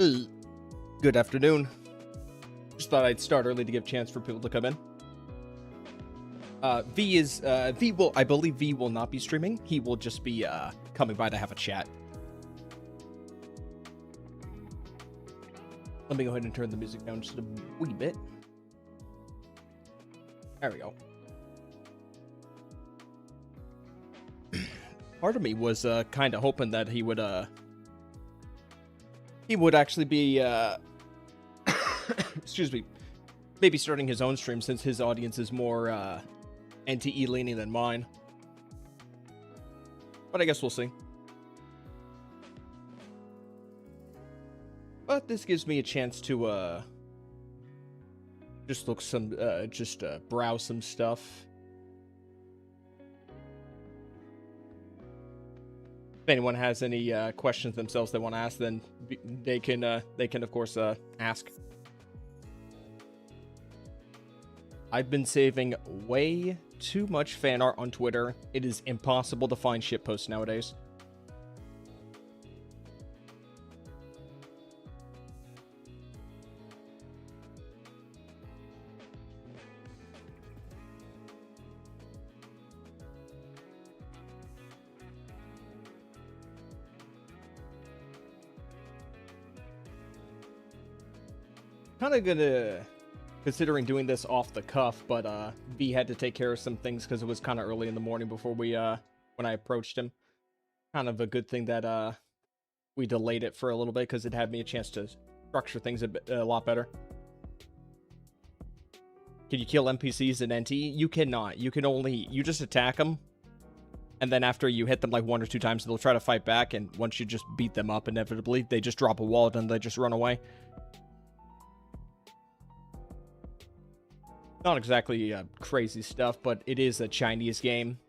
Uh, Good afternoon. Just thought I'd start early to give a chance for people to come in. V will, I believe V will not be streaming. He will just be coming by to have a chat. Let me go ahead and turn the music down just a wee bit. There we go. Part of me was kind of hoping that he would actually be excuse me, maybe starting his own stream since his audience is more NTE leaning than mine. But I guess we'll see. But this gives me a chance to just look some browse some stuff. If anyone has any questions themselves they want to ask, then they can of course ask. I've been saving way too much fan art on Twitter. It is impossible to find shitposts nowadays. Kind of gonna considering doing this off the cuff, but V had to take care of some things because it was kind of early in the morning before we when I approached him. Kind of a good thing that we delayed it for a little bit because it had me a chance to structure things a lot better. Can you kill NPCs in NT? You cannot. You can only, you just attack them, and then after you hit them like 1 or 2 times, they'll try to fight back, and once you just beat them up, inevitably they just drop a wall and they just run away. Not exactly crazy stuff, but it is a Chinese game.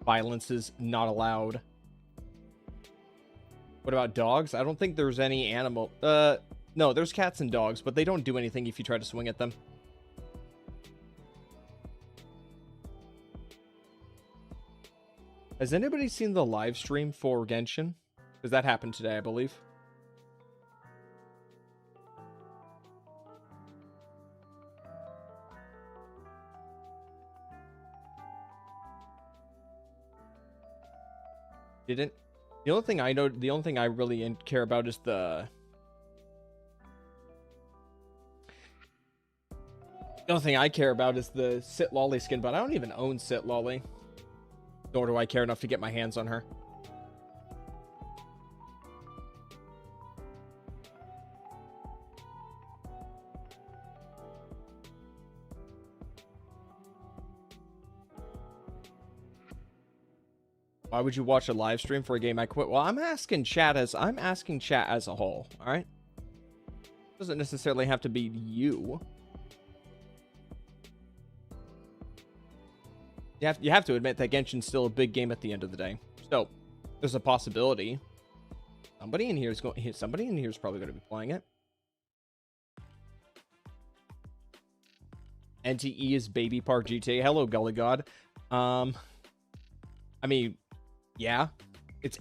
Violence is not allowed. What about dogs? I don't think there's any animal. No, there's cats and dogs, but they don't do anything if you try to swing at them. Has anybody seen the live stream for Genshin? Because that happened today, I believe. Didn't. The only thing I know, the only thing I really care about is the only thing I care about is the Sit Lolly skin, but I don't even own Sit Lolly. Nor do I care enough to get my hands on her. Why would you watch a live stream for a game I quit? Well, I'm asking chat as a whole, all right? Doesn't necessarily have to be you. You have to admit that Genshin's still a big game at the end of the day. So, there's a possibility somebody in here is probably going to be playing it. NTE is Baby Park GTA. Hello, Gully God. I mean, yeah, it's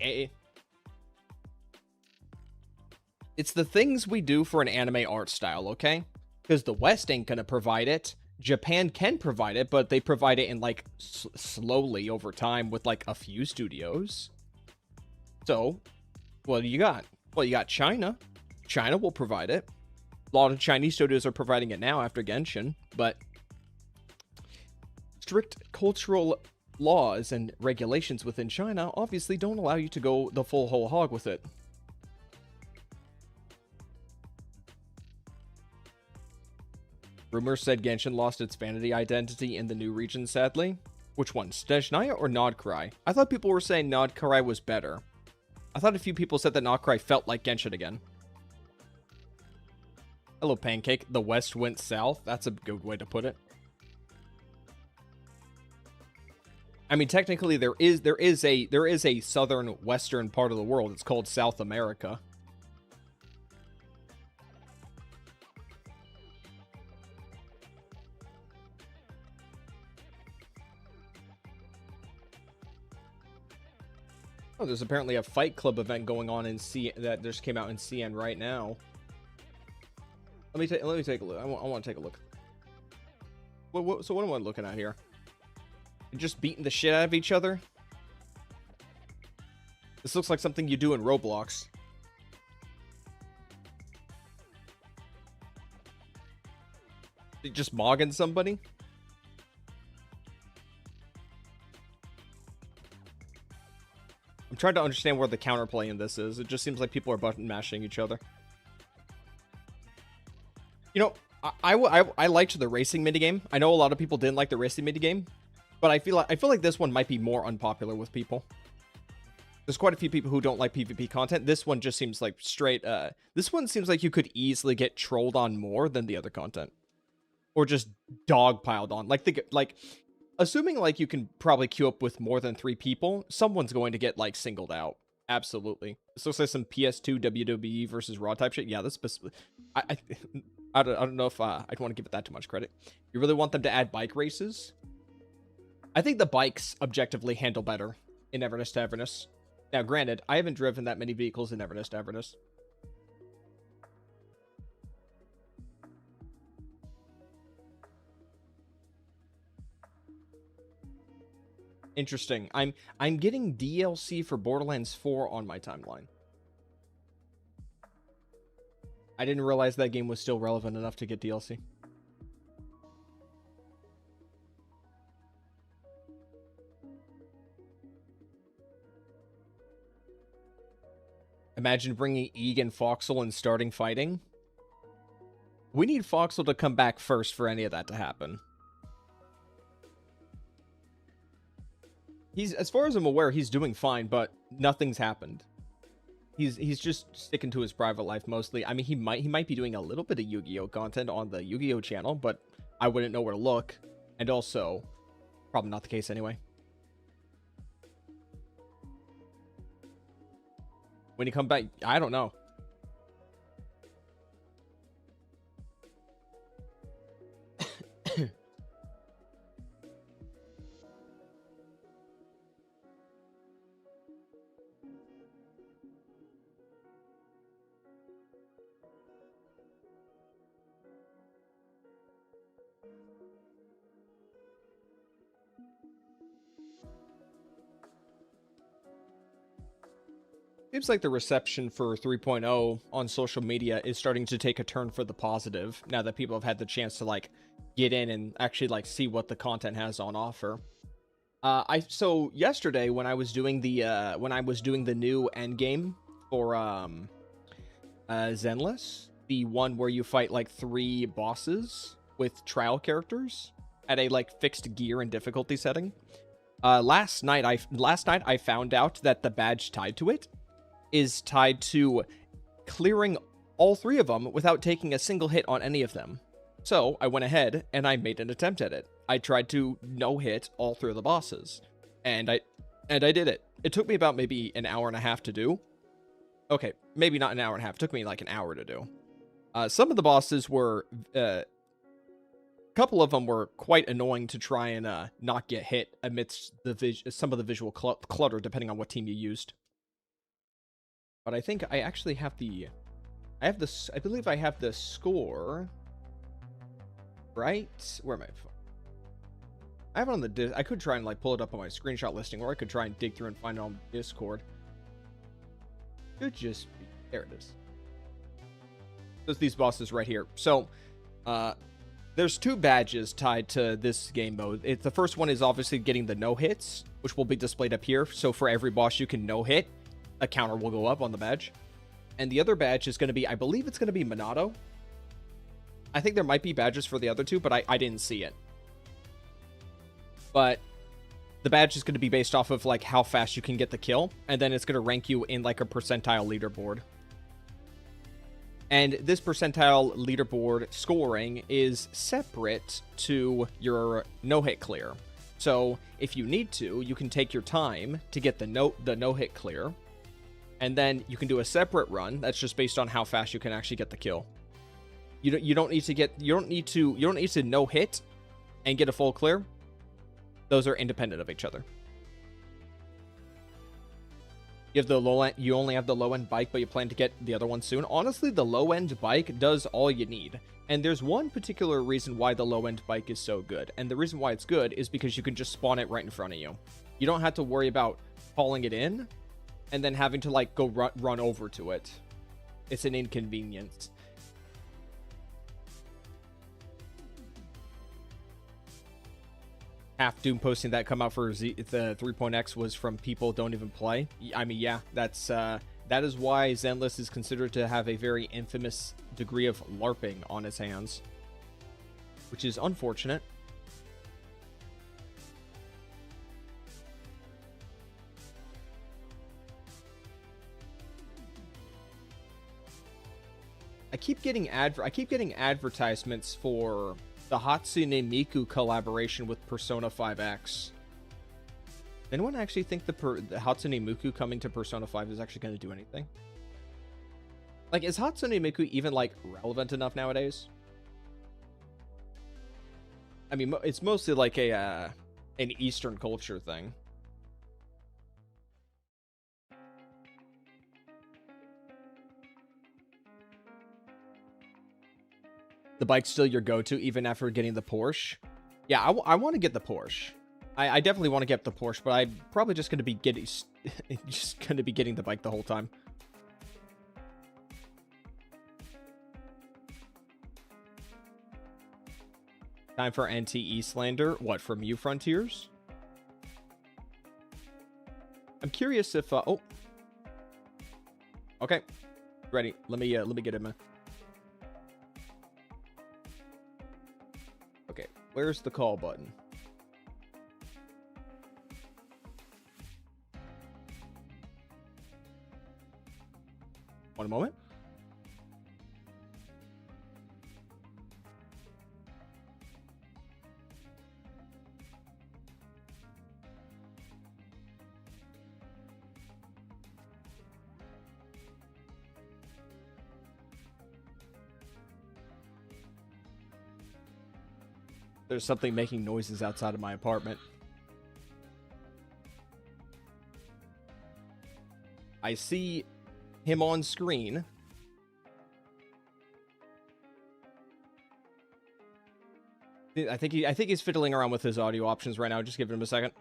the things we do for an anime art style, okay? Because the West ain't gonna provide it. Japan can provide it, but they provide it in like slowly over time with like a few studios. So, what do you got? Well, you got China. China will provide it. A lot of Chinese studios are providing it now after Genshin, but strict cultural laws and regulations within China obviously don't allow you to go the full whole hog with it. Rumors said Genshin lost its vanity identity in the new region, sadly. Which one, Snezhnaya or Nodcry? I thought people were saying Nodcry was better. I thought a few people said that Nodcry felt like Genshin again. Hello, Pancake. The West went south. That's a good way to put it. I mean, technically, there is a southern western part of the world. It's called South America. Oh, there's apparently a Fight Club event going on in that just came out in CN right now. Let me take a look. I want to take a look. So what am I looking at here? Just beating the shit out of each other. This looks like something you do in Roblox. Just mogging somebody. I'm trying to understand where the counterplay in this is. It just seems like people are button mashing each other. You know, I liked the racing minigame. I know a lot of people didn't like the racing minigame, but I feel like this one might be more unpopular with people. There's quite a few people who don't like PvP content. This one just seems like straight. This one seems like you could easily get trolled on more than the other content, or just dogpiled on. Like assuming like you can probably queue up with more than 3 people, someone's going to get like singled out. Absolutely. This looks like some PS2 WWE versus Raw type shit. Yeah, this. I don't know if I'd want to give it that too much credit. You really want them to add bike races? I think the bikes objectively handle better in Everness to Everness. Now, granted, I haven't driven that many vehicles in Everness to Everness. Interesting. I'm getting DLC for Borderlands 4 on my timeline. I didn't realize that game was still relevant enough to get DLC. Imagine bringing Egan Foxel and starting fighting. We need Foxel to come back first for any of that to happen. As far as I'm aware, he's doing fine, but nothing's happened. He's just sticking to his private life mostly. I mean, he might be doing a little bit of Yu-Gi-Oh content on the Yu-Gi-Oh channel, but I wouldn't know where to look. And also, probably not the case anyway. When he come back, I don't know. Seems like the reception for 3.0 on social media is starting to take a turn for the positive now that people have had the chance to like get in and actually like see what the content has on offer. So yesterday when I was doing the new end game for Zenless, the one where you fight like 3 bosses with trial characters at a like fixed gear and difficulty setting. Last night I found out that the badge tied to it is tied to clearing all 3 of them without taking a single hit on any of them. So I went ahead and I made an attempt at it. I tried to no-hit all 3 of the bosses, and I did it. It took me about maybe an hour and a half to do. Okay, maybe not an hour and a half. It took me like an hour to do. Some of the bosses were, a couple of them were quite annoying to try and not get hit amidst some of the visual clutter, depending on what team you used. But I think I actually have I believe I have the score, right? Where am I? I have it on the I could try and like pull it up on my screenshot listing, or I could try and dig through and find it on Discord. Could just be, there it is. There's these bosses right here. So, there's 2 badges tied to this game mode. The first one is obviously getting the no hits, which will be displayed up here. So for every boss you can no hit, a counter will go up on the badge. And the other badge is going to be, I believe it's going to be Minato. I think there might be badges for the other 2, but I didn't see it. But the badge is going to be based off of like how fast you can get the kill, and then it's going to rank you in like a percentile leaderboard. And this percentile leaderboard scoring is separate to your no-hit clear. So if you need to, you can take your time to get the no-hit clear, and then you can do a separate run that's just based on how fast you can actually get the kill. You don't need to no hit and get a full clear. Those are independent of each other. You have the low end, you only have the low end bike, but you plan to get the other one soon. Honestly, the low end bike does all you need. And there's one particular reason why the low end bike is so good. And the reason why it's good is because you can just spawn it right in front of you. You don't have to worry about hauling it in and then having to like go run over to it. It's an inconvenience. Half Doom posting that come out for the 3.x was from people don't even play. I mean, yeah, that is why Zenless is considered to have a very infamous degree of LARPing on his hands, which is unfortunate. I keep getting advertisements for the Hatsune Miku collaboration with Persona 5X. Anyone actually think the Hatsune Miku coming to Persona 5 is actually going to do anything? Like, is Hatsune Miku even, like, relevant enough nowadays? I mean, it's mostly like an Eastern culture thing. The bike's still your go-to even after getting the Porsche? Yeah, I want to get the Porsche. I definitely want to get the Porsche, but I'm probably just going to be getting the bike the whole time. Time for NTE slander. What, from you, Frontiers? I'm curious if oh. Okay. Ready. Let me get him. Okay. Where's the call button? One moment. There's something making noises outside of my apartment. I see him on screen. I think he's fiddling around with his audio options right now. Just give him a second.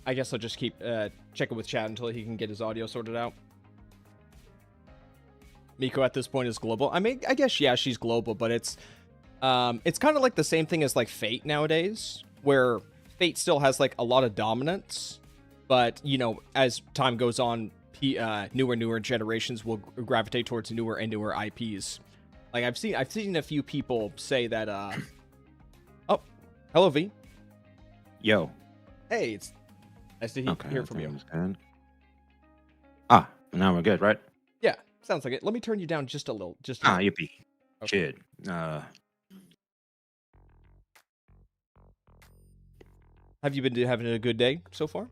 I guess I'll just keep checking with chat until he can get his audio sorted out. Miko at this point is global. I mean, I guess, yeah, she's global, but it's kind of like the same thing as like Fate nowadays, where Fate still has like a lot of dominance, but you know, as time goes on, newer generations will gravitate towards newer and newer IPs. Like I've seen a few people say that. Oh, hello V. Yo. Hey, it's nice to hear from you. Ah, now we're good, right? Yeah, sounds like it. Let me turn you down just a little. Yippee. Okay. Shit. Have you been having a good day so far?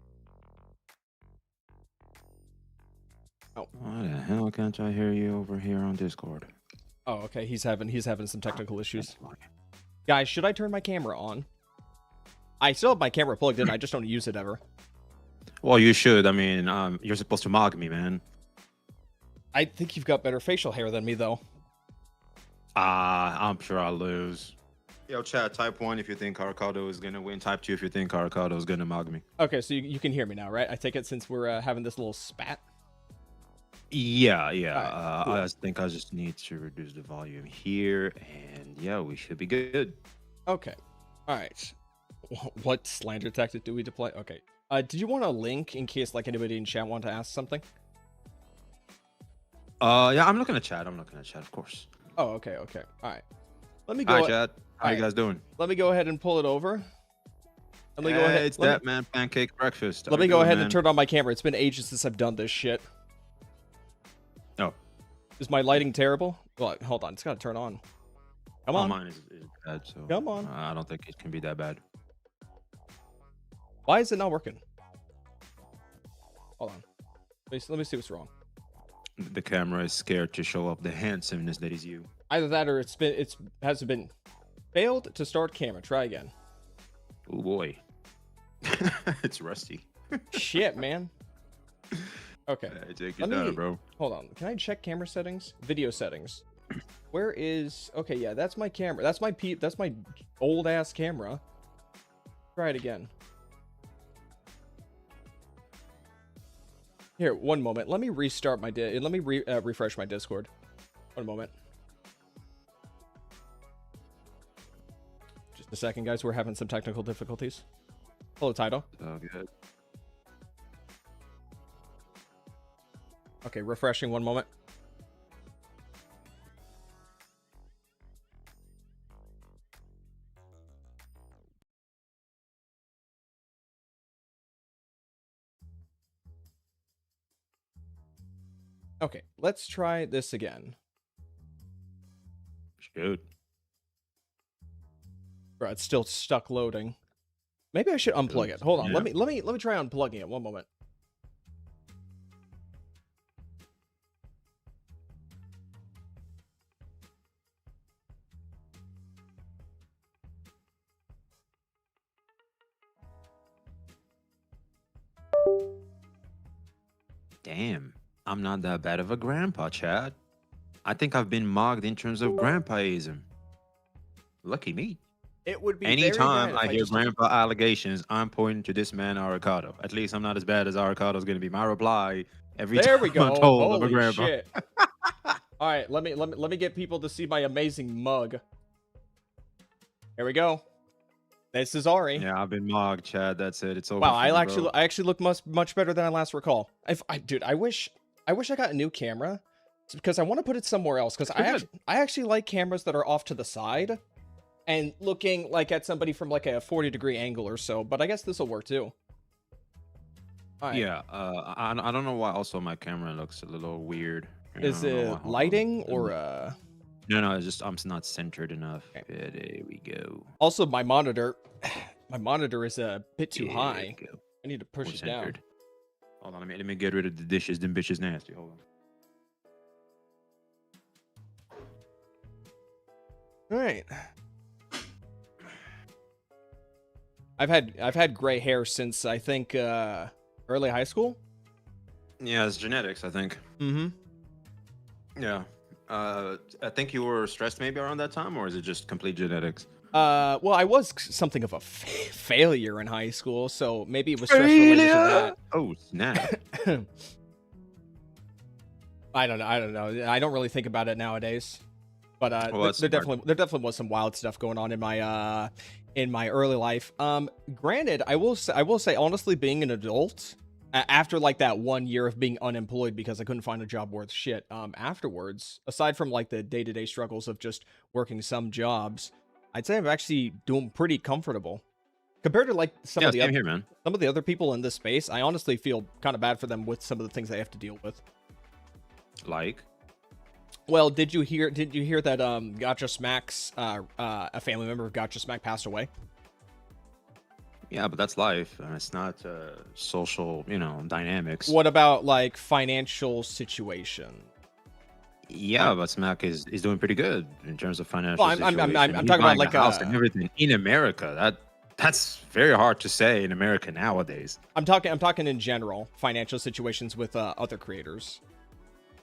Oh. Why the hell can't I hear you over here on Discord? Oh, okay. He's having some technical issues. Guys, should I turn my camera on? I still have my camera plugged in. I just don't use it ever. Well, you should. I mean, you're supposed to mock me, man. I think you've got better facial hair than me, though. I'm sure I'll lose. Yo, chat, type 1 if you think Caracado is going to win. Type 2 if you think Caracado is going to mock me. Okay, so you can hear me now, right? I take it since we're having this little spat? Yeah. Right, cool. I think I just need to reduce the volume here, and yeah, we should be good. Okay. All right. What slander tactic do we deploy? Okay. Did you want a link in case like anybody in chat want to ask something? Yeah, I'm looking at chat. Of course. Oh, okay. All right. Let me go. Hi, chat. How you guys doing? Let me go ahead and pull it over. Let me go ahead. It's that man, pancake breakfast. Let me go ahead and turn on my camera. It's been ages since I've done this shit. Oh. Is my lighting terrible? Well, hold on. It's got to turn on. Come on. Mine is bad, so come on. I don't think it can be that bad. Why is it not working? Hold on. Let me see what's wrong. The camera is scared to show up the handsomeness that is you. Either that or it has been failed to start camera. Try again. Oh boy. It's rusty. Shit, man. Okay. Take it down, bro. Hold on. Can I check camera settings? Video settings. Where is... Okay, yeah, that's my camera. That's my old ass camera. Try it again. Here, one moment. Let me restart my let me refresh my Discord. One moment. Just a second, guys. We're having some technical difficulties. Hello, Tidal. Oh, good. Okay, refreshing. One moment. Okay, let's try this again. Shoot. Bro, it's still stuck loading. Maybe I should unplug it. Hold on. Yeah. Let me try unplugging it. One moment. Damn, I'm not that bad of a grandpa, Chad. I think I've been mocked in terms of grandpaism. Lucky me. It would be Anytime very I hear grandpa allegations, I'm pointing to this man Arcado. At least I'm not as bad as Arcado's going to be. My reply every there time we go. I'm told I'm a Holy grandpa. shit. All right, let me get people to see my amazing mug. Here we go. This is Ari. Yeah, I've been mocked, Chad. That's it. It's over. Wow, for I me, bro. actually look much better than I last recall. Dude, I wish I got a new camera because I want to put it somewhere else because I actually like cameras that are off to the side and looking like at somebody from like a 40-degree angle or so, but I guess this will work too. All right. Yeah, I don't know why also my camera looks a little weird. Is it lighting or No, it's just I'm not centered enough. Okay. Yeah, there we go. Also, my monitor is a bit too high. I need to push it down. Hold on, let me get rid of the dishes. Them bitches nasty. Hold on. All right. I've had gray hair since I think early high school. Yeah, it's genetics, I think. Mm-hmm. Yeah. I think you were stressed maybe around that time, or is it just complete genetics? Well, I was something of a failure in high school, so maybe it was stress related to that. Oh, snap. I don't know. I don't really think about it nowadays. But well, there definitely was some wild stuff going on in my early life. Granted, I will say honestly, being an adult after like that 1 year of being unemployed because I couldn't find a job worth shit, afterwards, aside from like the day-to-day struggles of just working some jobs, I'd say I'm actually doing pretty comfortable compared to like some of the other people in this space. I honestly feel kind of bad for them with some of the things they have to deal with. Like, well, did you hear that Gotcha Smack's a family member of Gotcha Smack passed away? yeah, but that's life. It's not social, dynamics. What about like financial situation? Yeah, but Smack is doing pretty good in terms of financial situation. I'm talking about like a house and everything in America. That's very hard to say in America nowadays. I'm talking in general financial situations with other creators.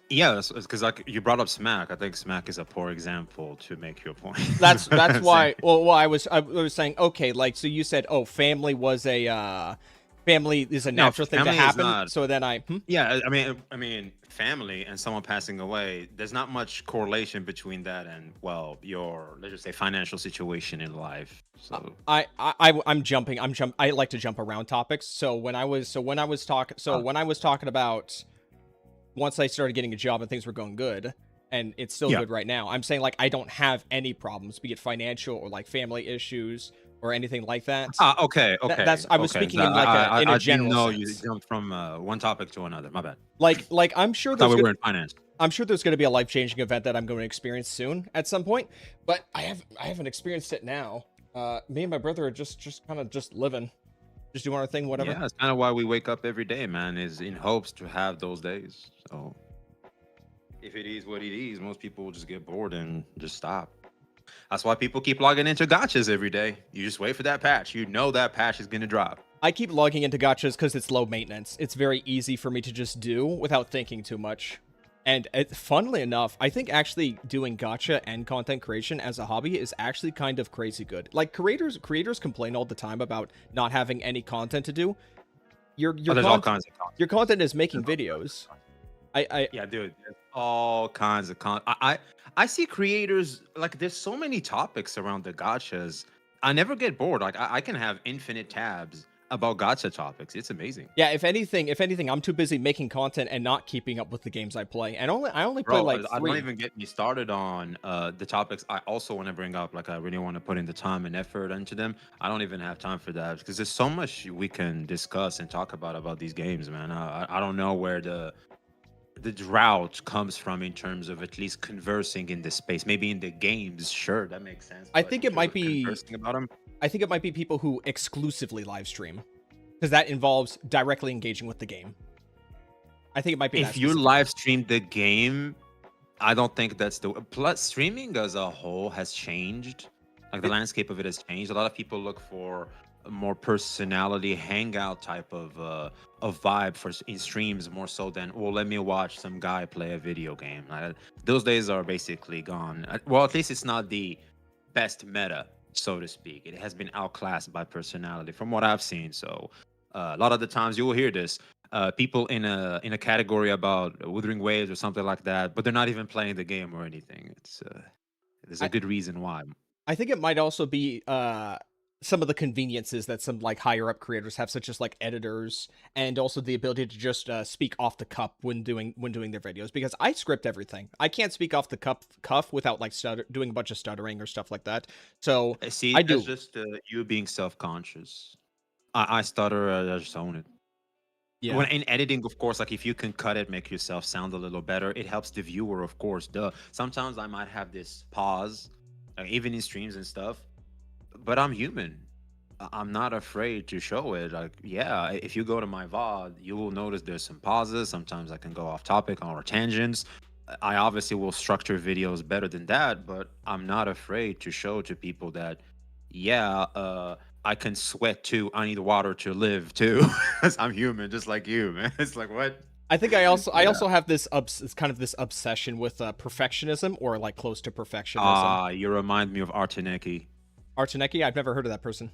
Yeah, it's because like you brought up Smack. I think Smack is a poor example to make your point. That's why. Well, I was saying, okay, like, so you said, oh, family is a natural thing to happen. So then yeah, I mean, family and someone passing away. There's not much correlation between that and your, let's just say, financial situation in life. So I'm jumping. I like to jump around topics. So when I was talking about. Once I started getting a job and things were going good, and it's still good right now, I'm saying like I don't have any problems, be it financial or like family issues or anything like that. Okay. I was speaking in like in a general sense. I didn't know you jumped from one topic to another. My bad. Like I'm sure we were in finance. I'm sure there's going to be a life-changing event that I'm going to experience soon at some point, but I haven't experienced it now. Me and my brother are just kind of living. Just doing our thing, whatever. Yeah, that's kind of why we wake up every day, man, is in hopes to have those days. So if it is what it is, most people will just get bored and just stop. That's why people keep logging into gotchas every day. You just wait for that patch. You know that patch is gonna drop. I keep logging into gotchas because it's low maintenance. It's very easy for me to just do without thinking too much. And funnily enough, I think actually doing gacha and content creation as a hobby is actually kind of crazy good. Like creators complain all the time about not having any content to do. There's all kinds of content. Your content is making videos. Yeah, dude, there's all kinds of I see creators, like, there's so many topics around the gotchas. I never get bored. Like I can have infinite tabs about gacha topics. It's amazing. Yeah, if anything, I'm too busy making content and not keeping up with the games I play. And I only play like 3. Don't even get me started on the topics I also want to bring up. Like I really want to put in the time and effort into them. I don't even have time for that because there's so much we can discuss and talk about these games, man. I don't know where the drought comes from in terms of at least conversing in this space. Maybe in the games, sure, that makes sense. I think it might be conversing about them. I think it might be people who exclusively live stream, because that involves directly engaging with the game. I think it might be. If you live stream the game, I don't think that's the. Plus, streaming as a whole has changed. Like the landscape of it has changed. A lot of people look for a more personality hangout type of vibe for in streams more so than, well, let me watch some guy play a video game. Those days are basically gone. Well, at least it's not the best meta, so to speak. It has been outclassed by personality from what I've seen. So a lot of the times you will hear this people in a category about Wuthering Waves or something like that, but they're not even playing the game or anything. There's a good reason why. I think it might also be some of the conveniences that some like higher up creators have, such as like editors, and also the ability to just speak off the cuff when doing their videos. Because I script everything, I can't speak off the cuff without like doing a bunch of stuttering or stuff like that. So see, I do. That's just you being self-conscious. I stutter, I just own it. Yeah. When in editing, of course, like if you can cut it, make yourself sound a little better, it helps the viewer, of course. Sometimes I might have this pause, even in streams and stuff, but I'm human. I'm not afraid to show it. Like, yeah, if you go to my VOD, you will notice there's some pauses. Sometimes I can go off topic or tangents. I obviously will structure videos better than that, but I'm not afraid to show to people that, yeah, I can sweat too. I need water to live too. I'm human, just like you, man. It's like, what? I think I also have this kind of this obsession with perfectionism, or like close to perfectionism. You remind me of Arteneki. Arteneki? I've never heard of that person.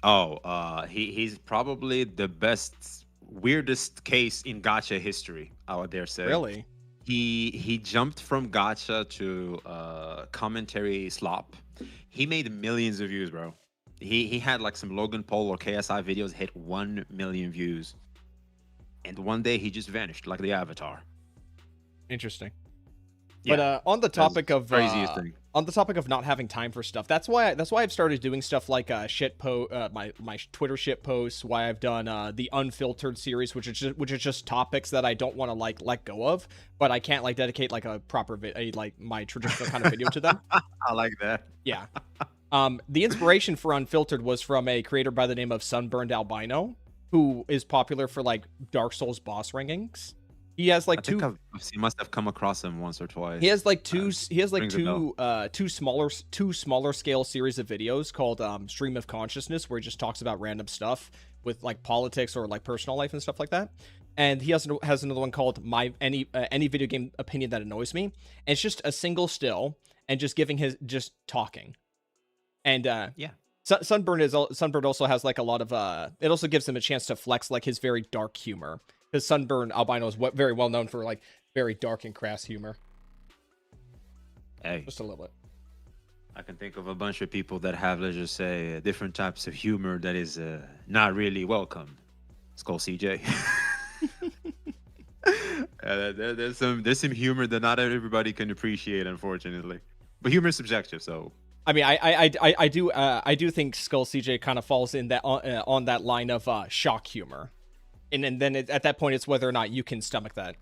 Oh, he's probably the best, weirdest case in gacha history, I would dare say. Really? He jumped from gacha to commentary slop. He made millions of views, bro. He had like some Logan Paul or KSI videos hit 1 million views, and one day he just vanished like the Avatar. Interesting. Yeah, but on the topic of craziest thing. On the topic of not having time for stuff, that's why I've started doing stuff like my Twitter shit posts. Why I've done the Unfiltered series, which is just topics that I don't want to like let go of, but I can't like dedicate like a proper like my traditional kind of video to them. I like that. Yeah. The inspiration for Unfiltered was from a creator by the name of Sunburned Albino, who is popular for like Dark Souls boss rankings. He has like he must have come across him once or twice. He has like two smaller scale series of videos called Stream of Consciousness, where he just talks about random stuff with like politics or like personal life and stuff like that. And he has another one called any video game opinion that annoys me. And it's just a single still and just just talking. And yeah. Sunburned also has like a lot of it also gives him a chance to flex like his very dark humor. Because Sunburned Albino is very well known for like very dark and crass humor. Hey, just a little bit. I can think of a bunch of people that have, let's just say, different types of humor that is not really welcome. Skull CJ. There's some humor that not everybody can appreciate, unfortunately. But humor is subjective, so. I mean, I do think Skull CJ kind of falls in that on that line of shock humor. And then at that point, it's whether or not you can stomach that.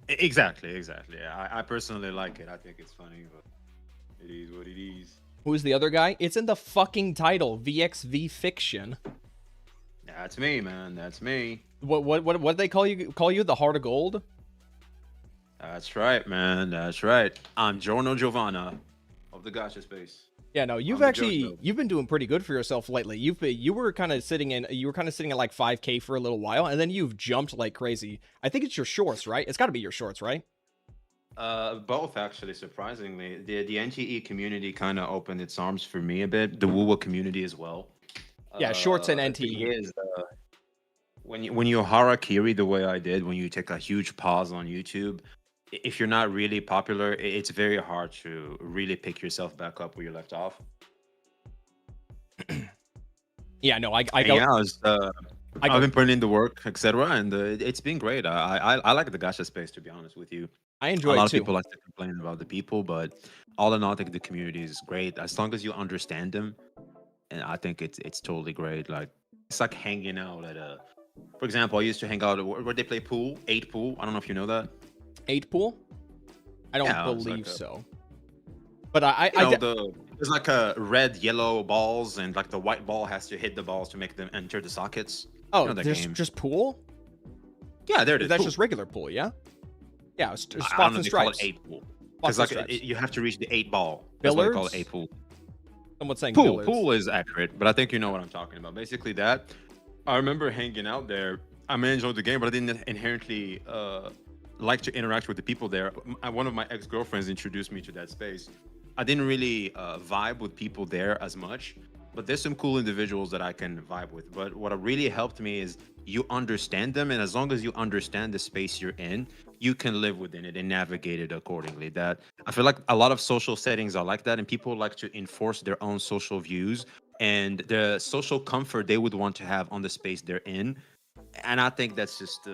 Exactly. Yeah, I personally like it. I think it's funny, but it is what it is. Who's the other guy? It's in the fucking title, VxV Fiction. That's me, man. That's me. What did they call you? Call you the Heart of Gold? That's right, man. That's right. I'm Giorno Giovanna of the Gacha space. Yeah, no, I'm the JoJo. you've been doing pretty good for yourself lately. You were kind of sitting at like 5K for a little while, and then you've jumped like crazy. I think it's your shorts, right? It's got to be your shorts, right? Both actually, surprisingly. The NTE community kind of opened its arms for me a bit. The Wuwa community as well. Yeah, shorts and The thing NTE. is, when you harakiri the way I did, when you take a huge pause on YouTube, if you're not really popular, it's very hard to really pick yourself back up where you left off. Yeah, no, I And go. yeah, I I've go. been putting in the work, etc., and it's been great. I like the gacha space, to be honest with you. I A enjoy lot it of too. people like to complain about the people, but all in all, I think the community is great as long as you understand them, and I think it's totally great. Like it's like hanging out at a, for example, I used to hang out where they play pool, 8 pool. I don't know if you know that. 8 pool? I don't Yeah, it's like believe a, so. But I, you I, know, de- there's like a red, yellow balls, and like the white ball has to hit the balls to make them enter the sockets. You oh, know that there's game? just pool? Yeah, there it is. That's Pool. just regular pool, yeah? Yeah, I spots don't know. and They call it stripes. 8 pool Spots because and like stripes. you have to reach the 8 ball. That's why they call it Billards? 8 pool. Someone's saying Pool, billards. pool is accurate, but I think you know what I'm talking about. Basically, that I remember hanging out there. I may enjoy the game, but I didn't inherently like to interact with the people there. One of my ex-girlfriends introduced me to that space. I didn't really vibe with people there as much, but there's some cool individuals that I can vibe with. But what really helped me is you understand them, and as long as you understand the space you're in, you can live within it and navigate it accordingly. That I feel like a lot of social settings are like that, and people like to enforce their own social views and the social comfort they would want to have on the space they're in. And I think that's just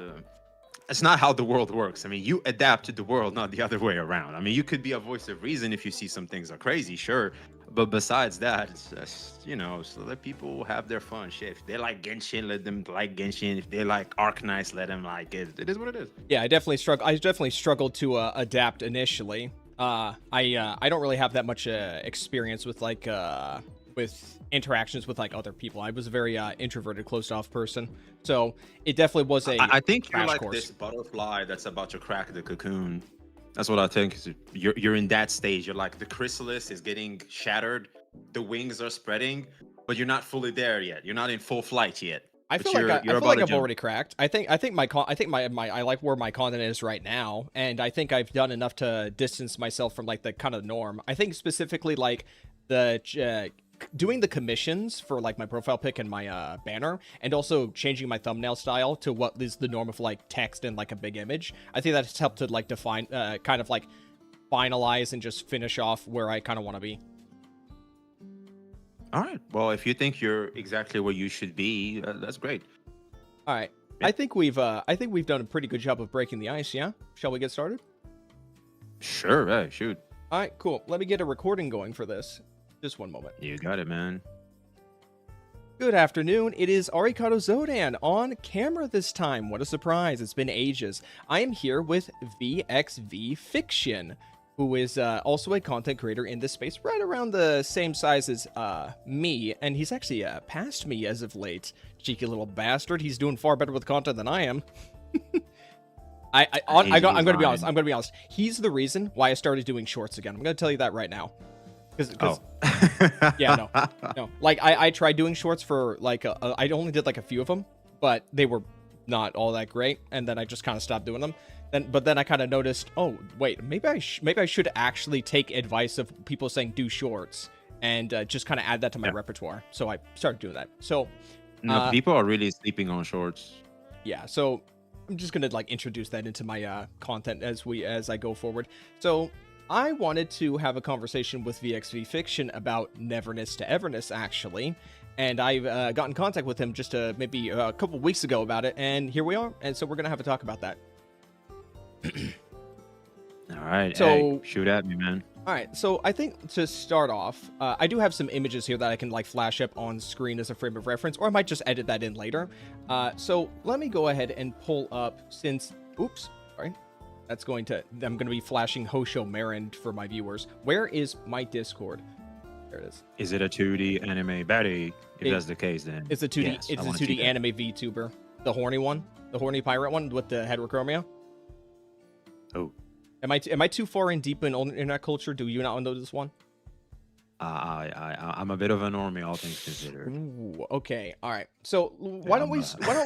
it's not how the world works. I mean, you adapt to the world, not the other way around. I mean, you could be a voice of reason if you see some things are crazy, sure. But besides that, it's just, so let people have their fun. Shit, if they like Genshin, let them like Genshin. If they like Arknights, let them like it. It is what it is. Yeah, I definitely struggled to adapt initially. I don't really have that much experience with with interactions with like other people. I was a very introverted, closed off person, so it definitely was a I think you're crash like course. this butterfly that's about to crack the cocoon. That's what I think. You're in that stage. You're like the chrysalis is getting shattered, the wings are spreading, but you're not fully there yet. You're not in full flight yet. I But feel like I you're feel about like to I've jump. already cracked. I think my I like where my content is right now, and I think I've done enough to distance myself from like the kind of norm. I think specifically like the doing the commissions for like my profile pic and my banner, and also changing my thumbnail style to what is the norm of like text and like a big image. I think that's helped to like define kind of like finalize and just finish off where I kind of want to be. All right. Well, if you think you're exactly where you should be, that's great. All right. Yeah. I think we've done a pretty good job of breaking the ice, yeah? Shall we get started? Sure. Right. Shoot. All right, cool. Let me get a recording going for this. Just one moment. You got it, man. Good afternoon. It is Arikado Zodan on camera this time. What a surprise. It's been ages. I am here with VxV Fiction, who is also a content creator in this space, right around the same size as me. And he's actually passed me as of late. Cheeky little bastard. He's doing far better with content than I am. I'm going to be honest. I'm going to be honest. He's the reason why I started doing shorts again. I'm going to tell you that right now. Because yeah, no. Like I tried doing shorts for like I only did like a few of them, but they were not all that great, and then I just kind of stopped doing them. But then I kind of noticed, oh wait, maybe I should actually take advice of people saying do shorts and just kind of add that to my repertoire. So I started doing that. So No, people are really sleeping on shorts. yeah, so I'm just gonna like introduce that into my content as I go forward. So I wanted to have a conversation with VxV Fiction about Neverness to Everness, actually, and I've got in contact with him just maybe a couple weeks ago about it, and here we are, and so we're gonna have a talk about that. All right. So- Hey, shoot at me, man. All right, so I think to start off, I do have some images here that I can like flash up on screen as a frame of reference, or I might just edit that in later. So let me go ahead and pull up oops, sorry. I'm going to be flashing Hosho Marin for my viewers. Where is my Discord? There it is. Is it a 2D anime baddie? If that's the case, then It's a 2D. yes, It's I a wanna see 2D that. anime VTuber, the horny one, the horny pirate one with the heterochromia. Oh, Am I too far in deep in internet culture? Do you not know this one? I'm a bit of a normie, all things considered. Ooh, okay, all right. So Yeah, why don't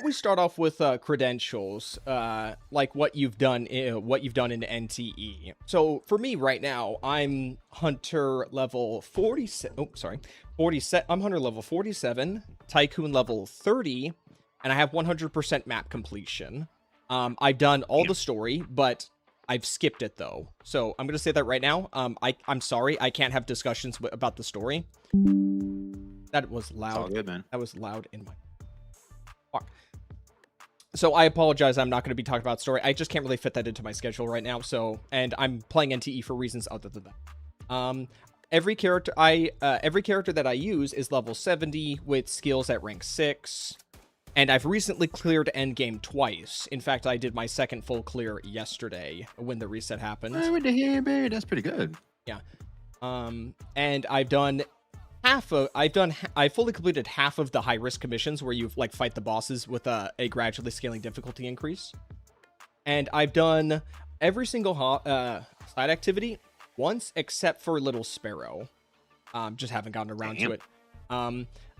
we start off with credentials, like what you've done, in NTE. So for me right now, I'm hunter level 47. Oh, sorry, 47. I'm hunter level 47, tycoon level 30, and I have 100% map completion. I've done all damn. the story, but I've skipped it though. So I'm gonna say that right now. I'm sorry, I can't have discussions about the story. That was It's all loud. good, man. That was loud in my fuck. So I apologize. I'm not going to be talking about story. I just can't really fit that into my schedule right now. So, and I'm playing NTE for reasons other than that. Every character that I use is level 70 with skills at rank 6. And I've recently cleared endgame twice. In fact, I did my second full clear yesterday when the reset happened. What the hell, man? That's pretty good. Yeah. And I've done I fully completed half of the high risk commissions where you like fight the bosses with a gradually scaling difficulty increase. And I've done every single side activity once except for Little Sparrow. Just haven't gotten around to it.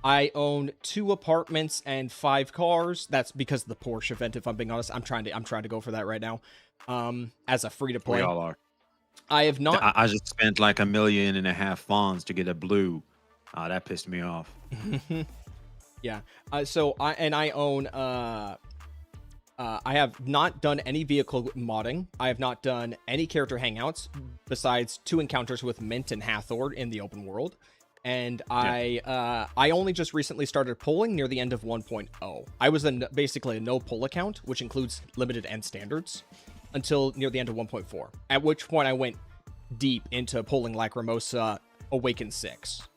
I own 2 apartments and 5 cars. That's because of the Porsche event, if I'm being honest. I'm trying to go for that right now. As a free to play. We all are. I have not I just spent like $1.5 million funds to get a blue. That pissed me off. Yeah. So I own I have not done any vehicle modding. I have not done any character hangouts besides 2 encounters with Mint and Hathor in the open world. And I only just recently started polling near the end of 1.0. I was basically a no poll account, which includes limited and standards, until near the end of 1.4. At which point I went deep into polling Lacrimosa Awaken 6.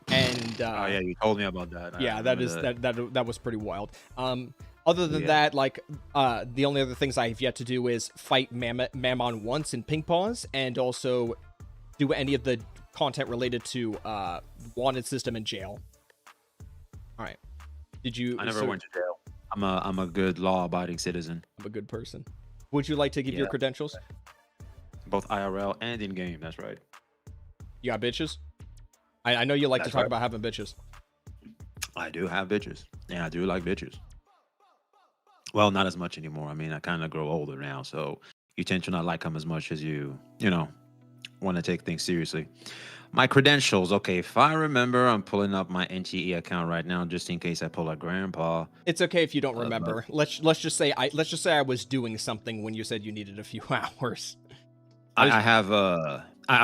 And oh yeah, you told me about that. Yeah, that was pretty wild. Other than that, like the only other things I have yet to do is fight Mammon once in Pink Paws, and also do any of the content related to wanted system in jail. All right. Did you? I never went to jail. I'm a good law-abiding citizen. I'm a good person. Would you like to give your credentials? Both IRL and in game. That's right. You got bitches? I know you like to talk about having bitches. I do have bitches, and I do like bitches. Well, not as much anymore. I mean, I kind of grow older now, so you tend to not like them as much as you want to take things seriously. My credentials, okay, if I remember, I'm pulling up my NTE account right now just in case I pull a grandpa. It's okay if you don't remember. Let's just say I was doing something when you said you needed a few hours. I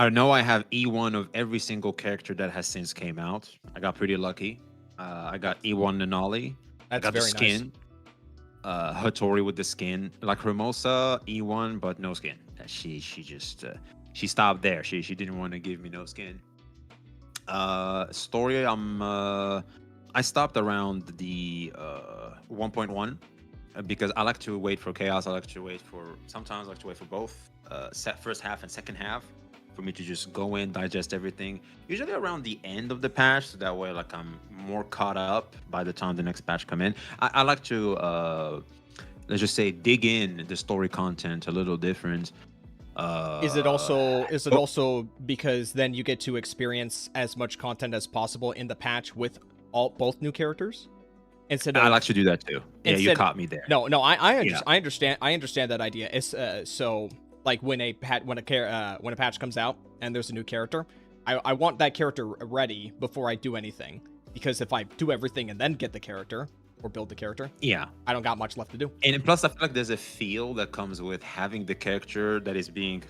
know I have E1 of every single character that has since came out. I got pretty lucky. I got E1 Nanali. That's I got very the skin. nice. Hattori with the skin. Like Hermosa, E1, but no skin. She just she stopped there. She didn't want to give me no skin. Story, I stopped around the 1.1 because I like to wait for chaos. Sometimes I like to wait for both first half and second half for me to just go in, digest everything. Usually around the end of the patch, so that way like I'm more caught up by the time the next patch come in. I like to let's just say dig in the story content a little different. Is it also because then you get to experience as much content as possible in the patch with both new characters? I like to do that too. Yeah, you caught me there. No, I understand that idea. It's so like when a patch comes out and there's a new character, I want that character ready before I do anything, because if I do everything and then get the character or build the character, I don't got much left to do. And plus, I feel like there's a feel that comes with having the character that is being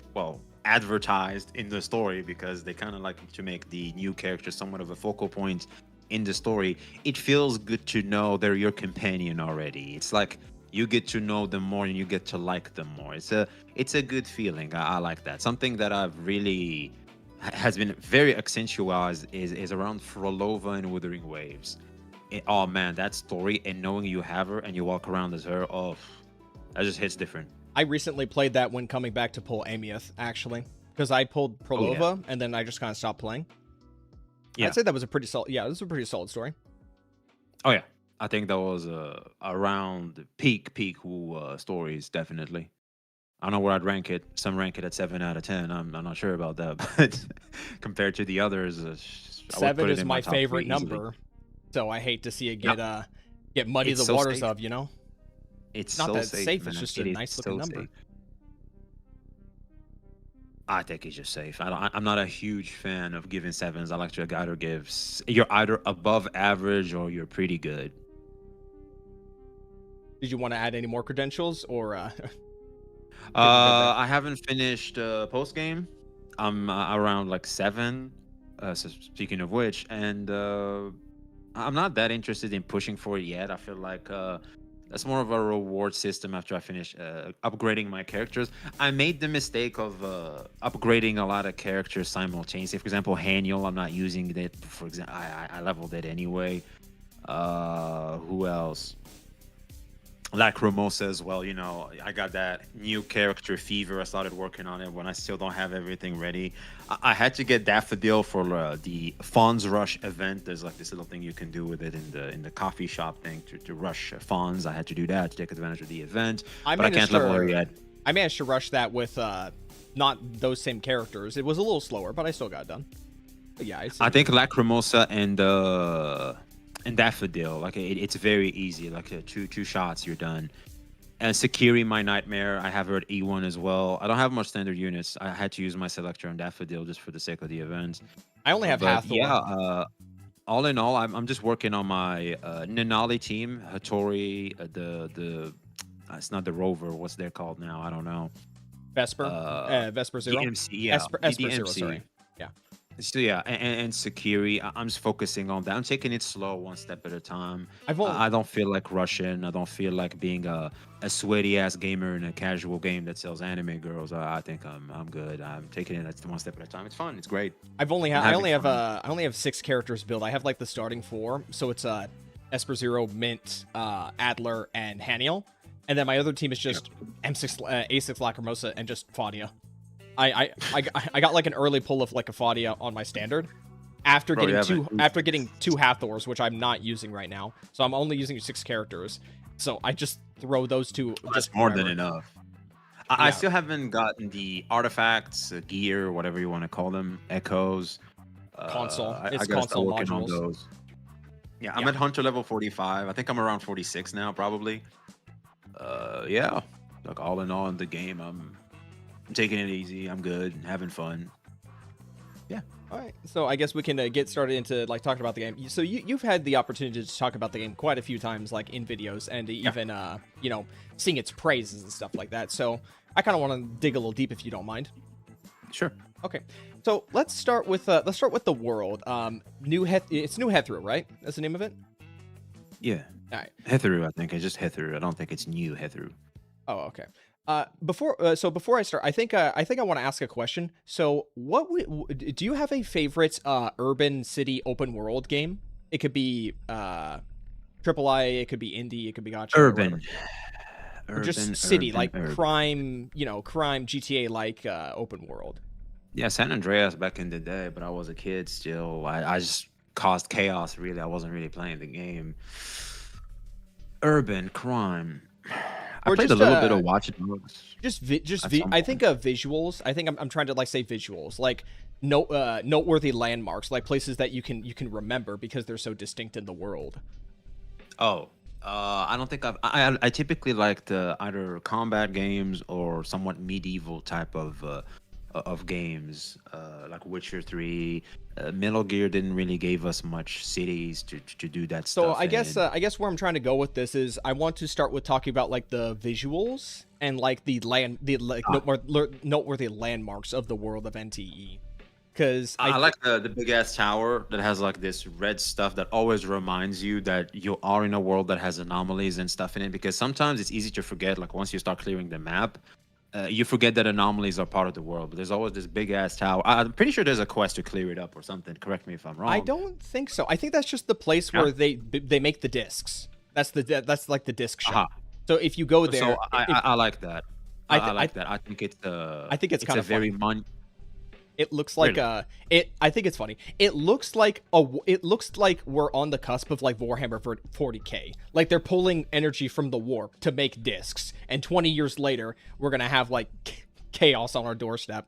advertised in the story, because they kind of like to make the new character somewhat of a focal point in the story. It feels good to know they're your companion already. It's like you get to know them more and you get to like them more. It's a good feeling. I like that. Something that I've really has been very accentualized is around Frolova and Withering Waves. Oh man, that story, and knowing you have her and you walk around as her, that just hits different. I recently played that when coming back to pull Amieth, actually, because I pulled Prolova and then I just kind of stopped playing. I'd say that was a pretty solid. Yeah, this is a pretty solid story. Oh yeah, I think that was around peak stories, definitely. I don't know where I'd rank it. Some rank it at 7 out of 10. I'm not sure about that, but compared to the others, I would 7 put it is in my my top three favorite easily. number, so I hate to see it Yeah, get muddy it's the so waters safe. of, you know? It's Not so that it's safe, safe, it's man. just a It is nice looking so safe. number. I think it's just safe. I'm not a huge fan of giving sevens. I like to either give you're either above average or you're pretty good. Did you want to add any more credentials, or think we're good there? I haven't finished post game. I'm around like 7. So speaking of which, and I'm not that interested in pushing for it yet. I feel like that's more of a reward system after I finish upgrading my characters. I made the mistake of upgrading a lot of characters simultaneously. For example, Haniel, I'm not using it. For example, I leveled it anyway. Who else? Lacrimosa as well. You know, I got that new character fever. I started working on it when I still don't have everything ready. I had to get Daffodil for the Fawns Rush event. There's like this little thing you can do with it in the coffee shop thing to rush Fawns. I had to do that to take advantage of the event, I but I can't managed level her to yet. I managed to rush that with not those same characters. It was a little slower, but I still got it done. But yeah, I think Lacrimosa and Daffodil, like it's very easy. Like two shots, you're done. And Sakiri, my nightmare, I have her at E1 as well. I don't have much standard units. I had to use my selector on Daffodil just for the sake of the event. I only have But Hathor. yeah, all in all, I'm just working on my Ninali team. Hattori, the it's not the Rover. What's they're called now? I don't know. Vesper The Zero. MC, yeah, Esper the Zero, MC. sorry. Yeah. So yeah, and Sakiri, I'm just focusing on that. I'm taking it slow, one step at a time. I've only I don't feel like rushing. I don't feel like being a sweaty ass gamer in a casual game that sells anime girls. I think I'm good. I'm taking it one step at a time. It's fun. It's great. I've only I'm ha- I having only have fun. I only have 6 characters built. I have like the starting 4, so it's Esper Zero, Mint, Adler, and Haniel, and then my other team is just M6, A6 Lacrimosa, and just Fadia. I got like an early pull of like a Fadia on my standard after Bro, you getting haven't- two Hathors, which I'm not using right now. So I'm only using 6 characters. So I just throw those two. That's Just more wherever. than enough. I Yeah. still haven't gotten the artifacts, gear, whatever you want to call them, echoes. Console. I It's gotta start console working on modules. those. Yeah, I'm Yeah. at Hunter level 45. I think I'm around 46 now, probably. Yeah. Like all in all in the game, I'm taking it easy. I'm good, having fun. Yeah. All right, so I guess we can get started into like talking about the game. So you've had the opportunity to talk about the game quite a few times, like in videos and even you know, seeing its praises and stuff like that. So I kind of want to dig a little deep if you don't mind. Sure. Okay, so let's start with the world. It's New Hethru, right? That's the name of it. Yeah. All right. Hetheru, I think. It's just Hetheru. I don't think it's new Hetheru. Oh, okay. Before I start, I think I want to ask a question. So, do you have a favorite urban city open world game? It could be AAA, it could be indie, it could be gacha, or whatever. Urban. Or just Urban, city, urban, like urban. crime, crime GTA like open world. Yeah, San Andreas back in the day, but I was a kid still. I just caused chaos, really. I wasn't really playing the game. Urban crime. I Or played a just, little bit of Watch Dogs. At some I think point. visuals. I think I'm trying to like say visuals, like noteworthy landmarks, like places that you can remember because they're so distinct in the world. Oh, I don't think I typically like the either combat games or somewhat medieval type of games, like Witcher 3. Metal Gear didn't really give us much cities to do that So stuff I guess where I'm trying to go with this is I want to start with talking about like the visuals and like noteworthy landmarks of the world of NTE. Because I like the big ass tower that has like this red stuff that always reminds you that you are in a world that has anomalies and stuff in it. Because sometimes it's easy to forget, like once you start clearing the map, you forget that anomalies are part of the world. But there's always this big ass tower. I'm pretty sure there's a quest to clear it up or something. Correct me if I'm wrong. I don't think so. I think that's just the place Yeah. where they make the discs. That's like the disc shop. Aha. So if you go there, So if- I like that. I I thi- like that. I think it's I think it's a kinda very funny. It looks like Really? I think it's funny. It looks like we're on the cusp of like Warhammer 40K. Like they're pulling energy from the warp to make discs, and 20 years later, we're gonna have like chaos on our doorstep.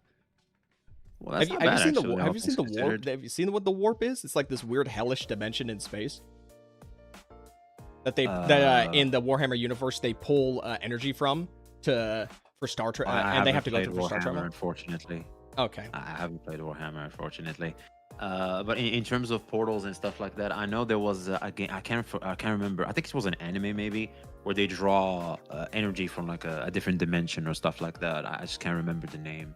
Well, that's not Have you bad seen actually. All have you seen things the warp? considered. Have you seen what the warp is? It's like this weird hellish dimension in space that in the Warhammer universe they pull energy from for Star Trek, and they have to go through for Star Trek. Unfortunately. Okay. I haven't played Warhammer, unfortunately. But in terms of portals and stuff like that, I know there was a game. I can't remember. I think it was an anime maybe where they draw energy from like a different dimension or stuff like that. I just can't remember the name.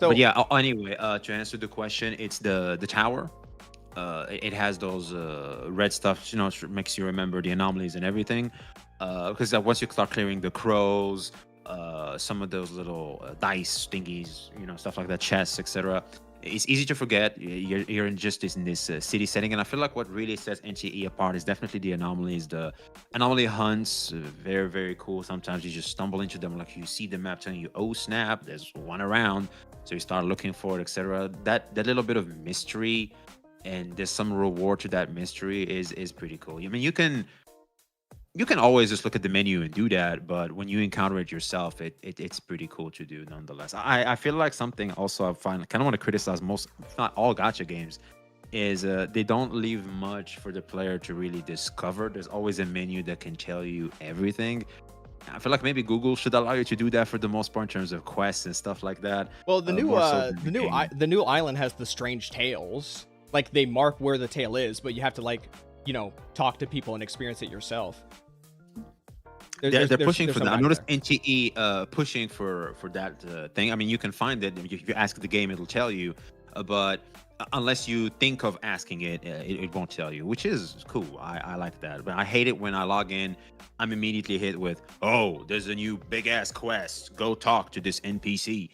So But yeah. Anyway, to answer the question, it's the tower. It has those red stuff. You know, makes you remember the anomalies and everything. Because once you start clearing the crows, some of those little dice thingies, you know, stuff like that, chests, etc. It's easy to forget. You're in just in this city setting, and I feel like what really sets NTE apart is definitely the anomalies, the anomaly hunts. Very, very cool. Sometimes you just stumble into them, like you see the map telling you, "Oh snap, there's one around," so you start looking for it, etc. That little bit of mystery, and there's some reward to that mystery is pretty cool. I mean, you can always just look at the menu and do that, but when you encounter it yourself, it's pretty cool to do nonetheless. I feel like something also I find kind of want to criticize most, if not all, gacha games is they don't leave much for the player to really discover. There's always a menu that can tell you everything. I feel like maybe Google should allow you to do that for the most part in terms of quests and stuff like that. well, More so than the new island has the strange tales. Like they mark where the tale is, but you have to like, talk to people and experience it yourself. They're pushing for some that. I back noticed there. NTE pushing for that thing. I mean, you can find it if you ask the game; it'll tell you. But unless you think of asking it, it won't tell you, which is cool. I like that. But I hate it when I log in, I'm immediately hit with, "Oh, there's a new big ass quest. Go talk to this NPC."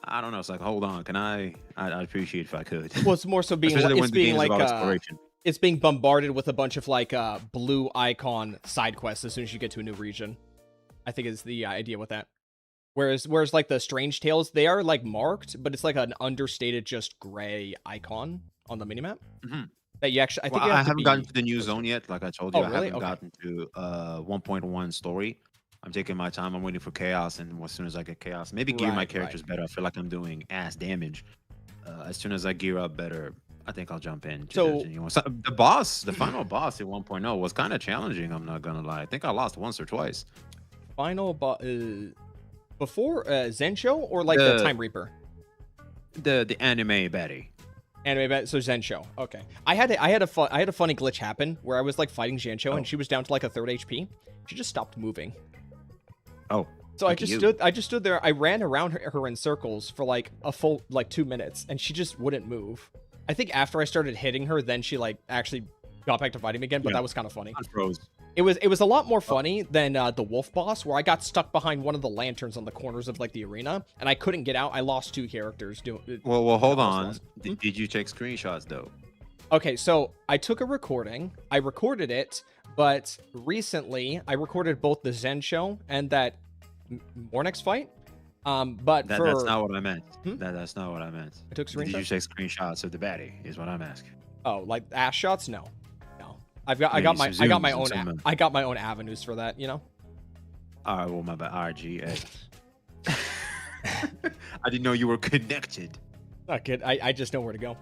I don't know. It's like, hold on, can I'd appreciate if I could. Well, it's more so being Especially when it's the being game's like about exploration. it's being bombarded with a bunch of like blue icon side quests as soon as you get to a new region. I think is the idea with that. Whereas like the strange tales, they are like marked, but it's like an understated just gray icon on the minimap Mhm. that you actually I think Well, you have I to haven't gotten be to the new close to. zone yet. Like I told you, Oh, I really? haven't Okay. gotten to 1.1 story. I'm taking my time. I'm waiting for chaos, and as soon as I get chaos, maybe gear my Right, right. characters better. I feel like I'm doing ass damage. As soon as I gear up better, I think I'll jump into So the new one. So the final boss in 1.0 was kind of challenging. I'm not gonna lie. I think I lost once or twice. final boss before Zensho or like the The Time Reaper the anime baddie. anime event. So Zensho. Okay. I had a funny glitch happen where I was like fighting Zensho Oh, and she was down to like a third HP. She just stopped moving. oh, So lucky you. I just stood there. I ran around her in circles for like a full like 2 minutes, and she just wouldn't move. I think after I started hitting her, then she like actually got back to fighting me again. But Yeah, that was kind of funny. unfroze. It was a lot more funny than the wolf boss, where I got stuck behind one of the lanterns on the corners of like the arena, and I couldn't get out. I lost 2 characters. Well, hold almost on. lost. Hmm? Did you take screenshots though? Okay, so I took a recording. I recorded it, but recently I recorded both the Zen show and that Mornix fight. But That's not what I meant. Hmm? That's not what I meant. I took Did you screenshots. take screenshots of the baddie? Is what I'm asking. Oh, like ass shots? No, no. I Maybe got some zooms and own some, I got my own avenues for that. You know. All right, well, my bad. RG. I didn't know you were connected. Not good. I just know where to go.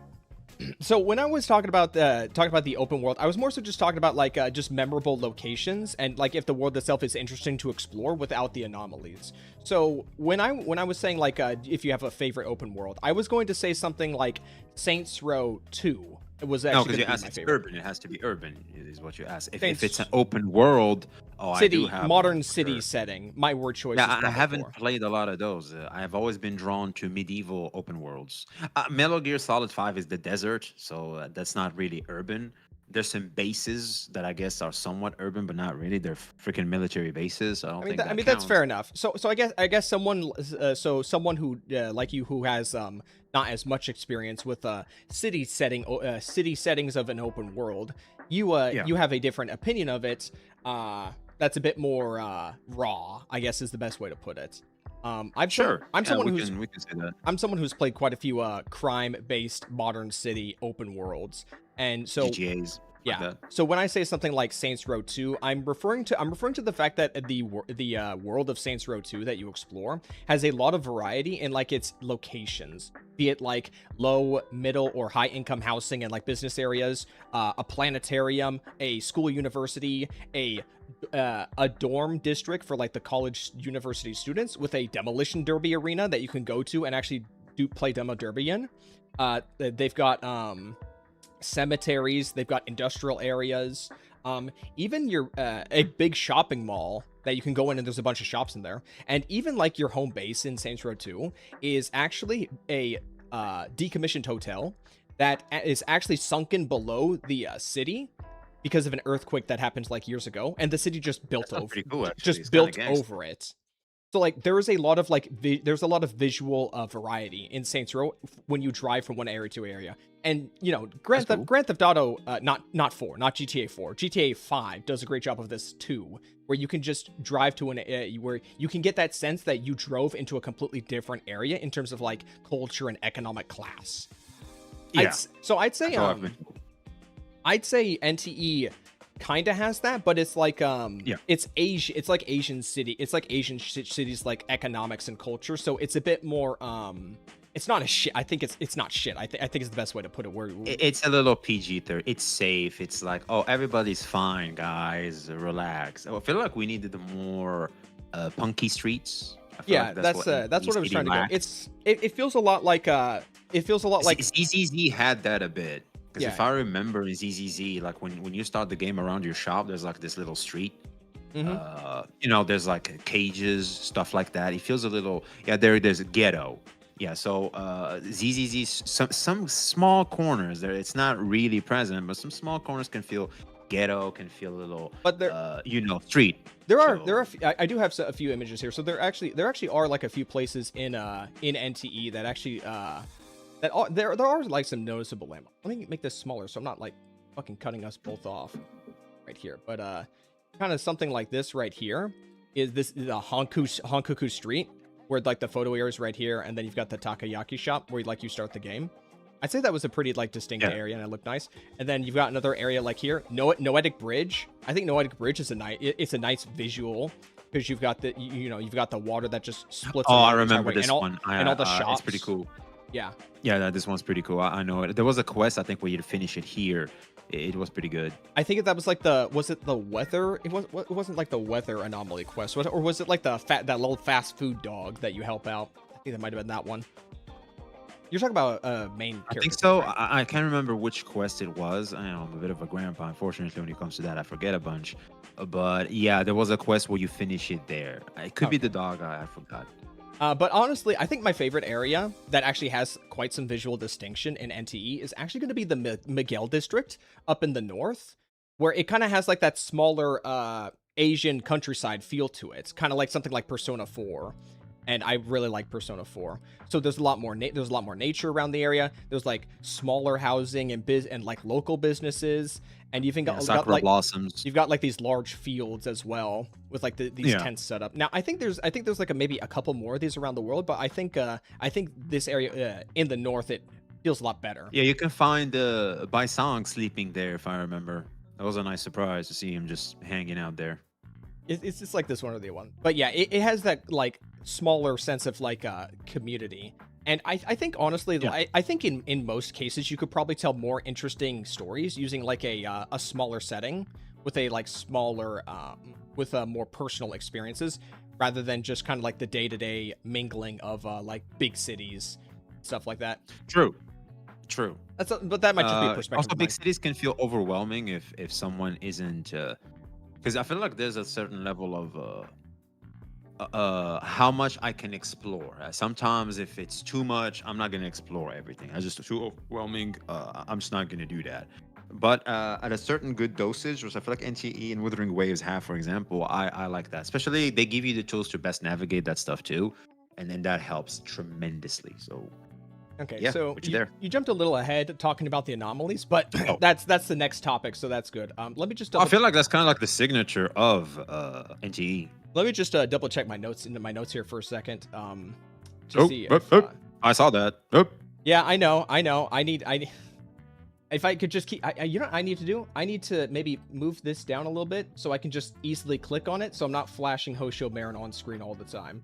So when I was talking about the open world, I was more so just talking about like just memorable locations and like if the world itself is interesting to explore without the anomalies. So when I was saying like if you have a favorite open world, I was going to say something like Saints Row 2. It was No, actually because you going to be asked my it's favorite. urban. It has to be urban, is what you asked. If Saints it's an open world, oh, I do City, have one modern for city sure. setting. My word choice Yeah, is I probably haven't 4. played a lot of those. I have always been drawn to medieval open worlds. Metal Gear Solid 5 is the desert, so that's not really urban. There's some bases that I guess are somewhat urban, but not really. They're freaking military bases, so I don't think I that mean that's fair counts. enough. So I guess someone who like you who has not as much experience with city settings of an open world, Yeah. you have a different opinion of it. That's a bit more raw, I guess is the best way to put it. Sure. I'm Yeah, someone who's we can say that. I'm someone who's played quite a few crime-based modern city open worlds, and so GTAs like yeah. that. So when I say something like Saints Row 2, I'm referring to the fact that the world of Saints Row 2 that you explore has a lot of variety in like its locations, be it like low, middle, or high income housing and like business areas, a planetarium, a school university, a dorm district for like the college university students with a demolition derby arena that you can go to and actually do play demo derby in. They've got cemeteries, they've got industrial areas, even your a big shopping mall that you can go in and there's a bunch of shops in there, and even like your home base in Saints Row 2 is actually a decommissioned hotel that is actually sunken below the city because of an earthquake that happened like years ago, and the city just That sounds pretty cool, actually. It's just kind of built gangster. over it. So like there is a lot of like there's a lot of visual variety in Saints Row when you drive from one area to area. And you know, That's cool. Grand Theft Auto, not 4, not GTA 4, GTA 5 does a great job of this too, where you can just drive to where you can get that sense that you drove into a completely different area in terms of like culture and economic class. Yeah. So I'd say That's how I've been. NTE kind of has that, but it's like Yeah. it's Asia, it's like Asian cities like economics and culture, so it's a bit more it's not a shit. I think it's not shit. I think it's the best way to put it. It's a little PG-13. It's safe. It's like, oh, everybody's fine, guys. Relax. I feel like we needed more punky streets. I feel yeah, like that's what I was trying to go. lacks. It feels a lot like ZZZ had that a bit. Because Yeah. if I remember in ZZZ, like when you start the game around your shop, there's like this little street. You know, there's like cages, stuff like that. It feels a little, yeah, there's a ghetto. Yeah, so ZZZ, some small corners there, it's not really present, but some small corners can feel ghetto, can feel a little, But there you know, street. there are So, I do have a few images here. So there actually are like a few places in NTE that actually there are like some noticeable landmarks. Let me make this smaller so I'm not like fucking cutting us both off right here. But kind of something like this right here is the Hankoku Street, where like the photo area is right here, and then you've got the takoyaki shop where like you start the game. I'd say that was a pretty like distinct Yeah. area and it looked nice. And then you've got another area like here, Noetic Bridge. I think Noetic Bridge is it's a nice visual because you've got you've got the water that just splits. oh, along I the entire remember way, this and all, one. and all the shops. It's pretty cool. Yeah. Yeah, this one's pretty cool. I know it. There was a quest, I think, where you'd finish it here. It was pretty good. I think that was like was it the weather? It wasn't like the weather anomaly quest, or was it like that little fast food dog that you help out? I think that might have been that one. You're talking about main character. I think so. right? I can't remember which quest it was. I know I'm a bit of a grandpa. Unfortunately, when it comes to that, I forget a bunch. But yeah, there was a quest where you finish it there. It could be the dog. I forgot. But honestly, I think my favorite area that actually has quite some visual distinction in NTE is actually going to be the Miguel district up in the north, where it kind of has like that smaller Asian countryside feel to it. It's kind of like something like Persona 4. And I really like Persona 4. So there's a lot more nature around the area. There's like smaller housing and like local businesses, and you've even got, Sakura like blossoms. you've got like these large fields as well with like these Yeah. tents set up. Now I think there's like maybe a couple more of these around the world, but I think this area in the north it feels a lot better. Yeah, you can find Baisang sleeping there, if I remember. That was a nice surprise to see him just hanging out there. It's just like this one or the one, but yeah, it has that like smaller sense of like community. And I think honestly, Yeah. I think in most cases you could probably tell more interesting stories using like a smaller setting with a like smaller with more personal experiences rather than just kind of like the day-to-day mingling of like big cities, stuff like that. True. But that might just be a perspective. Also, of big mine. cities can feel overwhelming if someone isn't, because I feel like there's a certain level of how much I can explore. Sometimes if it's too much, I'm not gonna explore everything. It's just too overwhelming. I'm just not gonna do that. But at a certain good dosage, which I feel like NTE and Wuthering Waves have, for example, I like that. Especially they give you the tools to best navigate that stuff too, and then that helps tremendously. So Okay, yeah, so put you there. you jumped a little ahead talking about the anomalies, but Oh. that's the next topic, so that's good. Let me just I double feel like that's kind of like the signature of NTE. Let me just double check my notes into my notes here for a second. To Oh, see oh, if. oh, I saw that. Oh. Yeah, I know. If I could just keep, you know what I need to do? I need to maybe move this down a little bit so I can just easily click on it, so I'm not flashing Hosho Baron on screen all the time.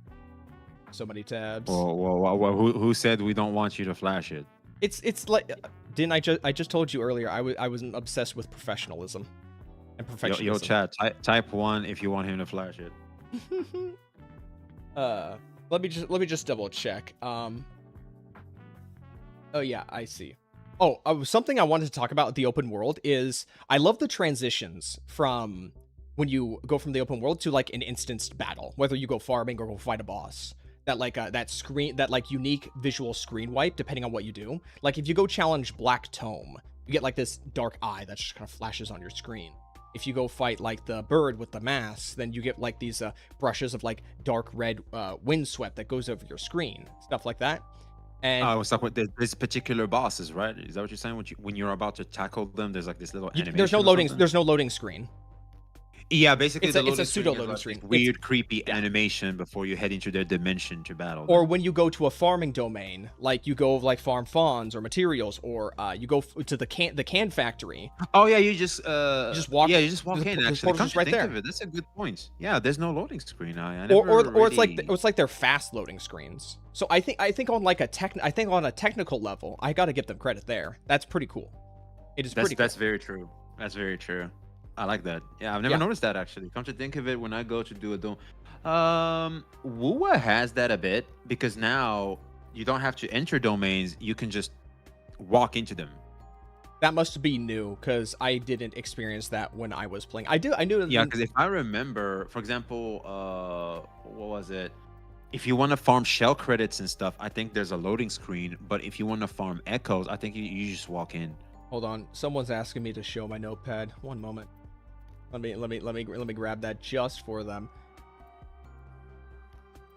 So many tabs. Well, who said we don't want you to flash it? It's like, didn't I just told you earlier? I was obsessed with professionalism and perfectionism. Yo, chat. Type 1 if you want him to flash it. Let me just double check. Oh yeah, I see. Oh, something I wanted to talk about with the open world is I love the transitions from when you go from the open world to like an instanced battle, whether you go farming or go fight a boss. That like that screen, that like unique visual screen wipe, depending on what you do. Like if you go challenge Black Tome, you get like this dark eye that just kind of flashes on your screen. If you go fight like the bird with the mask, then you get like these brushes of like dark red windswept that goes over your screen, stuff like that. And It's like with this particular bosses, right? Is that what you're saying? When you're about to tackle them, there's like this little animation. there's no or loading. something? There's no loading screen. Yeah, basically It's a loading pseudo screen is loading like screen. this weird, creepy animation before you head into their dimension to battle. Or them. when you go to a farming domain, like you go like farm fawns or materials, or you go to the can factory. Oh yeah, you just walk. Yeah, you just walk the in. portal's Actually, come just to right think there. of it, that's a good point. Yeah, there's no loading screen. I Or never it's like really- it's like they're fast loading screens. So I think on like on a technical level, I got to give them credit there. That's pretty cool. It is pretty cool. That's very true. That's very true. I like that. Yeah, I've never noticed that actually. Come to think of it, when I go to do a dome, Wuwa has that a bit because now you don't have to enter domains. You can just walk into them. That must be new because I didn't experience that when I was playing. I knew. Yeah, because if I remember, for example, what was it? If you want to farm shell credits and stuff, I think there's a loading screen. But if you want to farm echoes, I think you just walk in. Hold on, someone's asking me to show my notepad. One moment. Let me grab that just for them.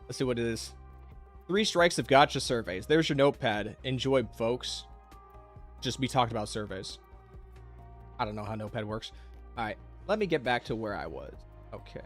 Let's see what it is. 3 strikes of gotcha surveys. There's your notepad. Enjoy, folks. Just me talking about surveys. I don't know how notepad works. All right, let me get back to where I was. Okay.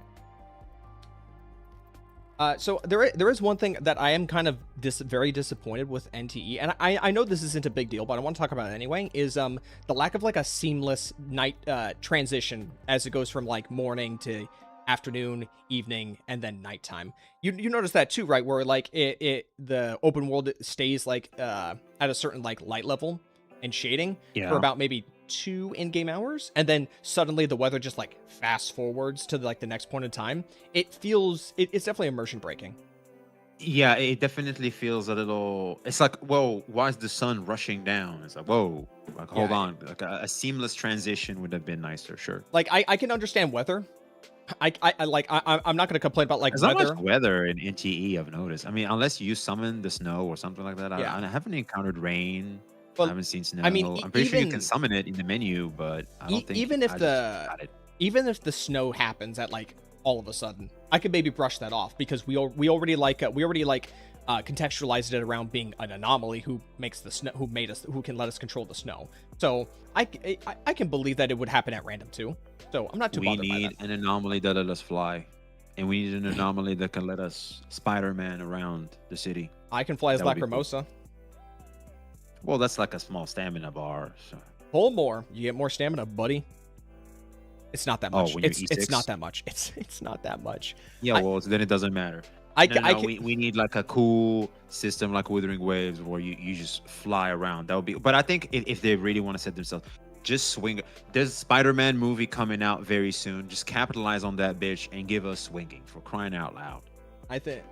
So there is one thing that I am kind of very disappointed with NTE, and I know this isn't a big deal, but I want to talk about it anyway. Is the lack of like a seamless night transition as it goes from like morning to afternoon, evening, and then nighttime. You notice that too, right? Where like the open world stays like at a certain like light level and shading for about maybe 2 in-game hours, and then suddenly the weather just like fast forwards to like the next point in time. It's definitely immersion breaking. Yeah, it definitely feels a little. It's like, whoa, why is the sun rushing down? It's like, whoa, like hold on, like a seamless transition would have been nicer, sure. Like I can understand weather. I'm not gonna complain about like There's weather. not much weather in NTE, I've noticed. I mean, unless you summon the snow or something like that. Yeah. I haven't encountered rain. Well, I haven't seen snow. I mean, I'm pretty sure you even- can summon it in the menu, but I don't think even I if just the got it. even if the snow happens at like all of a sudden, I could maybe brush that off because we already contextualized it around being an anomaly who makes the snow, who can let us control the snow. So I can believe that it would happen at random too. So I'm not too We bothered by need that. an anomaly that let us fly, and we need an anomaly that can let us Spider-Man around the city. I can fly as that would be cool. Lacrimosa. Well, that's like a small stamina bar. So. Pull more, you get more stamina, buddy. It's not that much. when you're It's E6? not that much. It's not that much. Yeah, well, then it doesn't matter. We need like a cool system like Withering Waves where you just fly around. That would be. But I think if they really want to set themselves, just swing. There's a Spider-Man movie coming out very soon. Just capitalize on that bitch and give us swinging, for crying out loud. I think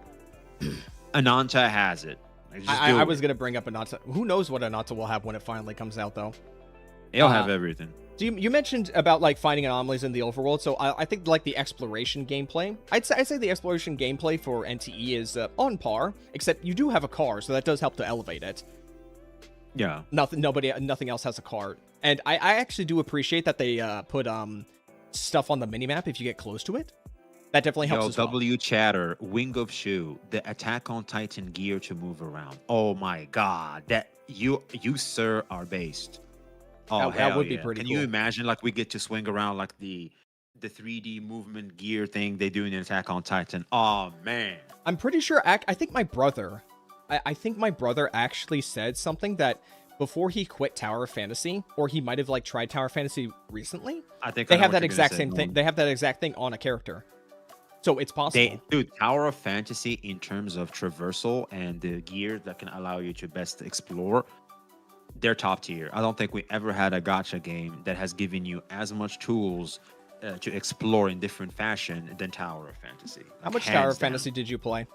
Ananta has it. Like, just do I it. was gonna bring up Anata. Who knows what Anata will have when it finally comes out, though. They'll have everything. So you mentioned about like finding anomalies in the overworld. So I think like the exploration gameplay. I'd say the exploration gameplay for NTE is on par, except you do have a car, so that does help to elevate it. Yeah. Nothing else has a car, and I actually do appreciate that they put stuff on the minimap if you get close to it. That definitely helps as well. W Chatter, Wing of Shoe, the Attack on Titan gear to move around. Oh my god, that you sir are based. Oh, That would be yeah. pretty Can cool. you imagine like we get to swing around like the the 3D movement gear thing they do in Attack on Titan. Oh man. I'm pretty sure. I think my brother. I think my brother actually said something that before he quit Tower of Fantasy, or he might have like tried Tower of Fantasy recently. I think They I know have what that you're gonna exact say, same thing. Nolan. They have that exact thing on a character, so it's possible. Dude, Tower of Fantasy in terms of traversal and the gear that can allow you to best explore, they're top tier. I don't think we ever had a gacha game that has given you as much tools to explore in different fashion than Tower of Fantasy. How Like, much Tower hands of down. Fantasy did you play?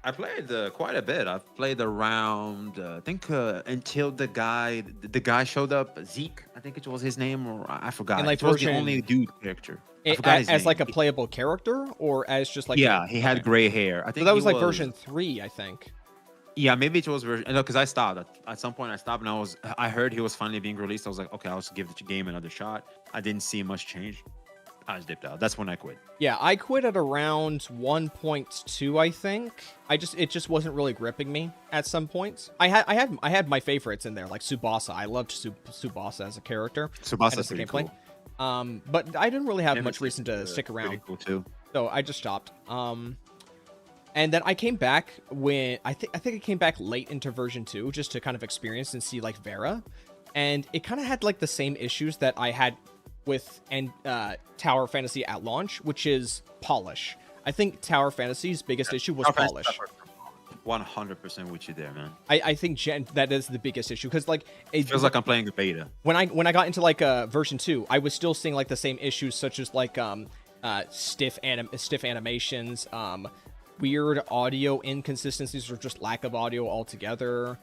I played quite a bit. I've played around, I think, until the guy showed up. Zeke, I think it was his name, or I forgot. In like It was the version only dude character. I forgot his as name. like a playable character, or as just like Yeah, he had okay. gray hair. I So think that he was like version 3, I think. Yeah, maybe it was version. No, because I stopped at some point. I stopped and I heard he was finally being released. I was like, okay, I'll just give the game another shot. I didn't see much change. I just dipped out. That's when I quit. Yeah, I quit at around 1.2, I think. It just wasn't really gripping me at some points. I had my favorites in there, like Tsubasa. I loved Tsubasa as a character. and Subasa's as a pretty gameplay. cool. But I didn't really have much Neverness reason to is, stick pretty around, cool too. so I just stopped. And then I came back when I think I came back late into version 2 just to kind of experience and see like Vera, and it kind of had like the same issues that I had with Tower Fantasy at launch, which is polish. I think Tower Fantasy's biggest issue was polish. 100% with you there, man. I think that is the biggest issue because like it Feels like I'm playing a beta. when I got into like version 2, I was still seeing like the same issues such as like stiff animations, weird audio inconsistencies or just lack of audio altogether.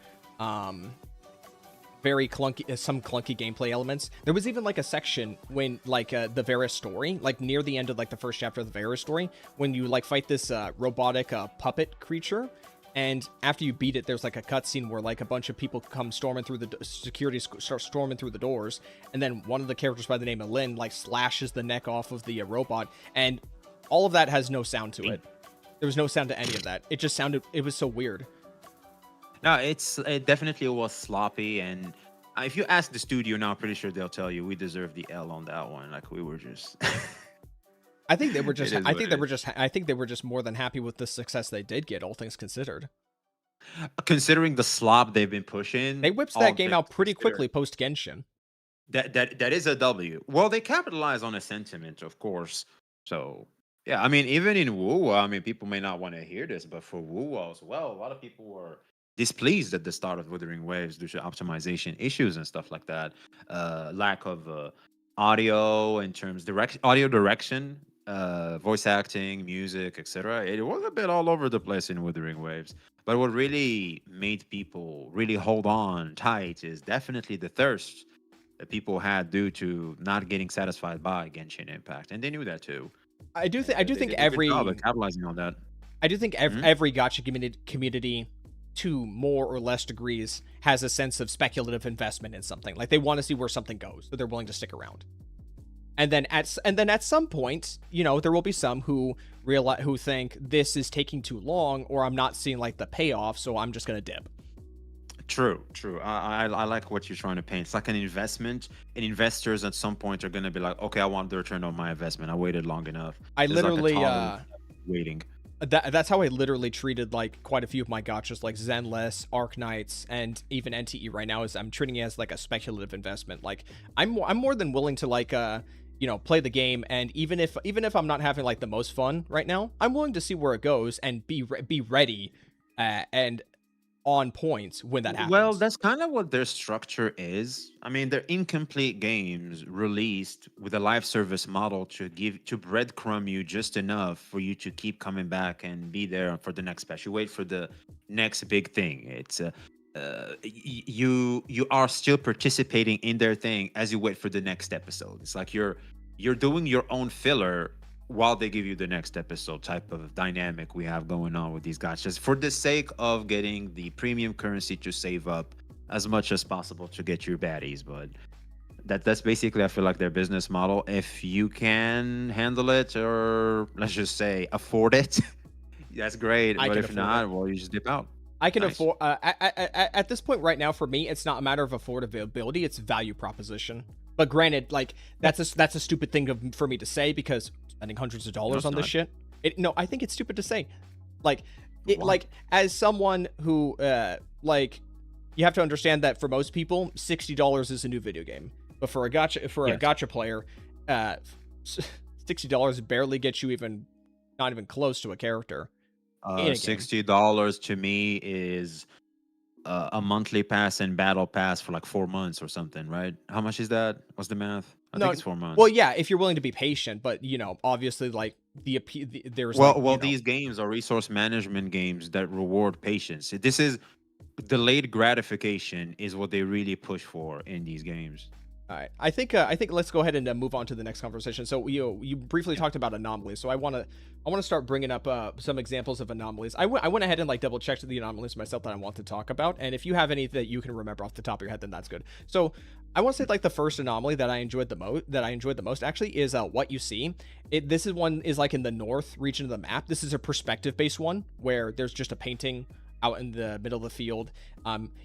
Very clunky, some clunky gameplay elements. There was even like a section when like the Vera story, like near the end of like the first chapter of the Vera story, when you like fight this robotic puppet creature, and after you beat it, there's like a cutscene where like a bunch of people come storming through the security start storming through the doors, and then one of the characters by the name of Lynn like slashes the neck off of the robot, and all of that has no sound to it. There was no sound to any of that. It just sounded. It was so weird. No, it definitely was sloppy, and if you ask the studio now, I'm pretty sure they'll tell you we deserve the L on that one. Like we were just. I think they were just. It is I what think it they were is. just. I think they were just more than happy with the success they did get, all things considered. Considering the slop they've been pushing, They whipped all that game out things pretty considered, quickly post Genshin. that is a W. Well, they capitalize on a sentiment, of course. So yeah, I mean, even in WoW, I mean, people may not want to hear this, but for WoW as well, a lot of people were displeased at the start of Wuthering Waves due to optimization issues and stuff like that. Lack of audio in terms audio direction, voice acting, music, etc. It was a bit all over the place in Wuthering Waves. But what really made people really hold on tight is definitely the thirst that people had due to not getting satisfied by Genshin Impact, and they knew that too. I do They think did a good job of capitalizing on that. Mhm. every gacha community, to more or less degrees, has a sense of speculative investment in something. Like they want to see where something goes, so they're willing to stick around. And then at some point, you know, there will be some who who think this is taking too long, or I'm not seeing like the payoff, so I'm just gonna dip. True, true. I like what you're trying to paint. It's like an investment, and investors at some point are going to be like, okay, I want the return on my investment. I waited long enough. I There's like a literally tolerance of waiting. that's how I literally treated like quite a few of my gachas, like Zenless, Arc Knights, and even NTE right now. Is I'm treating it as like a speculative investment. Like I'm more than willing to like you know, play the game, and even if I'm not having like the most fun right now, I'm willing to see where it goes and be ready and on point when that happens. Well, that's kind of what their structure is. I mean, they're incomplete games released with a live service model to breadcrumb you just enough for you to keep coming back and be there for the next patch. You wait for the next big thing. It's you are still participating in their thing as you wait for the next episode. It's like you're doing your own filler while they give you the next episode type of dynamic we have going on with these guys, just for the sake of getting the premium currency to save up as much as possible to get your baddies. But that's basically, I feel like, their business model. If you can handle it, or let's just say afford it, that's great. I But can if afford not, it. well, you just dip out. I can Nice. afford at this point right now for me, it's not a matter of affordability, it's value proposition. But granted, like that's a stupid thing for me to say, because spending hundreds of No, dollars it's on this not. shit. No, I think it's stupid to say. Like Why? like as someone who like, you have to understand that for most people, $60 is a new video game. But for a Yes. gacha player, $60 barely gets you not even close to a character in a game. $60 to me is a monthly pass and battle pass for like 4 months or something, right? How much is that? What's the math? I think No, it's 4 months. well, yeah, if you're willing to be patient, but obviously, like there's like Well, these games are resource management games that reward patience. This is delayed gratification is what they really push for in these games. All right, I think let's go ahead and move on to the next conversation. So you briefly talked about anomalies, so I want to start bringing up some examples of anomalies. I went ahead and like double checked the anomalies myself that I want to talk about, and if you have any that you can remember off the top of your head, then that's good. So I want to say like the first anomaly that I enjoyed the most actually is what you see. This is like in the north region of the map. This is a perspective based one where there's just a painting out in the middle of the field.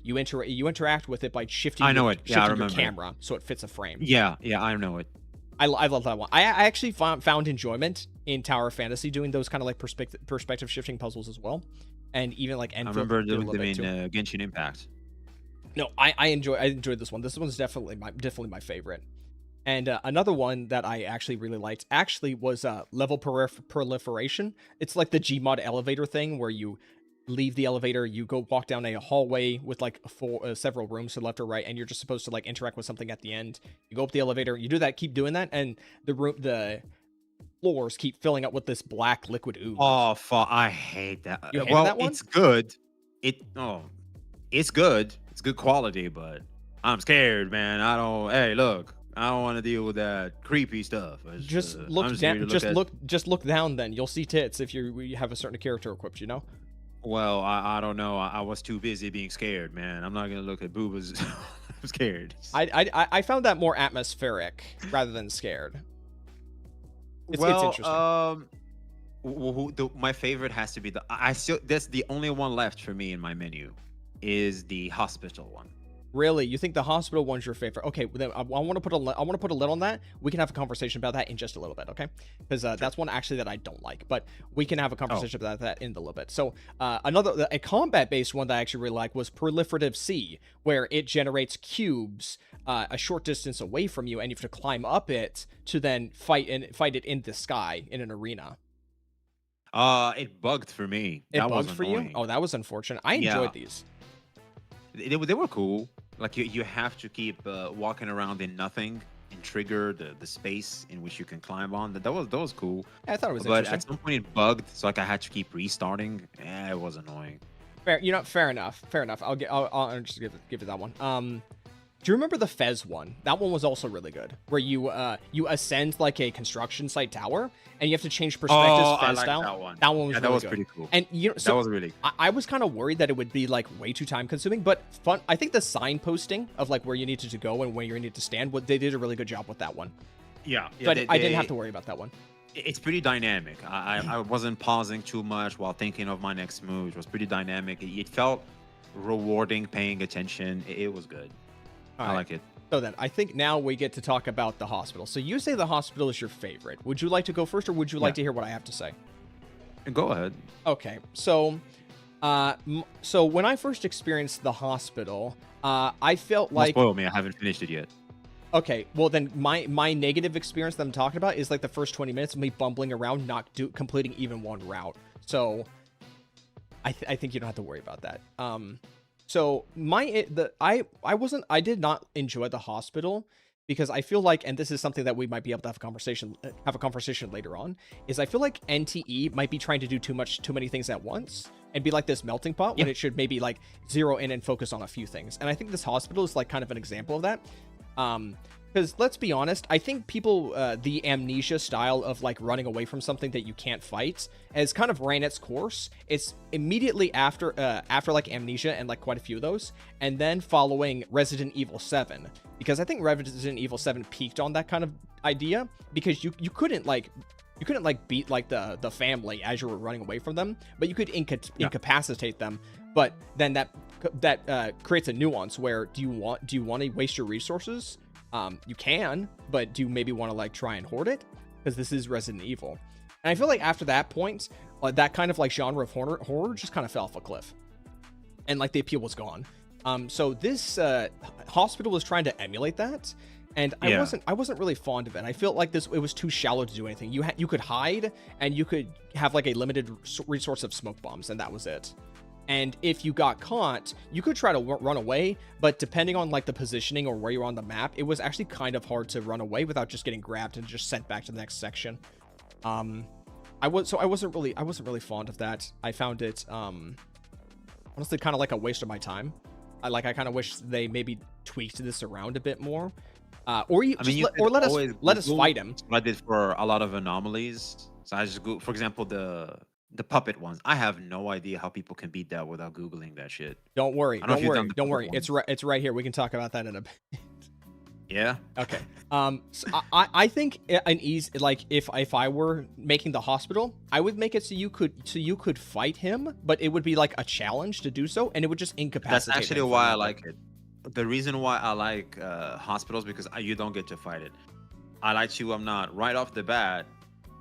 You interact with it by shifting. I know it. Yeah, I shifting your remember. camera so it fits a frame. Yeah, I know it. I love that one. I actually found enjoyment in Tower of Fantasy doing those kind of like perspective shifting puzzles as well, and even like I remember doing them in Genshin Impact. No, I enjoyed this one. This one's definitely my favorite. And another one that I actually really liked was level proliferation. It's like the Gmod elevator thing where you leave the elevator, you go walk down a hallway with like several rooms to the left or right, and you're just supposed to like interact with something at the end. You go up the elevator, you do that, keep doing that, and the floors keep filling up with this black liquid ooze. Oh, fuck! I hate that. You hated Well, that one? it's good. It's good. It's good quality, but I'm scared, man. Hey, look, I don't want to deal with that creepy stuff. Just I'm look just down. here to Just look at- just look down. Then you'll see tits if you have a certain character equipped. Well, I don't know. I was too busy being scared, man. I'm not gonna look at boobas. I'm scared. I found that more atmospheric rather than scared. It's interesting. My favorite has to be that's the only one left for me in my menu, is the hospital one. Really, you think the hospital one's your favorite? Okay, then I want to put a lid on that. We can have a conversation about that in just a little bit, okay? Because that's one actually that I don't like, but we can have a conversation about that in a little bit. So a combat-based one that I actually really like was Proliferative C, where it generates cubes a short distance away from you, and you have to climb up it to then fight it in the sky in an arena. It bugged for me. It bugged for you? Annoying. Oh, that was unfortunate. I enjoyed these. They were cool. Like you have to keep walking around in nothing and trigger the space in which you can climb on. That was cool. Yeah, I thought it was But interesting. at some point it bugged, so like I had to keep restarting. It was annoying. Fair enough. I'll just give it that one. Do you remember the Fez one? That one was also really good, where you ascend like a construction site tower, and you have to change perspectives. Oh, Fez I like style. that one. That one was Yeah, really that was good. pretty cool. And That was really cool. I was kind of worried that it would be like way too time consuming, but fun. I think the signposting of like where you needed to go and where you needed to stand, they did a really good job with that one. Yeah, But I didn't have to worry about that one. It's pretty dynamic. I wasn't pausing too much while thinking of my next move. It was pretty dynamic. It felt rewarding, paying attention. It was good. I like it. So then, I think now we get to talk about the hospital. So you say the hospital is your favorite. Would you like to go first, or would you like to hear what I have to say? Go ahead. Okay, so, so when I first experienced the hospital, I felt like... Don't spoil me. I haven't finished it yet. Okay, well then, my negative experience that I'm talking about is like the first 20 minutes of me bumbling around, not completing even one route. So, I think you don't have to worry about that. So I did not enjoy the hospital because I feel like, and this is something that we might be able to have a conversation later on, is I feel like NTE might be trying to do too many things at once and be like this melting pot when it should maybe like zero in and focus on a few things. And I think this hospital is like kind of an example of that. Because let's be honest, I think people, the amnesia style of like running away from something that you can't fight has kind of ran its course. It's immediately after like amnesia and like quite a few of those, and then following Resident Evil 7, because I think Resident Evil 7 peaked on that kind of idea because you couldn't beat like the family as you were running away from them, but you could incapacitate them. But then that creates a nuance where do you want to waste your resources You can, but do you maybe want to like try and hoard it? Because this is Resident Evil. And I feel like after that point, that kind of like genre of horror just kind of fell off a cliff. And like the appeal was gone. So this hospital was trying to emulate that. And I wasn't really fond of it. I felt like it was too shallow to do anything. You could hide, and you could have like a limited resource of smoke bombs, and that was it. And if you got caught, you could try to run away, but depending on like the positioning or where you're on the map, it was actually kind of hard to run away without just getting grabbed and just sent back to the next section. I wasn't really fond of that. I found it honestly kind of like a waste of my time. I kind of wish they maybe tweaked this around a bit more. Or let us fight him. I did for a lot of anomalies. So I just go, for example, the puppet ones. I have no idea how people can beat that without googling that shit. Don't worry. It's right here. We can talk about that in a bit. Yeah. Okay. So I think an easy, like if I were making the hospital, I would make it so you could fight him, but it would be like a challenge to do so, and it would just incapacitate. That's actually why I like it. The reason why I like hospitals, because you don't get to fight it. I like you. I'm not right off the bat.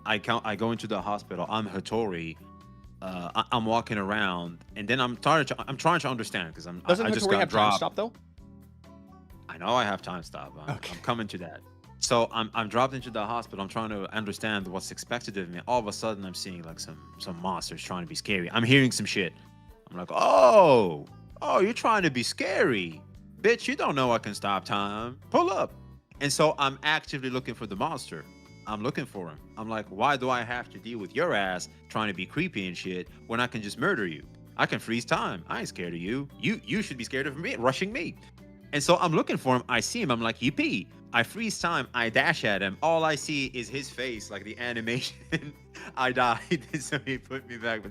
I go into the hospital. I'm Hattori. I'm walking around, and then I'm trying to understand because Doesn't I Hattori just got have dropped. time stop though? I know I have time stop. Okay. I'm coming to that. So I'm dropped into the hospital. I'm trying to understand what's expected of me. All of a sudden, I'm seeing like some monsters trying to be scary. I'm hearing some shit. I'm like, oh, you're trying to be scary, bitch. You don't know I can stop time. Pull up. And so I'm actively looking for the monster. I'm looking for him. I'm like, why do I have to deal with your ass trying to be creepy and shit when I can just murder you? I can freeze time. I ain't scared of you. You should be scared of me rushing me. And so I'm looking for him. I see him. I'm like, yippee. I freeze time. I dash at him. All I see is his face, like the animation. I died. So he put me back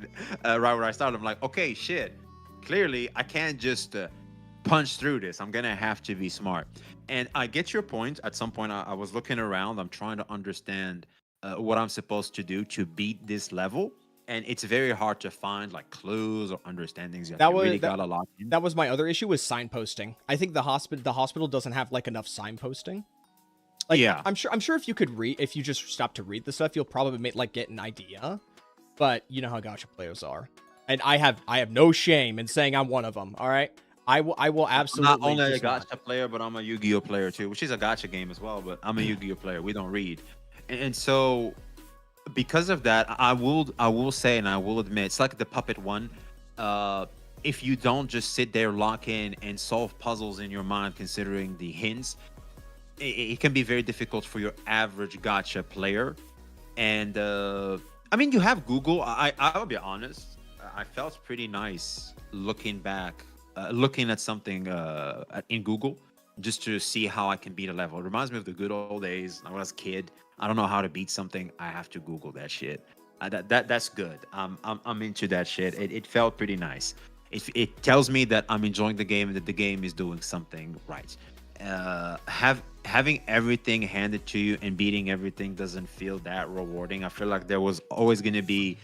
right where I started. I'm like, okay, shit. Clearly, I can't just punch through this. I'm going to have to be smart. And I get your point. At some point, I was looking around. I'm trying to understand what I'm supposed to do to beat this level. And it's very hard to find like clues or understandings. That was my other issue with signposting. I think the hospital doesn't have like enough signposting. Like, yeah, I'm sure if you just stop to read the stuff, you'll probably get an idea. But you know how gacha players are, and I have no shame in saying I'm one of them. All right, I will absolutely. I'm not only a gacha player, but I'm a Yu-Gi-Oh player too, which is a gacha game as well. But I'm a Yu-Gi-Oh player. We don't read, and so. Because of that, I will say, and I will admit, it's like the puppet one. If you don't just sit there, lock in, and solve puzzles in your mind, considering the hints, it can be very difficult for your average gacha player. And I mean, you have Google. I'll be honest. I felt pretty nice looking back, looking at something in Google, just to see how I can beat a level. It reminds me of the good old days when I was a kid. I don't know how to beat something. I have to Google that shit. That's good. I'm into that shit. It felt pretty nice. It tells me that I'm enjoying the game and that the game is doing something right. Having everything handed to you and beating everything doesn't feel that rewarding. I feel like there was always going to be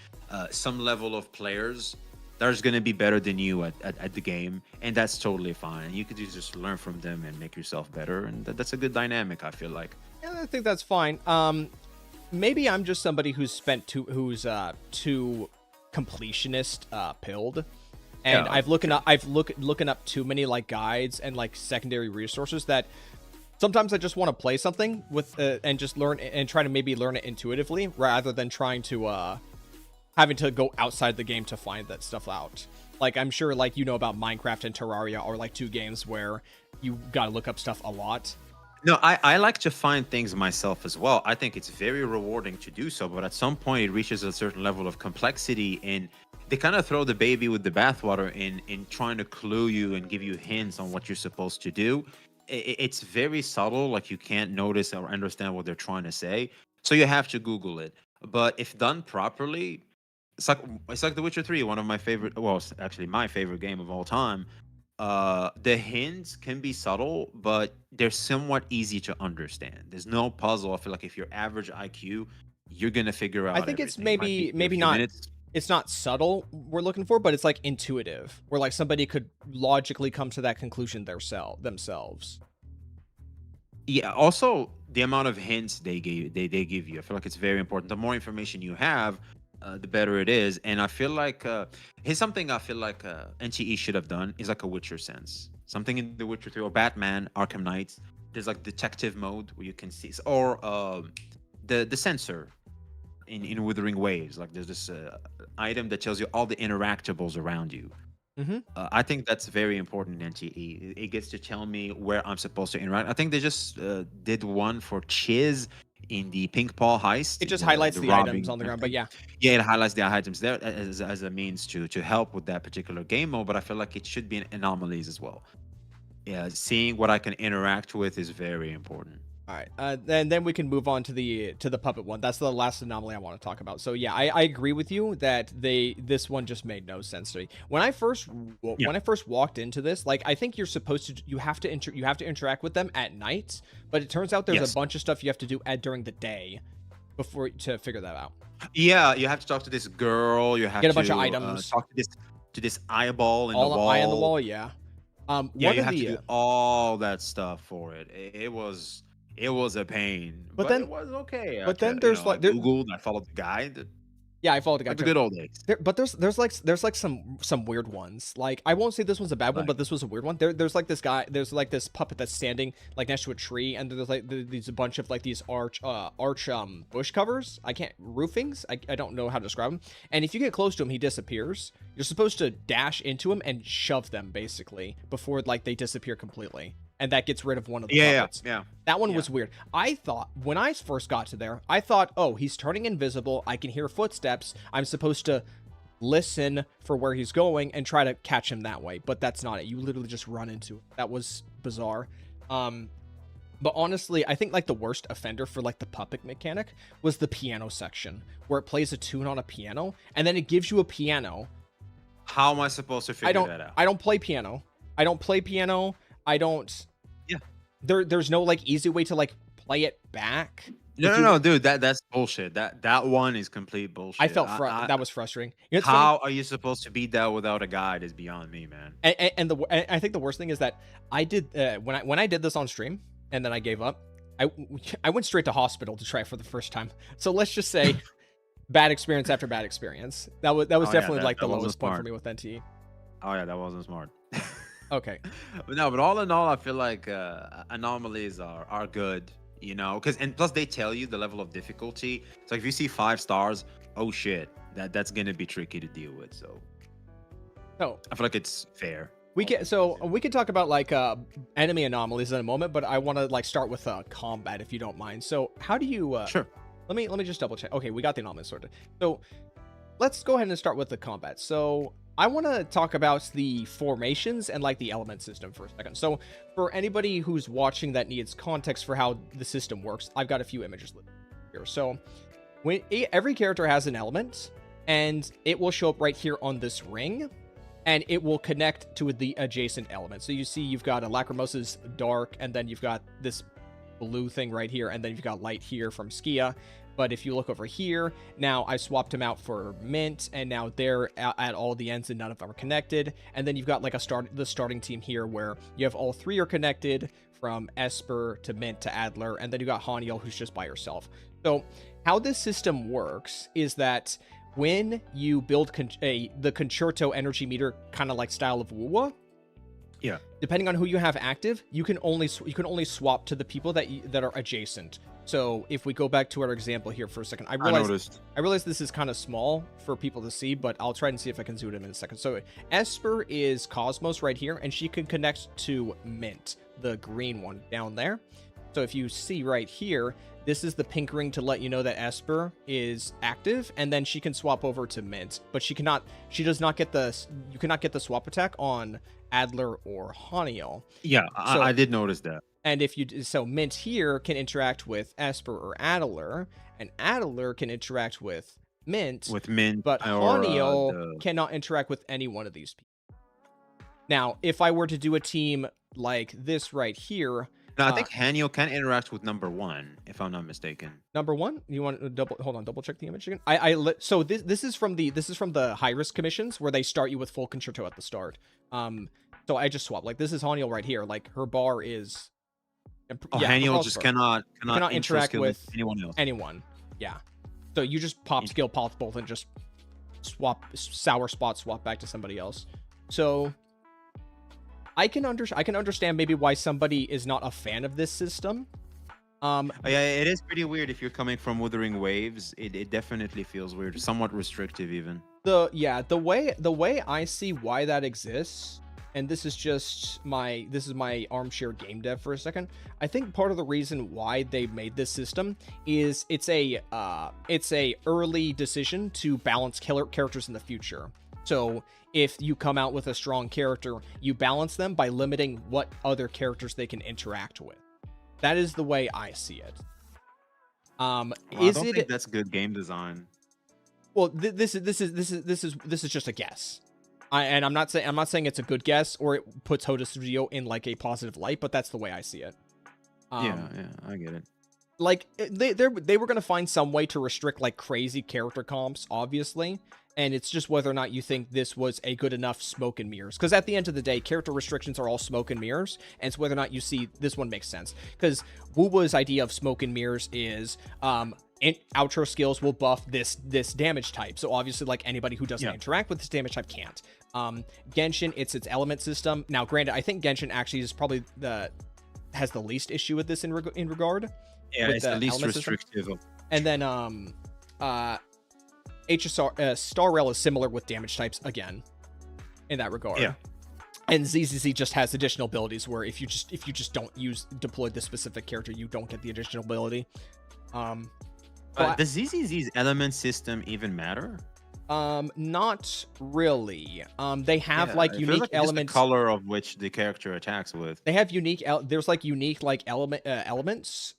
some level of players that's going to be better than you at the game, and that's totally fine. You could just learn from them and make yourself better, and that's a good dynamic, I feel like. Yeah, I think that's fine. Maybe I'm just somebody who's too completionist pilled, and I've looking up too many like guides and like secondary resources that sometimes I just want to play something with and just learn and try to maybe learn it intuitively rather than trying to having to go outside the game to find that stuff out. Like, I'm sure like you know about Minecraft and Terraria are like two games where you gotta look up stuff a lot. No, I like to find things myself as well. I think it's very rewarding to do so, but at some point it reaches a certain level of complexity, and they kind of throw the baby with the bathwater in trying to clue you and give you hints on what you're supposed to do. It's very subtle, like you can't notice or understand what they're trying to say, so you have to Google it. But if done properly, it's like The Witcher 3, one of my favorite, well, it's actually my favorite game of all time. The hints can be subtle, but they're somewhat easy to understand. There's no puzzle. I feel like if you're average IQ, you're gonna figure out. I think it's maybe not. It's not subtle we're looking for, but it's like intuitive, where like somebody could logically come to that conclusion themselves. Yeah. Also, the amount of hints they give you, I feel like it's very important. The more information you have, the better it is. And I feel like here's something I feel like NTE should have done is like a Witcher sense, something in The Witcher 3 or Batman, Arkham Knights. There's like detective mode where you can see, or the sensor in Withering Waves. Like there's this item that tells you all the interactables around you. Mm-hmm. I think that's very important in NTE. It gets to tell me where I'm supposed to interact. I think they just did one for Chiz in the Pink Paw It heist, just highlights the the items robbing on the kind of ground, but thing. yeah. Yeah, it highlights the items there as a means to help with that particular game mode. But I feel like it should be in anomalies as well. Yeah, seeing what I can interact with is very important. All right, then we can move on to the puppet one. That's the last anomaly I want to talk about. So yeah, I agree with you that this one just made no sense to me. When I first Yeah. walked into this, like I think you're supposed to you have to interact with them at night, but it turns out there's Yes. a bunch of stuff you have to do during the day before to figure that out. Yeah, you have to talk to this girl. You have Get a bunch of to items, talk to this eyeball in the all the eye on the wall. wall. Yeah. Yeah, One you of have to the do all that stuff for it. It was a pain, but but then it was okay. but then I Googled, I followed the guide, yeah, I followed the guy like the too. good old days. But there's like some weird ones. Like I won't say this one's a bad one, Like, but this was a weird one. There's like this guy. There's like this puppet that's standing like next to a tree, and there's like these a bunch of like these arch bush covers. I can't roofings. I don't know how to describe them. And if you get close to him, he disappears. You're supposed to dash into him and shove them basically before like they disappear completely. And that gets rid of one of the yeah, puppets. yeah, That one yeah. was weird. I thought when I first got to there, I thought, oh, he's turning invisible. I can hear footsteps. I'm supposed to listen for where he's going and try to catch him that way. But that's not it. You literally just run into it. That was bizarre. But honestly, I think like the worst offender for like the puppet mechanic was the piano section, where it plays a tune on a piano and then it gives you a piano. How am I supposed to figure that out? I don't play piano. I don't play piano. I don't. Yeah. There's no like easy way to like play it back. No, dude, that's bullshit. That one is complete bullshit. I felt that was frustrating. You know, it's How funny, are you supposed to beat that without a guide is beyond me, man. and I think the worst thing is that I did when I did this on stream and then I gave up. I went straight to hospital to try it for the first time. So let's just say bad experience after bad experience. That was definitely like the lowest point for me with NTE. Oh yeah, that wasn't smart. Okay. But all in all, I feel like anomalies are good, because and plus they tell you the level of difficulty. So if you see 5 stars, oh shit, that's gonna be tricky to deal with. So I feel like it's fair. We can talk about like enemy anomalies in a moment, but I want to like start with combat if you don't mind. So how do you Sure. Let me just double check. Okay, we got the anomalies sorted. So let's go ahead and start with the combat. So I want to talk about the formations and like the element system for a second. So for anybody who's watching that needs context for how the system works, I've got a few images here. So when every character has an element, and it will show up right here on this ring, and it will connect to the adjacent element. So you see you've got a Lacrimosa's dark, and then you've got this blue thing right here, and then you've got light here from Skia. But if you look over here, now I swapped them out for Mint, and now they're at all the ends and none of them are connected. And then you've got like the starting team here where you have all 3 are connected, from Esper to Mint to Adler, and then you got Haniel who's just by herself. So how this system works is that when you build the Concerto energy meter kind of like style of Wuwa, Yeah. depending on who you have active, you can only swap to the people that are adjacent. So if we go back to our example here for a second, I realize this is kind of small for people to see, but I'll try and see if I can zoom in a second. So Esper is Cosmos right here, and she can connect to Mint, the green one down there. So if you see right here, this is the pink ring to let you know that Esper is active, and then she can swap over to Mint, but you cannot get the swap attack on Adler or Haniel. Yeah, I did notice that. And so Mint here can interact with Esper or Adler, and Adler can interact with Mint, but Haniel cannot interact with any one of these people. Now, if I were to do a team like this right here, no, I think Haniel can interact with number 1, if I'm not mistaken. Number 1, you want to double check the image again. So this is from the high risk commissions where they start you with full concerto at the start. So I just swapped. Like this is Haniel right here. Like her bar is Oh, Yeah, Haniel propels just first. cannot intro interact skill with anyone else. anyone. Yeah. So you just pop skill pop both and just sour spot swap back to somebody else. So I can understand maybe why somebody is not a fan of this system. Yeah, it is pretty weird if you're coming from Wuthering Waves. It definitely feels weird, somewhat restrictive even. The way I see why that exists, and this is my armchair game dev for a second. I think part of the reason why they made this system is it's a early decision to balance killer characters in the future. So if you come out with a strong character, you balance them by limiting what other characters they can interact with. That is the way I see it. Well, I Is don't it think that's good game design. well? This is just a guess. I'm not saying it's a good guess or it puts Hoda Studio in like a positive light, but that's the way I see it. Yeah, I get it. Like they were gonna find some way to restrict like crazy character comps, obviously, and it's just whether or not you think this was a good enough smoke and mirrors. Because at the end of the day, character restrictions are all smoke and mirrors, and it's whether or not you see this one makes sense. Because Wuwa's idea of smoke and mirrors is outro skills will buff this damage type. So obviously, like anybody who doesn't interact with this damage type can't. Genshin, it's its element system. Now, granted, I think Genshin actually is probably has the least issue with this in regard. Yeah, it's the least restrictive. And then HSR Star Rail is similar with damage types again in that regard. Yeah. And ZZZ just has additional abilities where if you just don't deploy this specific character, you don't get the additional ability. Does ZZZ's element system even matter? Not really. They have It unique feels like elements. just the color of which the character attacks with. They have unique. There's like unique like elements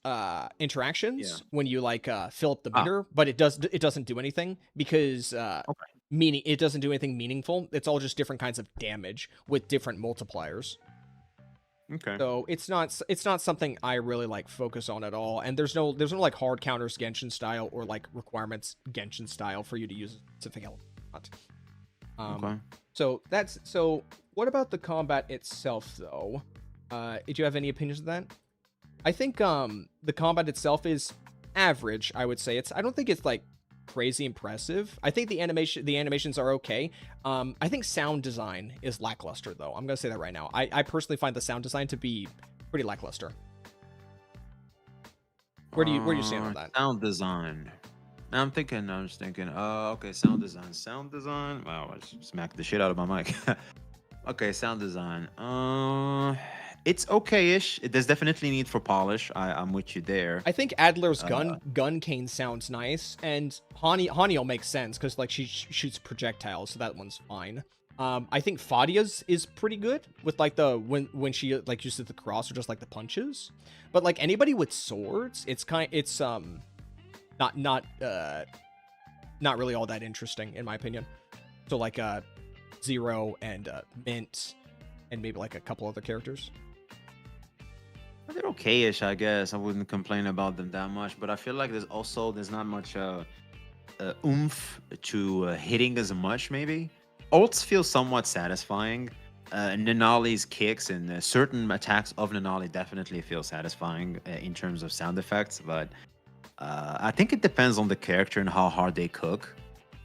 interactions when you like fill up the meter, but it doesn't do anything because meaning it doesn't do anything meaningful. It's all just different kinds of damage with different multipliers. Okay. So it's not something I really like focus on at all. And there's no like hard counters Genshin style or like requirements Genshin style for you to use a specific element. Okay. So what about the combat itself though? Did you have any opinions of that? I think the combat itself is average, I would say. I don't think it's like crazy impressive. I think the animations are okay. I think sound design is lackluster though. I'm gonna say that right now. I personally find the sound design to be pretty lackluster. Where do you stand on that? Sound design. I'm just thinking, okay, sound design. Wow, I just smacked the shit out of my mic. Okay, sound design. It's okay-ish. There's definitely need for polish. I'm with you there. I think Adler's gun cane sounds nice, and Haniel makes sense because like she shoots projectiles, so that one's fine. I think Fadia's is pretty good with like the when she like uses the cross or just like the punches. But like anybody with swords, it's not really all that interesting in my opinion. So like Zero and Mint and maybe like a couple other characters. They're okay-ish, I guess. I wouldn't complain about them that much, but I feel like there's not much oomph to hitting as much. Maybe ults feel somewhat satisfying. Nanali's kicks and certain attacks of Nanali definitely feel satisfying in terms of sound effects, but I think it depends on the character and how hard they cook.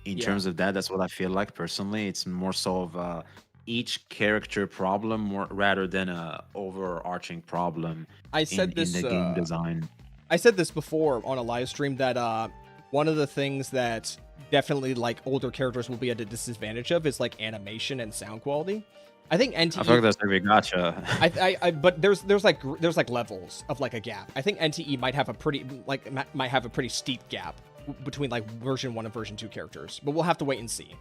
In terms of that, that's what I feel like personally. It's more so of each character problem more rather than a overarching problem. I said in this the game design. I said this before on a live stream that one of the things that definitely like older characters will be at a disadvantage of is like animation and sound quality. I think NTE. I feel like that's where we gotcha. But there's like levels of like a gap. I think NTE might have a pretty steep gap between like version 1 and version 2 characters, but we'll have to wait and see.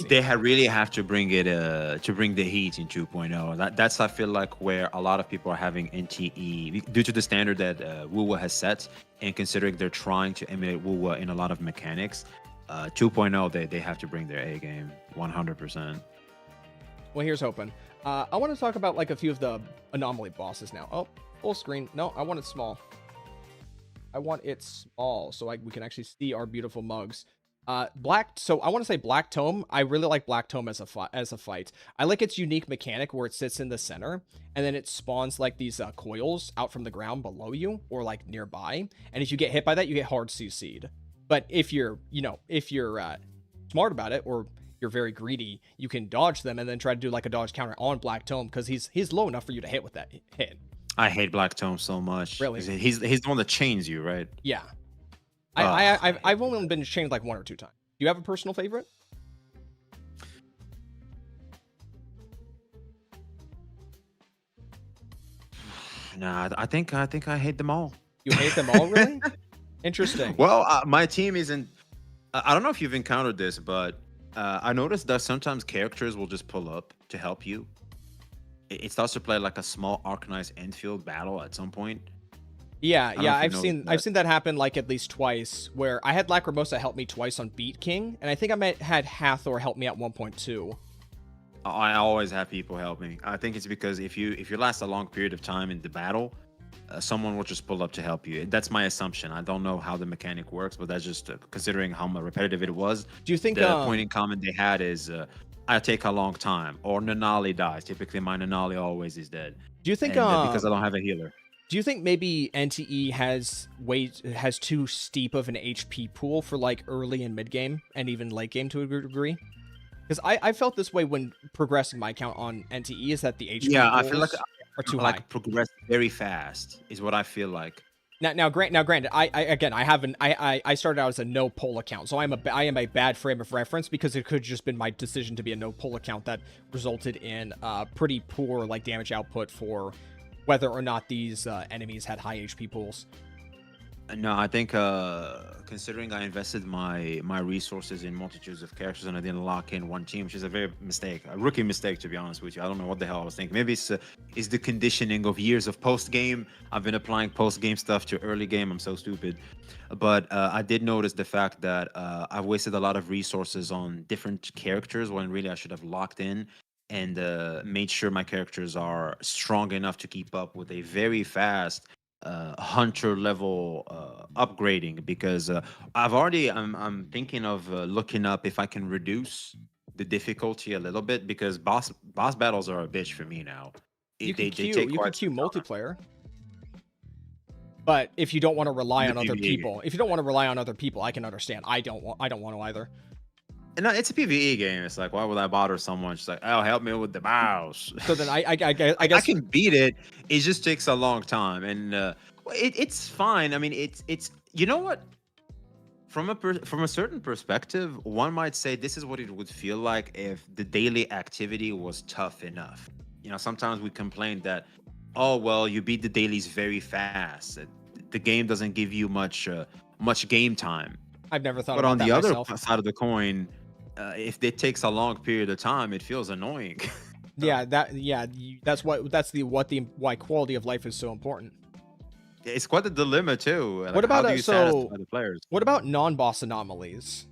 They really have to bring it to bring the heat in 2.0. That's I feel like where a lot of people are having NTE due to the standard that Wuwa has set, and considering they're trying to emulate Wuwa in a lot of mechanics. 2.0 they have to bring their A game 100%. Well, here's hoping. I want to talk about like a few of the anomaly bosses now. Oh, full screen. No, I want it small. So we can actually see our beautiful mugs. So I want to say Black Tome. I really like Black Tome as a fight. I like its unique mechanic where it sits in the center and then it spawns like these coils out from the ground below you or like nearby. And if you get hit by that, you get hard CC'd. But if you're, if you're smart about it or you're very greedy, you can dodge them and then try to do like a dodge counter on Black Tome because he's low enough for you to hit with that hit. I hate Black Tome so much. Really? He's the one that chains you, right? Yeah. Oh, I've only been chained like 1 or 2 times. Do you have a personal favorite? nah, I think I hate them all. You hate them all, really? Interesting. Well, my team isn't. I don't know if you've encountered this, but I noticed that sometimes characters will just pull up to help you. It starts to play like a small Arcanized Enfield battle at some point. Yeah, I don't know yeah, if you noticed I've that. seen that happen like at least twice, where I had Lacrimosa help me twice on Beat King, and I think had Hathor help me at 1.2. I always have people help me. I think it's because if you last a long period of time in the battle, someone will just pull up to help you. That's my assumption. I don't know how the mechanic works, but that's just considering how repetitive it was. Do you think The point in common they had is I take a long time or Nanali dies. Typically, my Nanali always is dead. do you think And because I don't have a healer. do you think maybe NTE has too steep of an HP pool for like early and mid game and even late game to a degree? Because I felt this way when progressing my account on NTE is that the HP Yeah, I feel like pools are too high. like progress very fast is what I feel like. Now, granted, I started out as a no poll account, so I am a bad frame of reference because it could just been my decision to be a no poll account that resulted in pretty poor like damage output for whether or not these enemies had high HP pools. No, I think considering I invested my resources in multitudes of characters and I didn't lock in one team, which is a rookie mistake to be honest with you. I don't know what the hell I was thinking. Maybe it's the conditioning of years of post game. I've been applying post game stuff to early game. I'm so stupid, but I did notice the fact that I've wasted a lot of resources on different characters when really I should have locked in and made sure my characters are strong enough to keep up with a very fast hunter level upgrading because I'm thinking of looking up if I can reduce the difficulty a little bit because boss battles are a bitch for me now. They take You can quite queue some time. multiplayer, but if you don't want to rely The on other PvE people, if you don't want to rely on other people, I can understand. I don't want to either. And it's a PvE game. It's like, why would I bother someone? She's like, oh, help me with the mouse. So then I I guess can beat it. It just takes a long time, and it's fine. I mean, it's you know what? From a certain perspective, one might say this is what it would feel like if the daily activity was tough enough. You know, sometimes we complain that, oh well, you beat the dailies very fast. The game doesn't give you much game time. I've never thought But about on that the other myself. side of the coin, if it takes a long period of time, it feels annoying. Yeah, that's why quality of life is so important. It's quite a dilemma too. What Like, how about do you satisfy the players? what about non-boss anomalies?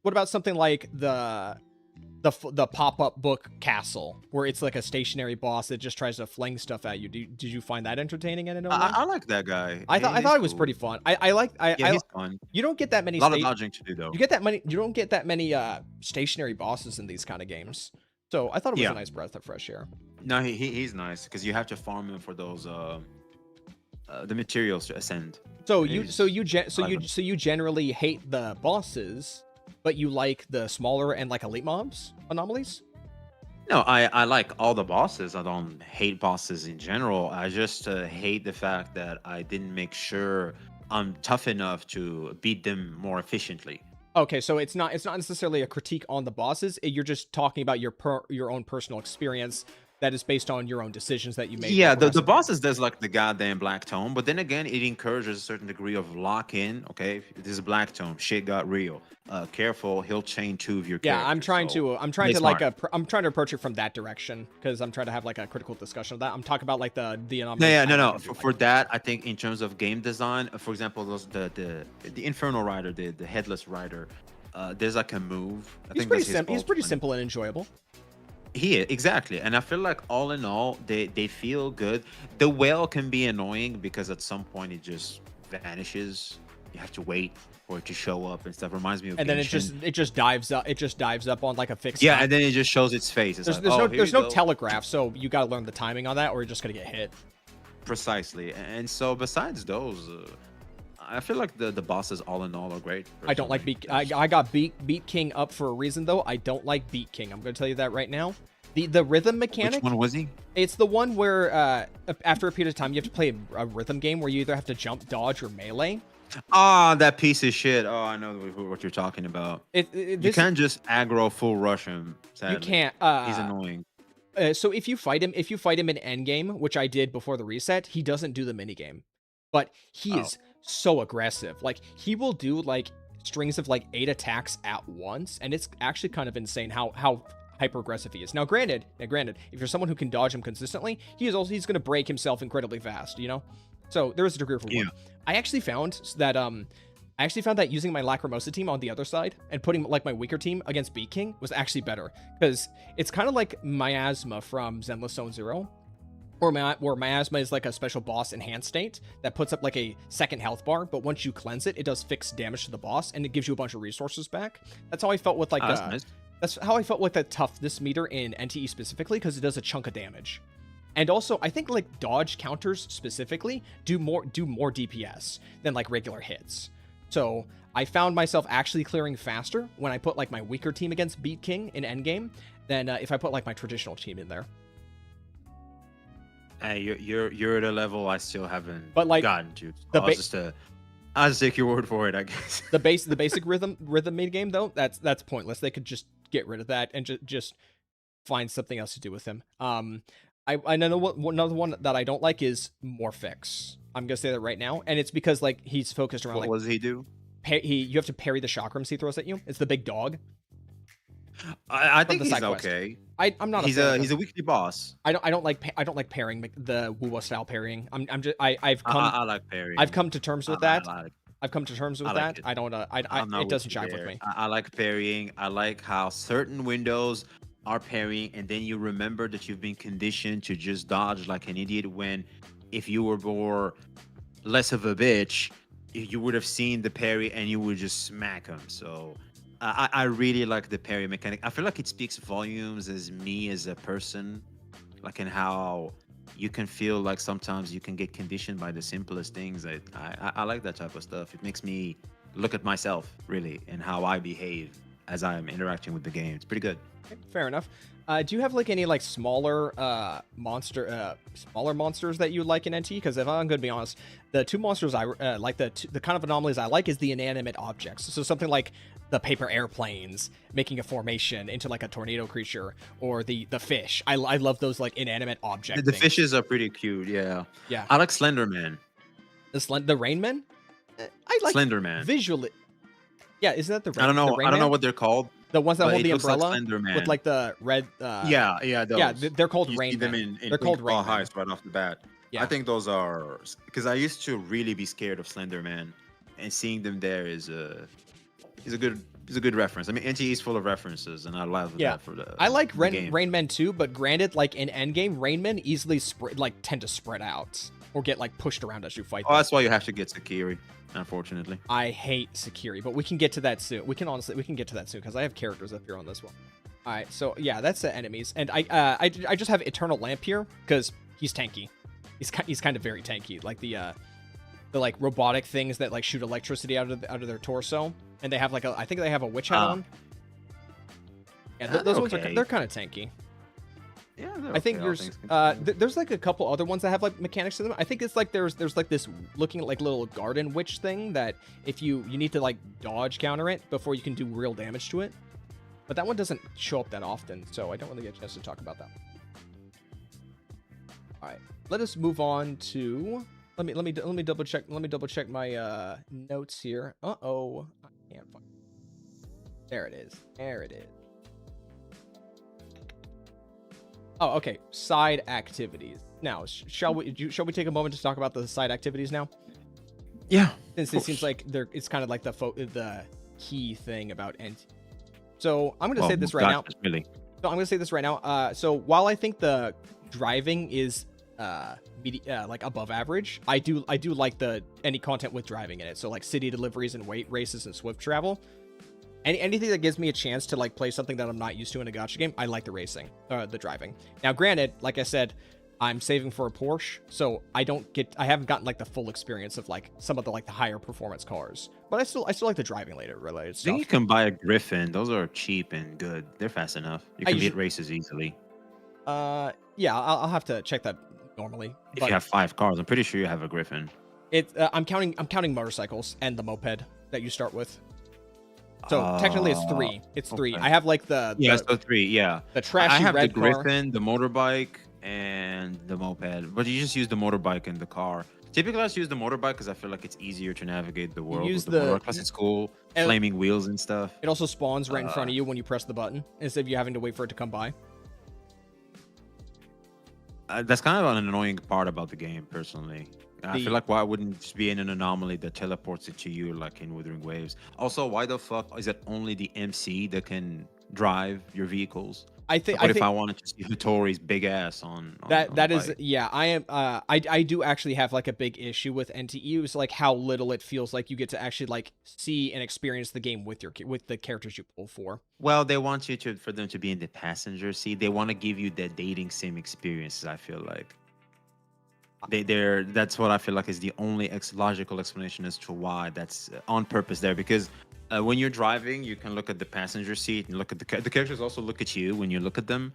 What about something like the pop-up book castle, where it's like a stationary boss that just tries to fling stuff at you? Did you find that entertaining in any way? I like that guy. I He's thought it was cool. pretty fun. I like Yeah, I he's fun. you don't get that many A lot of dodging to do though. you don't get that many stationary bosses in these kind of games. So I thought it was Yeah. a nice breath of fresh air. No, he's nice because you have to farm him for those the materials to ascend. So And you he's so you gen- fun. so you generally hate the bosses, but you like the smaller and like elite mobs anomalies? No, I like all the bosses. I don't hate bosses in general. I just hate the fact that I didn't make sure I'm tough enough to beat them more efficiently. Okay, so it's not necessarily a critique on the bosses. You're just talking about your own personal experience that is based on your own decisions that you made. Yeah, while the progressing. bosses does like the goddamn black tone, but then again, it encourages a certain degree of lock in. Okay, this is black tone. Shit got real. Careful, he'll chain two of your Yeah, characters. I'm trying so to play like smart. I'm trying to approach it from that direction because I'm trying to have like a critical discussion of that. I'm talking about like the No, anomalies. yeah, I no, like no. and do For like. that, I think in terms of game design, for example, those the Infernal Rider, the Headless Rider. There's like a move. I He's think pretty that's his simple. He's pretty ult. simple and enjoyable. He is, exactly, and I feel like all in all, they feel good. The whale can be annoying because at some point it just vanishes. you have to wait for it to show up and stuff. Reminds me of And then Genshin. it just dives up. It just dives up on like a fixed Yeah, time. and then it just shows its face. It's There's like, there's oh, no here there's you no go. telegraph, so you got to learn the timing on that, or you're just gonna get hit. Precisely. And so besides those, I feel like the bosses all in all are great. I don't like personally. I got Beat King up for a reason though. I don't like Beat King. I'm gonna tell you that right now. The rhythm mechanic. Which one was he? It's the one where after a period of time you have to play a rhythm game where you either have to jump, dodge, or melee. Ah, that piece of shit. Oh, I know what you're talking about. You can't just aggro full rush him. Sadly. You can't. He's annoying. So if you fight him in endgame, which I did before the reset, he doesn't do the minigame. But he is so aggressive. Like, he will do like strings of like 8 attacks at once, and it's actually kind of insane how hyper aggressive he is. Now granted, if you're someone who can dodge him consistently, he's gonna break himself incredibly fast, you know? So there is a degree of reward. Yeah. I actually found that using my Lacrimosa team on the other side and putting like my weaker team against Beat King was actually better, because it's kind of like Miasma from Zenless Zone Zero, where Miasma is like a special boss enhanced state that puts up like a second health bar, but once you cleanse it, it does fixed damage to the boss and it gives you a bunch of resources back. That's how I felt with like Nice. that's how I felt with the toughness meter in NTE specifically, because it does a chunk of damage. And also, I think like dodge counters specifically do more DPS than like regular hits. So I found myself actually clearing faster when I put like my weaker team against Beat King in endgame than if I put like my traditional team in there. Hey, you're at a level I still haven't gotten to. I'll just take your word for it, I guess. The basic rhythm mid game though, that's pointless. They could just get rid of that and just find something else to do with him. I know what another one that I don't like is Morphix. I'm gonna say that right now, and it's because like he's focused around. What does he do? You have to parry the chakrams he throws at you. It's the big dog. I think he's okay. I'm not. He's a weekly boss. I don't like pairing the Wuwa style parrying. I like parrying. I've come to terms with that. I've come to terms with that. It. I don't. It doesn't jive with me. I like parrying. I like how certain windows are parrying, and then you remember that you've been conditioned to just dodge like an idiot. When if you were more less of a bitch, you would have seen the parry and you would just smack him. So I really like the parry mechanic. I feel like it speaks volumes as me as a person, like in how you can feel like sometimes you can get conditioned by the simplest things. I like that type of stuff. It makes me look at myself really and how I behave as I'm interacting with the game. It's pretty good. Fair enough. Do you have like any like smaller monsters that you like in NT? Because if I'm gonna be honest, the two monsters I like, the kind of anomalies I like is the inanimate objects. So something like the paper airplanes making a formation into like a tornado creature, or the fish. I love those like inanimate objects. The fishes are pretty cute. Yeah. I like Slenderman. The Rainman. I like Slenderman visually. Yeah, isn't that the Rain? I don't know what they're called. The ones that hold the umbrella like with like the red. Those. Yeah, they're called Rain. See them in they're called Rain. Heights right off the bat. Yeah. I think those are, because I used to really be scared of Slenderman, and seeing them there is a good reference. I mean, NTE is full of references, and I love that for the. I like Rainmen too, but granted, like in Endgame, Rainmen easily tend to spread out or get like pushed around as you fight. Oh, that's why you have to get Sakiri. Unfortunately, I hate Sakiri, but we can get to that soon. We can get to that soon because I have characters up here on this one. All right, so yeah, that's the enemies, and I just have Eternal Lamp here because he's tanky. He's kind of very tanky, like the like robotic things that like shoot electricity out of their torso, and they have like I think they have a witch hat on. Yeah, those ones they're kind of tanky. Yeah, I think there's like a couple other ones that have like mechanics to them. I think it's like there's like this looking like little garden witch thing that if you need to like dodge counter it before you can do real damage to it. But that one doesn't show up that often, so I don't really get a chance to talk about that. All right, let us move on to let me double check my notes here. I can't find it. There it is. Oh, okay. Side activities. Now, shall we take a moment to talk about the side activities now? Yeah. Since it seems like it's kind of like the key thing about NT. So I'm going to say this right now. Really. So I'm going to say this right now. So while I think the driving is like above average. I do like any content with driving in it. So like city deliveries and weight races and swift travel. Anything that gives me a chance to like play something that I'm not used to in a gacha game, I like the racing, the driving. Now, granted, like I said, I'm saving for a Porsche, so I haven't gotten like the full experience of like some of the like the higher performance cars. But I still like the driving related I think stuff. you can buy a Griffin. Those are cheap and good. They're fast enough. You can beat races easily. Yeah, I'll have to check that normally. If you have 5 cars, I'm pretty sure you have a Griffin. I'm counting motorcycles and the moped that you start with. So technically it's 3. It's 3. Okay. I have like the so 3. Yeah, the trashy I have red the Griffin, the motorbike, and the moped. But you just use the motorbike in the car. Typically, I just use the motorbike because I feel like it's easier to navigate the world. Use with the motorbike. Plus, it's cool, flaming wheels and stuff. It also spawns right in front of you when you press the button instead of you having to wait for it to come by. That's kind of an annoying part about the game, personally. I feel like why wouldn't it just be an anomaly that teleports it to you like in Wuthering Waves? Also, why the fuck is it only the MC that can drive your vehicles? If I wanted to see Hattori's big ass on that is yeah, I am I do actually have like a big issue with NTEs, like how little it feels like you get to actually like see and experience the game with the characters you pull for. Well, they want you for them to be in the passenger seat. They want to give you the dating sim experiences, I feel like. That's what I feel like is the only logical explanation as to why that's on purpose there, because when you're driving, you can look at the passenger seat and look at the characters also look at you when you look at them.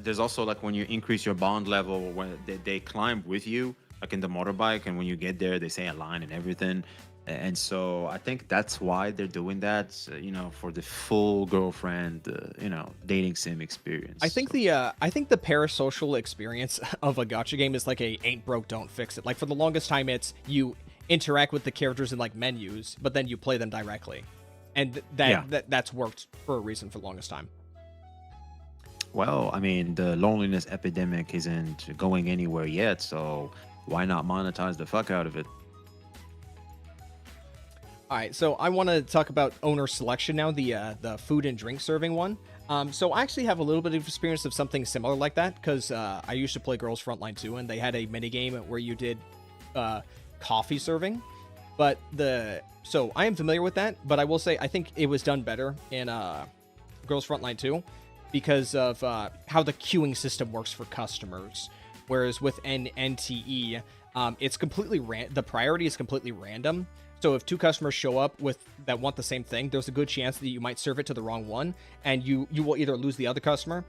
There's also like when you increase your bond level, when they climb with you, like in the motorbike, and when you get there, they say a line and everything. And so I think that's why they're doing that, for the full girlfriend, dating sim experience. I think the parasocial experience of a gacha game is like a ain't broke, don't fix it. Like for the longest time, it's you interact with the characters in like menus, but then you play them directly, and that's worked for a reason for the longest time. Well, I mean, the loneliness epidemic isn't going anywhere yet, so why not monetize the fuck out of it? All right, so I want to talk about owner selection now, the food and drink serving one. So I actually have a little bit of experience of something similar like that, because I used to play Girls Frontline 2, and they had a minigame where you did coffee serving. So I am familiar with that, but I will say I think it was done better in Girls Frontline 2 because of how the queuing system works for customers. Whereas with NTE, it's completely the priority is completely random. So if 2 customers show up that want the same thing, there's a good chance that you might serve it to the wrong one, and you will either lose the other customer,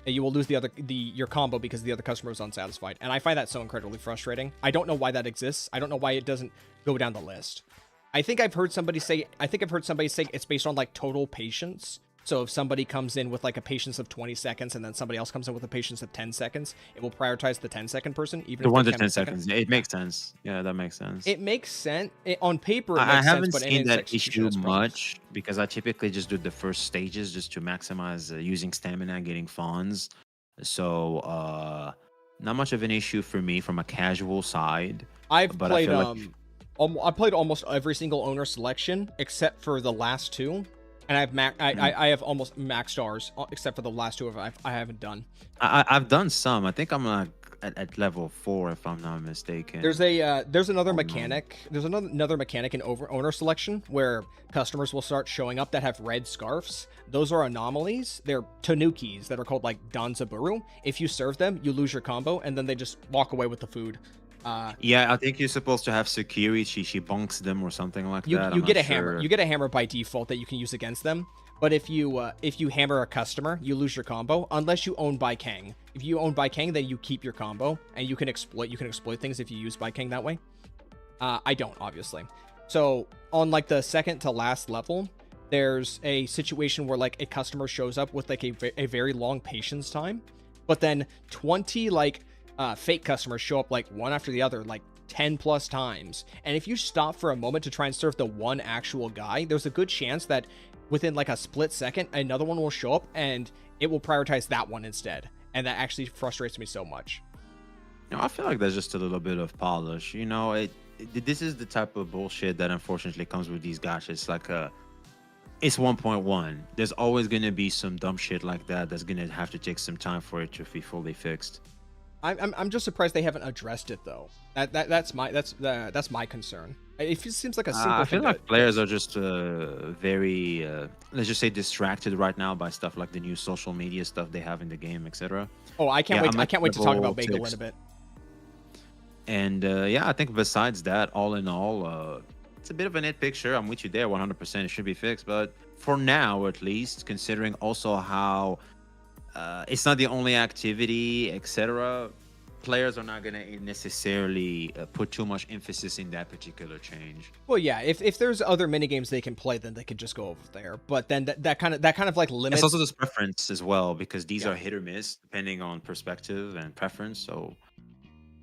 and you will lose your combo because the other customer is unsatisfied. And I find that so incredibly frustrating. I don't know why that exists. I don't know why it doesn't go down the list. I think I've heard somebody say it's based on like total patience. So if somebody comes in with like a patience of 20 seconds and then somebody else comes in with a patience of 10 seconds, it will prioritize the 10-second person. Even the if one to 10 seconds. It makes sense. Yeah, that makes sense. It makes sense. On paper, it makes I haven't sense, but seen in that issue execution, much because I typically just do the first stages just to maximize using stamina and getting fawns. So not much of an issue for me from a casual side. I played almost every single owner selection except for the last 2. And I have almost max stars except for the last 2 I haven't done. I've done some. I think I'm like at level 4 if I'm not mistaken. There's another mechanic. There's another mechanic in owner selection where customers will start showing up that have red scarves. Those are anomalies. They're tanukis that are called like danzaburu. If you serve them, you lose your combo, and then they just walk away with the food. Yeah, I think you're supposed to have security. She bunks them or something like that. You get a hammer. You get a hammer by default that you can use against them. But if you hammer a customer, you lose your combo unless you own Baikang. If you own Baikang, then you keep your combo, and you can exploit things if you use Baikang that way. I don't, obviously. So on like the second to last level, there's a situation where like a customer shows up with like a very long patience time, but then 20 fake customers show up like one after the other, like 10 plus times. And if you stop for a moment to try and serve the one actual guy, there's a good chance that within like a split second, another one will show up and it will prioritize that one instead. And that actually frustrates me so much. I feel like there's just a little bit of polish. This is the type of bullshit that unfortunately comes with these gachas. It's like it's 1.1. There's always going to be some dumb shit like that that's going to have to take some time for it to be fully fixed. I'm just surprised they haven't addressed it though. That's my concern. It seems like a simple I feel thing like to players fix. are just very, let's just say, distracted right now by stuff like the new social media stuff they have in the game, etc. Oh, I can't Yeah, wait. I'm I at can't wait to talk level about Bagel in 6. a bit. And yeah, I think besides that, all in all, it's a bit of a nit picture. I'm with you there, 100%. It should be fixed, but for now, at least, considering also how it's not the only activity, etc. Players are not gonna necessarily put too much emphasis in that particular change. Well, yeah. If there's other mini games they can play, then they could just go over there. But then that kind of like It's also limits. this preference as well because these Yeah. are hit or miss depending on perspective and preference. So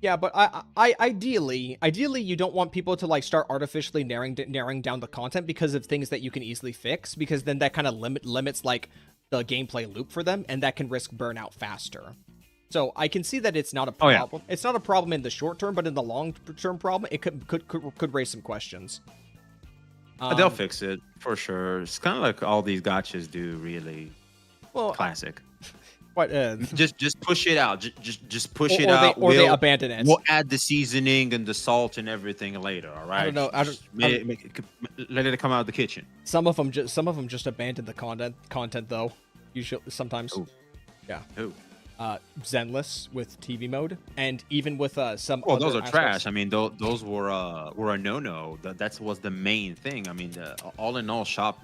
Yeah, but I ideally you don't want people to like start artificially narrowing down the content because of things that you can easily fix, because then that kind of limits like the gameplay loop for them, and that can risk burnout faster. So I can see that it's not a oh yeah, problem. It's not a problem in the short term, but in the long term problem, it could raise some questions. they'll fix it for sure. It's kind of like all these gotchas do, really. Well, Classic. what Just push it out. Just push it or out. they abandon it. We'll add the seaseaning and the salt and everything later. All right. I don't know. Let it come out of the kitchen. Some of them just abandon the content though. Usually, sometimes. Ooh. Yeah. Ooh. Zenless with TV mode, and even with some. Well, other those are aspects. trash. I mean, those were a no-no. That was the main thing. I mean, all in all, shop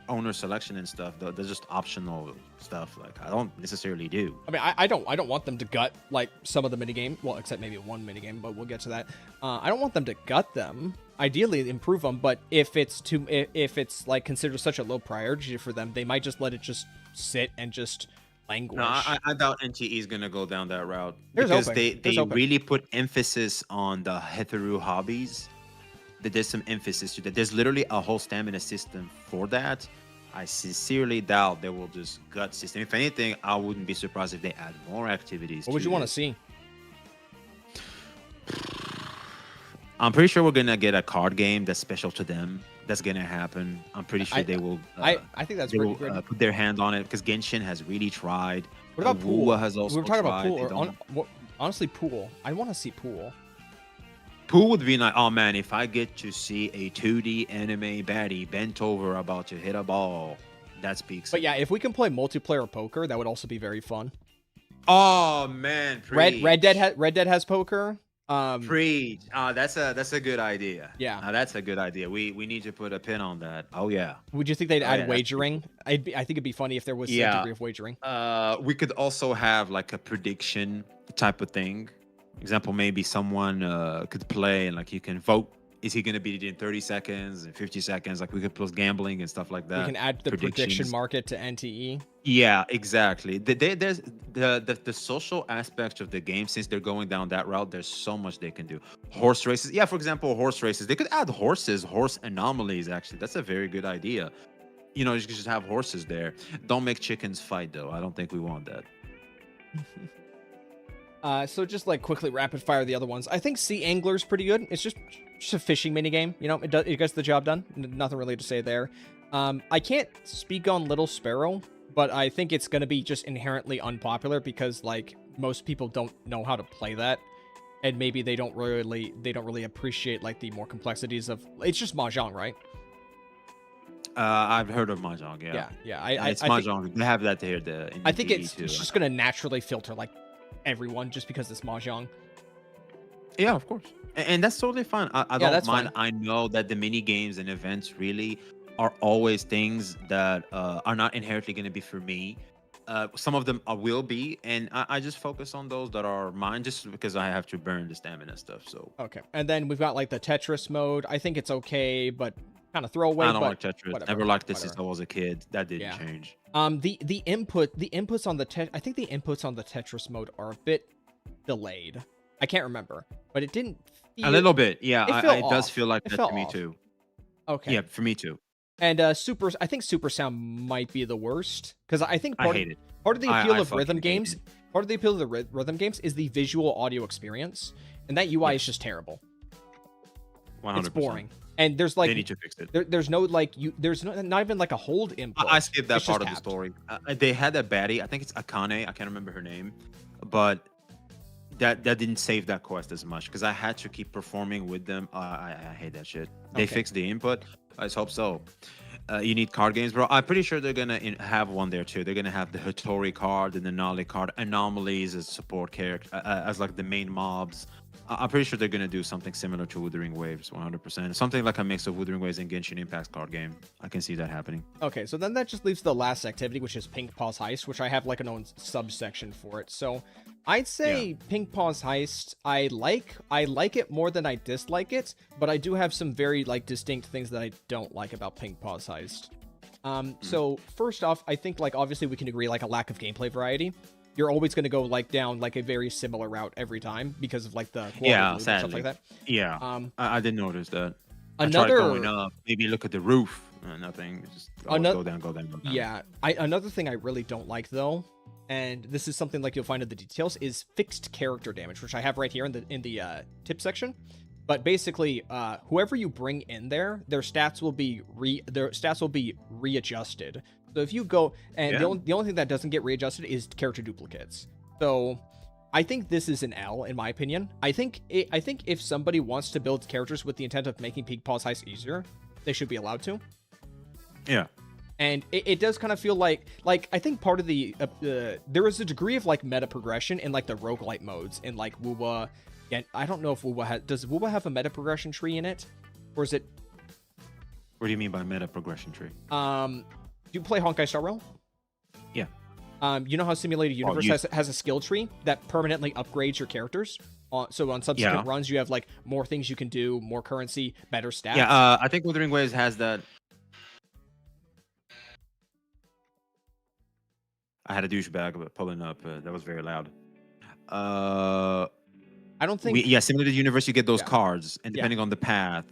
owner selection and stuff. They're just optional stuff. Like I don't necessarily do. I mean, I don't want them to gut like some of the minigame. Well, except maybe one minigame, but we'll get to that. I don't want them to gut them. Ideally, improve them. But if it's like considered such a low priority for them, they might just let it just sit and just languish. No, I doubt NTE is gonna go down that route There's because open. they really put emphasis on the Hetheru hobbies. That there's some emphasis to that. There's literally a whole stamina system for that. I sincerely doubt they will just gut system. If anything, I wouldn't be surprised if they add more activities. What would you want to it. see? I'm pretty sure we're gonna get a card game that's special to them. That's gonna happen. I'm pretty sure they will. I think that's they pretty will good. put their hand on it because Genshin has really tried. What about Pool? Wuwa has also We were talking about tried. Pool. They Or don't- honestly, Pool. I want to see Pool. Pool would be like, oh man, if I get to see a 2D anime baddie bent over about to hit a ball, that speaks. But yeah, if we can play multiplayer poker, that would also be very fun. Oh man, preach. Red Dead has poker. Preach. That's a good idea. Yeah. That's a good idea. We need to put a pin on that. Oh yeah. Would you think they'd Oh, add yeah, that's wagering? I think it'd be funny if there was Yeah. a degree of wagering. We could also have like a prediction type of thing. Example, maybe someone could play and like you can vote. Is he going to beat it in 30 seconds and 50 seconds? Like we could plus gambling and stuff like that. We can add the prediction Predictions. market to NTE. Yeah, exactly. There's the social aspect of the game. Since they're going down that route, there's so much they can do. Horse races. Yeah, for example, horse races. They could add horse anomalies. Actually, that's a very good idea. You know, you could just have horses there. Don't make chickens fight though. I don't think we want that. So just like quickly rapid fire the other ones. I think Sea Angler's pretty good. It's just a fishing minigame. You know, it gets the job done. Nothing really to say there. I can't speak on Little Sparrow, but I think it's gonna be just inherently unpopular because like most people don't know how to play that, and maybe they don't really appreciate like the more complexities of. It's just mahjong, right? I've heard of mahjong. Yeah, Yeah. It's I think, mahjong. They have that here. In I think DE it's too. just gonna naturally filter like everyone just because it's mahjong. Yeah, of course. And that's totally fine. I Yeah, don't that's mind. fine. I know that the mini games and events really are always things that are not inherently going to be for me. Some of them will be, and I just focus on those that are mine just because I have to burn the stamina stuff. So Okay, and then we've got like the Tetris mode. I think it's okay, but kind of throwaway. I don't but like Tetris. whatever, Never liked this since I whatever. was a kid. That didn't Yeah. change. The inputs on the I think the inputs on the Tetris mode are a bit delayed. I can't remember, but it didn't feel A little bit, yeah. it felt It does off. feel like It that felt to me off. too. Okay. Yeah, for me too. And I think Super Sound might be the worst because I think I hate it. part of the I- appeal I of fucking rhythm hate games, it. part of the appeal of the rhythm games is the visual audio experience, and that UI is just terrible. 100%. It's boring, and there's They like need to fix it. there's no like there's not even like a hold input. I skipped that It's just part of the tapped. story. They had a baddie. I think it's Akane. I can't remember her name, but that didn't save that quest as much because I had to keep performing with them. I hate that shit. They Okay. fixed the input. Let's hope so. You need card games, bro. I'm pretty sure they're gonna have one there too. They're gonna have the Hattori card and the Nali card, anomalies as support character, as like the main mobs. I'm pretty sure they're gonna do something similar to Withering Waves, 100%. Something like a mix of Withering Waves and Genshin Impact's card game. I can see that happening. Okay, so then that just leaves the last activity, which is Pink Paw's Heist, which I have like an own subsection for it. So I'd say Pink Paw's Heist, I like it more than I dislike it, but I do have some very like distinct things that I don't like about Pink Paw's Heist. So first off, I think like obviously we can agree like a lack of gameplay variety. You're always going to go like down like a very similar route every time because of like the quality and stuff like that. Yeah, I didn't notice that. Another, I tried going up, maybe look at the roof. Nothing. Just go down, go down, go down. Yeah, another thing I really don't like though, and this is something like you'll find in the details, is fixed character damage, which I have right here in the tip section. But basically, whoever you bring in there, their stats will be readjusted. So if you go, and the only thing that doesn't get readjusted is character duplicates. So I think this is an L in my opinion. I think if somebody wants to build characters with the intent of making Pink Paw's Heist easier, they should be allowed to. Yeah. And it does kind of feel like I think part of the there is a degree of like meta progression in like the roguelite modes in like Wuwa. And I don't know if Wuwa does Wuwa have a meta progression tree in it, or is it? What do you mean by meta progression tree? Do you play Honkai Star Rail? Yeah. You know how Simulated Universe has a skill tree that permanently upgrades your characters. So on subsequent runs, you have like more things you can do, more currency, better stats. Yeah, I think Withering Waves has that. I had a douchebag pulling up. That was very loud. I don't think. Simulated Universe, you get those cards, and depending on the path,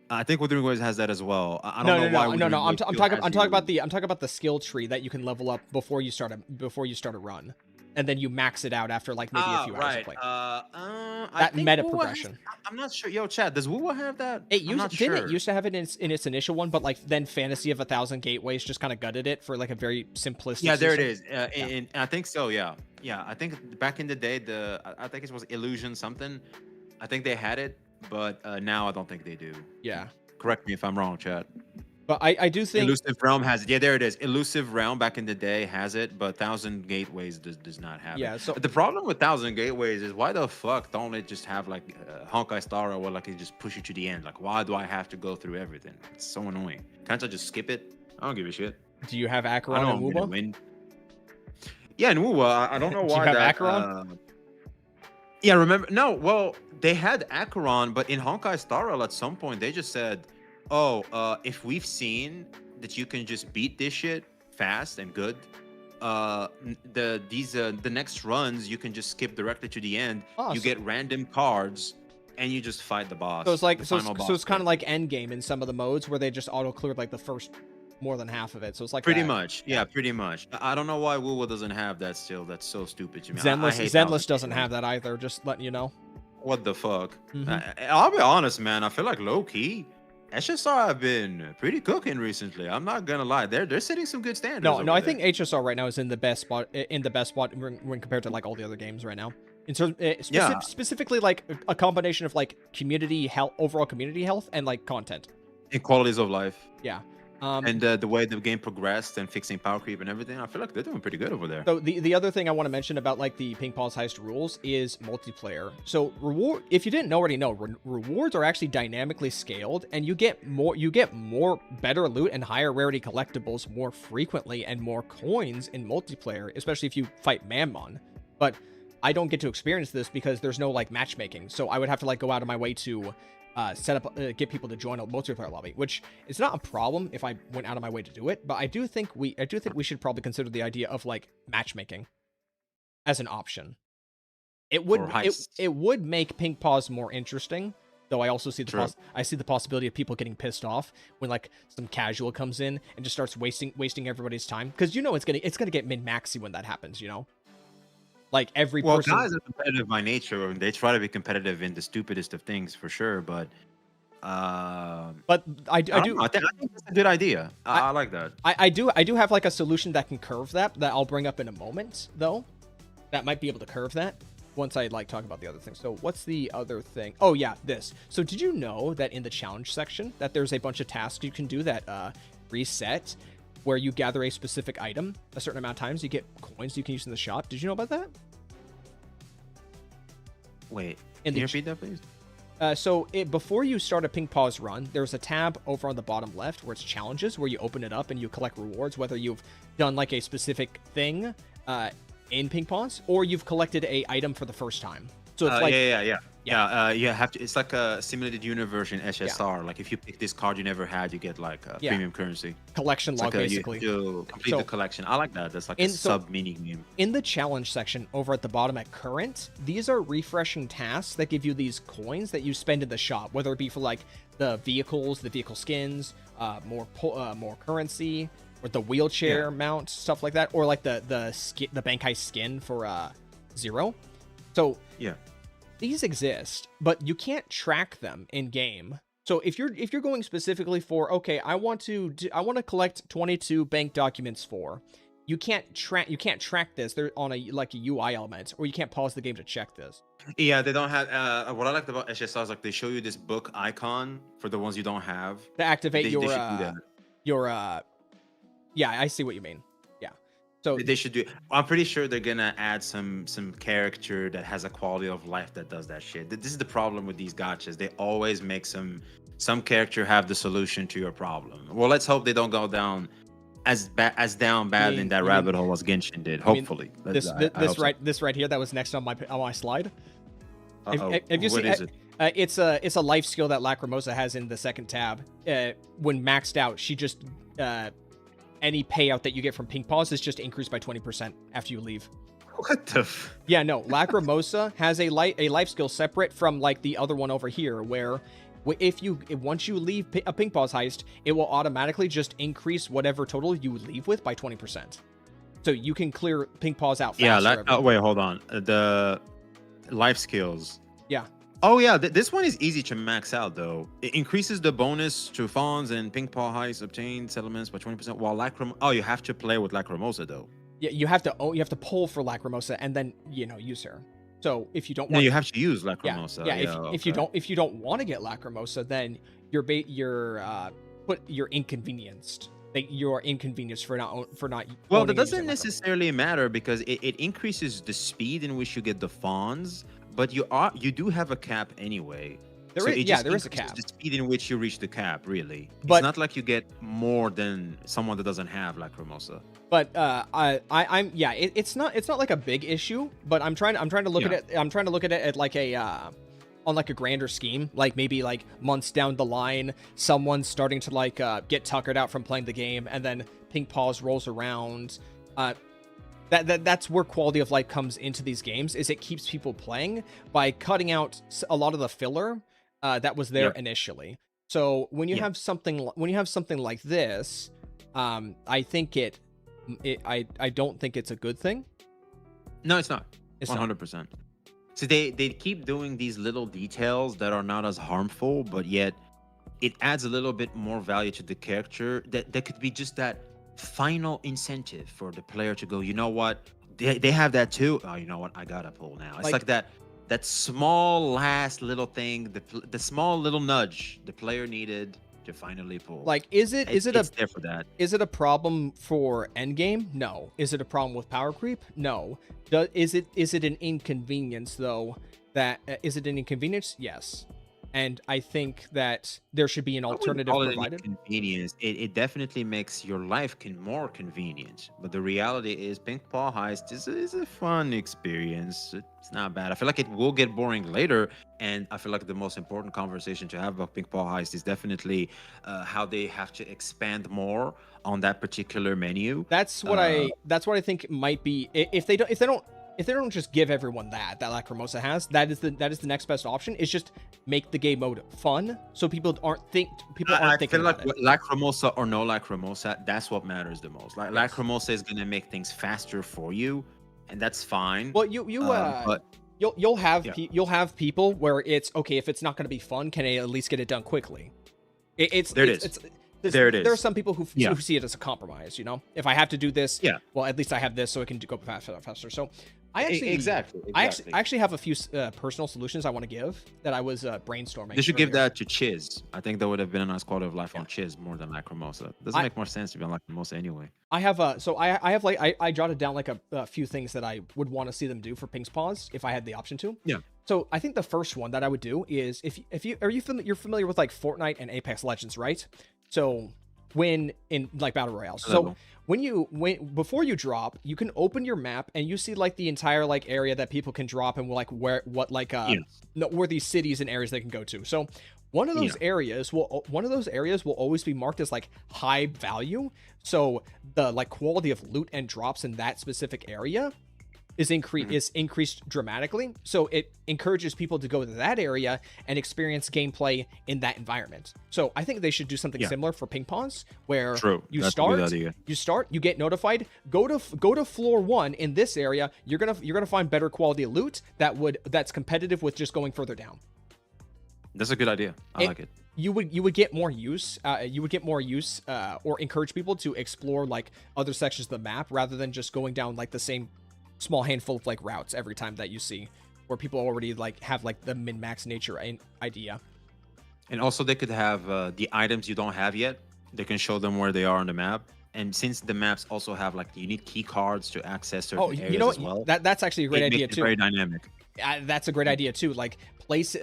I think Withering Waves has that as well. I don't know why. No. I'm talking about the skill tree that you can level up before you start a run, and then you max it out after like maybe a few hours of play. That meta progression. I'm not sure. Yo, Chad, does Wuwa have that? It used to have it in its initial one, but like then Fantasy of 1,000 Gateways just kind of gutted it for like a very simplistic. Yeah, there system. It is. And I think so. Yeah. I think back in the day, I think it was Illusion something. I think they had it. But now I don't think they do. Yeah. Correct me if I'm wrong, Chad. But I do think Elusive Realm has it. Yeah, there it is. Elusive Realm back in the day has it, but 1,000 Gateways does not have it. Yeah. So the problem with 1,000 Gateways is why the fuck don't they just have like Honkai Star Rail where like it just push you to the end? Like why do I have to go through everything? It's so annoying. Can't I just skip it? I don't give a shit. Do you have Acheron and Wuwa? Yeah, in Wuwa, I don't know why. Do you have Acheron? Yeah, remember? No, well, they had Acheron, but in Honkai Star Rail at some point they just said, "Oh, if we've seen that you can just beat this shit fast and good, the next runs you can just skip directly to the end. You get random cards." And you just fight the boss. So it's like so it's kind of like Endgame in some of the modes where they just auto cleared like the first more than half of it. So it's like pretty much. Yeah, pretty much. I don't know why Wuwa doesn't have that still. That's so stupid to me. Zenless doesn't have that either. Just letting you know. What the fuck? I'll be honest, man. I feel like low key, HSR have been pretty cooking recently. I'm not gonna lie. They're setting some good standards. No, I think HSR right now is in the best spot when compared to like all the other games right now. In terms, specifically like a combination of like community health, overall community health, and like content and qualities of life. Yeah. And the way the game progressed and fixing power creep and everything, I feel like they're doing pretty good over there. So the other thing I want to mention about like the Pink Paw's Heist rules is multiplayer. So if you didn't already know, rewards are actually dynamically scaled, and you get more better loot and higher rarity collectibles more frequently and more coins in multiplayer, especially if you fight Mammon. But I don't get to experience this because there's no like matchmaking. So I would have to like go out of my way to set up, get people to join a multiplayer lobby, which is not a problem if I went out of my way to do it. But I do think we should probably consider the idea of like matchmaking as an option. It would make Pink Paws more interesting, though. I also see the possibility of people getting pissed off when like some casual comes in and just starts wasting everybody's time, because it's gonna get min-maxy when that happens, Like every person. Guys are competitive by nature, and they try to be competitive in the stupidest of things for sure. But I think that's a good idea. I like that. I do have like a solution that can curve that I'll bring up in a moment, though. That might be able to curve that. once I like talk about the other thing. So what's the other thing? Oh yeah, this. So did you know that in the challenge section that there's a bunch of tasks you can do that reset, where you gather a specific item a certain amount of times, you get coins you can use in the shop? Did you know about that? Wait, In can the you repeat that, please? So before you start a ping pause run, there's a tab over on the bottom left where it's challenges, where you open it up and you collect rewards, whether you've done like a specific thing in ping pause or you've collected a item for the first time. So it's like you have to. It's like a simulated universe in SSR. Like if you pick this card you never had, you get like a premium currency. Collection It's log, like basically. you complete the collection. I like that. That's like a sub mini game. In the challenge section over at the bottom at current, these are refreshing tasks that give you these coins that you spend in the shop, whether it be for like the vehicles, the vehicle skins, more currency, or the wheelchair mount, stuff like that, or like the Bankai skin for Zero. So these exist, but you can't track them in game. So if you're going specifically for, okay, I want to collect 22 bank documents for, you can't track this. They're on a UI element, or you can't pause the game to check this. Yeah, they don't have. What I liked about SSR is like they show you this book icon for the ones you don't have To activate they should do that. Yeah, I see what you mean. Yeah. So They should do. I'm pretty sure they're gonna add some character that has a quality of life that does that shit. This is the problem with these gotchas. They always make some character have the solution to your problem. Well, let's hope they don't go down as bad in that rabbit hole as Genshin did. Hopefully, this right here that was next on my slide. If you what see is it? It's a life skill that Lacrimosa has in the second tab. When maxed out, she just any payout that you get from Pink Paws is just increased by 20% after you leave. What the? Yeah, no. Lacrimosa has a life skill separate from like the other one over here, where once you leave a Pink Paws heist, it will automatically just increase whatever total you leave with by 20%. So you can clear Pink Paws out faster. Yeah. Wait, hold on. The life skills. Yeah. Oh yeah, this one is easy to max out though. It increases the bonus to fawns and pink paw heists obtained settlements by 20%. While you have to play with Lacrimosa though. Yeah, you have to pull for Lacrimosa and then use her. So if you don't want, no, you have to use Lacrimosa. If you don't want to get Lacrimosa, then you're inconvenienced. You're inconvenienced for not. Well, that doesn't necessarily matter because it increases the speed in which you get the fawns. But you do have a cap anyway. There is a cap. The speed in which you reach the cap, really. But it's not like you get more than someone that doesn't have Lacrimosa. But it's not like a big issue. But I'm trying to look at it. I'm trying to look at it at like on like a grander scheme. Like maybe like months down the line, someone's starting to like get tuckered out from playing the game, and then Pink Paws rolls around. That's where quality of life comes into these games, is it keeps people playing by cutting out a lot of the filler that was there initially. So when you have something like this, I think I don't think it's a good thing. No, it's not. It's 100%. So they keep doing these little details that are not as harmful, but yet it adds a little bit more value to the character. That could be just that final incentive for the player to go, you know what, they have that too. Oh, you know what, I gotta pull now. It's like that small last little thing, the small little nudge the player needed to finally pull. Like, is it there for that? Is it a problem for endgame? No. Is it a problem with power creep? No. Is it an inconvenience though? Is it an inconvenience? Yes. And I think that there should be an alternative provided. Inconvenience. It definitely makes your life more convenient. But the reality is, Pink Paw Heist is a fun experience. It's not bad. I feel like it will get boring later. And I feel like the most important conversation to have about Pink Paw Heist is definitely how they have to expand more on that particular menu. That's what I think might be, if they don't just give everyone that Lacrimosa has, that is the next best option, is just make the game mode fun, so people aren't thinking about it. Lacrimosa or no Lacrimosa, that's what matters the most. Like, yes. Lacrimosa is gonna make things faster for you, and that's fine. Well, you'll have people where it's okay, if it's not gonna be fun, can I at least get it done quickly? There are some people who see it as a compromise. If I have to do this, well, at least I have this, so it can go faster. So I actually, Exactly, I exactly. actually have a few personal solutions I want to give that I was brainstorming They should give earlier. that to Chiz. I think that would have been a nice quality of life Yeah. on Chiz more than Lacrimosa. Doesn't I make more sense to be on Lacrimosa anyway. I have so I have like I jotted down like a few things that I would want to see them do for Pink's Paws if I had the option to. Yeah. So I think the first one that I would do is if you are you're familiar with like Fortnite and Apex Legends, right? So when in like battle royales, so Level. when before you drop, you can open your map and you see like the entire like area that people can drop and like where what like Yes. no, where these cities and areas they can go to. So one of Yeah. those areas will always be marked as like high value. So the like quality of loot and drops in that specific area is increased dramatically. So it encourages people to go to that area and experience gameplay in that environment. So I think they should do something Yeah. similar for ping pongs, where True. you That's a good start, idea. you get notified, go to floor 1 in this area. You're gonna find better quality loot that's competitive with just going further down. That's a good idea. I like it. You would get more use or encourage people to explore like other sections of the map rather than just going down like the same small handful of like routes every time that you see, where people already like have like the min-max nature idea. And also, they could have the items you don't have yet. They can show them where they are on the map. And since the maps also have like you need key cards to access certain areas You know as well, that's actually a great it idea makes it too. very dynamic. That's a great idea too. Like place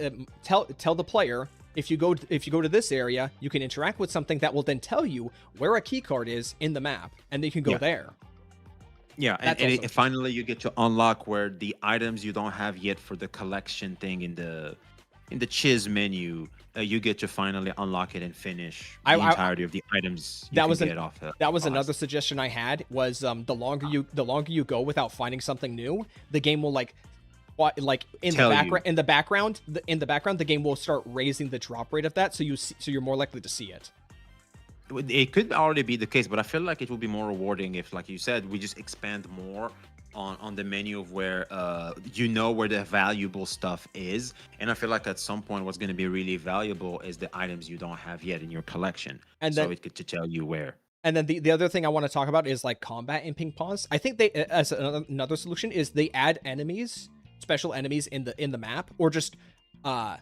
tell the player, if you go to this area, you can interact with something that will then tell you where a key card is in the map, and then you can go Yeah. there. Yeah, That's and awesome. finally you get to unlock where the items you don't have yet for the collection thing in the Chiz menu, you get to finally unlock it and finish the entirety of the items you that can was get off. That was another suggestion I had was the longer you go without finding something new, the game will like in Tell the you. background in the background the game will start raising the drop rate of that, so you're more likely to see it. It could already be the case, but I feel like it would be more rewarding if, like you said, we just expand more on the menu of where you know where the valuable stuff is. And I feel like at some point what's going to be really valuable is the items you don't have yet in your collection. And So then it could to tell you where. And then the other thing I want to talk about is like combat in ping pongs. I think they as another solution is they add enemies, special enemies in the map, or just add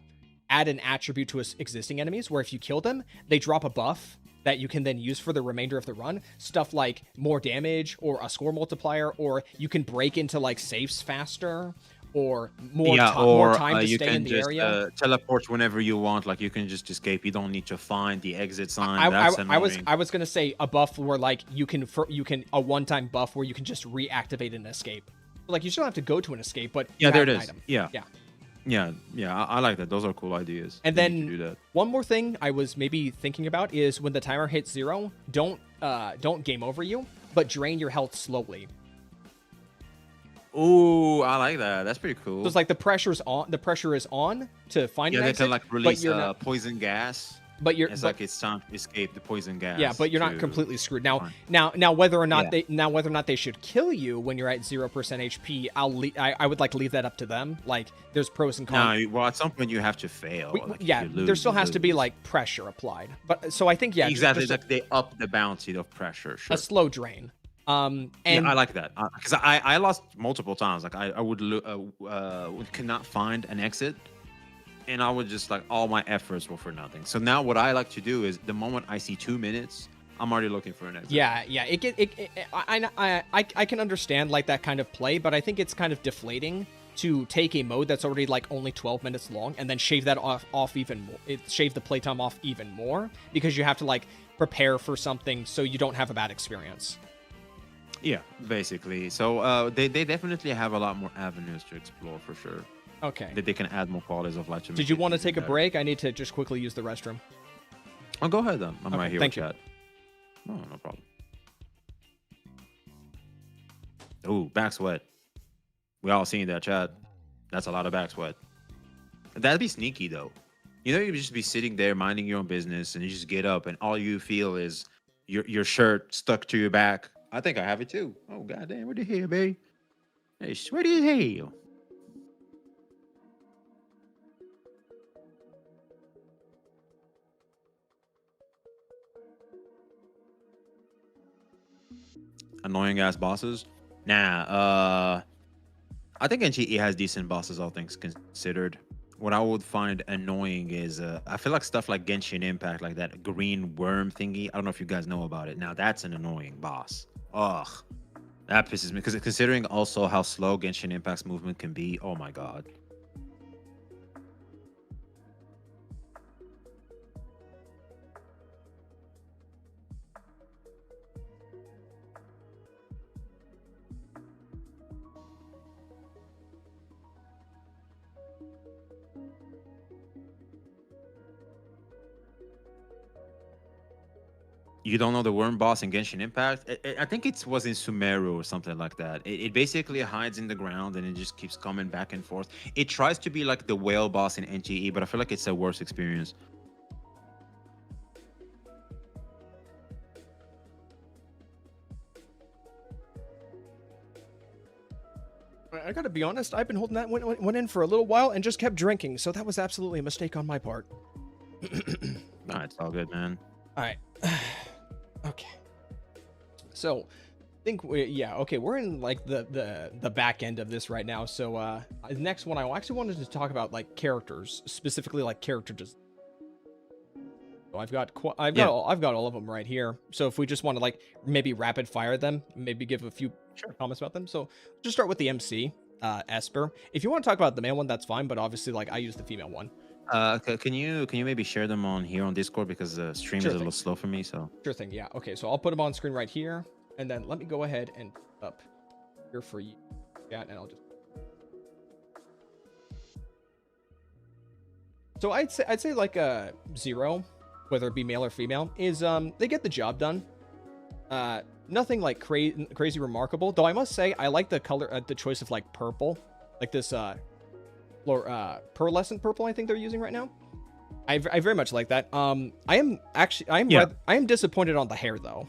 an attribute to existing enemies where if you kill them, they drop a buff that you can then use for the remainder of the run. Stuff like more damage or a score multiplier, or you can break into like safes faster, or more time to you stay can in the just area. teleport whenever you want. Like you can just escape. You don't need to find the exit sign. That's annoying. I was gonna say a buff where like you can a one-time buff where you can just reactivate an escape. Like you still have to go to an escape, but Yeah, you there have it an is. item. Yeah. Yeah. Yeah. I like that. Those are cool ideas. And We need to then do that. one more thing I was maybe thinking about is when the timer hits 0, don't game over you, but drain your health slowly. Ooh, I like that. That's pretty cool. So it's like the pressure is on to find an Yeah, they exit, can like but release you're not, poison gas. but you're It's but, like it's time to escape the poison gas. yeah, but you're not to- completely screwed. Now, Fine. now whether or not Yeah. they should kill you when you're at 0% HP, I would like leave that up to them. Like there's pros and cons. No, well, at some point you have to fail. Like, if Yeah, you lose, there still you has to be lose. like pressure applied. But so I think exactly. just Like they up the bounty of pressure. Sure. a slow drain. And Yeah, I like that because I lost multiple times. Like I could not find an exit, and I would just like all my efforts were for nothing. So now what I like to do is the moment I see 2 minutes, I'm already looking for an exit. yeah, I can understand like that kind of play, but I think it's kind of deflating to take a mode that's already like only 12 minutes long and then shave that off even more. Shave the playtime off even more because you have to like prepare for something so you don't have a bad experience. Yeah, basically. So they definitely have a lot more avenues to explore for sure. Okay. That they can add more qualities of life. Did you want to take a break? I need to just quickly use the restroom. Oh, go ahead then. I'm Okay, right here thank with you. chat. No problem. Ooh, back sweat. We all seen that, chat. That's a lot of back sweat. That'd be sneaky though. You know, you just be sitting there minding your own business, and you just get up, and all you feel is your shirt stuck to your back. I think I have it too. Oh goddamn, what the hell, babe? Hey, what the hell? Annoying ass bosses. Nah, I think NGE has decent bosses, all things considered. What I would find annoying is I feel like stuff like Genshin Impact, like that green worm thingy. I don't know if you guys know about it. Now that's an annoying boss. Ugh, that pisses me because considering also how slow Genshin Impact's movement can be. Oh my god. You don't know the worm boss in Genshin Impact? I think it was in Sumeru or something like that. It basically hides in the ground and it just keeps coming back and forth. It tries to be like the whale boss in NGE, but I feel like it's a worse experience. I gotta be honest, I've been holding that one in for a little while and just kept drinking, so that was absolutely a mistake on my part. Nah, it's all good, man. All right. Okay. So, I think we're in like the back end of this right now. So, the next one I actually wanted to talk about like characters, specifically like character design. So I've got all of them right here. So if we just want to like maybe rapid fire them, maybe give a few comments about them. So just start with the MC, Esper. If you want to talk about the male one, that's fine. But obviously, like I use the female one. Can you maybe share them on here on Discord because the stream is a little slow for me. So sure thing. Yeah. Okay. So I'll put them on screen right here, and then let me go ahead and up here for you. Yeah, and I'll just. So I'd say like a 0, whether it be male or female, is they get the job done. Nothing like crazy remarkable, though. I must say I like the color, the choice of like purple, like this pearlescent purple. I think they're using right now. I very much like that. I am disappointed on the hair though.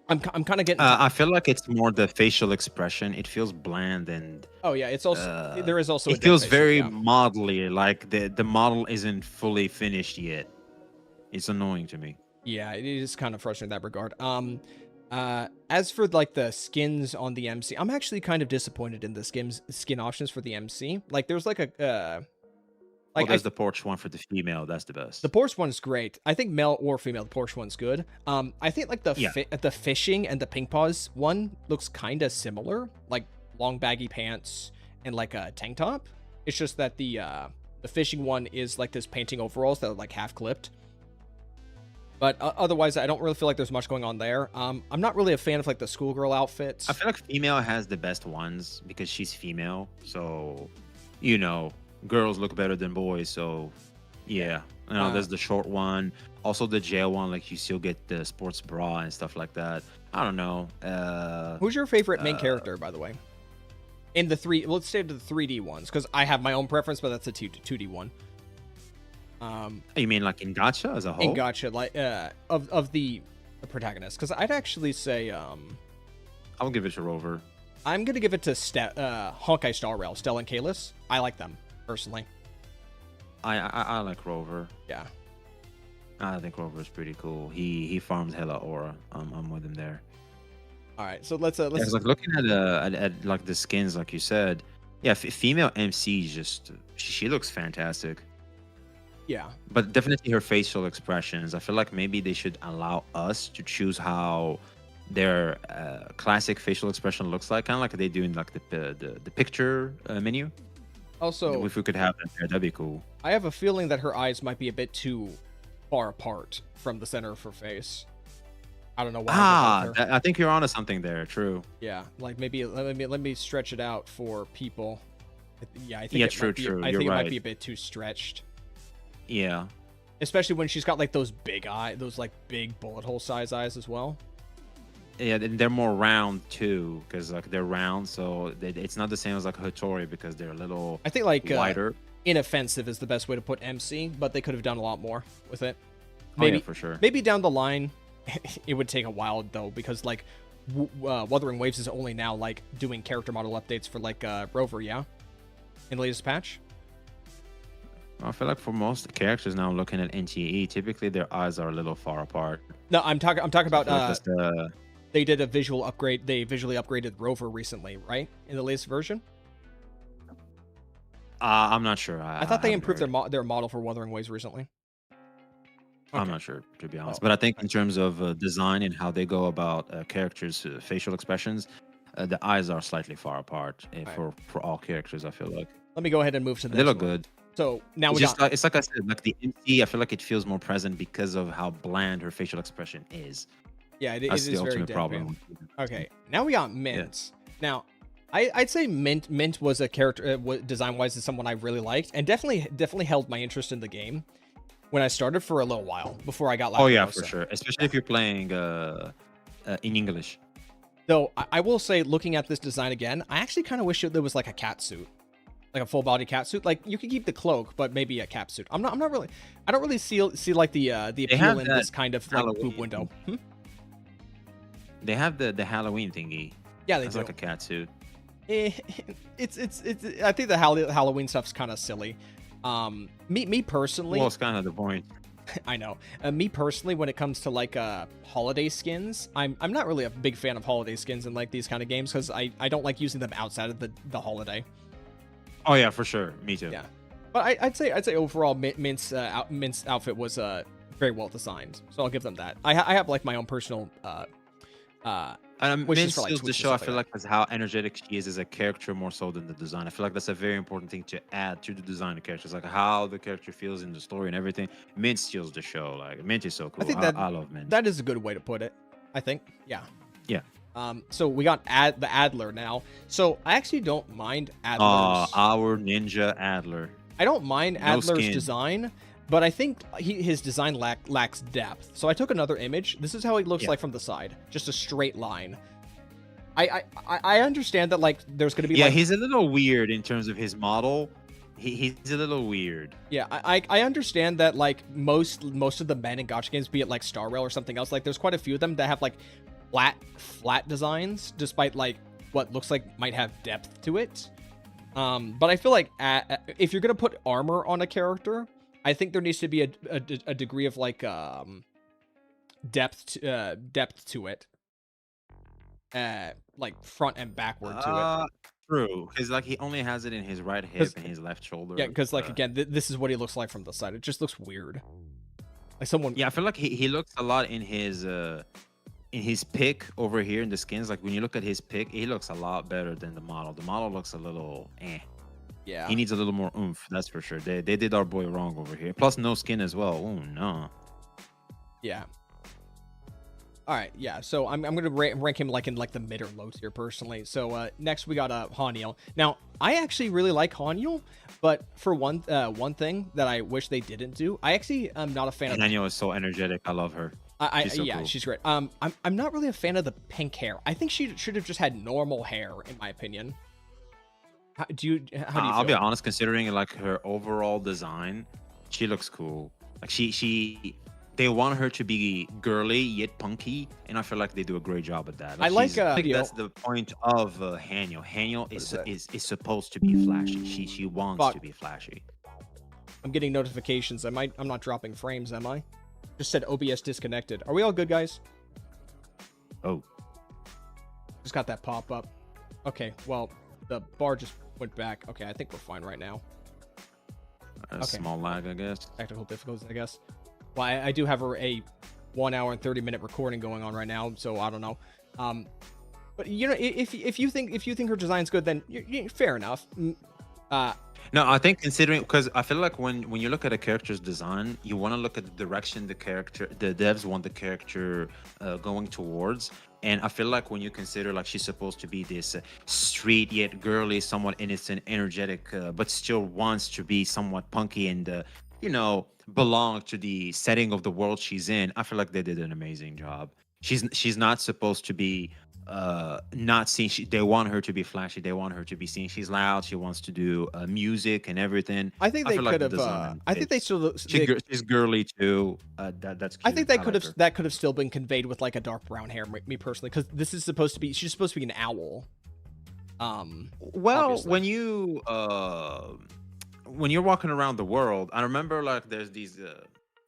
I'm kind of getting. I feel like it's more the facial expression. It feels bland and. Oh yeah, it's also there is also. It feels very modelly. Like the model isn't fully finished yet. It's annoying to me. Yeah, it is kind of frustrating in that regard. As for like the skins on the MC, I'm actually kind of disappointed in the skin options for the MC. Like there's like a like there's the Porsche one for the female. That's the best. The Porsche one's great. I think male or female, the Porsche one's good. I think like the fishing and the pink paws one looks kind of similar, like long baggy pants and like a tank top. It's just that the fishing one is like this painting overalls that are like half clipped. But otherwise, I don't really feel like there's much going on there. I'm not really a fan of like the schoolgirl outfits. I feel like female has the best ones because she's female. So, you know, girls look better than boys. So, yeah. You know, there's the short one. Also, the jail one, like you still get the sports bra and stuff like that. I don't know. Who's your favorite main character, by the way? In the let's stay to the 3D ones, because I have my own preference, but that's a 2D one. You mean like in Gacha as a whole? In Gacha, like of the protagonist, because I'd actually say I'll give it to Rover. I'm gonna give it to Honkai Star Rail, Stella and Kalis. I like them personally. I like Rover. Yeah, I think Rover is pretty cool. He farms hella aura. I'm with him there. All right, so let's like looking at like the skins, like you said. Yeah, female MC just she looks fantastic. Yeah, but definitely her facial expressions. I feel like maybe they should allow us to choose how their classic facial expression looks like, kind of like they do in like the picture menu. Also, if we could have that there, that'd be cool. I have a feeling that her eyes might be a bit too far apart from the center of her face. I don't know why. I think you're onto something there. True. Yeah, like maybe let me stretch it out for people. Yeah, I think true. I think it might be a bit too stretched. Yeah, especially when she's got like those big those like big bullet hole size eyes as well. Yeah, and they're more round too, because like they're round, so it's not the same as like Hattori because they're a little. I think like wider. Inoffensive is the best way to put MC, but they could have done a lot more with it. Maybe for sure. Maybe down the line, it would take a while though, because like Wuthering Waves is only now like doing character model updates for like Rover, yeah, in the latest patch. I feel like for most characters now, looking at NGE, typically their eyes are a little far apart. No, I'm talking about they did a visual upgrade. They visually upgraded Rover recently, right? In the latest version. I'm not sure. I thought they haven't improved heard. their model for Wuthering Waves recently. I'm Okay. not sure, to be Oh, honest. But I think okay. in terms of design and how they go about characters' facial expressions, the eyes are slightly far apart All right. for all characters. I feel like Let me go ahead and move to the they next look one. good. So now It's we got just like I said, like the MC. I feel like it feels more present because of how bland her facial expression is. yeah, it That's the is very ultimate problem. deadpan. Okay, now we got Yeah. Mint. Now, I'd say Mint was a character design wise is someone I really liked and definitely held my interest in the game when I started for a little while before I got Oh yeah, for Lacrimosa. sure. Especially if you're playing in English. Though I will say, looking at this design again, I actually kind of wish there was like a cat suit, like a full body cat suit. Like you could keep the cloak, but maybe a cat suit. I'm not really. I don't really see like the They appeal have in that this kind of like poop Halloween. window. They have the Halloween thingy. Yeah, they That's do. like a cat suit. Eh, it's. I think the Halloween stuff's kind of silly. Me personally, Well, it's kind of the point. I know. Me personally, when it comes to like holiday skins, I'm not really a big fan of holiday skins in like these kind of games because I don't like using them outside of the holiday. Oh yeah, for sure. Me too. Yeah, but I'd say overall Mint's outfit was very well designed, so I'll give them that. I have like my own personal wishes Mint for like steals the tweaks and show. I stuff feel like like that's how energetic she is as a character more so than the design. I feel like that's a very important thing to add to the design of characters, like how the character feels in the story and everything. Mint steals the show. Like Mint is so that. cool. I think that I love Mint. that is a good way to put it. I think, yeah. Yeah. So we got the Adler now. So I actually don't mind Adler's. Our Ninja Adler. I don't mind No Adler's skin. design, but I think his design lacks depth. So I took another image. This is how he looks Yeah. like from the side, just a straight line. I understand that like there's gonna be Yeah, like he's a little weird in terms of his model. He's a little weird. yeah I understand that like most of the men in gacha games, be it like Star Rail or something else, like there's quite a few of them that have like flat designs, despite like what looks like might have depth to it. But I feel like if you're gonna put armor on a character, I think there needs to be a degree of like depth to it, like front and backward to it. True, because like he only has it in his right hip 'Cause- and his left shoulder. Yeah, because like again, this is what he looks like from the side. It just looks weird, like someone. Yeah, I feel like he looks a lot in his pick over here in the skins. Like when you look at his pick, he looks a lot better than the model. The model looks a little eh. Yeah. He needs a little more oomph, that's for sure. They did our boy wrong over here. Plus no skin as well. Oh no. Yeah. All right, yeah. So I'm gonna rank him like in like the mid or low tier personally. So next we got Haniel. Now I actually really like Haniel, but for one thing that I wish they didn't do, I actually am not a fan of. Daniel is so energetic. I love her. She's so Yeah, cool. she's great. I'm not really a fan of the pink hair. I think she should have just had normal hair, in my opinion. How do you I'll be feel? honest, considering like her overall design, she looks cool. Like they want her to be girly yet punky, and I feel like they do a great job at that. I like, I think you know- that's the point of Haniel. Haniel is that? is supposed to be flashy. She wants Fuck. to be flashy. I'm getting notifications. I'm not dropping frames, am I? Just said OBS disconnected. Are we all good, guys? Oh, Just got that pop up. Okay, well, the bar just went back. Okay, I think we're fine right now. a small lag, I guess. Technical difficulties, I guess. Well, I do have a 1 hour and 30-minute recording going on right now, so I don't know. But you know, if you think her design's good, then fair enough. No, I think considering, because I feel like when you look at a character's design, you want to look at the direction the devs want the character going towards. And I feel like when you consider like she's supposed to be this street yet girly, somewhat innocent, energetic, but still wants to be somewhat punky and belong to the setting of the world she's in. I feel like they did an amazing job. She's not supposed to be not seen. They want her to be flashy. They want her to be seen. She's loud. She wants to do music and everything. I think they feel like could the have. design I think they fits. still. She's girly too. That's cute. I think like her. that could have still been conveyed with like a dark brown hair. Me personally, because this is supposed to be. She's supposed to be an owl. Well, obviously. when you're walking around the world, I remember like there's these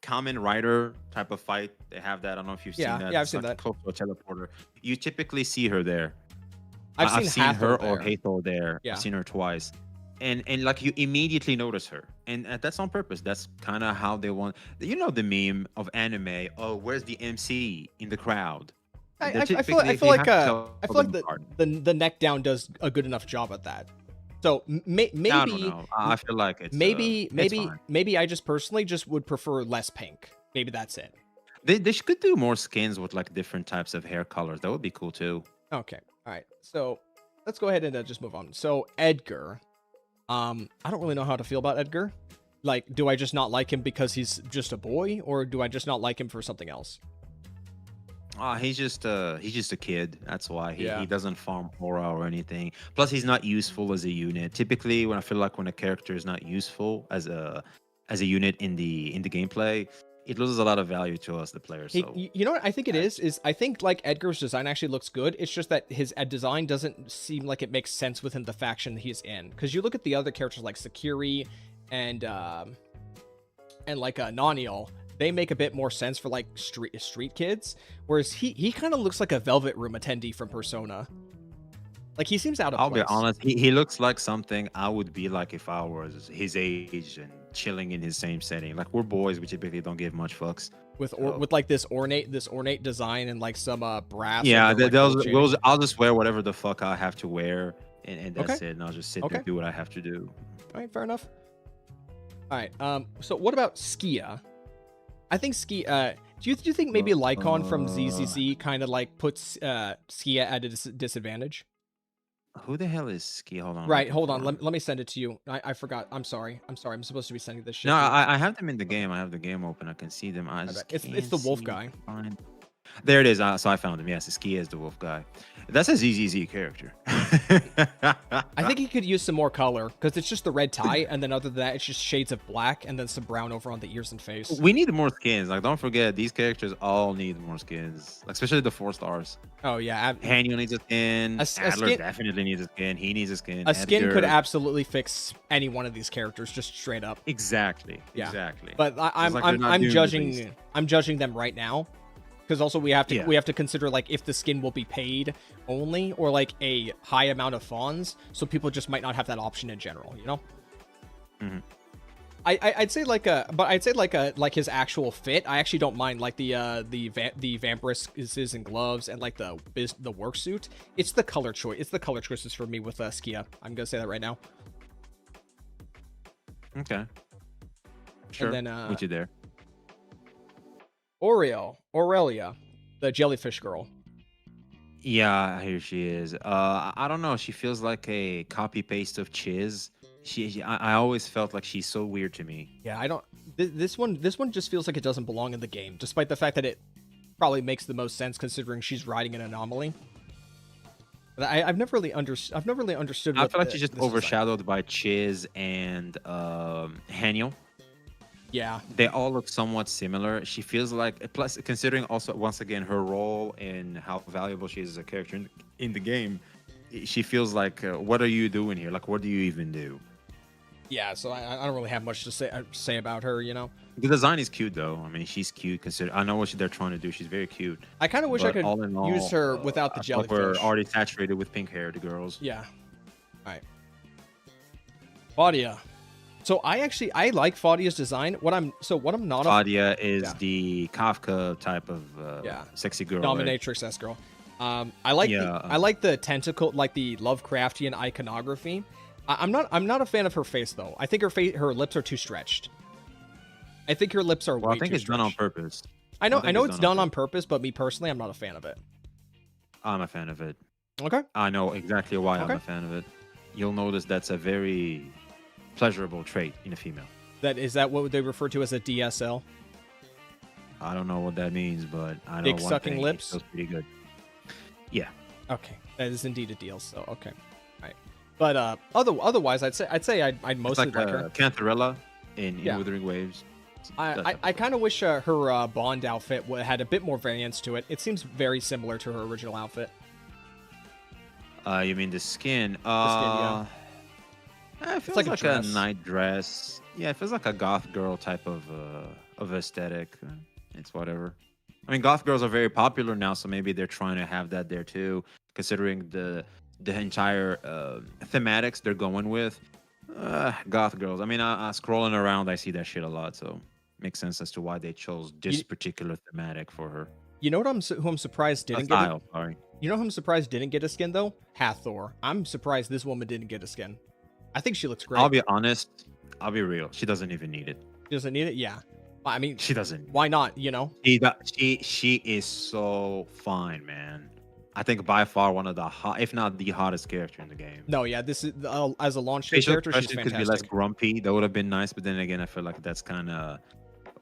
common rider type of fight. They have that. I don't know if you've seen that. Yeah, I've It's seen like that. close to a teleporter. You typically see her there. I've seen her Hathor or there. Hathor there. Yeah. I've seen her twice. and like you immediately notice her, and that's on purpose. That's kind of how they want. You know the meme of anime. Oh, where's the MC in the crowd? They're typically I feel they like have to tell I feel them like apart. the neck down does a good enough job at that. So I don't know. I feel like it's fine. maybe I just personally just would prefer less pink. Maybe that's it. They could do more skins with like different types of hair colors. That would be cool too. Okay. All right. So let's go ahead and just move on. So Edgar, I don't really know how to feel about Edgar. Like, do I just not like him because he's just a boy, or do I just not like him for something else? He's just a kid. That's why Yeah. he doesn't farm aura or anything. Plus, he's not useful as a unit. Typically, when I feel like when a character is not useful as a unit in the gameplay, it loses a lot of value to us, the players. So You know what I think it is I think like Edgar's design actually looks good. It's just that his design doesn't seem like it makes sense within the faction that he's in. Because you look at the other characters like Sakiri and like Naniel, they make a bit more sense for like street kids. Whereas he kind of looks like a Velvet Room attendee from Persona. Like he seems out of I'll place. be honest, he looks like something I would be like if I was his age and chilling in his same setting. Like we're boys, we typically don't give much fucks. With So, with like this ornate design and like some brass. yeah, over, like, gold shading. I'll just wear whatever the fuck I have to wear, and that's Okay. it. And I'll just sit there Okay. and do what I have to do. All right, fair enough. All right. So what about Skia? I think Skia. Do you think maybe Lycon from ZZZ kind of like puts Skia at a disadvantage? Who the hell is Ski? Hold on. I'm Right. looking Hold on. for him. Let me send it to you. I forgot. I'm sorry. I'm supposed to be sending this shit. No, to you. I have them in the game. I have the game open. I can see them. I just It's can't the wolf seem guy. to find- There it is. So I found him. Yes, Ski is the wolf guy. That's a ZZZ character. I think he could use some more color because it's just the red tie, and then other than that, it's just shades of black and then some brown over on the ears and face. We need more skins. Like, don't forget, these characters all need more skins. Like, especially the 4 stars. Oh yeah. Haniel needs a skin. A Adler skin- definitely needs a skin. He needs a skin. A skin Edgar. could absolutely fix any one of these characters, just straight up. Exactly. Yeah. Exactly. But I'm like they're not doing the beast. judging them right now, because also we have to Yeah. consider like if the skin will be paid only or like a high amount of fawns, so people just might not have that option in general, you know. Mhm. I'd say like like his actual fit. I actually don't mind like the vampiresses and gloves and like the work suit. It's the color choice. It's the color choices for me with Skia. I'm gonna say that right now. Okay. Sure. And then With you there. Aurelia, the jellyfish girl. Yeah, here she is. I don't know. She feels like a copy paste of Chiz. I always felt like she's so weird to me. Yeah, I don't. This one just feels like it doesn't belong in the game, despite the fact that it probably makes the most sense considering she's riding an anomaly. But I've never really understood. I feel like she's just overshadowed by Chiz and Haniel. Yeah, They all look somewhat similar. She feels like, plus considering also once again her role and how valuable she is as a character in the game, she feels like, what are you doing here? Like, what do you even do? yeah. So I don't really have much to say about her. You know, The design is cute though. I mean, she's cute. Consider I know what they're trying to do. She's very cute. I kind of wish I But could all in all, use her without the I feel like jellyfish. we're already saturated with pink hair, the girls. Yeah. All right. Fadia. So I like Fadia's design. What I'm not Fadia is yeah. the Kafka type of sexy girl. Right? dominatrix S girl. I like I like the tentacle, like the Lovecraftian iconography. I'm not a fan of her face though. I think her lips are too stretched. I think her lips are Well, way I think too it's done on stretched. purpose. I know it's done on purpose, but me personally, I'm not a fan of it. I'm a fan of it. Okay. I know exactly why I'm Okay. a fan of it. You'll notice that's a very pleasurable trait in a female. Is that what they refer to as a DSL? I don't know what that means, but I know Dick one sucking thing, it lips? feels pretty good. Yeah. Okay, that is indeed a deal. So okay, all right. But otherwise, I'd say I'd It's mostly like like her. Cantharella in Yeah. Wuthering Waves. I kind of wish her Bond outfit had a bit more variance to it. It seems very similar to her original outfit. You mean the skin? yeah. It feels like like, a a, dress. night dress. Yeah, it feels like a goth girl type of aesthetic. It's whatever. I mean, goth girls are very popular now, so maybe they're trying to have that there too. Considering the entire thematics they're going with, Goth girls. I mean, scrolling around, I see that shit a lot, so makes sense as to why they chose this You, particular thematic for her. you know what who I'm surprised didn't get it? Style, sorry. You know who I'm surprised didn't get a skin though? Hathor. I'm surprised this woman didn't get a skin. I think she looks great. I'll be honest. I'll be real. She doesn't even need it. She doesn't need it? Yeah. I mean, She doesn't. why not, you know? She is so fine, man. I think by far one of the hot, if not the hottest character in the game. No, yeah, this is as a launch day Facial character, she's expression could be less fantastic. grumpy. That would have been nice, but then again, I feel like that's kind of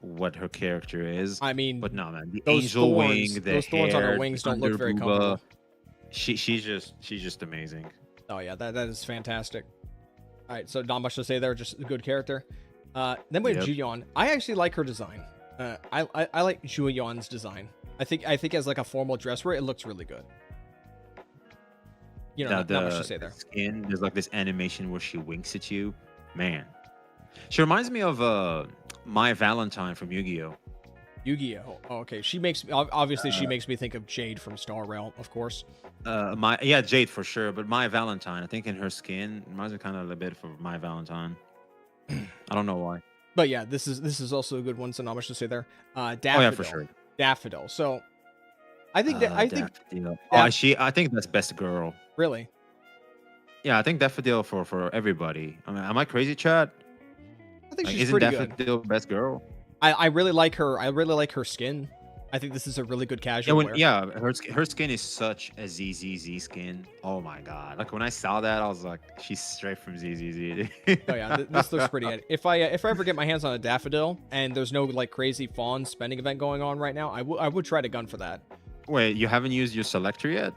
what her character is. I mean, But no, man, the those angel thorns, wing, the those thorns on her hair, wings the don't look very underbooba, comfortable. she's just amazing. Oh yeah, that is fantastic. All right, so not much to say there, just a good character. Then we have Yep. Juyeon. I actually like her design. I like Juyeon's design. I think as like a formal dress wear, it looks really good. You know, not much to say there. Skin, there's like this animation where she winks at you. Man, she reminds me of My Valentine from Yu-Gi-Oh. Yu-Gi-Oh. Oh, okay, she makes obviously she makes me think of Jade from Star Realm, of course. Jade for sure, but My Valentine, I think in her skin reminds me kind of a bit of My Valentine. I don't know why. But yeah, this is also a good one, so not much to say there. Daffodil. Oh yeah, for sure. Daffodil. So I think that I think Daffodil. Daff- I think that's best girl. really. Yeah, I think Daffodil for everybody. I mean, am I crazy, Chad? I think Like, she's isn't pretty good. Daffodil best girl? I really like her. I really like her skin. I think this is a really good Yeah, casual wear. her skin is such a ZZZ skin. Oh my god! Like when I saw that, I was like, she's straight from ZZZ. Oh yeah, this looks pretty good. If I ever get my hands on a Daffodil and there's no like crazy fawn spending event going on right now, I would try to gun for that. Wait, you haven't used your selector yet?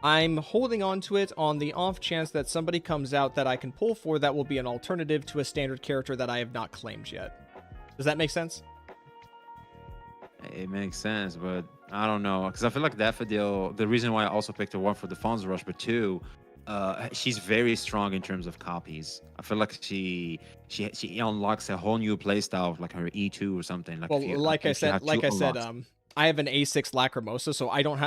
I'm holding on to it on the off chance that somebody comes out that I can pull for that will be an alternative to a standard character that I have not claimed yet. Does that make sense? It makes sense, but I don't know because I feel like Daffodil. The reason why I also picked her, one for the Fonz Rush, but two, she's very strong in terms of copies. I feel like she unlocks a whole new playstyle, like her E2 or something. Like Well, like I said, unlocks. I have an A6 Lacrimosa, so I don't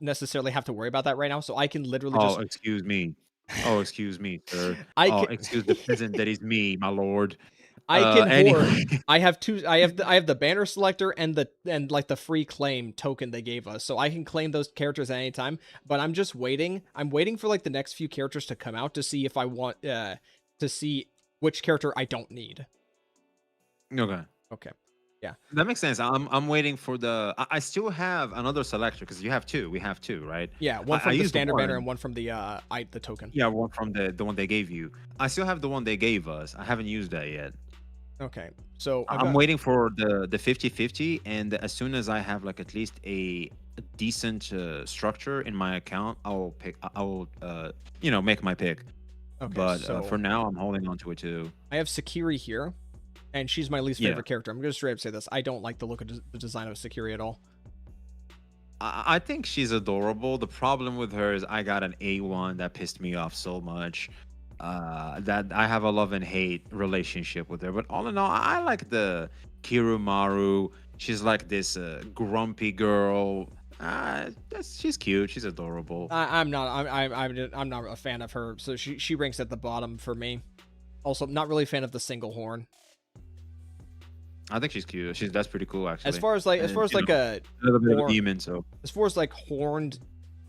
necessarily have to worry about that right now. So I can literally Oh, just excuse me. Oh, excuse me, sir. I Oh, can excuse the peasant that is me, my lord. I can Anyway. hoard. I have two. I have the banner selector and the free claim token they gave us, so I can claim those characters at any time. But I'm just waiting. I'm waiting for like the next few characters to come out to see if I want to see which character I don't need. Okay. Okay. Yeah. That makes sense. I'm waiting for the. I still have another selector because you have two. We have two, right? Yeah. One from I the used standard banner one. and one from the the token. Yeah, one from the one they gave you. I still have the one they gave us. I haven't used that yet. Okay. So I'm waiting for the 50-50, and as soon as I have like at least a decent structure in my account, I'll make my pick. Okay. But So for now, I'm holding on to it too. I have Sakiri here, and she's my least Yeah. favorite character. I'm gonna straight up say this. I don't like the look of the design of Sakiri at all. I think she's adorable. The problem with her is I got an A1 that pissed me off so much. That I have a love and hate relationship with her. But all in all, I like the Kirumaru. She's like this grumpy girl. She's cute. She's adorable. I'm not. I'm not a fan of her. So she ranks at the bottom for me. Also, not really a fan of the single horn. I think she's cute. That's pretty cool actually. As far as like a little bit of a demon. So as far as like horned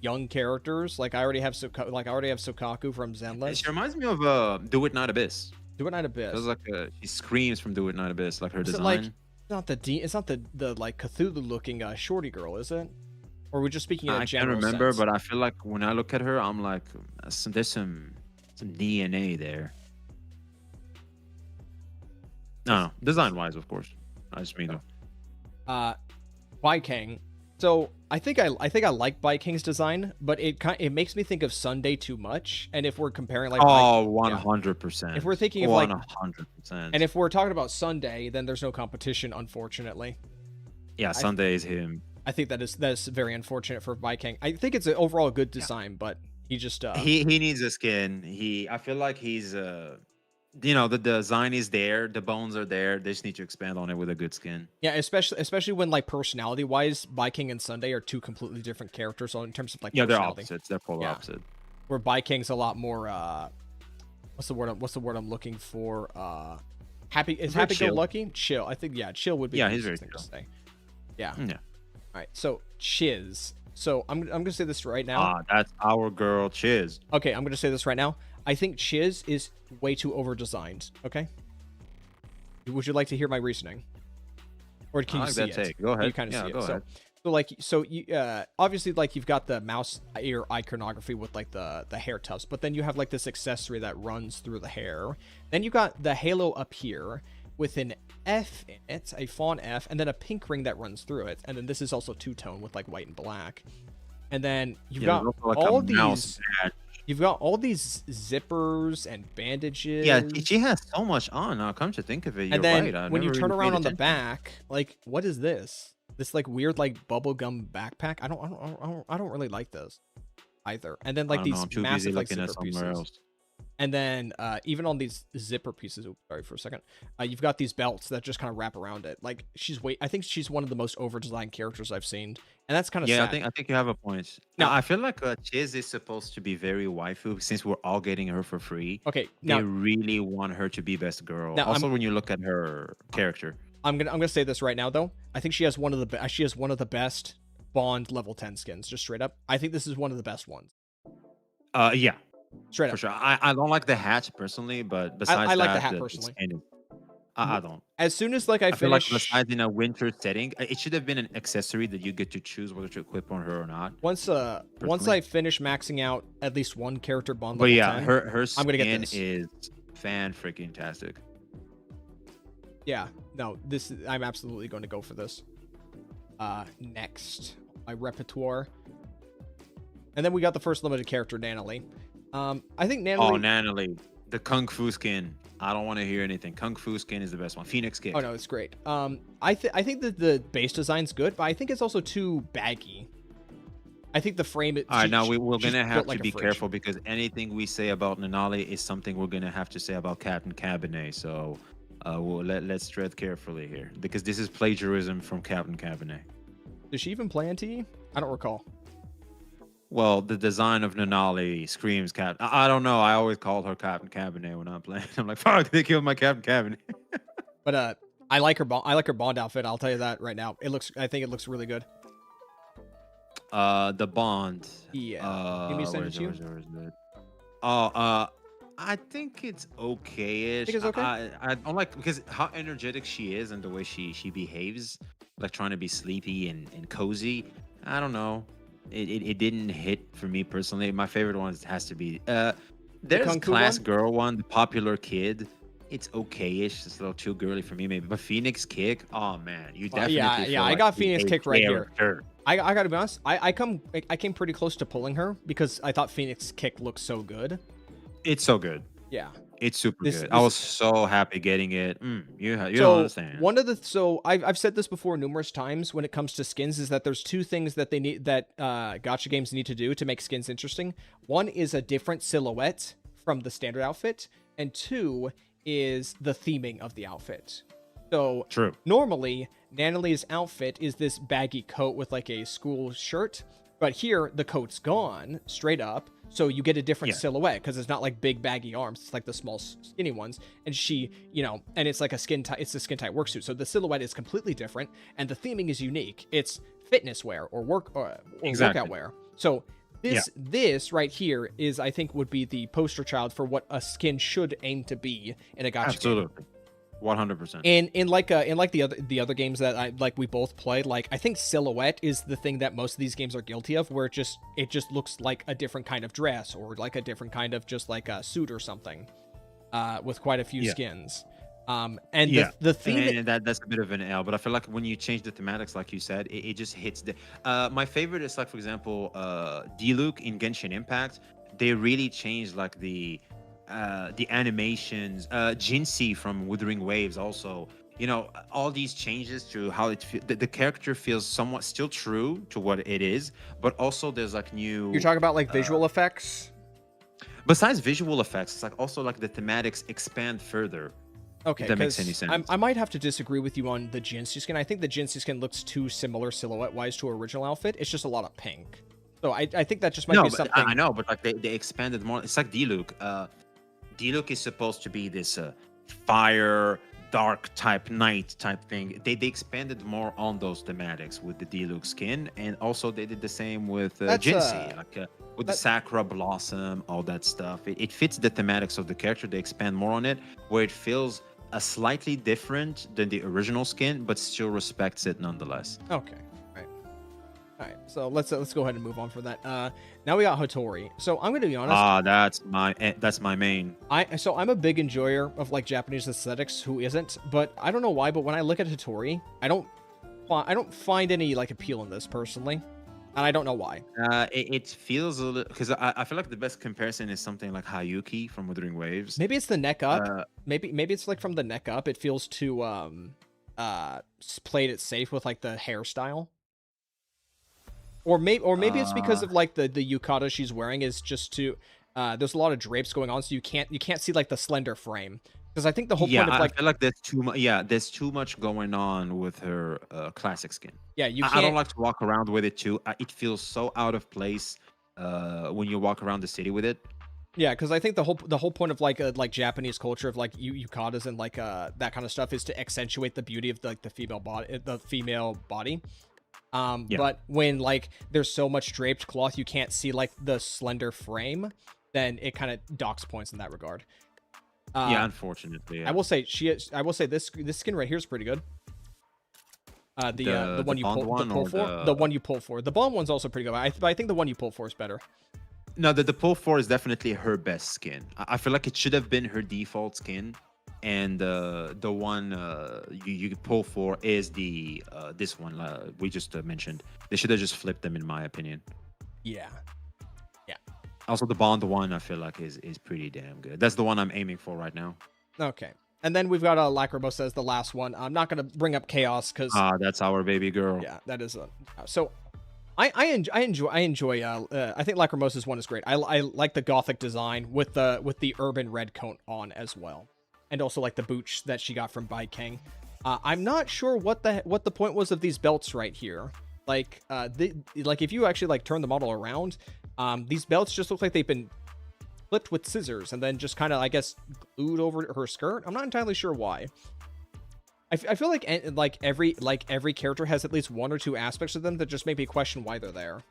young characters, like I already have Sokaku from Zenless. she reminds me of Do It Not Abyss. Do It Night Abyss. It was like she screams from Do It Not Abyss, like her Is design. it like it's not the like Cthulhu looking shorty girl, is it? Or are we just speaking in a I can't general remember, sense? but I feel like when I look at her, I'm like, there's some DNA there. No, design wise, of course. I just mean. Vikings. So I think I like Vikings design, but it makes me think of Sunday too much. And if we're comparing like 100%. If we're thinking of like 100%. And if we're talking about Sunday, then there's no competition, unfortunately. Yeah, Sunday is him. I think that's very unfortunate for Viking. I think it's an overall good design, but he just he needs a skin. I feel like he's the design is there, the bones are there. They just need to expand on it with a good skin. Yeah, especially when like personality wise, Viking and Sunday are two completely different characters. So in terms of like they're personality. opposites. They're polar opposite. Where Viking's a lot more what's the word I'm looking for? Happy is Very happy go chill. lucky? Chill. I think yeah, chill would be Yeah, the he's very easiest thing to chill. say. Yeah. Yeah. All right. So Chiz. So I'm gonna say this right now. Ah, that's our girl, Chiz. Okay, I'm gonna say this right now. I think Chiz is way too over designed. Okay. Would you like to hear my reasoning, or can I you like see that it? take. Go Can you ahead. kind of Yeah, see go it? ahead. So you obviously like you've got the mouse ear iconography with like the hair tufts, but then you have like this accessory that runs through the hair. Then you got the halo up here with an F in it, a fawn F, and then a pink ring that runs through it. And then this is also two-tone with like white and black. And then you've Yeah, got there's also like all a mouse these badge. you've got all these zippers and bandages. Yeah, she has so much on. Now, come to think of it, you're And then right. I when you never turn really around paid on the attention. back, like what is this? This like weird like bubblegum backpack. I don't really like this either. And then I like don't know. these I'm too busy massive like looking at zipper somewhere pieces. else. And then even on these zipper pieces, oops, sorry for a second, you've got these belts that just kind of wrap around it. Like I think she's one of the most over-designed characters I've seen, and that's kind of Yeah, sad. I think you have a point. Now, Now, I feel like Chiz is supposed to be very waifu since we're all getting her for free. okay, They really want her to be best girl. now Also, when you look at her character. I'm gonna say this right now though. I think she has one of the best Bond level 10 skins, just straight up. I think this is one of the best ones, Yeah, straight for up. sure. I don't like the hat personally, but besides I like the that, hat the personally. skin is- I don't. As soon as like I I feel like finish besides in a winter setting, it should have been an accessory that you get to choose whether to equip on her or not. once Personally. I finish maxing out at least one character Bond But level yeah, 10, her I'm gonna get skin this. is fan freaking tastic. Yeah, no, I'm absolutely going to go for this. Next, my repertoire. And then we got the first limited character, Nanalie. I think Oh, Nanalie. Natalie, the Kung Fu skin. I don't want to hear anything. Kung Fu skin is the best one. Phoenix kick. Oh no, it's great. I think that the base design's good, but I think it's also too baggy. I think the frame. All right, now we're she's gonna have built to like a be fridge. careful because anything we say about Nanali is something we're gonna have to say about Captain Cabinet. So, let's tread carefully here because this is plagiarism from Captain Cabinet. Does she even play NT? I don't recall. Well, the design of Nanali screams Captain. I don't know. I always called her Captain Cabinet when I'm playing. I'm like, fuck, they killed my Captain Cabinet. But I like her Bond outfit. I'll tell you that right now. I think it looks really good. The Bond. Yeah. Give me a Where send is it to you. where is it? Oh, I think it's okay-ish. Think it's okay? I don't like because how energetic she is and the way she behaves, like trying to be sleepy and cozy. I don't know. It didn't hit for me personally. My favorite one has to be there's Kung Fu Class one? Girl one, the popular kid. It's okay-ish. It's a little too girly for me, maybe. But Phoenix Kick, oh man, you definitely yeah, feel I like got the Phoenix A Kick right here. character. I gotta be honest. I came pretty close to pulling her because I thought Phoenix Kick looked so good. It's so good. Yeah. It's super This- good. I this- was so happy getting it. You don't understand. I've said this before numerous times when it comes to skins is that there's two things that they need that gacha games need to do to make skins interesting. One is a different silhouette from the standard outfit, and two is the theming of the outfit. So True. normally Nanalie's outfit is this baggy coat with like a school shirt, but here the coat's gone straight up. So you get a different silhouette because it's not like big baggy arms. It's like the small skinny ones. And she, and it's like a skin tight worksuit. So the silhouette is completely different and the theming is unique. It's fitness wear or workout wear. So this right here is, I think, would be the poster child for what a skin should aim to be in a gacha game. Absolutely. 100%. And in like the other games that we both played, like I think silhouette is the thing that most of these games are guilty of, where it just looks like a different kind of dress or like a different kind of just like a suit or something, with quite a few skins. The theme that's a bit of an L, but I feel like when you change the thematics, like you said, it just hits the. My favorite is like, for example, Diluc in Genshin Impact. They really changed like the animations. Jinsei from Wuthering Waves also. All these changes to how it the character feels somewhat still true to what it is, but also there's like new. You're talking about like visual effects. Besides visual effects, it's like also like the thematics expand further. Okay, if that makes any sense. I might have to disagree with you on the Jinsei skin. I think the Jinsei skin looks too similar silhouette-wise to her original outfit. It's just a lot of pink. So I think that just might be something. I know, but like they expanded more. It's like Diluc. Diluc is supposed to be this fire, dark type, night type thing. They expanded more on those thematics with the Diluc skin, and also they did the same with That's Jinxie, like with the that Sakura Blossom, all that stuff. It fits the thematics of the character. They expand more on it, where it feels a slightly different than the original skin, but still respects it nonetheless. okay. All right, so let's go ahead and move on from that. Now we got Hattori. So I'm going to be honest. That's my main. I'm a big enjoyer of like Japanese aesthetics. Who isn't? But I don't know why. But when I look at Hattori, I don't find any like appeal in this personally, and I don't know why. It feels a little because I feel like the best comparison is something like Hayuki from Wuthering Waves. Maybe it's the neck up. Maybe it's like from the neck up. It feels too played it safe with like the hairstyle. Or maybe it's because of like the yukata she's wearing is just too there's a lot of drapes going on, so you can't see like the slender frame. Because I think the whole point of like I feel like there's too much. Yeah, there's too much going on with her classic skin. Yeah, you I can't. don't like to walk around with it too. It feels so out of place when you walk around the city with it. Yeah, because I think the whole point of like Japanese culture of like yukatas and like that kind of stuff is to accentuate the beauty of like the female body. Yeah. But when like there's so much draped cloth you can't see like the slender frame, then it kind of docks points in that regard. Yeah, unfortunately. Yeah. I will say this skin right here is pretty good. The one you pull for. The one you pull for. The bond one's also pretty good. But I think the one you pull for is better. No, the pull 4 is definitely her best skin. I feel like it should have been her default skin, and the one you pull for is the this one we just mentioned. They should have just flipped them, in my opinion. Yeah. Also, the bond one I feel like is pretty damn good. That's the one I'm aiming for right now. Okay. And then we've got Lacrimosa as the last one. I'm not gonna bring up Chaos because that's our baby girl. Yeah, that is so. I enjoy. I think Lacrimosa's one is great. I like the gothic design with the urban red coat on as well, and also like the boots that she got from Bai King. I'm not sure what the point was of these belts right here. Like if you actually like turn the model around, these belts just look like they've been flipped with scissors and then just kind of, I guess, glued over her skirt. I'm not entirely sure why. I feel like every character has at least one or two aspects of them that just make me question why they're there.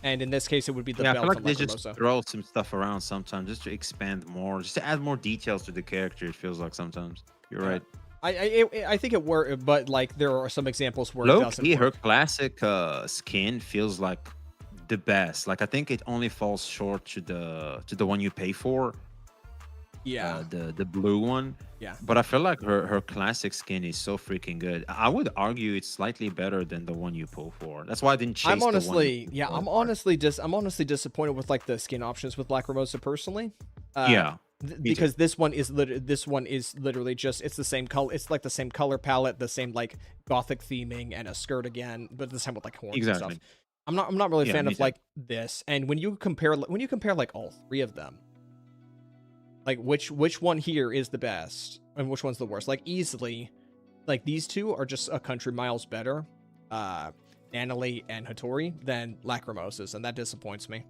And in this case, it would be the belt. I feel like they just throw some stuff around sometimes just to expand more, just to add more details to the character. It feels like sometimes. You're right. I think it worked, but like there are some examples where it doesn't work. Her classic skin feels like the best. Like I think it only falls short to the one you pay for. Yeah. The blue one. Yeah. But I feel like her classic skin is so freaking good. I would argue it's slightly better than the one you pull for. That's why I didn't chase I'm honestly, the one I'm honestly disappointed with like the skin options with Lacrimosa personally. Because this one is literally just it's the same color. It's like the same color palette, the same like gothic theming, and a skirt again, but this time with like horns and stuff. I'm not really a fan of like this. And when you compare like all three of them, like which one here is the best and which one's the worst? Like easily, like these two are just a country miles better, Nanalie and Hattori, than Lacrimosa's, and that disappoints me.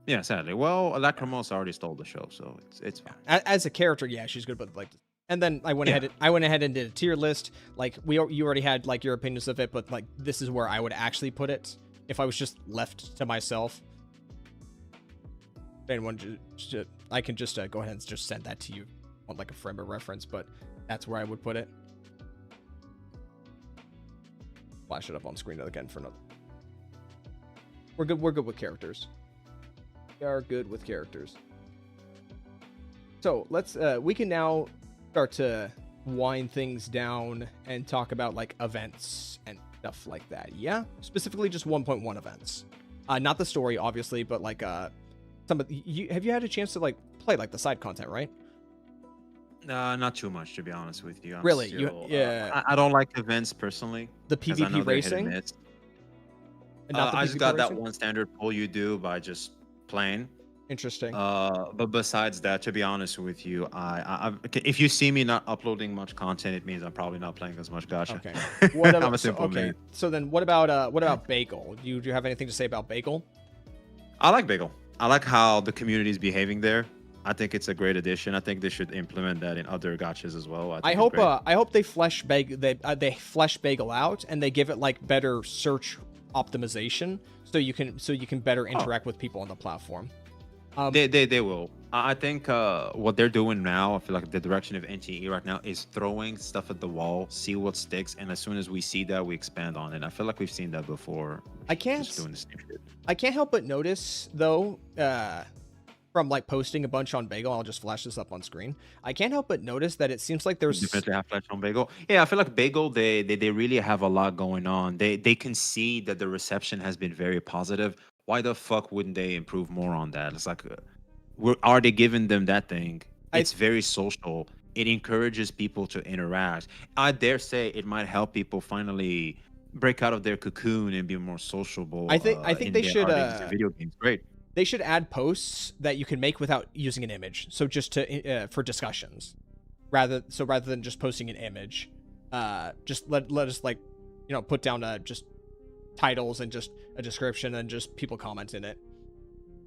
Yeah, sadly. Well, Lacrimosa already stole the show, so it's fine. As a character, yeah, she's good, but like, and then I went ahead and did a tier list. Like you already had like your opinions of it, but like this is where I would actually put it if I was just left to myself. Anyone, I can just go ahead and just send that to you on like a frame of reference, but that's where I would put it. Flash it up on screen again for another. We're good with characters. We are good with characters. So let's we can now start to wind things down and talk about like events and stuff like that. Yeah, specifically just 1.1 events. Not the story, obviously, but like some of have you had a chance to like play like the side content, right? Not too much, to be honest with you. Really? Still, I don't like events personally. The PvP racing. I just got that one standard pull you do by just playing. Interesting. But besides that, to be honest with you, if you see me not uploading much content, it means I'm probably not playing as much gacha. Okay. What about, I'm a simple man. So then, what about Bagel? Do you have anything to say about Bagel? I like Bagel. I like how the community is behaving there. I think it's a great addition. I think they should implement that in other gotchas as well. I I think it's hope great. I hope they they flesh Bagel out and they give it like better search optimization so you can better Oh, interact with people on the platform. they will. I think what they're doing now, I feel like the direction of NTE right now is throwing stuff at the wall, see what sticks, and as soon as we see that, we expand on it. I feel like we've seen that before. I Just can't doing the same shit. I can't help but notice though, from like posting a bunch on Bagel, I'll just flash this up on screen. I can't help but notice that it seems like there's Definitely have flash on Bagel. Yeah, I feel like Bagel, they really have a lot going on. They can see that the reception has been very positive. Why the fuck wouldn't they improve more on that? It's like, we're already giving them that thing. I It's very social. It encourages people to interact. I dare say it might help people finally break out of their cocoon and be more sociable I think in they their should outings and video games. Great. they should add posts that you can make without using an image. So just to for discussions, rather than just posting an image, just let us like put down just titles and just a description and just people comment in it,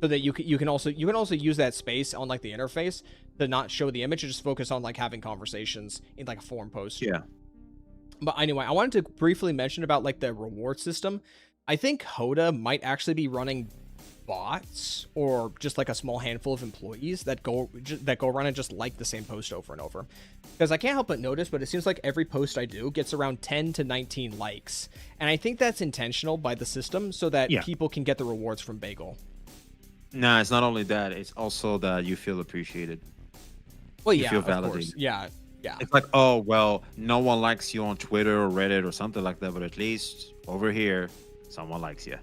so that you can also use that space on like the interface to not show the image and just focus on like having conversations in like a forum post. Yeah. But anyway, I wanted to briefly mention about like the reward system. I think Hoda might actually be running bots or just like a small handful of employees that go around and just like the same post over and over, because I can't help but notice, but it seems like every post I do gets around 10 to 19 likes, and I think that's intentional by the system so that Yeah. people can get the rewards from Bagel. Nah, it's not only that, it's also that you feel appreciated. Well, You yeah, feel of course. validated. Yeah. It's like, oh, well, no one likes you on Twitter or Reddit or something like that, but at least over here, someone likes you.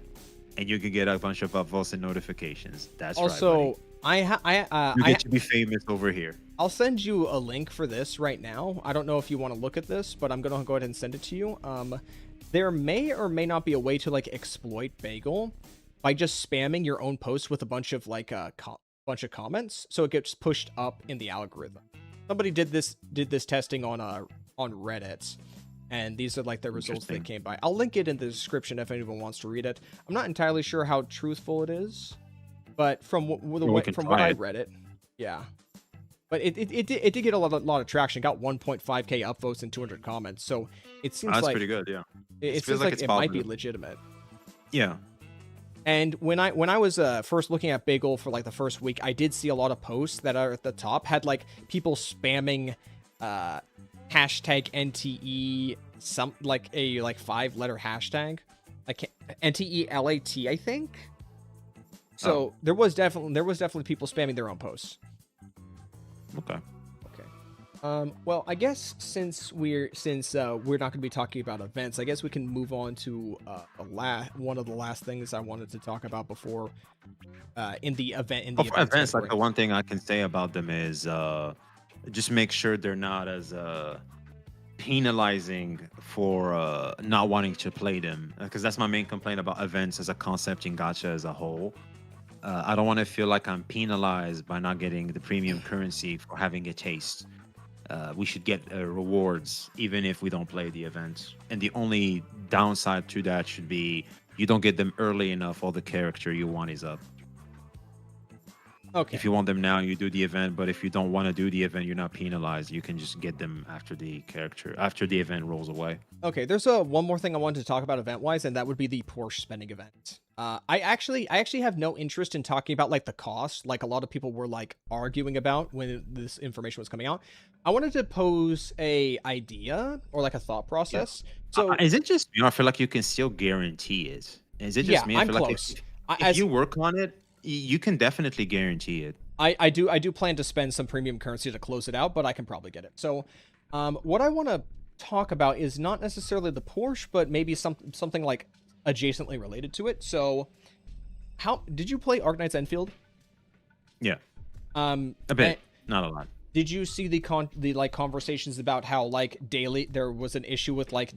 And you can get a bunch of upvotes and notifications. That's right, Also, buddy. You get to be famous over here. I'll send you a link for this right now. I don't know if you want to look at this, but I'm gonna go ahead and send it to you. There may or may not be a way to like exploit Bagel by just spamming your own post with a bunch of like bunch of comments, so it gets pushed up in the algorithm. Somebody did this testing on Reddit, and these are like the results they Interesting. came by. I'll link it in the description if anyone wants to read it. I'm not entirely sure how truthful it is, but from what I read it, yeah. But it did get a lot of traction. It got 1.5k upvotes and 200 comments. So it seems That's like pretty good, yeah. it feels seems like like it's it might be positive. legitimate. Yeah. And when I was first looking at Bagel for like the first week, I did see a lot of posts that are at the top had like people spamming hashtag NTE, some like a 5-letter hashtag, like NTELAT, I think. So there was definitely people spamming their own posts. Okay. Okay. Well, I guess since we're not going to be talking about events, I guess we can move on to one of the last things I wanted to talk about before in the event. For events, like the one thing I can say about them is just make sure they're not as penalizing for not wanting to play them, because that's my main complaint about events as a concept in gacha as a whole. I don't want to feel like I'm penalized by not getting the premium currency for having a taste. We should get rewards even if we don't play the events. And the only downside to that should be you don't get them early enough, all the character you want is up. Okay. If you want them now, you do the event. But if you don't want to do the event, you're not penalized. You can just get them after the event rolls away. Okay, there's one more thing I wanted to talk about event-wise, and that would be the Porsche spending event. I actually have no interest in talking about like the cost, like a lot of people were like arguing about when this information was coming out. I wanted to pose a idea or like a thought process. So Is it just me? I feel like you can still guarantee it. Is it just me? I I'm feel close. like if you work on it, you can definitely guarantee it. I do plan to spend some premium currency to close it out, but I can probably get it. So, what I want to talk about is not necessarily the Porsche, but maybe something like adjacently related to it. So, how did you play Arknight's Enfield? Yeah, a bit, not a lot. Did you see the conversations about how like daily there was an issue with like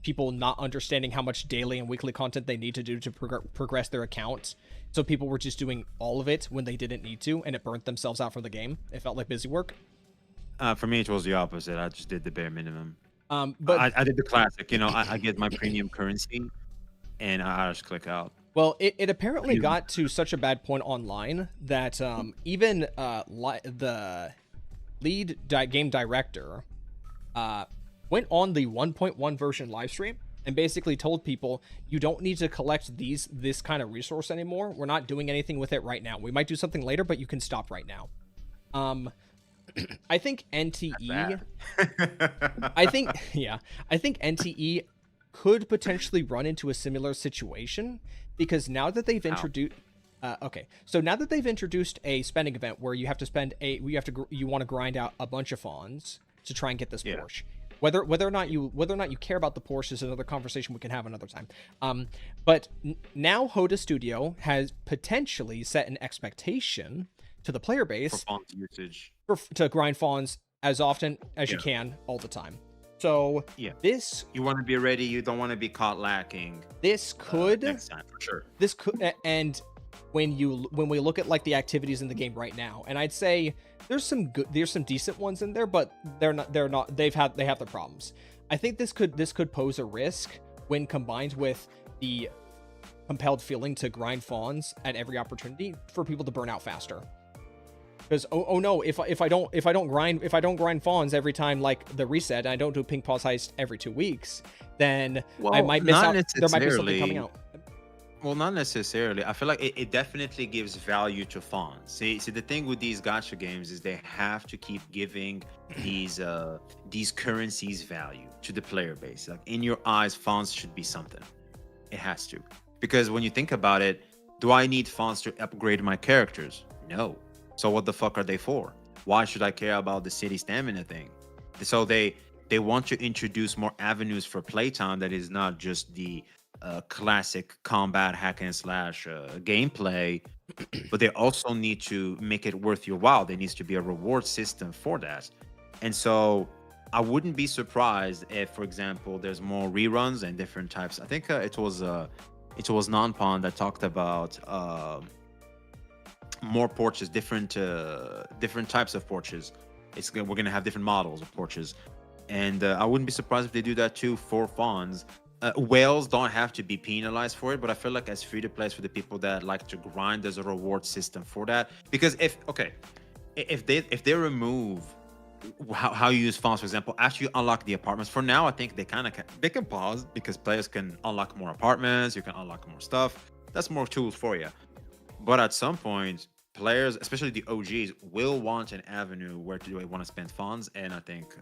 people not understanding how much daily and weekly content they need to do to progress their account? So people were just doing all of it when they didn't need to, and it burnt themselves out from the game. It felt like busy work. For me, it was the opposite. I just did the bare minimum. But I did the classic. I get my premium currency, and I just click out. Well, it apparently You- got to such a bad point online that even the game director went on the 1.1 version live stream and basically told people, you don't need to collect this kind of resource anymore. We're not doing anything with it right now. We might do something later, but you can stop right now. I think NTE I think yeah, I think NTE could potentially run into a similar situation because now that they've introduced okay, so now that they've introduced a spending event where you have to spend you want to grind out a bunch of fawns to try and get this Porsche. Whether or not you care about the Porsche is another conversation we can have another time. But now Hoda Studio has potentially set an expectation to the player base for font usage. to grind fawns as often as you can all the time. So this you want to be ready. You don't want to be caught lacking. This could next time for sure. This could and when we look at like the activities in the game right now, and I'd say there's some decent ones in there, but they're not they have their problems. I think this could pose a risk when combined with the compelled feeling to grind fawns at every opportunity for people to burn out faster. Because oh no, if I don't grind fawns every time like the reset, and I don't do a pink pause heist every 2 weeks, then I might miss out. There might be something coming out. Well, not necessarily. I feel like it definitely gives value to fawns. See, the thing with these gacha games is they have to keep giving these currencies value to the player base. Like in your eyes, fawns should be something. It has to, because when you think about it, do I need fawns to upgrade my characters? No. So what the fuck are they for? Why should I care about the city stamina thing? So they want to introduce more avenues for playtime that is not just the classic combat hack and slash gameplay, but they also need to make it worth your while. There needs to be a reward system for that. And so I wouldn't be surprised if, for example, there's more reruns and different types. I think it was Nonpon that talked about more porches, different types of porches. We're gonna have different models of porches, and I wouldn't be surprised if they do that too for fawns. Whales don't have to be penalized for it, but I feel like as free to play for the people that like to grind, there's a reward system for that. Because if they remove how you use fawns, for example, after you unlock the apartments, for now I think they can pause because players can unlock more apartments, you can unlock more stuff. That's more tools for you. But at some point, players, especially the OGs, will want an avenue where they want to spend funds, and I think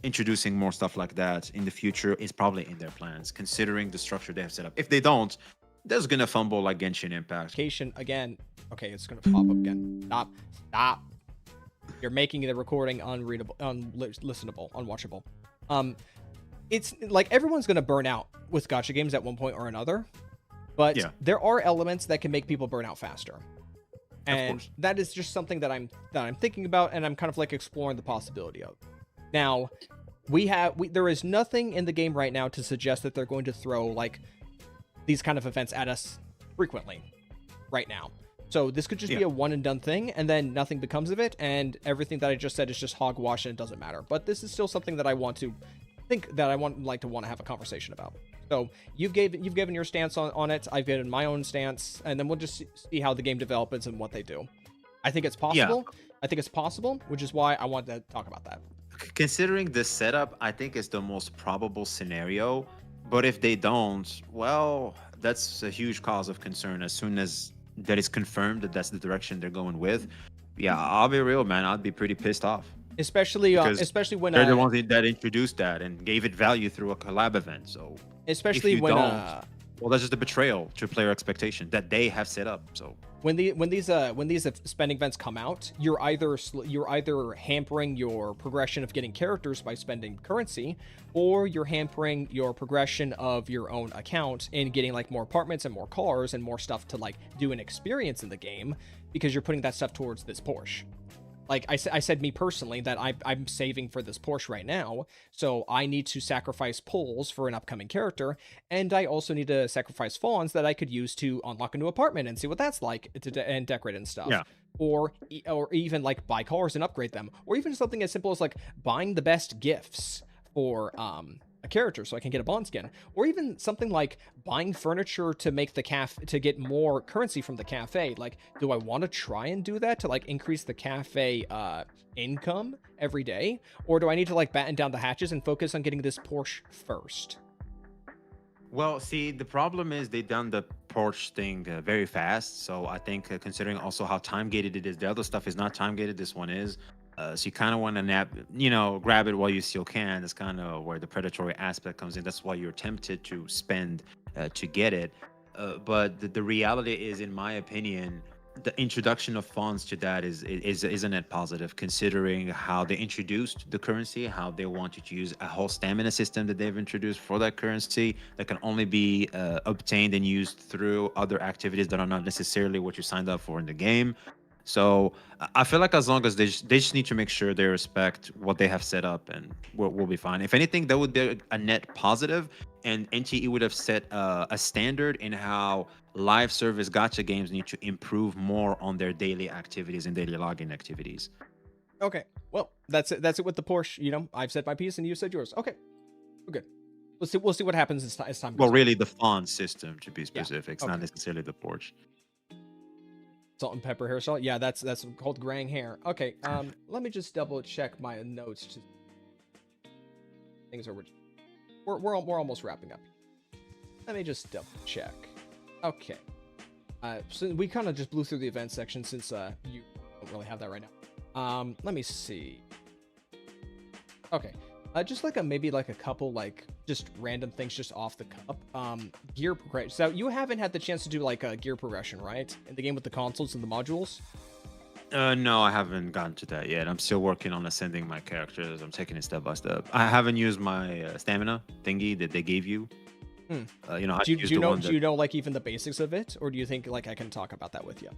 introducing more stuff like that in the future is probably in their plans, considering the structure they have set up. If they don't, there's gonna fumble like Genshin Impact. Again, okay, it's gonna pop up again. Stop. You're making the recording unreadable, unlistenable, unwatchable. It's like everyone's gonna burn out with gacha games at one point or another. But there are elements that can make people burn out faster. And that is just something that I'm thinking about, and I'm kind of like exploring the possibility of. Now, there is nothing in the game right now to suggest that they're going to throw like these kind of events at us frequently right now. So this could just be a one and done thing, and then nothing becomes of it, and everything that I just said is just hogwash and it doesn't matter. But this is still something that I want to have a conversation about. So you've given your stance on it. I've given my own stance, and then we'll just see how the game develops and what they do. I think it's possible. Yeah. I think it's possible, which is why I wanted to talk about that. Considering this setup, I think it's the most probable scenario. But if they don't, well, that's a huge cause of concern. As soon as that is confirmed that that's the direction they're going with, yeah, I'll be real, man. I'd be pretty pissed off. Especially when they're the ones that introduced that and gave it value through a collab event. So especially when well, that's just a betrayal to player expectation that they have set up. So when these spending events come out, you're either hampering your progression of getting characters by spending currency, or you're hampering your progression of your own account in getting like more apartments and more cars and more stuff to like do an experience in the game, because you're putting that stuff towards this Porsche. Like I said, me personally, that I'm saving for this Porsche right now, so I need to sacrifice pulls for an upcoming character, and I also need to sacrifice fawns that I could use to unlock a new apartment and see what that's like and decorate and stuff. Yeah. Or even like buy cars and upgrade them, or even something as simple as like buying the best gifts for a character so I can get a bond skin, or even something like buying furniture to make the cafe to get more currency from the cafe. Like, do I want to try and do that to like increase the cafe income every day, or do I need to like batten down the hatches and focus on getting this Porsche first? Well, see, the problem is they done the porch thing very fast. So I think considering also how time gated it is, the other stuff is not time gated. This one is. So you kind of want to grab it while you still can. That's kind of where the predatory aspect comes in. That's why you're tempted to spend to get it. But the reality is, in my opinion, the introduction of funds to that is a net positive, considering how they introduced the currency, how they want you to use a whole stamina system that they've introduced for that currency that can only be obtained and used through other activities that are not necessarily what you signed up for in the game. So I feel like as long as they just need to make sure they respect what they have set up, and we'll be fine. If anything, that would be a net positive, and NTE would have set a standard in how live service gacha games need to improve more on their daily activities and daily login activities. Okay, well, that's it. That's it with the Porsche. You know, I've said my piece and you said yours. Okay, we're good. We'll see what happens as time goes Well, on. really, the font system, to be specific. It's okay. not necessarily the Porsche. Salt and pepper hair salt. Yeah, that's called graying hair. Okay, let me just double check my notes. Things are we're almost wrapping up. Let me just double check. Okay. So we kind of just blew through the event section since you don't really have that right now. Let me see. Okay. Just like maybe like a couple like just random things just off the cup. Gear progression. So you haven't had the chance to do like a gear progression, right? In the game with the consoles and the modules? No, I haven't gotten to that yet. I'm still working on ascending my characters. I'm taking it step by step. I haven't used my stamina thingy that they gave you. You know, do you know like even the basics of it, or do you think like I can talk about that with you?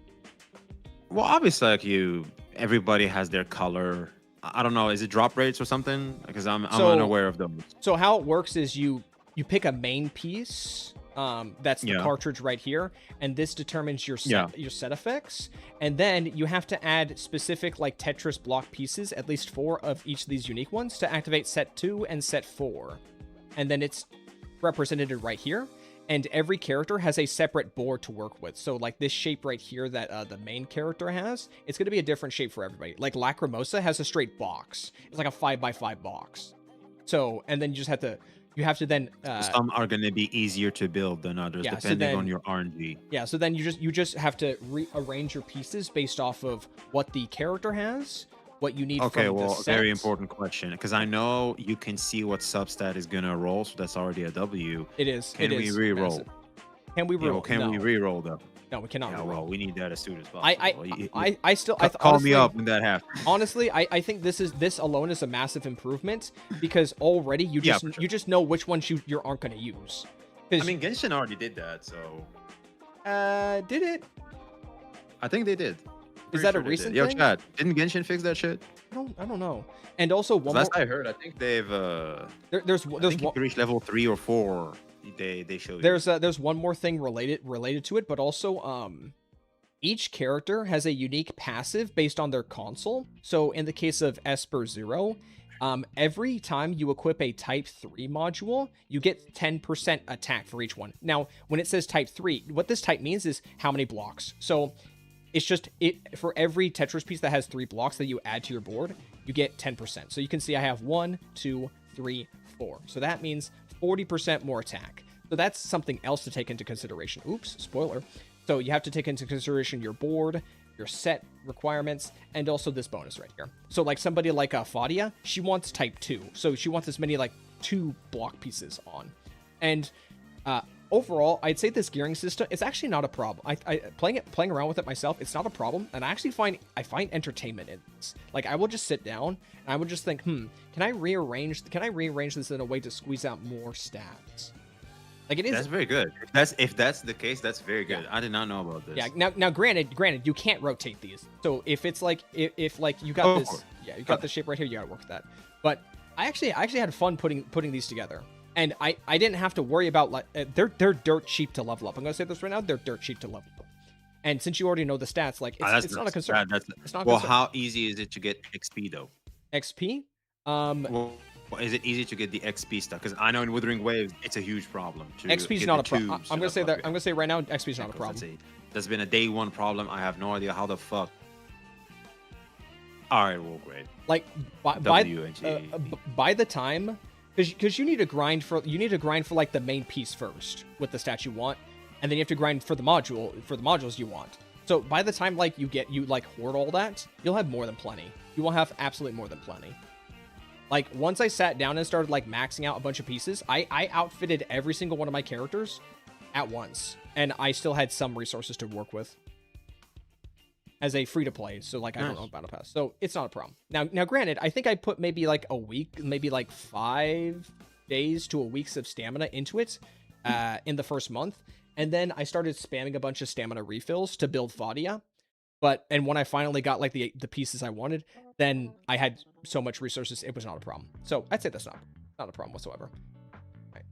Well, obviously, like everybody has their color. I don't know. Is it drop rates or something? Because I'm unaware of them. So how it works is you pick a main piece. That's the cartridge right here, and this determines your set effects. And then you have to add specific like Tetris block pieces, at least 4 of each of these unique ones, to activate set 2 and set 4. And then it's represented right here. And every character has a separate board to work with. So like this shape right here that the main character has, it's going to be a different shape for everybody. Like Lacrimosa has a straight box. It's like a 5x5 box. So, and then you have to then... some are going to be easier to build than others, depending on your RNG. Yeah, so then you just have to rearrange your pieces based off of what the character has, what you need from the set. Very important question, because I know you can see what substat is going to roll, so that's already a W. It is. Can we re-roll? Can we re-roll? Can we re-roll them? No, we cannot. Yeah, well, we need that as soon as possible. I still call honestly, me up when that happens. Honestly, I think this alone is a massive improvement, because already you just know which ones you aren't going to use. I mean, Genshin already did that, so. Did it? I think they did. Is that a recent thing? Yo, Chad, didn't Genshin fix that shit? I don't know. And also one last I heard, I think they've there's you can reach level 3 or 4. They showed there's one more thing related to it, but also each character has a unique passive based on their console. So in the case of Esper Zero, every time you equip a Type 3 module, you get 10% attack for each one. Now, when it says Type 3, what this type means is how many blocks. So it's just for every Tetris piece that has 3 blocks that you add to your board, you get 10%. So you can see I have 1, 2, 3, 4. So that means 40% more attack. So that's something else to take into consideration. Oops, spoiler. So you have to take into consideration your board, your set requirements, and also this bonus right here. So like somebody like Fadia, she wants Type 2. So she wants as many like 2 block pieces on. And overall, I'd say this gearing system, it's actually not a problem. I playing around with it myself, it's not a problem, and I actually find entertainment in this. Like I will just sit down and I would just think, can I rearrange this in a way to squeeze out more stats? Like it is. That's very good. If that's the case, that's very good. Yeah. I did not know about this. Yeah. Now, granted, you can't rotate these. So if it's like if like you got this, you got this shape right here, you gotta work with that. But I actually had fun putting these together. And I didn't have to worry about like they're dirt cheap to level up. I'm gonna say this right now, they're dirt cheap to level up. And since you already know the stats, like it's not a concern. It's not. Well, how easy is it to get XP though? XP? Well, is it easy to get the XP stuff? Because I know in Withering Waves, it's a huge problem. To XP's get not the a problem. tubes I'm to gonna say level that. up I'm your gonna say right now, XP's not a ankles. problem. That's been a day one problem. I have no idea how the fuck. All right, well, great. Like by the time, because you need to grind for like the main piece first with the stats you want, and then you have to grind for the modules you want. So by the time like you hoard all that, you'll have more than plenty. You will have absolutely more than plenty. Like once I sat down and started like maxing out a bunch of pieces, I outfitted every single one of my characters at once, and I still had some resources to work with as a free to play. So like I don't know Battle Pass, so it's not a problem. Now granted, I think I put maybe like a week, maybe like 5 days to a week's of stamina into it in the first month, and then I started spamming a bunch of stamina refills to build Fadia. And when I finally got like the pieces I wanted, then I had so much resources, it was not a problem. So I'd say that's not a problem whatsoever. Right.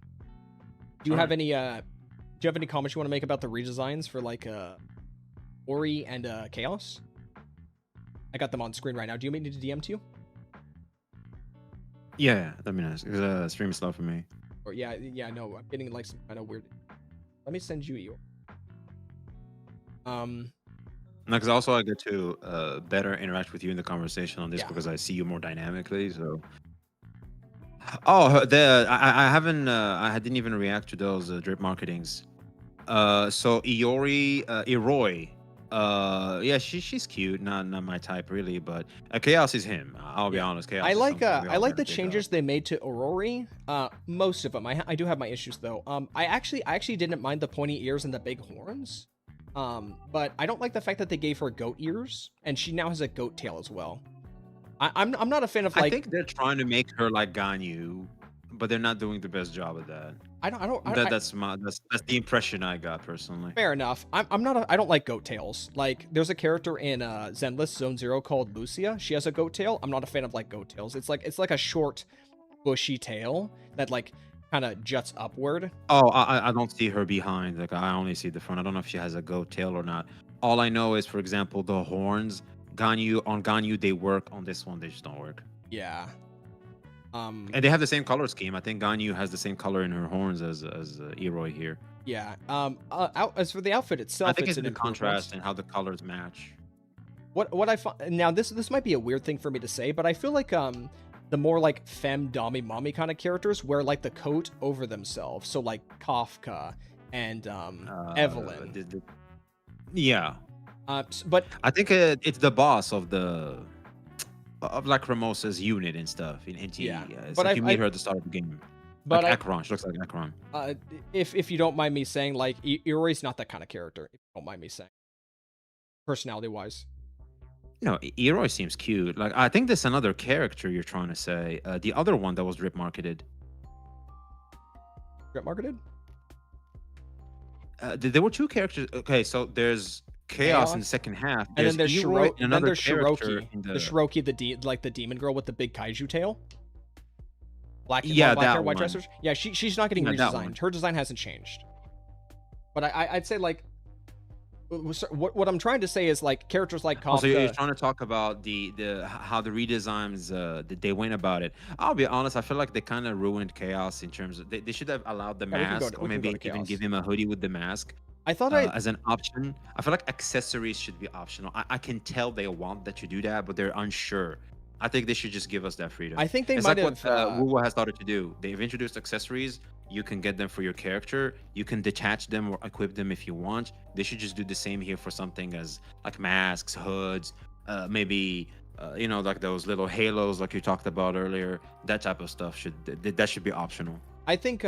Do you have any comments you want to make about the redesigns for like Ori and Chaos? I got them on screen right now. Do you want me to DM to you? Yeah, that'd be nice. Stream is slow for me. Or yeah, no, I'm getting like some kind of weird. Let me send you No, because also I get to better interact with you in the conversation on this because I see you more dynamically. So, I haven't I didn't even react to those drip marketings. So Eroy, yeah, she's cute, not my type really, but Chaos is him. I'll be honest, Chaos. I like the the changes they made to Aurori. Most of them. I do have my issues though. I actually didn't mind the pointy ears and the big horns. But I don't like the fact that they gave her goat ears, and she now has a goat tail as well. I'm not a fan of like. I think they're trying to make her like Ganyu, but they're not doing the best job of that. That's the impression I got personally. Fair enough. I don't like goat tails. Like there's a character in Zenless Zone Zero called Lucia. She has a goat tail. I'm not a fan of like goat tails. It's like a short, bushy tail that like kind of juts upward. Oh, I don't see her behind. Like I only see the front. I don't know if she has a goat tail or not. All I know is, for example, the horns. Ganyu, they work. On this one, they just don't work. Yeah. And they have the same color scheme. I think Ganyu has the same color in her horns as Eroy here. Yeah. As for the outfit itself, I think it's an the contrast and how the colors match. What I find now, this might be a weird thing for me to say, but I feel like the more like femme dommy mommy kind of characters wear like the coat over themselves. So like Kafka and Evelyn. Yeah. But I think it's the boss of Lacrimosa's unit and stuff in NT. Yeah. But like you meet her at the start of the game. But like Akron, she looks like Akron. If you don't mind me saying, like Iori's not that kind of character. If you don't mind me saying, personality wise. No, Eroy seems cute. Like I think there's another character you're trying to say. The other one that was drip marketed. Drip marketed? There were 2 characters. Okay, so there's Chaos in the second half. And then there's Shiroki. The Shiroki, the demon girl with the big kaiju tail. Black hair, white dressers. Yeah, she's not getting redesigned. Her design hasn't changed. But I'd say like what I'm trying to say is like characters like Kafka. So you're trying to talk about the how the redesigns they went about it. I'll be honest, I feel like they kind of ruined Chaos in terms of they should have allowed the mask or maybe even give him a hoodie with the mask. I thought as an option. I feel like accessories should be optional. I can tell they want that you do that, but they're unsure. I think they should just give us that freedom. I think it's might like have. What Wuwa has started to do. They've introduced accessories. You can get them for your character. You can detach them or equip them if you want. They should just do the same here for something as like masks, hoods, maybe like those little halos like you talked about earlier. That type of stuff that should be optional. I think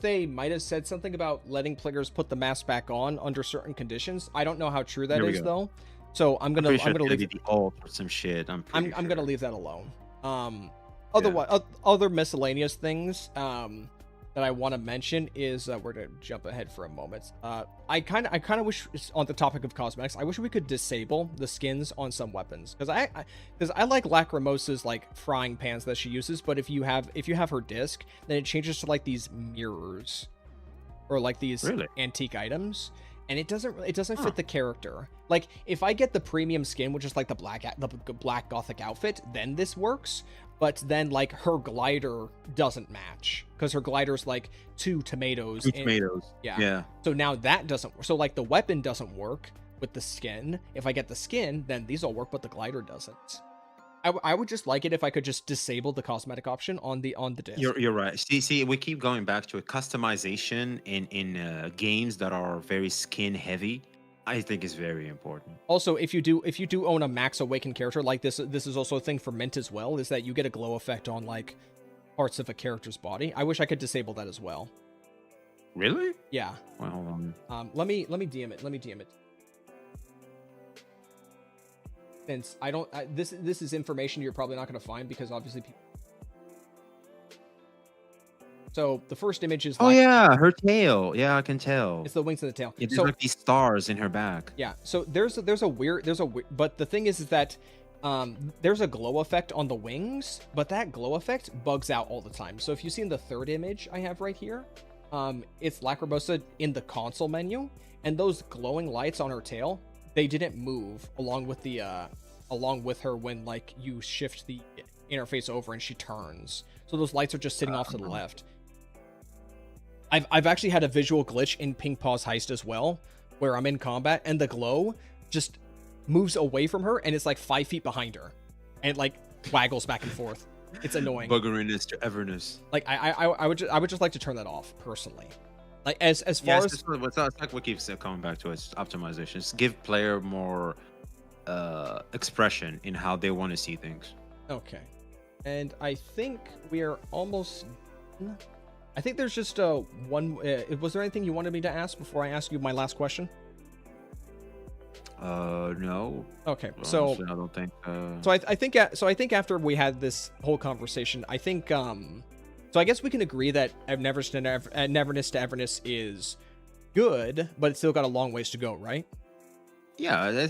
they might have said something about letting players put the mask back on under certain conditions. I don't know how true that is though. So I'm gonna leave the alt or some shit. I'm gonna leave that alone. Otherwise, other miscellaneous things that I want to mention is we're gonna jump ahead for a moment. I kind of wish, on the topic of cosmetics, I wish we could disable the skins on some weapons because I like Lacrimosa's like frying pans that she uses, but if you have her disc, then it changes to like these mirrors or like these antique items. And it doesn't fit the character. Like if I get the premium skin, which is like the black gothic outfit, then this works. but then like her glider doesn't match because her glider's like 2 tomatoes. Two tomatoes. Yeah. Yeah. So now that doesn't. So like the weapon doesn't work with the skin. If I get the skin, then these all work, but the glider doesn't. I would just like it if I could just disable the cosmetic option on the disc. You're right. See, we keep going back to it. Customization in games that are very skin heavy, I think is very important. Also, if you do own a max awakened character like this is also a thing for Mint as well, is that you get a glow effect on like parts of a character's body. I wish I could disable that as well. Really? Yeah. Well, hold on. Let me DM it. Let me DM it. Since I don't, this is information you're probably not going to find because obviously people. So the first image is. Oh yeah, her tail. Yeah, I can tell. It's the wings and the tail. Yeah, there's so, like these stars in her back. Yeah. So there's a weird, but the thing is that there's a glow effect on the wings, but that glow effect bugs out all the time. So if you see in the third image I have right here, it's Lacrimosa in the console menu, and those glowing lights on her tail, they didn't move along with the along with her when like you shift the interface over and she turns. So those lights are just sitting off to the left. I've actually had a visual glitch in Pink Paw's Heist as well, where I'm in combat and the glow just moves away from her and it's like 5 feet behind her, and it like waggles back and forth. It's annoying. Buggeriness to Everness. Like I would just like to turn that off personally. Like as far as it's like what keeps coming back to it's optimizations. Give player more expression in how they want to see things. Okay, and I think we are almost done. I think there's just one. Was there anything you wanted me to ask before I ask you my last question? No. Okay, Honestly, so I don't think. I think after we had this whole conversation, I think so I guess we can agree that Neverness to Everness is good, but it's still got a long ways to go, right? Yeah,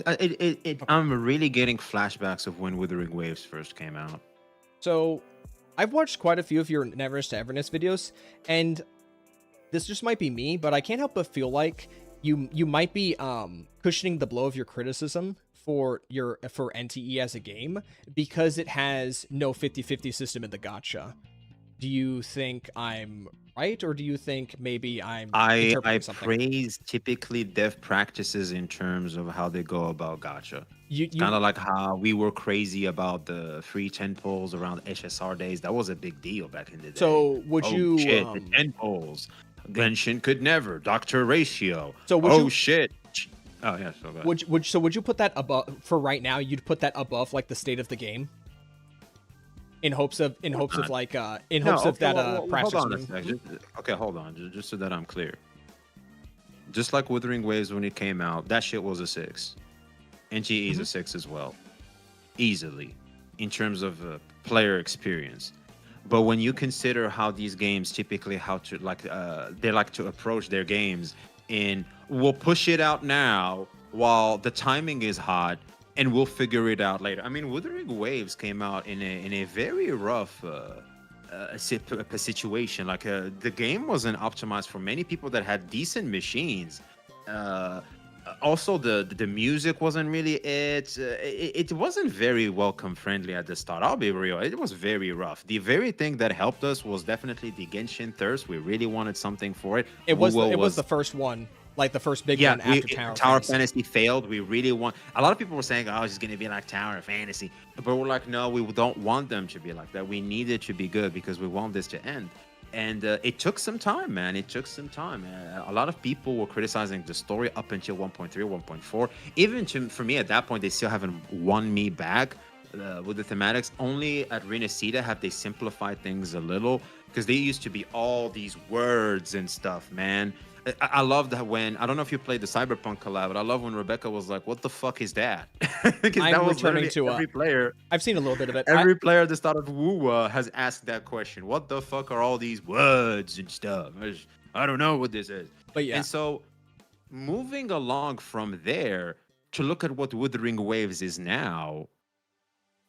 I'm really getting flashbacks of when Withering Waves first came out. So I've watched quite a few of your Neverness to Everness videos, and this just might be me, but I can't help but feel like you might be cushioning the blow of your criticism for NTE as a game because it has no 50-50 system in the gacha. Do you think I'm right, or do you think maybe I something? praise typically dev practices in terms of how they go about gacha. You Kind of like how we were crazy about the free 10 polls around HSR days. That was a big deal back in the day. So would you shit, the 10 polls. Genshin could never. Doctor Ratio. So would you, shit. Oh yeah, so bad. Would you put that above for right now? You'd put that above like the state of the game, in hopes of that hold on a second. Okay, hold on. Just so that I'm clear. Just like Withering Waves when it came out, that shit was a 6. NGE is a 6 as well, easily, in terms of player experience. But when you consider how these games typically they like to approach their games in, we'll push it out now while the timing is hot, and we'll figure it out later. I mean, Withering Waves came out in a very rough situation. Like the game wasn't optimized for many people that had decent machines. Also, the music wasn't really it. It wasn't very welcome friendly at the start. I'll be real. It was very rough. The very thing that helped us was definitely the Genshin thirst. We really wanted something for it. It was the first one. Like the first big one after Tower Fantasy failed. We really want. A lot of people were saying, "Oh, it's just gonna be like Tower Fantasy," but we're like, "No, we don't want them to be like that. We need it to be good because we want this to end." And it took some time, man. It took some time. A lot of people were criticizing the story up until 1.3, 1.4. Even for me at that point, they still haven't won me back with the thematics. Only at Renacida have they simplified things a little, because they used to be all these words and stuff, man. I love that when, I don't know if you played the Cyberpunk collab, but I love when Rebecca was like, "What the fuck is that?" I'm returning to every player. I've seen a little bit of it. Every player at the start of WoWa has asked that question. What the fuck are all these words and stuff? I don't know what this is. But yeah. And so moving along from there to look at what Withering Waves is now,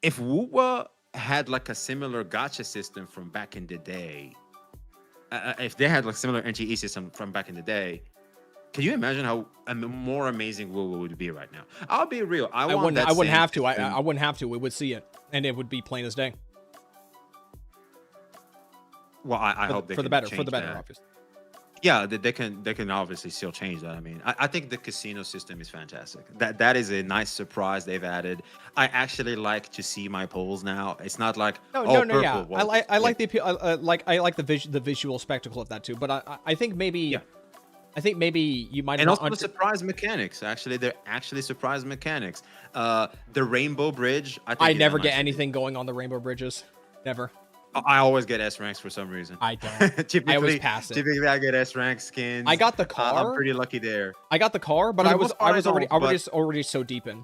if WoWa had like a similar gacha system from back in the day, if they had like similar NGE system from back in the day, can you imagine how more amazing WoW would be right now? I'll be real. I wouldn't have to. I wouldn't have to. We would see it, and it would be plain as day. Well, I hope they for the can better, change that. obviously. Yeah, they can obviously still change that. I mean, I think the casino system is fantastic. That is a nice surprise they've added. I actually like to see my polls now. It's not like, No, oh, no, no, yeah. purple. Well, just I win. like the appeal. I like the visual spectacle of that too. But I think Yeah, maybe you might have and not also the surprise mechanics. Actually, they're actually surprise mechanics. The rainbow bridge, I I think, is a never get nice addition. anything going on the rainbow bridges. Never. I always get S ranks for some reason. I don't. I always typically, pass it. typically I get S rank I skins. got the I'm car. pretty lucky there. I got the car, but For the most part, I don't, already so deep in.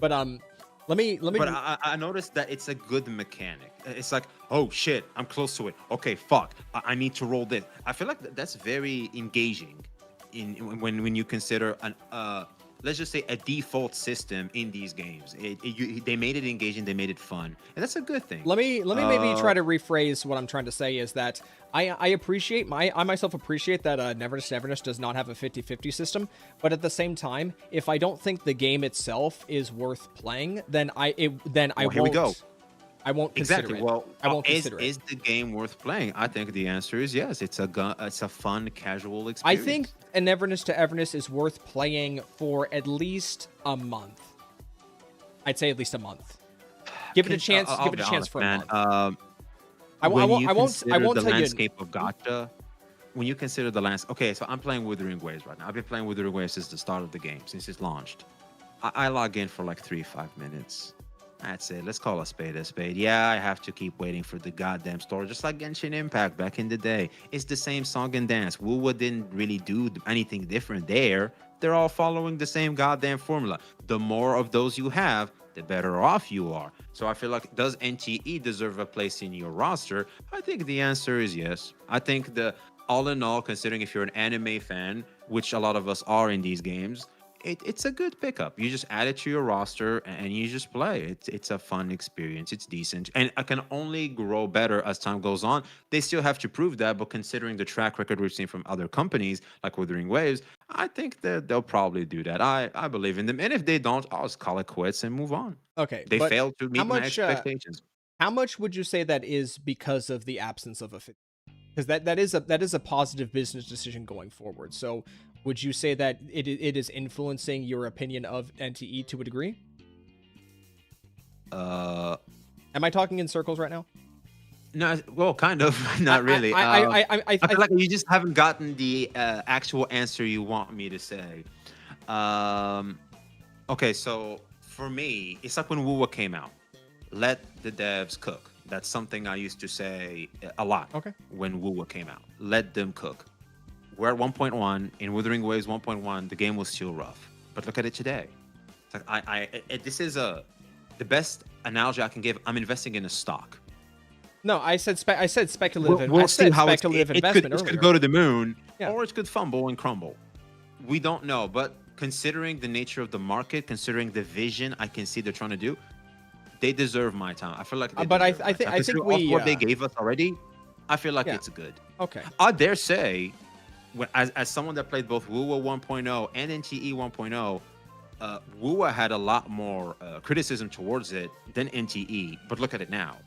But let me but I noticed that it's a good mechanic. It's like, oh shit, I'm close to it. Okay, fuck, I need to roll this. I feel like that's very engaging when you consider an let's just say a default system in these games. They made it engaging, they made it fun, and that's a good thing. let me maybe try to rephrase what I'm trying to say is that I appreciate I myself appreciate that Neverness does not have a 50-50 system, but at the same time, if I don't think the game itself is worth playing, then I Well, here we won't go. I won't consider Exactly. it. Well, I won't is consider it. is the game worth playing? I think the answer is yes. It's a fun, casual I experience. think an Everness to Everness is worth playing for at least a month. I'd say at least a month. Give it a chance. I'll Give it be a chance honest, for a man. month. I When won't. you I won't. I consider won't the tell you. landscape of gacha, when you consider the landscape, okay, so I'm playing Wuthering Waves right now. I've been playing Wuthering Waves since the start of the game, since it's launched. I log in for like 3-5 minutes. That's it. Let's call a spade a spade. Yeah, I have to keep waiting for the goddamn story, just like Genshin Impact back in the day. It's the same song and dance. Wuwa didn't really do anything different there. They're all following the same goddamn formula. The more of those you have, the better off you are. So I feel like, does NTE deserve a place in your roster? I think the answer is yes. I think all in all, considering if you're an anime fan, which a lot of us are in these games, it's a good pickup. You just add it to your roster and you just play. It's a fun experience. It's decent, and it can only grow better as time goes on. They still have to prove that, but considering the track record we've seen from other companies like Wuthering Waves, I think that they'll probably do that. I believe in them, and if they don't, I'll just call it quits and move on. Okay, They but failed to how meet my much? expectations. How much would you say that is because of the absence of a fit? Because that is a positive business decision going forward. So, would you say that it is influencing your opinion of NTE to a degree? Uh, Am I talking in circles right now? no, well, kind of, not really. I feel like you just haven't gotten the actual answer you want me to say. Um, okay, so for me, it's like when Wuwa came out. Let the devs cook. That's something I used to say a lot Okay. when Wuwa came out. Let them cook. We're at 1.1 in Wuthering Waves 1.1. The game was still rough, but look at it today. It's like this is the best analogy I can give. I'm investing in a stock. No, I said speculative. We'll I see said how speculative investment it earlier. could go to the moon, Yeah. or it could fumble and crumble. We don't know, but considering the nature of the market, considering the vision I can see they're trying to do, they deserve my time. I feel like they But deserve my time. I think Considering we what they gave us already, I feel like yeah. it's good. Okay. I dare say, as someone that played both Wuwa 1.0 and NTE 1.0, Wuwa had a lot more criticism towards it than NTE. But look at it now.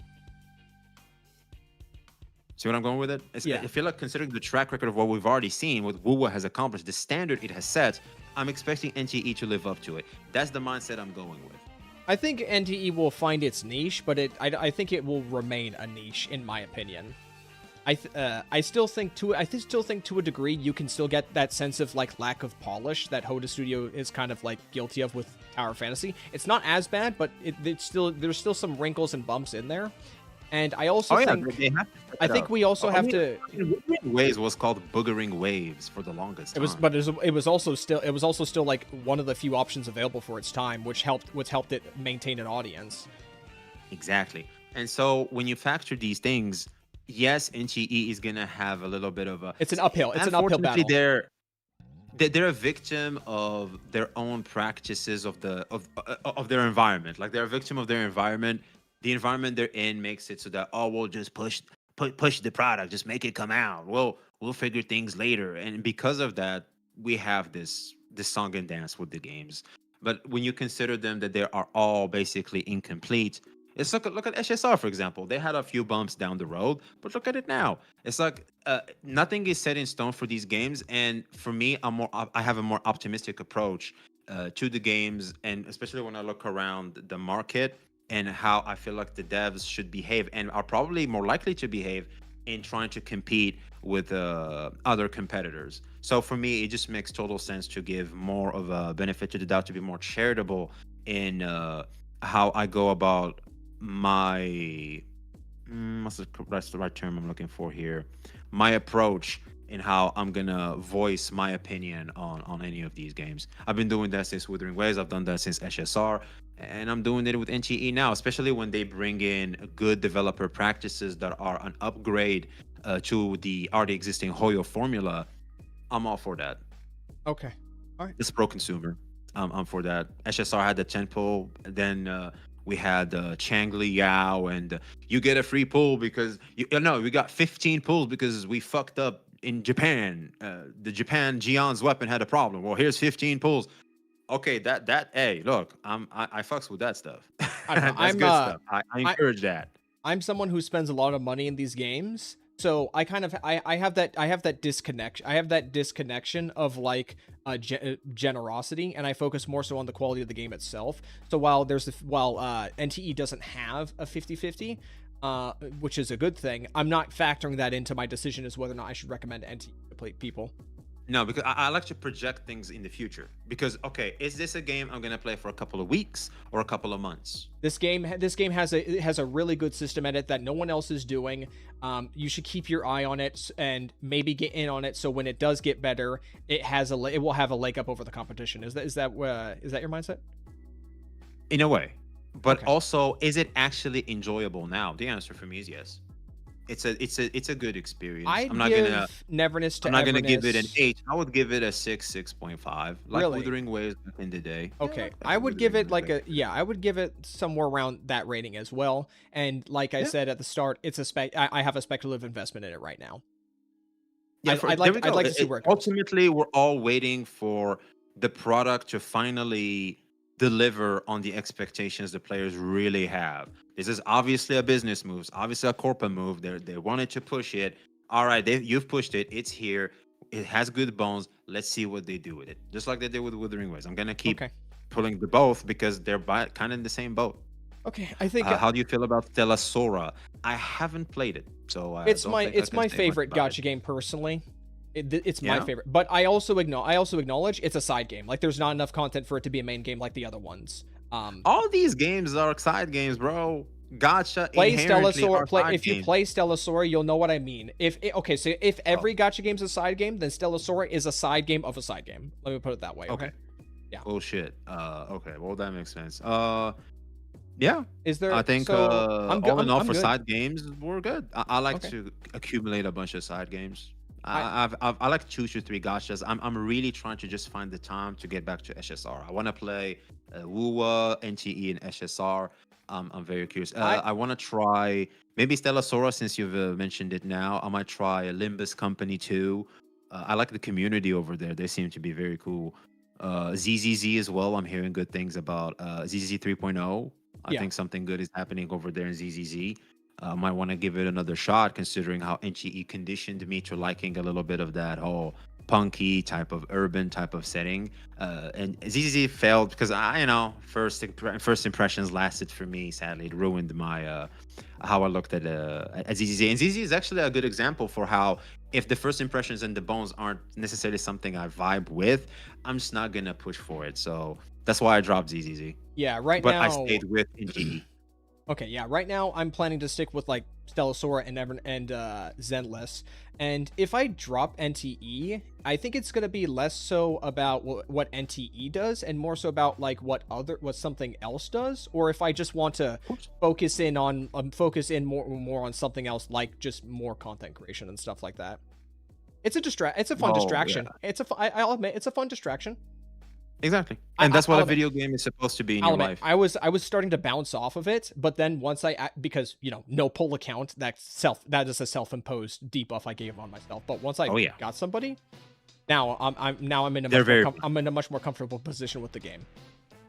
See what I'm going with it? Yeah. I feel like considering the track record of what we've already seen, what Wuwa has accomplished, the standard it has set, I'm expecting NTE to live up to it. That's the mindset I'm going with. I think NTE will find its niche, but I think it will remain a niche in my opinion. I still think to a degree you can still get that sense of like lack of polish that Hoda Studio is kind of like guilty of with Tower Fantasy. It's not as bad, but there's still some wrinkles and bumps in there. And I also think they have to step I it think up. we also have to. Wuthering Waves was called Boogering Waves for the longest time. It was also still like one of the few options available for its time, which helped it maintain an audience. Exactly. And so when you factor these things, yes, NTE is gonna have a little bit of a. It's an uphill battle. They're a victim of their own practices of their environment. Like they're a victim of their environment. The environment they're in makes it so that we'll just push the product, just make it come out. We'll figure things later, and because of that, we have this song and dance with the games. But when you consider them that they are all basically incomplete, It's look at SSR for example. They had a few bumps down the road, but look at it now. It's like nothing is set in stone for these games, and for me, I have a more optimistic approach to the games, and especially when I look around the market and how I feel like the devs should behave and are probably more likely to behave in trying to compete with other competitors. So for me, it just makes total sense to give more of a benefit to the doubt, to be more charitable in how I go about my that's the right term I'm looking for here. My approach in how I'm gonna voice my opinion on any of these games. I've been doing that since Wuthering Waves. I've done that since SSR, and I'm doing it with NTE now. Especially when they bring in good developer practices that are an upgrade to the already existing Hoyo formula. I'm all for that. Okay. All right. It's pro consumer. I'm for that. SSR had the 10 pull, then we had Changli Yao, and you get a free pull because no, we got 15 pulls because we fucked up in Japan. The Japan Gion's weapon had a problem. Well, here's 15 pulls. Okay, hey, look, I fucks with that stuff. I don't know. That's good stuff. I I encourage that. I'm someone who spends a lot of money in these games, so I kind of I have that disconnection of like generosity, and I focus more so on the quality of the game itself. So while NTE doesn't have a 50/50, which is a good thing, I'm not factoring that into my decision as whether or not I should recommend NTE to play people. No, because I like to project things in the future. Because okay, is this a game I'm gonna play for a couple of weeks or a couple of months? This game has a really good system at it that no one else is doing. You should keep your eye on it and maybe get in on it. So when it does get better, it will have a leg up over the competition. Is that your mindset? In a way, but Okay. also, is it actually enjoyable now? The answer for me is yes. It's a good experience. I'd I'm not give gonna Neverness to I'm not gonna give it an Everness. 8. I would give it a 6.5. Like Really? Wuthering Waves back in the day. Yeah, Okay, like I would give Wuthering it Waves back. I would give it somewhere around that rating as well. And like I Yeah, said at the start, I have a speculative investment in it right now. yeah. There we I'd go. like to see where it goes. Ultimately, we're all waiting for the product to finally deliver on the expectations the players really have. This is obviously a business move. It's obviously a corporate move. They wanted to push it. All right, you've pushed it. It's here. It has good bones. Let's see what they do with it. Just like they did with Wuthering Waves. I'm gonna keep Okay. pulling the both because they're kind of in the same boat. Okay, I think How do you feel about Stella Sora? I haven't played it, so I it's don't think I it's can my say much favorite about it. gotcha game personally. It's my Yeah. favorite, but I also acknowledge it's a side game. Like there's not enough content for it to be a main game like the other ones. All these games are side games, bro. Gotcha Play inherently Stellasora. are side If you games. play Stellasora, you'll know what I mean. Okay, so if Oh, every gotcha game's a side game, then Stellasora is a side game of a side game. Let me put it that way. okay. Okay. Yeah. Bullshit. Okay. Well, that makes sense. Yeah. Is I there? think So I'm good. all in all I'm for good. side games, we're good. I like Okay. to accumulate a bunch of side games. I I like 2 to 3 gotchas. I'm really trying to just find the time to get back to SSR. I want to play WUA, NTE, and SSR. I'm very curious. I I want to try maybe Stella Sora since you've mentioned it now. I might try Limbus Company too. I like the community over there. They seem to be very cool. ZZZ as well. I'm hearing good things about ZZZ 3.0. I yeah. think something good is happening over there in ZZZ. Might want to give it another shot, considering how NGE conditioned me to liking a little bit of that whole punky type of urban type of setting. And ZZZ failed because first impressions lasted for me. Sadly, it ruined my how I looked at ZZZ. And ZZZ is actually a good example for how if the first impressions and the bones aren't necessarily something I vibe with, I'm just not gonna push for it. So that's why I dropped ZZZ. Yeah. Right But I now. stayed with NGE. Okay, yeah. Right now, I'm planning to stick with like Stellasora and Zenless. And if I drop NTE, I think it's gonna be less so about what NTE does, and more so about like what something else does. Or if I just want to focus in more on something else, like just more content creation and stuff like that. It's a fun Oh yeah, distraction. I'll admit it's a fun distraction. exactly. I, And I that's what I'll a admit video game is supposed to be in I'll your admit, life. I was starting to bounce off of it, but then once because no pull account, that is a self-imposed debuff I gave on myself. But once I Oh yeah, got somebody, now I'm in a they're very. I'm in a much more comfortable position with the game.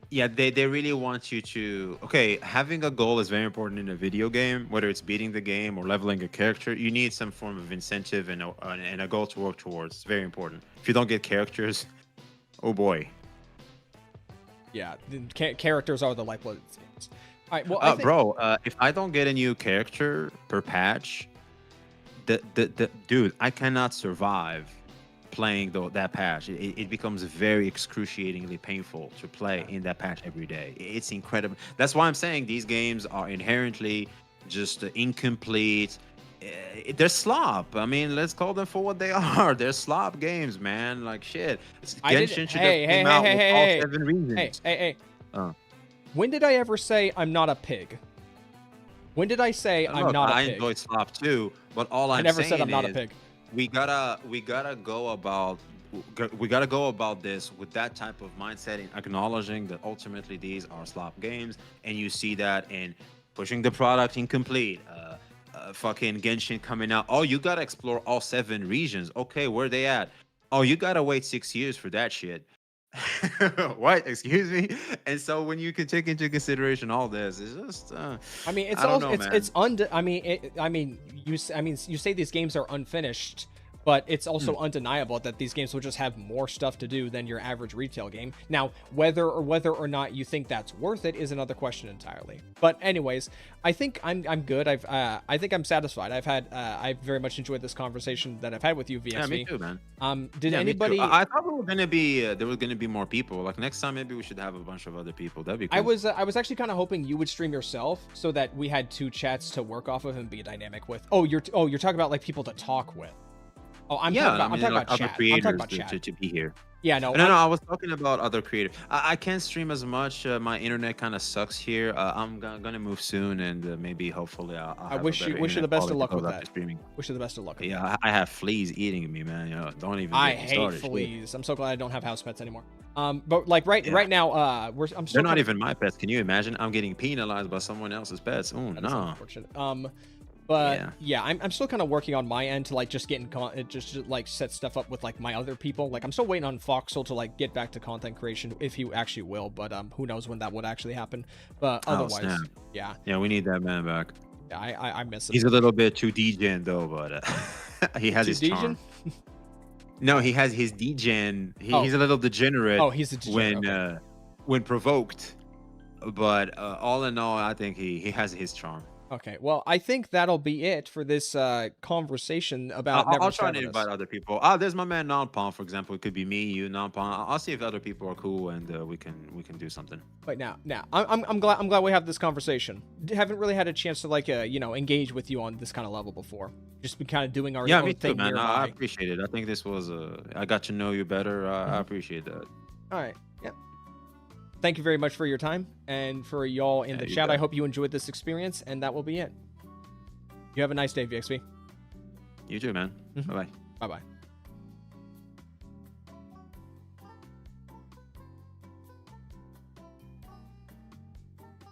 Yeah, they really want you to. Okay, having a goal is very important in a video game, whether it's beating the game or leveling a character. You need some form of incentive and a goal to work towards. It's very important. If you don't get characters, oh boy. Yeah, the characters are the lifeblood of these games. All right, well, I think Bro, if I don't get a new character per patch, the dude, I cannot survive playing that patch. It becomes very excruciatingly painful to play in that patch every day. It's incredible. That's why I'm saying these games are inherently just incomplete. They're slop. I mean, let's call them for what they are. They're slop games, man. Like shit. I did. Genshin should have Hey, hey, came hey, out hey, with hey, all hey, 7 hey, reasons. hey, hey. Uh, When did I ever say I'm not a pig? When did I say I'm Look, not a I pig? enjoy slop too, but all I I'm never said I'm saying not a is pig. we gotta go about this with that type of mindset and acknowledging that ultimately these are slop games, and you see that in pushing the product incomplete. Fucking Genshin coming out. Oh, you gotta explore all 7 regions. Okay, where they at? Oh, you gotta wait 6 years for that shit. What? Excuse me. And so when you can take into consideration all this, it's just I mean, it's I don't also know, man. I mean, you say these games are unfinished, but it's also Hmm. undeniable that these games will just have more stuff to do than your average retail game. Now, whether or not you think that's worth it is another question entirely. But anyways, I think I'm good. I think I'm satisfied. I've very much enjoyed this conversation that I've had with you, Yeah, me VxV. too, man. Did Yeah, me too. anybody I thought we were gonna be there was gonna be more people. Like next time, maybe we should have a bunch of other people. That'd be cool. I was actually kind of hoping you would stream yourself so that we had two chats to work off of and be dynamic with. You're talking about like people to talk with. Oh, Yeah, I I'm mean, talking like about other chat. I'm talking creators about chat. to be here. Yeah, no, No, I was talking about other creators. I can't stream as much. My internet kind of sucks here. I'm gonna move soon, and maybe hopefully I'll I have a better wish you the internet best of quality luck to with go after that. streaming. Wish you the best of luck with that. Yeah, I have fleas eating me, man. Don't even I get me hate started. Shit. fleas. I'm so glad I don't have house pets anymore. But like Yeah, right now, I'm they're still not kind of even my pets. Can you imagine? I'm getting penalized by someone else's pets. Oh that is no. unfortunate. But Yeah. yeah, I'm still kind of working on my end to like just just to, like set stuff up with like my other people. Like I'm still waiting on Foxel to like get back to content creation if he actually will. But who knows when that would actually happen. But Oh otherwise, snap. yeah, Yeah, we need that man back. yeah, I miss him. He's a little bit too degen though, but he has To his Dejan? charm. No, he has his degen. Oh, He's a little degenerate oh, he's a degenerate. Okay. when provoked, but all in all, I think he has his charm. Okay, well, I think that'll be it for this conversation about I'll Neverness try to Everness. invite other people. Ah, there's my man Nonpon, for example. It could be me, you, Nonpon. I'll see if other people are cool and we can do something. But now, I'm glad we have this conversation. Haven't really had a chance to like engage with you on this kind of level before. Just been kind of doing our Yeah, own me too, thing man. I nearby. appreciate it. I think this was I got to know you better. I appreciate that. All right, yeah. Thank you very much for your time and for y'all in Yeah, the you chat. I bet. hope you enjoyed this experience, and that will be it. You have a nice day, VxV. You too, man. Mhm. Bye bye. Bye bye.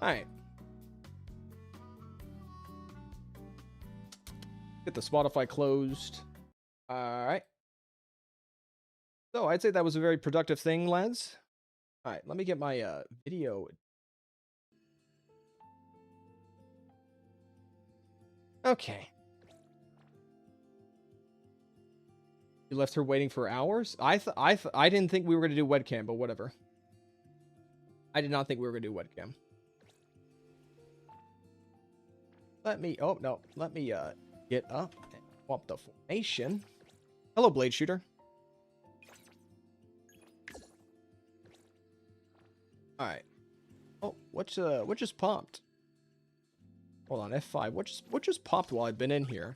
All right. Get the Spotify closed. All right. So I'd say that was a very productive thing, lads. All right, let me get my video. Okay. You left her waiting for hours? I didn't think we were gonna do webcam, but whatever. I did not think we were gonna do webcam. Let me get up and swap the formation. Hello, Blade Shooter. All right. Oh, what just popped? Hold on, F5. What just popped while I've been in here?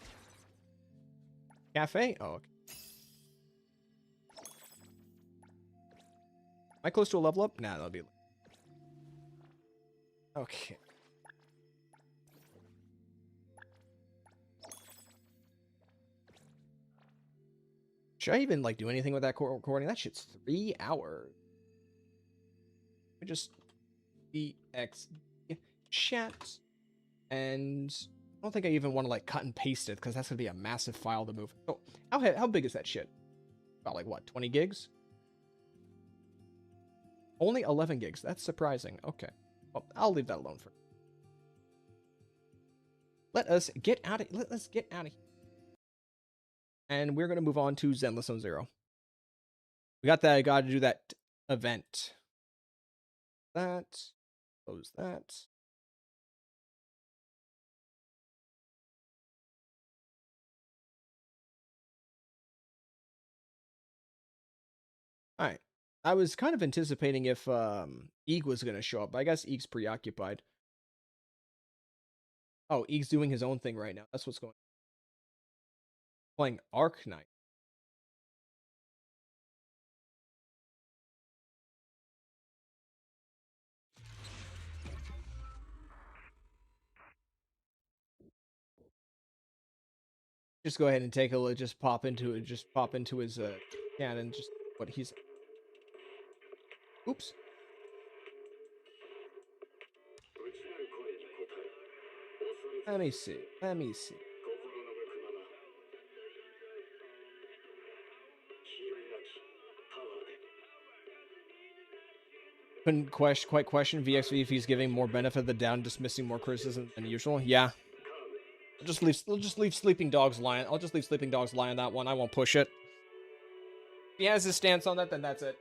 Cafe? Oh, okay. Am I close to a level up? Nah, that'll be. Okay. Should I even like do anything with that recording? That shit's 3 hours. I just VX chat, and I don't think I even want to like cut and paste it because that's gonna be a massive file to move. Oh, how big is that shit? About like what, 20 gigs? Only 11 gigs. That's surprising. Okay. Well, I'll leave that alone for now. Let us get out of here. And we're going to move on to Zenless Zone 0. We got that. I got to do that event. That. Close that. All right. I was kind of anticipating if Eeg was going to show up, but I guess Eeg's preoccupied. Oh, Eeg's doing his own thing right now. That's what's going on. Playing Arc Knight. Just go ahead and take a look. Just pop into it. Just pop into his cannon. Just what he's. Oops. Let me see. Let me see. Couldn't quite question VxV if he's giving more benefit of the doubt and dismissing more criticism than usual. Yeah. I'll just leave Sleeping Dogs lying. I'll just leave Sleeping Dogs lie on that one. I won't push it. If he has his stance on that, then that's it.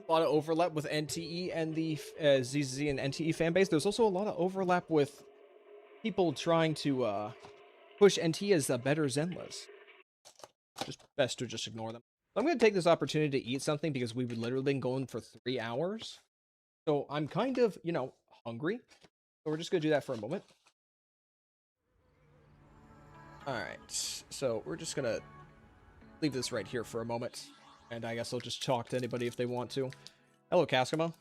A lot of overlap with NTE and the ZZ and NTE fan base. There's also a lot of overlap with people trying to push NTE as a better Zenless. Just best to just ignore them. I'm going to take this opportunity to eat something because we've literally been going for 3 hours. So I'm kind of, hungry. So we're just going to do that for a moment. All right. So we're just going to leave this right here for a moment. And I guess I'll just talk to anybody if they want to. Hello, Kaskamo.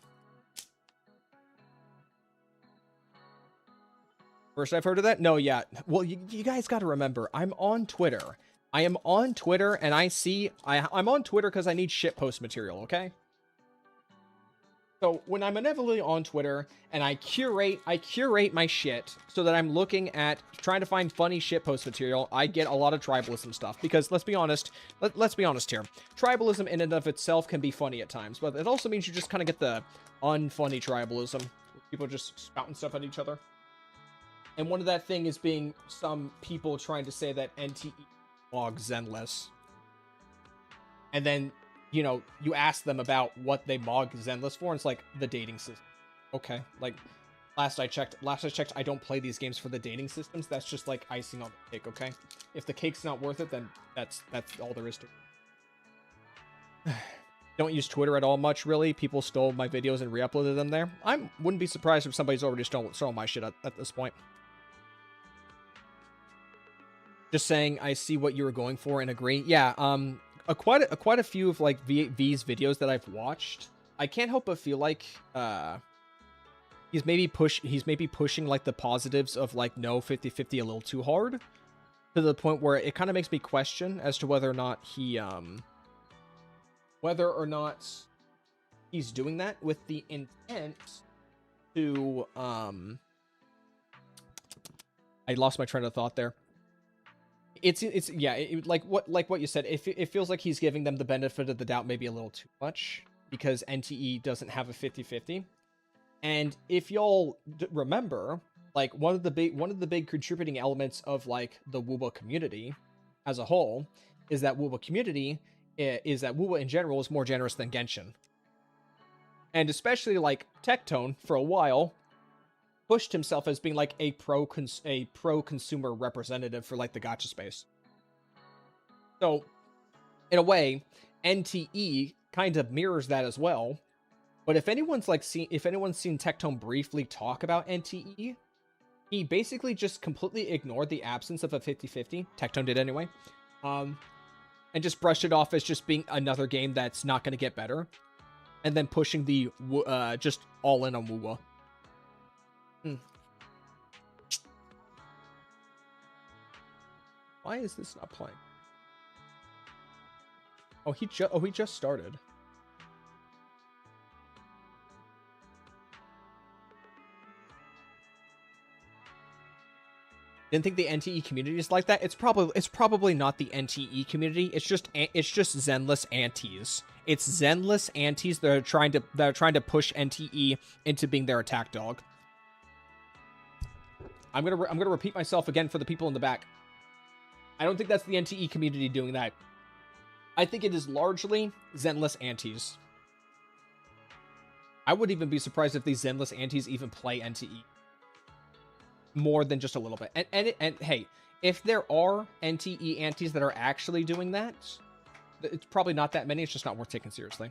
First I've heard of that? No, yeah. Well, you guys got to remember, I'm on Twitter. I am on Twitter, and I'm on Twitter because I need shitpost material, okay? So when I'm inevitably on Twitter and I curate my shit so that I'm looking at trying to find funny shitpost material, I get a lot of tribalism stuff because let's be honest here. Tribalism in and of itself can be funny at times, but it also means you just kind of get the unfunny tribalism. People just spouting stuff at each other. And one of that thing is being some people trying to say that NTE logs Zenless. And then you ask them about what they mod Zenless for, and it's like the dating system. Okay, like last I checked, I don't play these games for the dating systems. That's just like icing on the cake. Okay, if the cake's not worth it, then that's all there is to it. Don't use Twitter at all much, really. People stole my videos and re-uploaded them there. I wouldn't be surprised if somebody's already stolen my shit at this point. Just saying, I see what you were going for and agree. Yeah, quite a few of like V's videos that I've watched, I can't help but feel like he's maybe pushing like the positives of like no 50/50 a little too hard, to the point where it kind of makes me question as to whether or not he's doing that with the intent to I lost my train of thought there. It's like what you said. It feels like he's giving them the benefit of the doubt maybe a little too much because NTE doesn't have a 50/50. And if y'all remember, like one of the big contributing elements of like the Wooba community as a whole is that Wooba in general is more generous than Genshin. And especially like Tectone for a while pushed himself as being like a pro-consumer representative for like the gacha space. So, in a way, NTE kind of mirrors that as well. But if anyone's seen Tectone briefly talk about NTE, he basically just completely ignored the absence of a 50/50. Tectone did anyway. And and just brushed it off as just being another game that's not going to get better, and then pushing the just all in on Wuwa. Why is this not playing? Oh, he just started. Didn't think the NTE community is like that. It's probably not the NTE community. It's just Zenless antis. It's Zenless antis that are trying to push NTE into being their attack dog. I'm gonna repeat myself again for the people in the back. I don't think that's the NTE community doing that. I think it is largely Zenless antis. I would even be surprised if these Zenless antis even play NTE. More than just a little bit. And hey, if there are NTE antis that are actually doing that, it's probably not that many. It's just not worth taking seriously.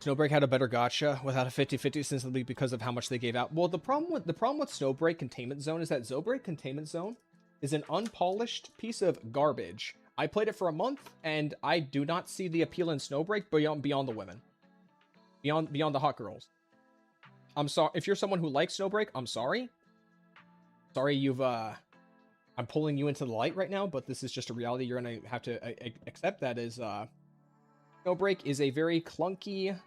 Snowbreak had a better gacha without a 50-50 simply because of how much they gave out. Well, the problem with Snowbreak Containment Zone is that Snowbreak Containment Zone is an unpolished piece of garbage. I played it for a month, and I do not see the appeal in Snowbreak beyond the women. Beyond the hot girls. I'm sorry if you're someone who likes Snowbreak. I'm sorry. Sorry I'm pulling you into the light right now, but this is just a reality you're gonna have to accept. That is Snowbreak is a very clunky,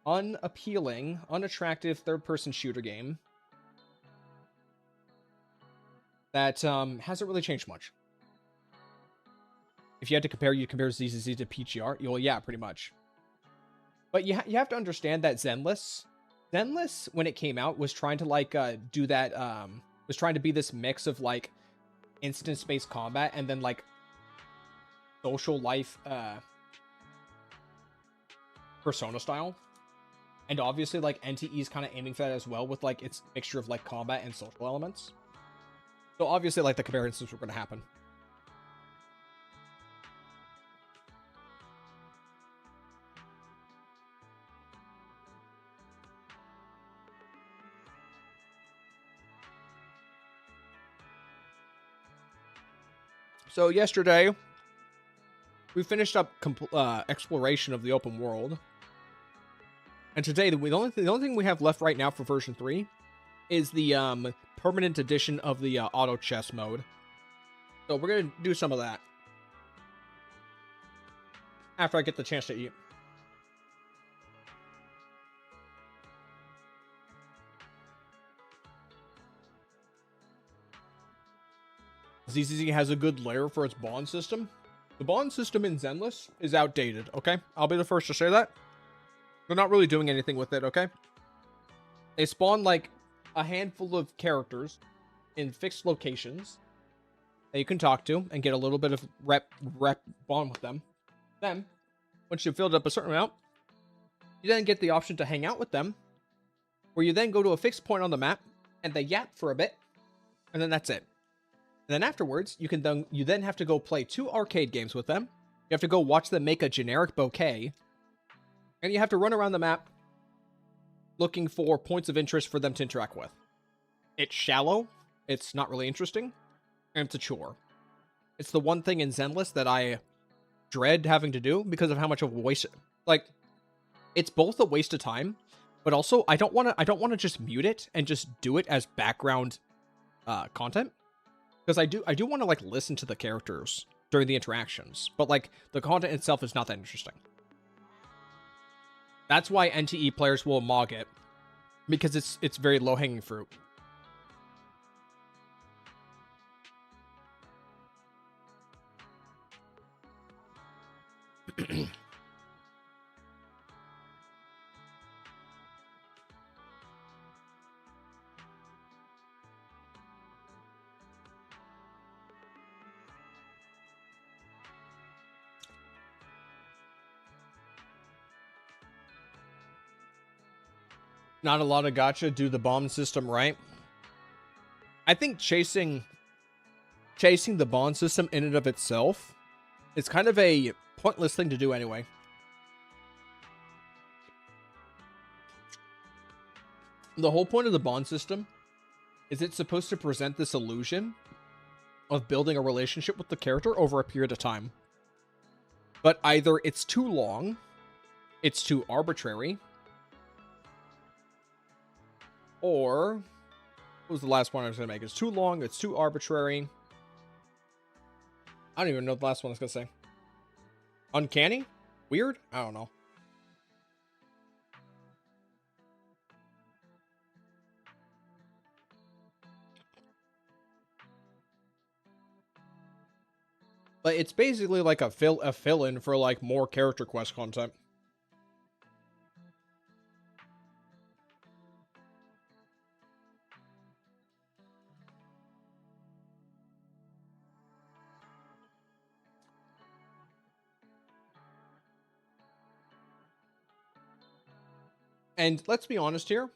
unappealing, unattractive third-person shooter game that hasn't really changed much. If you had to compare, you'd compare ZZZ to PGR. Well, yeah, pretty much. But you have to understand that Zenless, when it came out, was trying to do that, was trying to be this mix of like instance-based combat and then like social life Persona style. And obviously like NTE is kind of aiming for that as well with like its mixture of like combat and social elements. So obviously like the comparisons were going to happen. So yesterday, we finished up exploration of the open world. And today, the only thing we have left right now for version 3 is the permanent edition of the auto chess mode. So we're going to do some of that after I get the chance to eat. ZZZ has a good layer for its bond system. The bond system in Zenless is outdated, okay? I'll be the first to say that. They're not really doing anything with it, okay? They spawn like a handful of characters in fixed locations that you can talk to and get a little bit of rep bond with them. Then, once you've filled up a certain amount, you then get the option to hang out with them, where you then go to a fixed point on the map and they yap for a bit, and then that's it. And then afterwards, you then have to go play 2 arcade games with them. You have to go watch them make a generic bouquet. And you have to run around the map looking for points of interest for them to interact with. It's shallow. It's not really interesting. And it's a chore. It's the one thing in Zenless that I dread having to do because of how much of a waste. Like, it's both a waste of time, but also I don't want to just mute it and just do it as background content. Because I do want to like listen to the characters during the interactions, but like the content itself is not that interesting. That's why NTE players will mog it, because it's very low hanging fruit. Not a lot of gacha do the bomb system right. I think chasing the bond system in and of itself is kind of a pointless thing to do anyway. The whole point of the bond system is it's supposed to present this illusion of building a relationship with the character over a period of time. But either it's too long, it's too arbitrary, or what was the last one I was going to make? It's too long, it's too arbitrary. I don't even know what the last one I was going to say. Uncanny? Weird? I don't know. But it's basically like a fill-in for like more character quest content. And let's be honest here.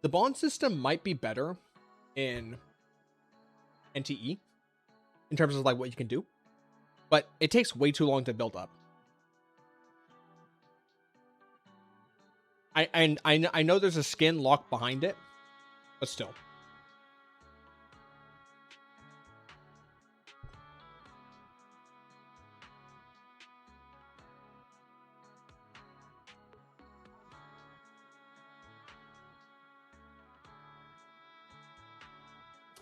The bond system might be better in NTE in terms of like what you can do, but it takes way too long to build up. I know there's a skin locked behind it, but still.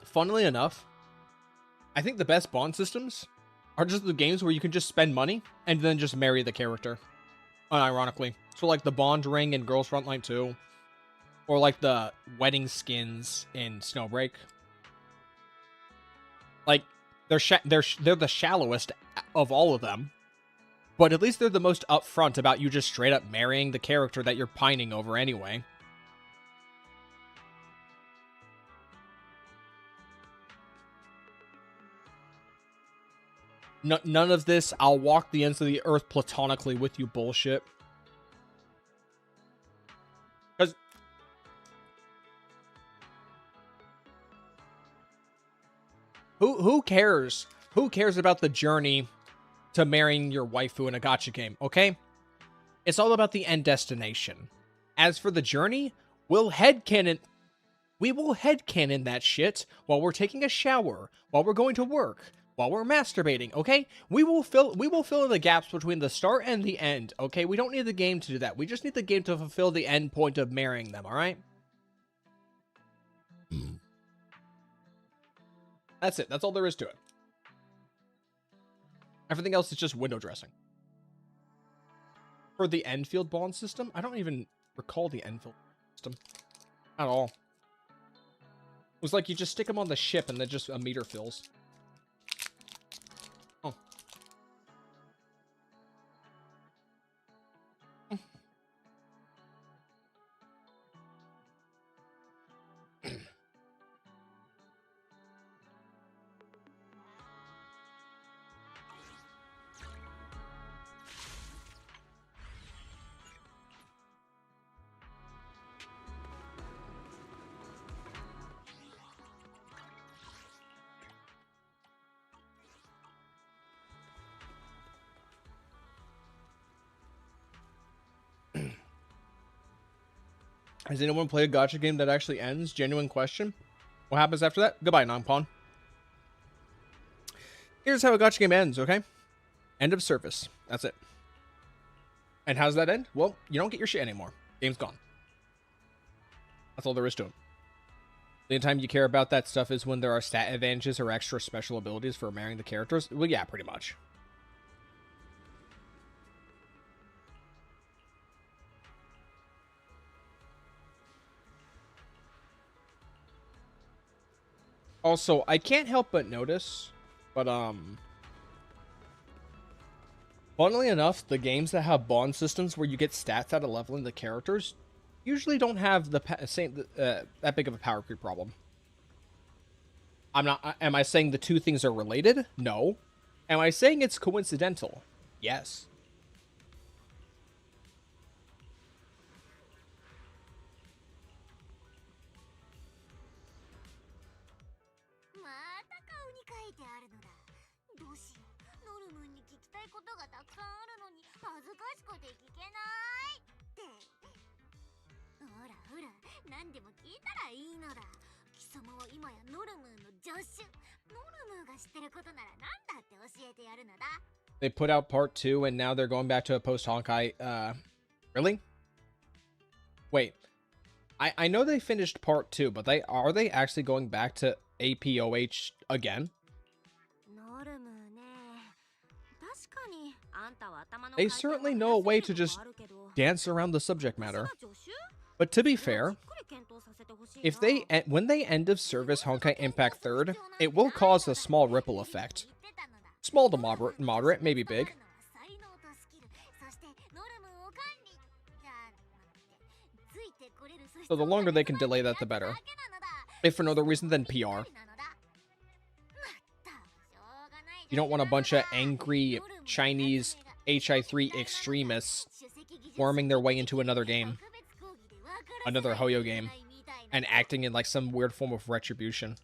Funnily enough, I think the best bond systems are just the games where you can just spend money and then just marry the character. Unironically. So like the Bond ring in Girls Frontline 2. Or like the wedding skins in Snowbreak. Like, they're the shallowest of all of them. But at least they're the most upfront about you just straight up marrying the character that you're pining over anyway. None of this, I'll walk the ends of the earth platonically with you bullshit. Because who cares? Who cares about the journey to marrying your waifu in a gacha game, okay? It's all about the end destination. As for the journey, we will headcanon that shit while we're taking a shower, while we're going to work, while we're masturbating, okay? We will fill in the gaps between the start and the end, okay? We don't need the game to do that. We just need the game to fulfill the end point of marrying them, alright? That's it. That's all there is to it. Everything else is just window dressing. For the Enfield bond system, I don't even recall the Enfield system at all. It was like you just stick them on the ship and then just a meter fills. Oh. Has anyone played a gacha game that actually ends? Genuine question. What happens after that? Goodbye, non-pawn. Here's how a gacha game ends, okay? End of service. That's it. And how does that end? Well, you don't get your shit anymore. Game's gone. That's all there is to it. The only time you care about that stuff is when there are stat advantages or extra special abilities for marrying the characters. Well, yeah, pretty much. Also, I can't help but notice, but funnily enough, the games that have bond systems where you get stats out of leveling the characters usually don't have the same that big of a power creep problem. Am I saying the two things are related? No. Am I saying it's coincidental? Yes. They put out part 2 and now they're going back to a post Honkai. Really? Wait. I know they finished part 2, but are they actually going back to APOH again? They certainly know a way to just dance around the subject matter. But to be fair, if when they end of service Honkai Impact 3rd, it will cause a small ripple effect. Small to moderate, maybe big. So the longer they can delay that, the better. If for no other reason than PR. You don't want a bunch of angry Chinese HI3 extremists worming their way into another game. Another Hoyo game. And acting in like some weird form of retribution.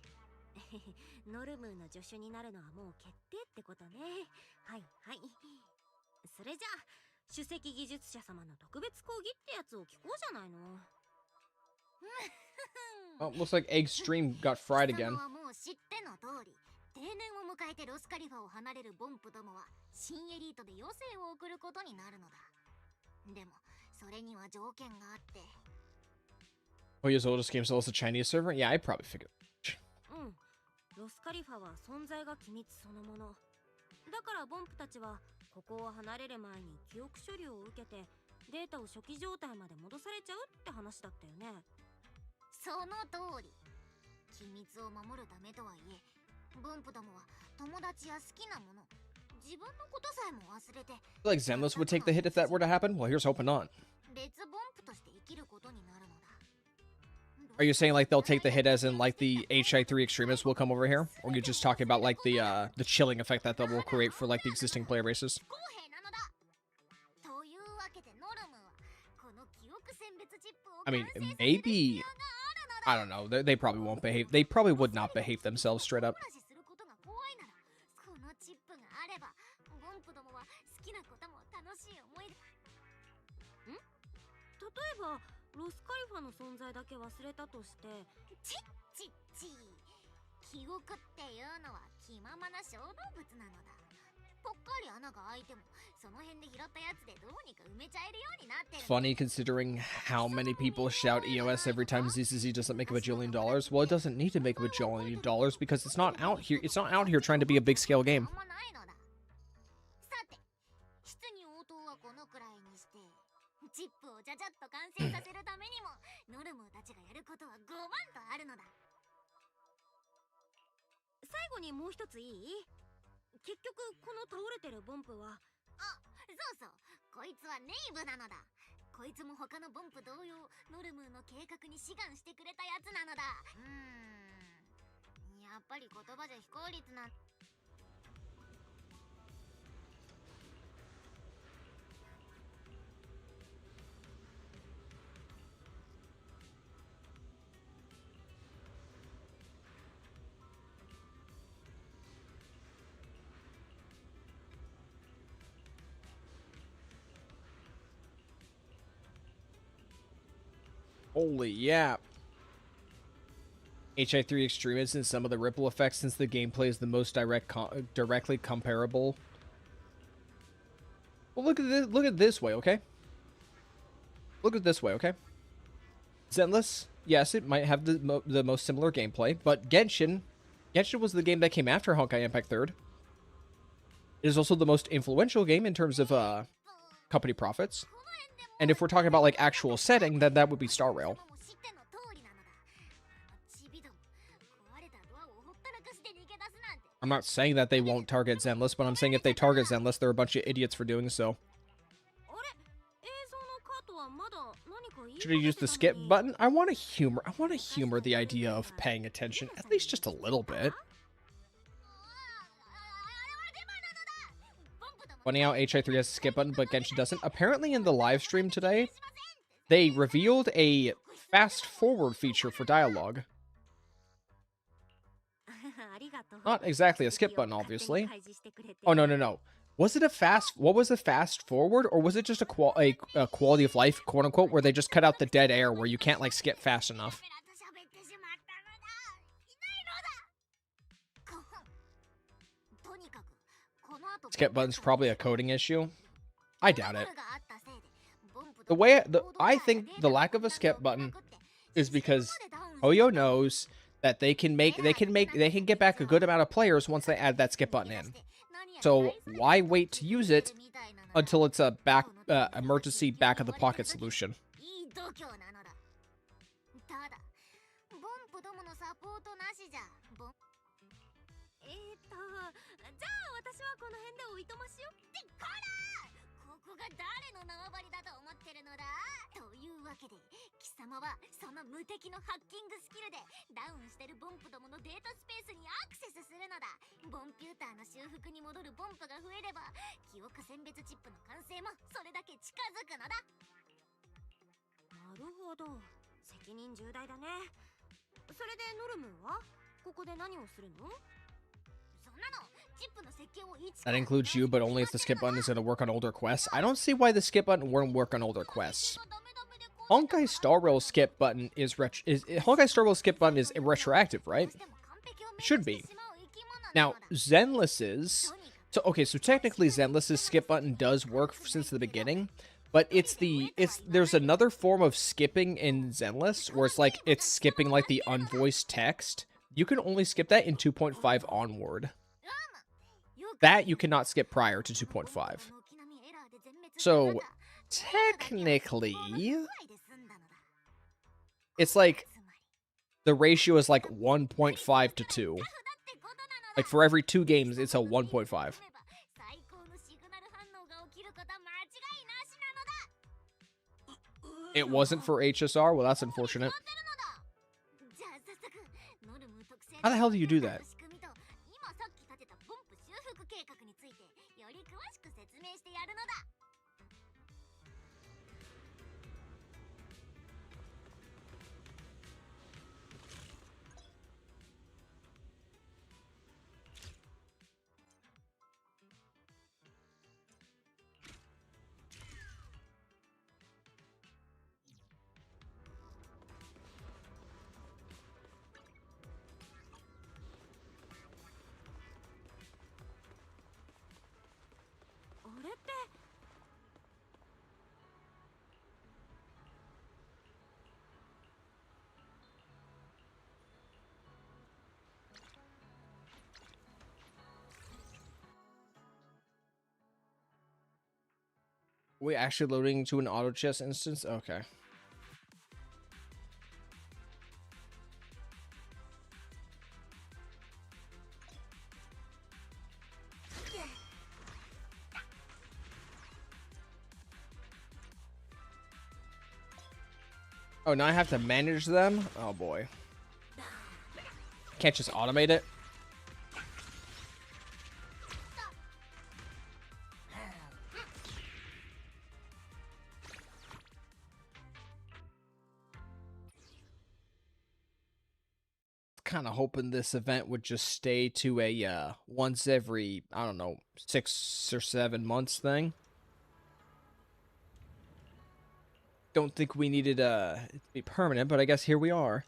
Oh, looks like Egg Stream got fried again. Hoyo's oldest game still has a Chinese server? Yeah, I probably figured. Like Zenless would take the hit if that were to happen? Well, here's hoping not. Are you saying like they'll take the hit as in like the HI3 extremists will come over here? Or are you just talking about like the chilling effect that will create for like the existing player bases? I mean, maybe... I don't know. They probably won't behave. They probably would not behave themselves straight up. Funny considering how many people shout EOS every time ZZZ doesn't make a bajillion dollars. Well, it doesn't need to make a bajillion dollars because it's not out here. It's not out here trying to be a big scale game. Holy yap. HI3 extremists and some of the ripple effects since the gameplay is the most directly comparable. Well, look at this way, okay? Look at this way, okay? Zenless, yes, it might have the most similar gameplay, but Genshin was the game that came after Honkai Impact 3rd. It is also the most influential game in terms of company profits. And if we're talking about like actual setting, then that would be Star Rail. I'm not saying that they won't target Zenless, but I'm saying if they target Zenless, they're a bunch of idiots for doing so. Should I use the skip button? I want to humor the idea of paying attention, at least just a little bit. Funny how HI3 has a skip button, but Genshin doesn't. Apparently in the live stream today, they revealed a fast forward feature for dialogue. Not exactly a skip button, obviously. Oh, no. Was it a fast? What was a fast forward, or was it just a quality of life, quote unquote, where they just cut out the dead air, where you can't like skip fast enough? Skip button's probably a coding issue. I doubt it. I think the lack of a skip button is because Oyo knows that they can get back a good amount of players once they add that skip button in. So why wait to use it until it's a emergency back of the pocket solution? こが誰の縄張りだと思ってるのだというわけで貴様はその無敵のハッキングスキルでダウンしてるボンプどものデータスペースにアクセスするのだ。ボンピューターの修復に戻るボンプが増えれば記憶選別チップの完成もそれだけ近づくのだ。なるほど、責任重大だね。それでノルムはここで何をするの？ That includes you, but only if the skip button is going to work on older quests. I don't see why the skip button won't work on older quests. Honkai Star Rail skip button is retroactive, right? It should be. Now, Zenless's... So technically Zenless's skip button does work since the beginning, but there's another form of skipping in Zenless where it's skipping like the unvoiced text. You can only skip that in 2.5 onward. That you cannot skip prior to 2.5. So, technically, it's like, the ratio is like 1.5 to 2. Like, for every 2 games, it's a 1.5. It wasn't for HSR? Well, that's unfortunate. How the hell do you do that? We actually loading to an auto chess instance? Okay. Oh, now I have to manage them? Oh boy. Can't just automate it? Kind of hoping this event would just stay to a once every, I don't know, 6 or 7 months thing. Don't think we needed it to be permanent, but I guess here we are.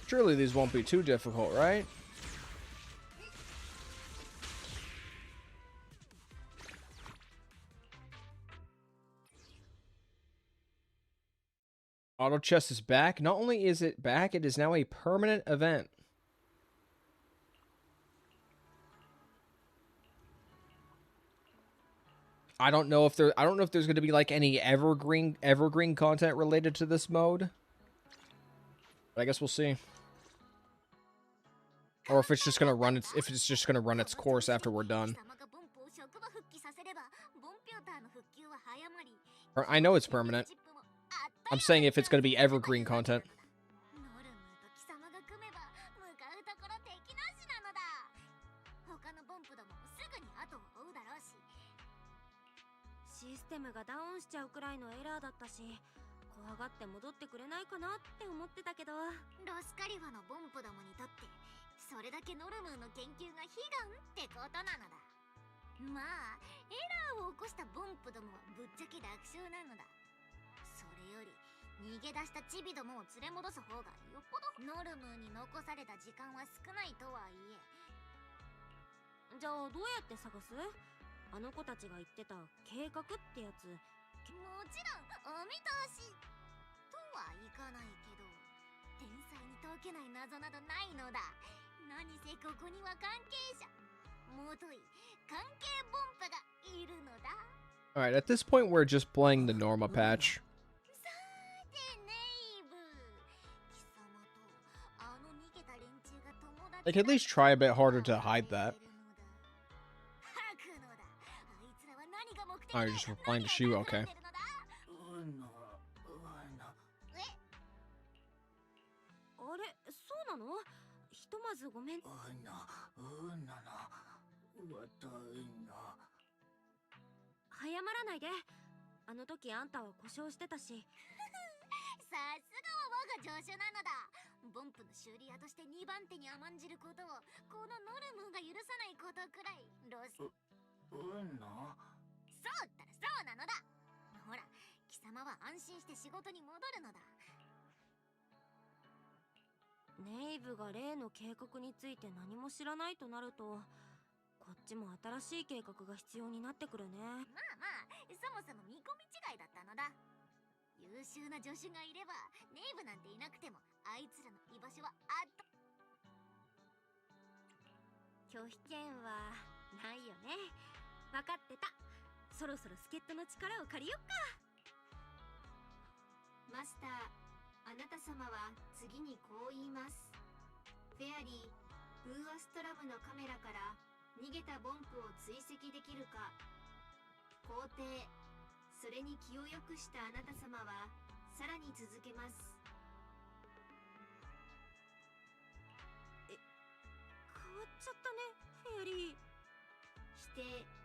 Surely these won't be too difficult, right? Auto chess is back. Not only is it back, it is now a permanent event. I don't know if there's going to be like any evergreen content related to this mode. But I guess we'll see. Or if it's just going to run its course after we're done. Or I know it's permanent. I'm saying if it's going to be evergreen content. システムがダウンしちゃうくらいのエラーだったし、怖がって戻ってくれないかなって思ってたけど、ロスカリファのボンプどもにとってそれだけノルムーの研究が悲願ってことなのだ。まあエラーを起こしたボンプどもはぶっちゃけ楽勝なのだ。それより逃げ出したチビどもを連れ戻す方がよっぽど。ノルムーに残された時間は少ないとはいえ。じゃあどうやって探す？あの子たちが言ってた計画ってやつ。もちろんお見通しとはいかないけど、天才に解けない謎などないのだ。何せここには関係者、もとい関係ボンプがいるのだ。 Alright, at this point we're just playing the Norma patch. さてネイブ、貴様とあの逃げた連中が友達 Like, at least try a bit harder to hide that. Oh, you're just replying to Shu, okay. あれ、そうなの？ひとまずごめん。早まらないで。あの時あんたは故障してたし。さすがは我が助手なのだ。ボンプの修理屋として2番手に甘んじることをこのノルムーが許さないことくらいロス。そうったらそうなのだ。ほら、貴様は安心して仕事に戻るのだ。ネイブが例の計画について何も知らないとなると、こっちも新しい計画が必要になってくるね。まあまあ、そもそも見込み違いだったのだ。優秀な助手がいればネイブなんていなくてもあいつらの居場所はあった。拒否権はないよね。分かってた。そろそろ助っ人の力を借りよっか。マスター、あなた様は次にこう言います。フェアリー、ブーアストラムのカメラから逃げたボンプを追跡できるか。皇帝、それに気を良くしたあなた様はさらに続けます。変わっちゃったね、フェアリー。否定。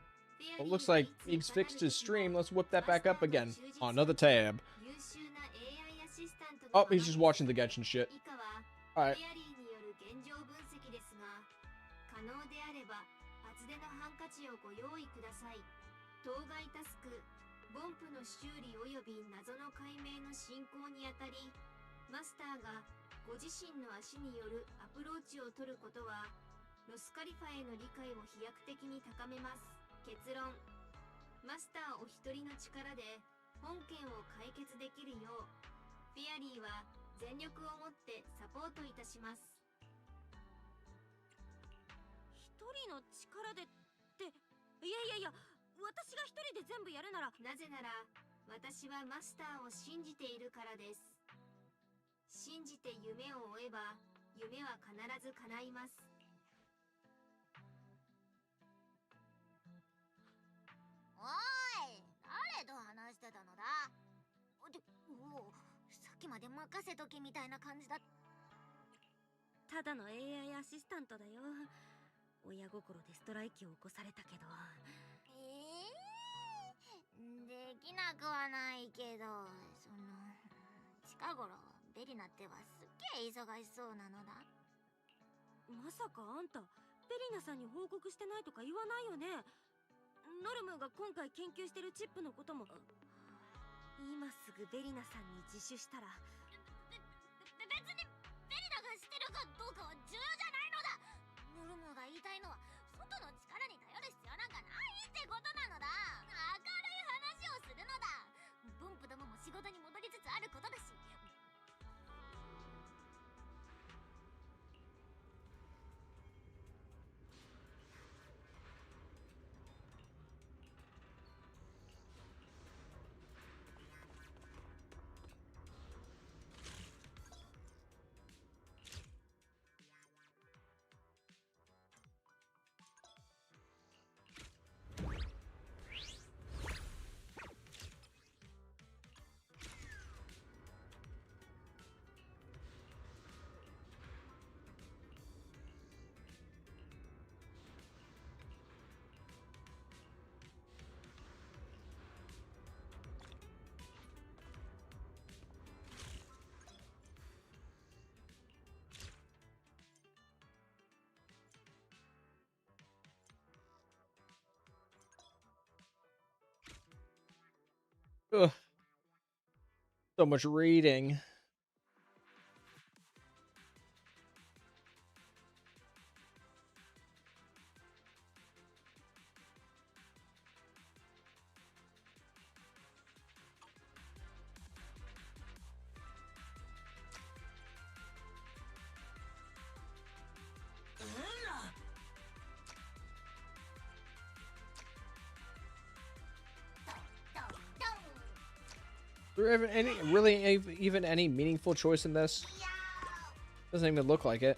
Well, it looks like he's fixed his stream. Let's whip that back up again on another tab. Oh, he's just watching the Genshin shit. Alright. 可能であれば厚手のハンカチをご用意ください。当該タスク、ボンプの修理及び謎の解明の進行にあたり、マスターがご自身の足によるアプローチを取ることはロスカリファへの理解を飛躍的に高めます。結論、マスターお一人の力で本件を解決できるようフェアリーは全力をもってサポートいたします。一人の力でって、いや、私が一人で全部やるなら。なぜなら私はマスターを信じているからです。信じて夢を追えば夢は必ず叶います。おい、誰と話してたのだ。おお、さっきまで任せとけみたいな感じだ。ただの AI アシスタントだよ。親心でストライキを起こされたけど。できなくはないけど、近頃ベリナってはすっげえ忙しそうなのだ。まさかあんたベリナさんに報告してないとか言わないよね。ノルムが今回研究してるチップのことも。今すぐベリナさんに自首したら。別にベリナがしてるかどうかは重要じゃないのだ。ノルムが言いたいのは外の力に頼る必要なんかないってことなのだ。明るい話をするのだ。ボンプどもも仕事に戻りつつあることだし、Ugh. So much reading. Is there even any meaningful choice in this? Doesn't even look like it.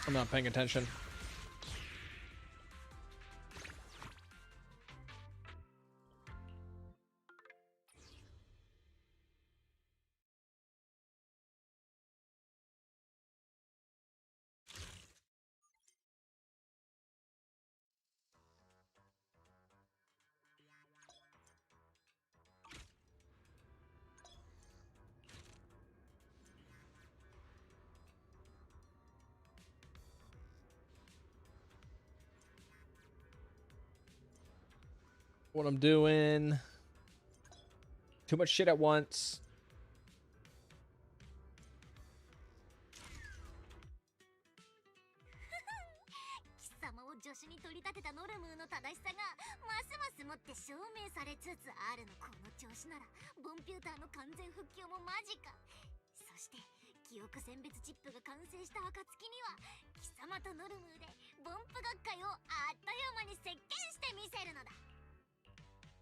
I'm not paying attention. What I'm doing. Too much shit at once. 助手に取り立てたノルムーの正しさがますますもって証明されつつあるの。この調子ならコンピューターの完全復旧も間近。そして記憶選別チップが完成した暁には貴様とノルムーでボンプ学会をあっという間に席巻してみせるのだ。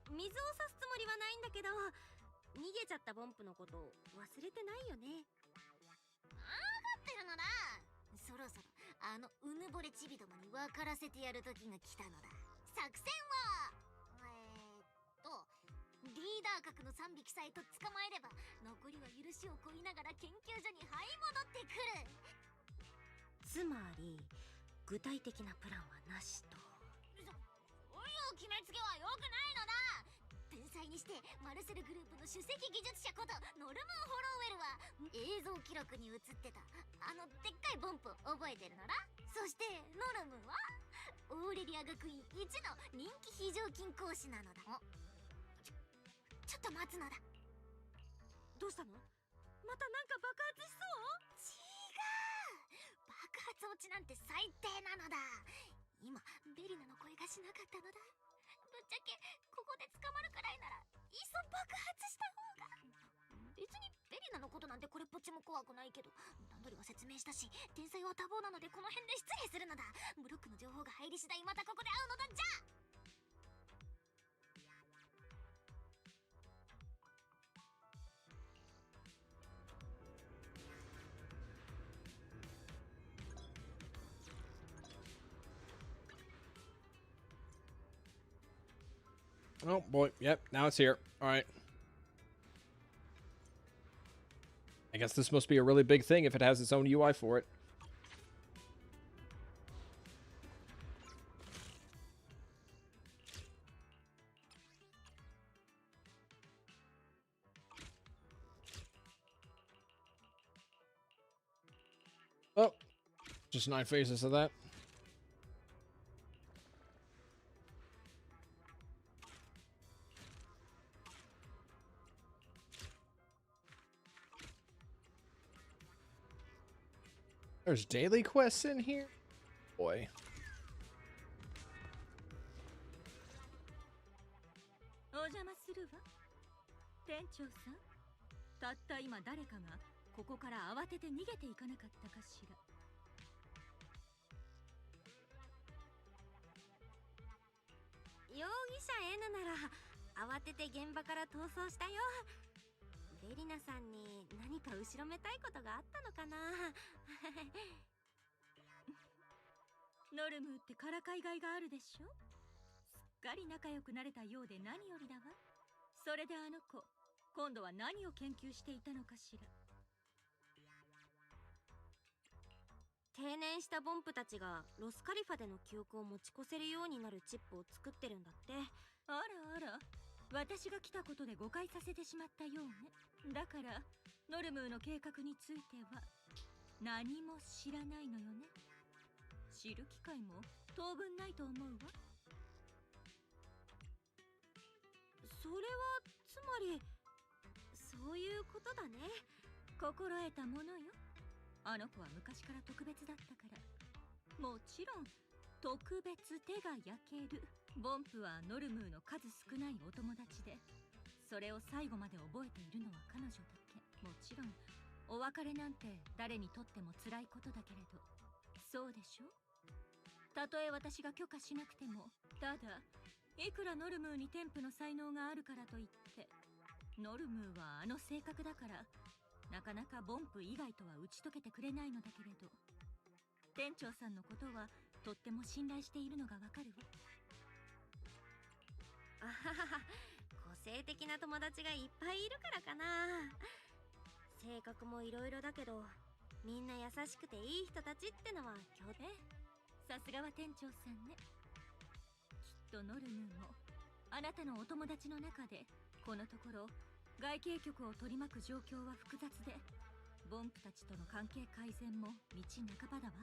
水を差すつもりはないんだけど、逃げちゃったボンプのこと忘れてないよね。分かってるのだ。そろそろあのうぬぼれちびどもに分からせてやる時が来たのだ。作戦はリーダー格の3匹さえと捕まえれば残りは許しを乞いながら研究所に這い戻ってくる。つまり具体的なプランはなしと。そういう決めつけは良くないのだ。天才にしてマルセルグループの首席技術者ことノルムー・ホロウェルは映像記録に映ってたあのでっかいボンプを覚えてるのだ。そしてノルムーはオーレリア学院一の人気非常勤講師なのだ。ちょっと待つのだ。どうしたの？またなんか爆発しそう？違う！爆発落ちなんて最低なのだ。今ベリナの声がしなかったのだ。ぶっちゃけここで捕まるくらいならいっそ爆発した方が。別にベリナのことなんてこれっぽっちも怖くないけど、段取りは説明したし天才は多忙なのでこの辺で失礼するのだ。ブロックの情報が入り次第またここで会うのだ。じゃあOh boy, yep, now it's here. Alright. I guess this must be a really big thing if it has its own UI for it. Oh, just 9 phases of that. There's daily quests in here? Boy. お邪魔するわ。店長さん、たった今誰かがここから慌てて逃げていかなかったかしら。容疑者 N なら慌てて現場から逃走したよ。ベリナさんに何か後ろめたいことがあったのかな。ノルムーってからかいがいがあるでしょ。すっかり仲良くなれたようで何よりだわ。それであの子、今度は何を研究していたのかしら。定年したボンプたちがロスカリファでの記憶を持ち越せるようになるチップを作ってるんだって。あらあら、私が来たことで誤解させてしまったようね。だからノルムーの計画については何も知らないのよね。知る機会も当分ないと思うわ。それはつまりそういうことだね。心得たものよ。あの子は昔から特別だったから。もちろん特別手が焼ける。ボンプはノルムーの数少ないお友達で、それを最後まで覚えているのは彼女だけ。もちろんお別れなんて誰にとっても辛いことだけれど、そうでしょ。たとえ私が許可しなくても、ただいくらノルムーに天賦の才能があるからといって、ノルムーはあの性格だからなかなかボンプ以外とは打ち解けてくれないのだけれど、店長さんのことはとっても信頼しているのがわかるわ。あははは、個性的な友達がいっぱいいるからかな。性格もいろいろだけど、みんな優しくていい人たちってのは共通。さすがは店長さんね。きっとノルムーもあなたのお友達の中でこのところ外形局を取り巻く状況は複雑で、ボンプたちとの関係改善も道半ばだわ。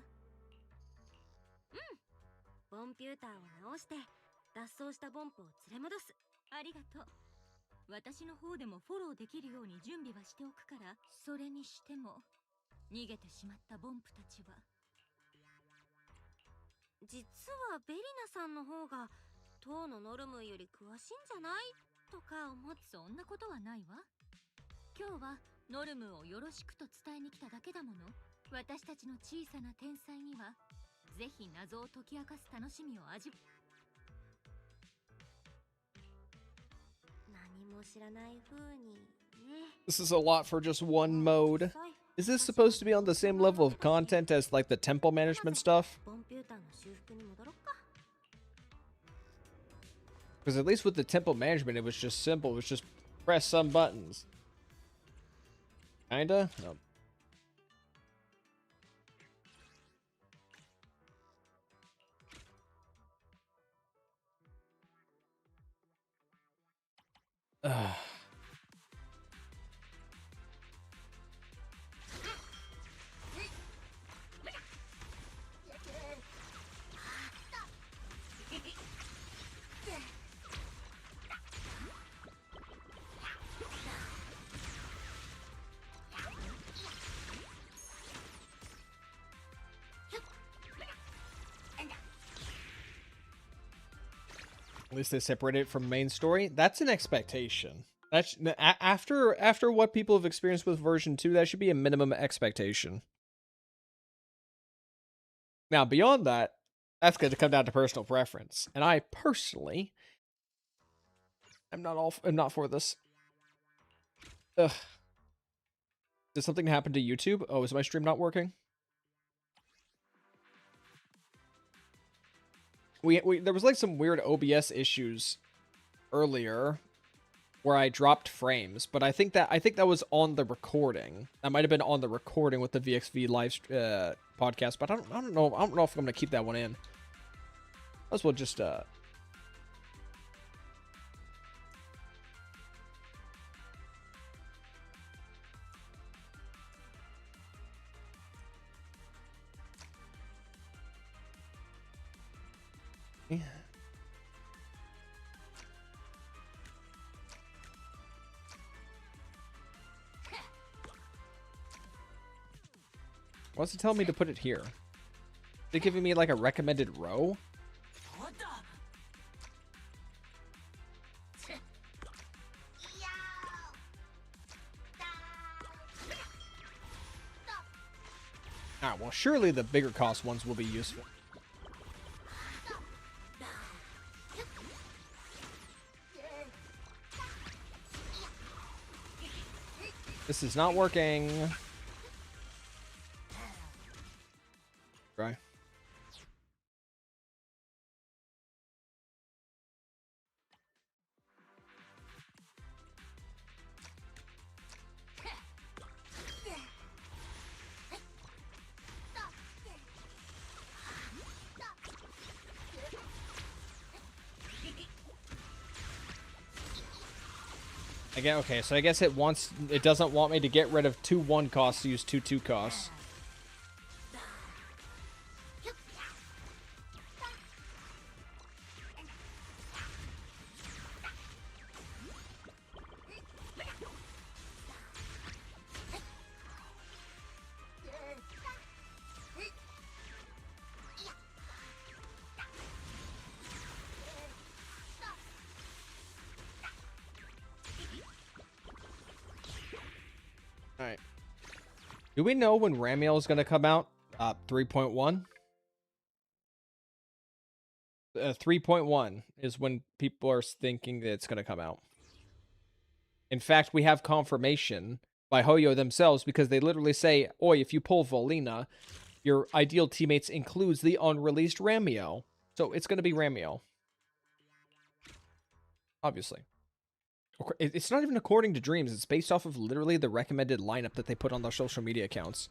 コンピューターを直して脱走したボンプを連れ戻す。ありがとう。私の方でもフォローできるように準備はしておくから。それにしても逃げてしまったボンプたちは。実はベリナさんの方が当のノルムーより詳しいんじゃないとか思って。そんなことはないわ。今日はノルムーをよろしくと伝えに来ただけだもの。私たちの小さな天才にはぜひ謎を解き明かす楽しみを味わ。何も知らない風にね。 This is a lot for just one mode. Is this supposed to be on the same level of content as like the temple management stuff? コンピューターの修復に戻ろっか。 Because at least with the temple management, it was just simple. It was just press some buttons. Kinda? No. Ugh. At least they separated it from main story. That's an expectation. That's after what people have experienced with version 2, that should be a minimum expectation. Now, beyond that, that's going to come down to personal preference. And I personally am not for this. Ugh. Did something happen to YouTube? Oh, is my stream not working? There was like some weird OBS issues earlier where I dropped frames, but I think that was on the recording. That might have been on the recording with the VxV live podcast, but I don't know if I'm gonna keep that one in. Might as well just yeah. What's it telling me to put it here? They're giving me like a recommended row? Ah, well, surely the bigger cost ones will be useful. This is not working. Try. Again, okay, so I guess it doesn't want me to get rid of 2 1 costs to use 2 2 costs. Alright. Do we know when Ramiel is going to come out? 3.1? 3.1 is when people are thinking that it's going to come out. In fact, we have confirmation by Hoyo themselves because they literally say, oi, if you pull Volina, your ideal teammates includes the unreleased Ramiel. So it's going to be Ramiel. Obviously. It's not even according to Dreams. It's based off of literally the recommended lineup that they put on their social media accounts.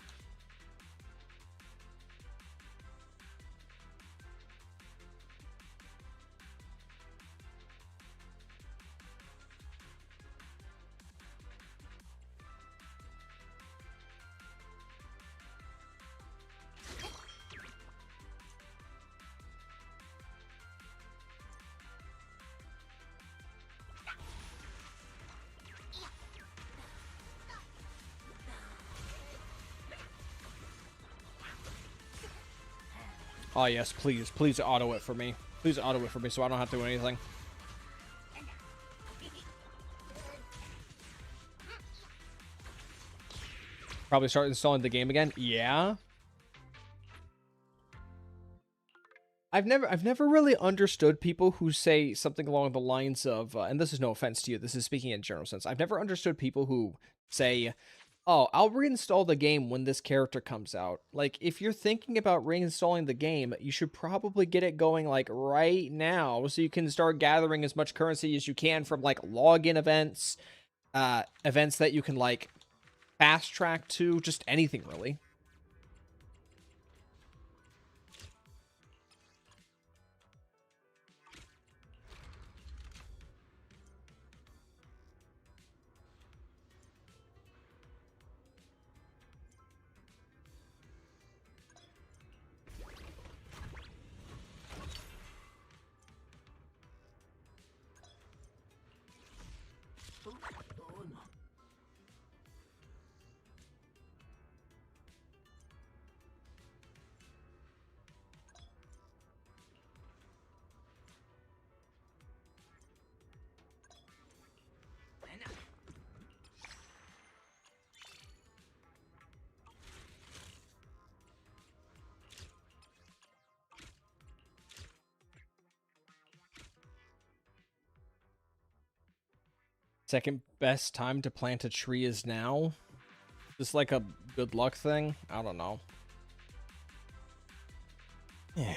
Oh, yes, please. Please auto it for me. Please auto it for me so I don't have to do anything. Probably start installing the game again. Yeah. I've never really understood people who say something along the lines of, and this is no offense to you, this is speaking in general sense. I've never understood people who say, oh, I'll reinstall the game when this character comes out. Like, if you're thinking about reinstalling the game, you should probably get it going, like, right now, so you can start gathering as much currency as you can from, like, login events, events that you can, like, fast track to, just anything, really. Second best time to plant a tree is now. Just like a good luck thing? I don't know. Yeah.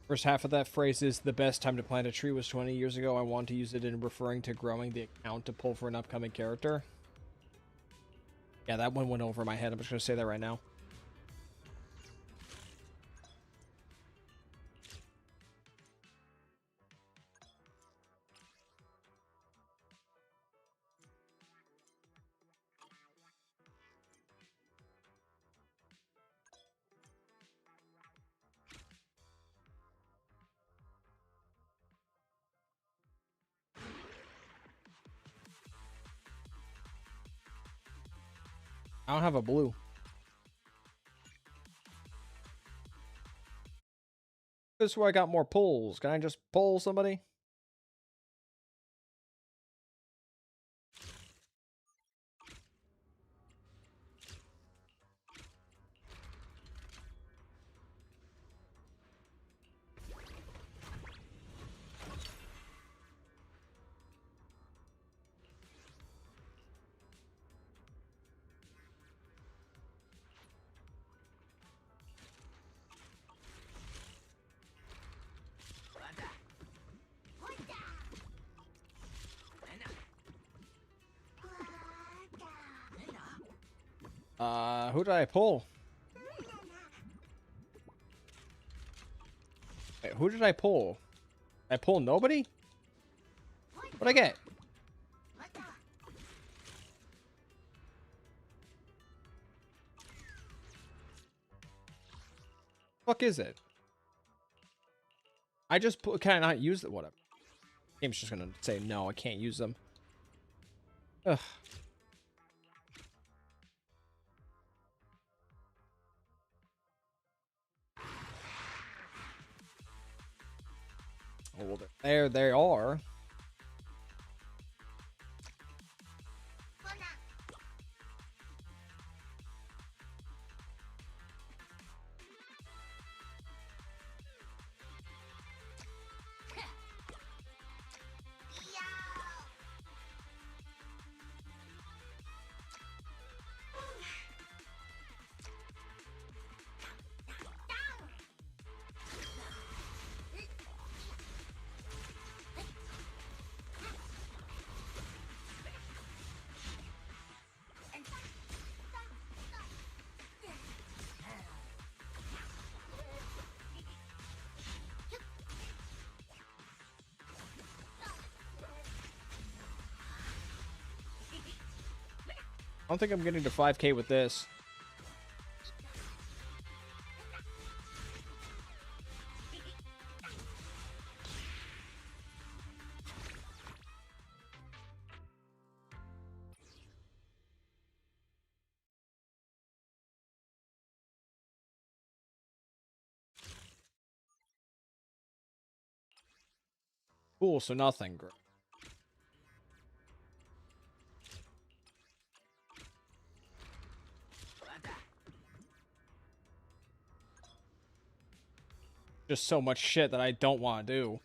First half of that phrase is the best time to plant a tree was 20 years ago. I want to use it in referring to growing the account to pull for an upcoming character. Yeah, that one went over my head. I'm just going to say that right now. I don't have a blue. This is where I got more pulls. Can I just pull somebody? Who did I pull? Wait, who did I pull? I pull nobody? What'd I get? Fuck is it? I just put. Can I not use it? Whatever. Game's just gonna say no. I can't use them. Ugh. Oh, well, there they are. I don't think I'm getting to 5K with this. Cool, so nothing. Great. Just so much shit that I don't want to do.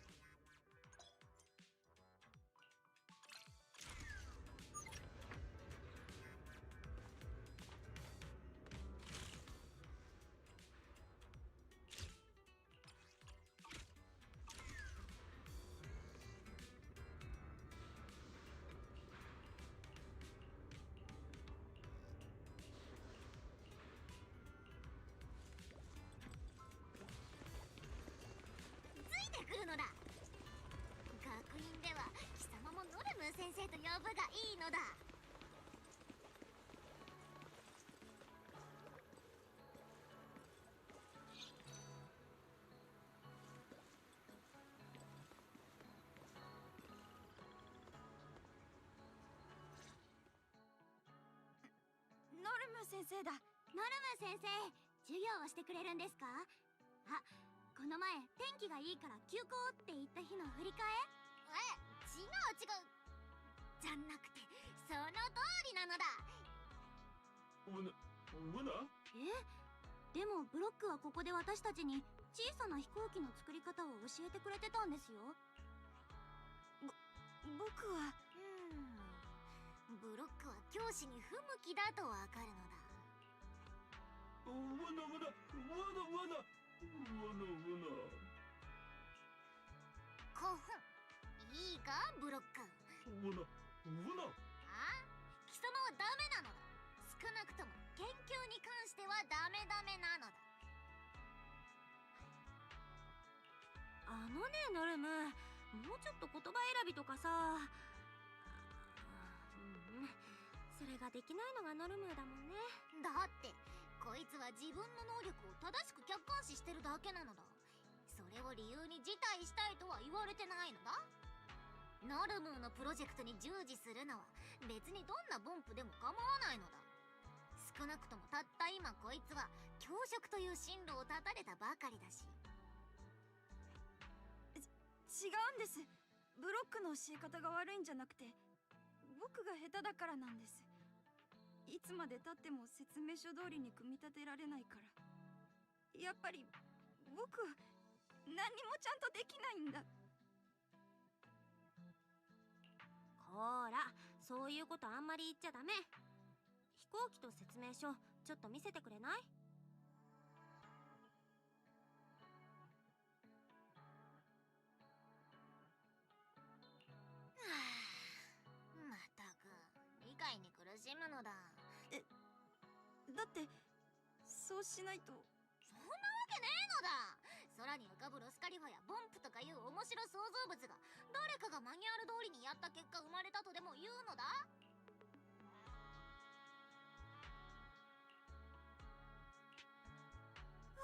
先生だ。ノルム先生、授業をしてくれるんですか？あ、この前天気がいいから休校って言った日の振り替え？違う。じゃなくて、その通りなのだ。でもブロックはここで私たちに小さな飛行機の作り方を教えてくれてたんですよ。僕はブロックは教師に不向きだとわかるのだ。わな。興奮。いいか、ブロック。あ？貴様はダメなのだ。少なくとも研究に関してはダメなのだ。ノルム、もうちょっと言葉選びとかさ。それができないのがノルムだもんね。だってこいつは自分の能力を正しく客観視してるだけなのだ。それを理由に辞退したいとは言われてないのだ。ノルムのプロジェクトに従事するのは別にどんなボンプでも構わないのだ。少なくともたった今こいつは教職という進路を断たれたばかりだし。違うんです。ブロックの教え方が悪いんじゃなくて、僕が下手だからなんです。いつまで経っても説明書通りに組み立てられないから。やっぱり僕は何にもちゃんとできないんだ。ほら、そういうことあんまり言っちゃダメ。飛行機と説明書ちょっと見せてくれない？はあ、まったく理解に苦しむのだ。だってそうしないと。そんなわけねえのだ。空に浮かぶロスカリファやボンプとかいう面白想像物が誰かがマニュアル通りにやった結果生まれたとでも言うのだ。ほ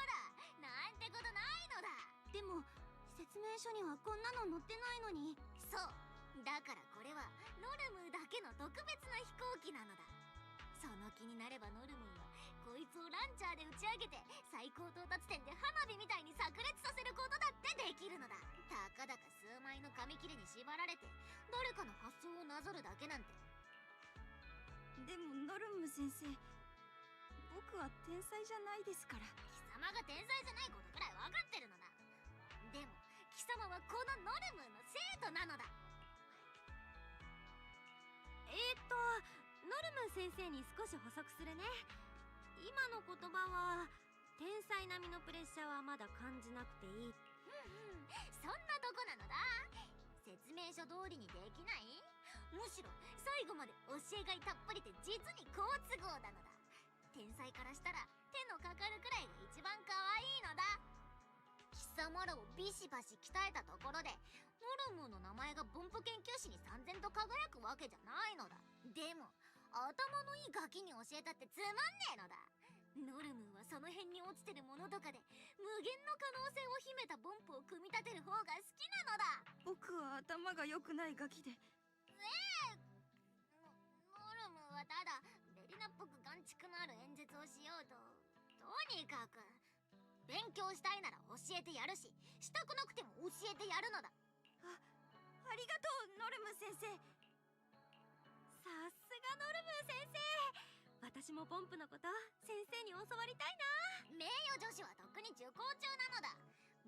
ら、なんてことないのだ。でも説明書にはこんなの載ってないのに。そうだからこれはノルムーだけの特別な飛行機なのだ。その気になればノルムーはこいつをランチャーで打ち上げて最高到達点で花火みたいに炸裂させることだってできるのだ。たかだか数枚の紙切れに縛られて誰かの発想をなぞるだけなんて。でもノルム先生、僕は天才じゃないですから。貴様が天才じゃないことくらい分かってるのだ。でも貴様はこのノルムーの生徒なのだ。ノルム先生に少し補足するね。今の言葉は天才並みのプレッシャーはまだ感じなくていい。そんなとこなのだ。説明書通りにできない？むしろ最後まで教えがいたっぷりで実に好都合なのだ。天才からしたら手のかかるくらいが一番可愛いのだ。貴様らをビシバシ鍛えたところでノルムーの名前が分布研究士に燦然と輝くわけじゃないのだ。でも頭のいいガキに教えたってつまんねえのだ。ノルムーはその辺に落ちてるものとかで無限の可能性を秘めたボンプを組み立てる方が好きなのだ。僕は頭が良くないガキで。ノルムーはただベリナっぽく眼蓄のある演説をしようと。とにかく勉強したいなら教えてやるし、したくなくても教えてやるのだ。ありがとうノルム先生。さすがノルム先生。私もポンプのこと先生に教わりたい名誉女子はとっくに受講中なのだ。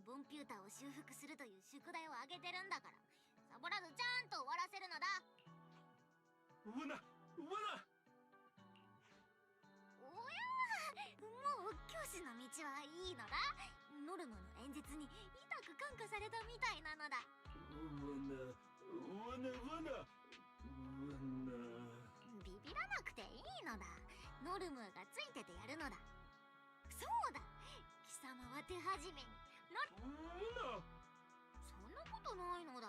コンピューターを修復するという宿題をあげてるんだから、サボらずちゃんと終わらせるのだ。うわなおや、もう教師の道はいいのだ。ノルムの演説に痛く感化されたみたいなのだ。ビビらなくていいのだ。ノルムがついててやるのだ。そうだ、貴様は手始めにそんなことないのだ。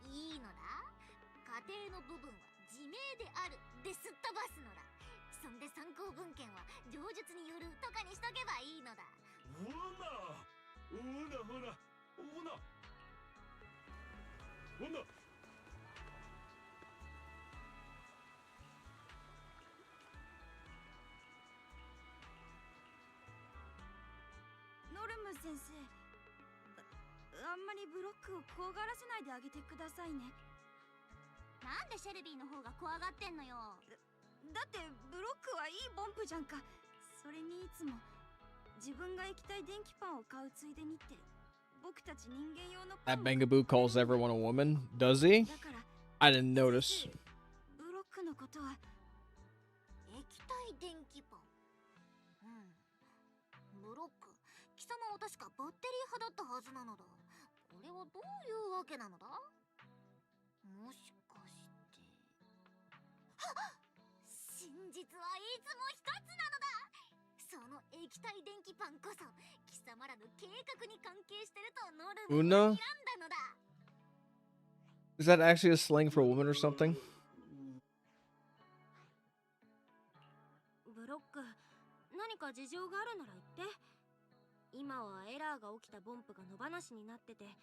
いいのだ。家庭の部分は自明であるですっ飛ばすのだ。そんで参考文献は上述によるとかにしとけばいいのだ。ノルム先生、あんまりブロックを怖がらせないであげてくださいね。なんでシェルビーの方が怖がってんのよ。だってブロックはいいボンプじゃんか。それにいつも自分が液体電気パンを買うついでにって僕たち人間用のパン That Bangaboo calls everyone a woman. Does he? だから I didn't notice. ブロックのことは液体電気パン。ブロック、貴様は確かバッテリー派だったはずなのだ。これはどういうわけなのだ。もしかしてはっ、真実はいつも一つなのだ。その液体電気パンこそ貴様らの計画に関係してるとノルムが睨んだのだ。 Is that actually a slang for a woman or something? ブロック、何か事情があるなら言って。今はエラーが起きたボンプが野放しになってて。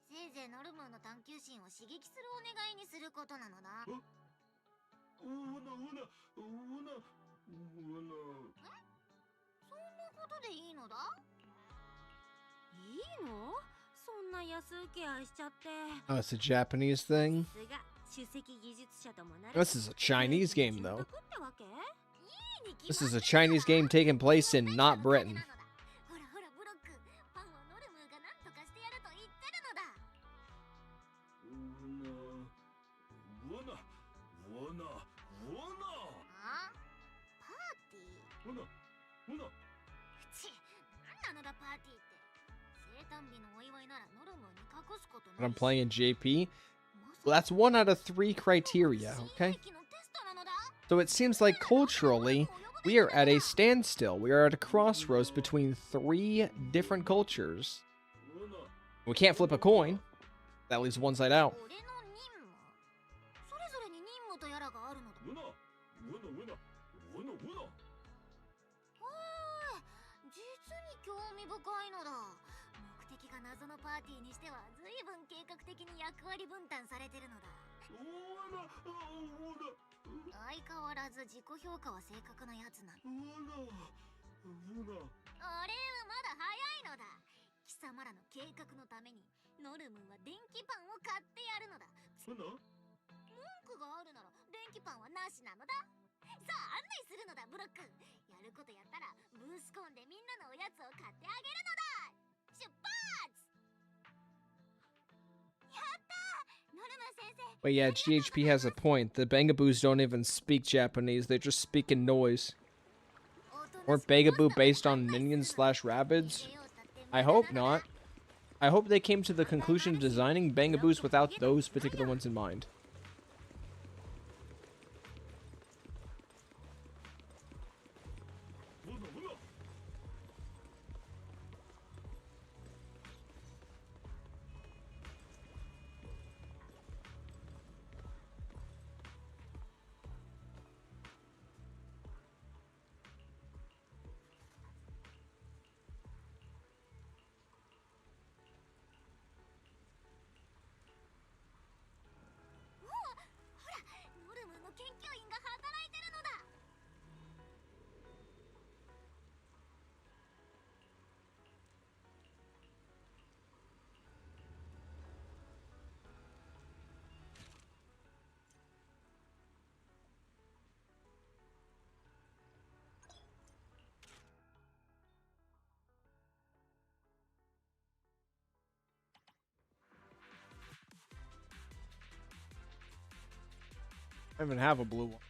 先せいぜいノルムの探求心を刺激するお願いにすることなのだ。うなうなうなうな。そんなことでいいのだ？いいの？そんな安請け合いしちゃって。 Oh, it's a Japanese thing. さすが首席技術者ともなれ。 This is a Chinese game, though. ってわけ？ This is a Chinese game taking place in not Britain. ほらほらブロック、パンをノルムが何とかしてやると言ってるのだ。うなあ？パーティー？うなち、何なのだパーティーって。生誕日のお祝いならノルムに隠すことな And い I'm し。 playing JP. Well, that's 1 out of 3 criteria, okay? So it seems like culturally, we are at a standstill. We are at a crossroads between 3 different cultures. We can't flip a coin. That leaves one side out. 俺の任務？それぞれに任務とやらがあるのだ。おーい、実に興味深いのだ。目的が謎のパーティーにしては随分計画的に役割分担されてるのだ。相変わらず自己評価は正確なやつなの。俺はまだ早いのだ。貴様らの計画のためにノルムは電気パンを買ってやるのだ。文句があるなら電気パンはなしなのだ。さあ案内するのだブロック。やることやったらブースコーンでみんなのおやつを買ってあげるのだ。出発！やったー！ノルム先生。 But yeah, GHP has a point. The Bangaboos don't even speak Japanese. They just speak in noise. Weren't Bagaboo based on minions slash rabbits? I hope not. I hope they came to the conclusion of designing Bangaboos without those particular ones in mind. I don't even have a blue one.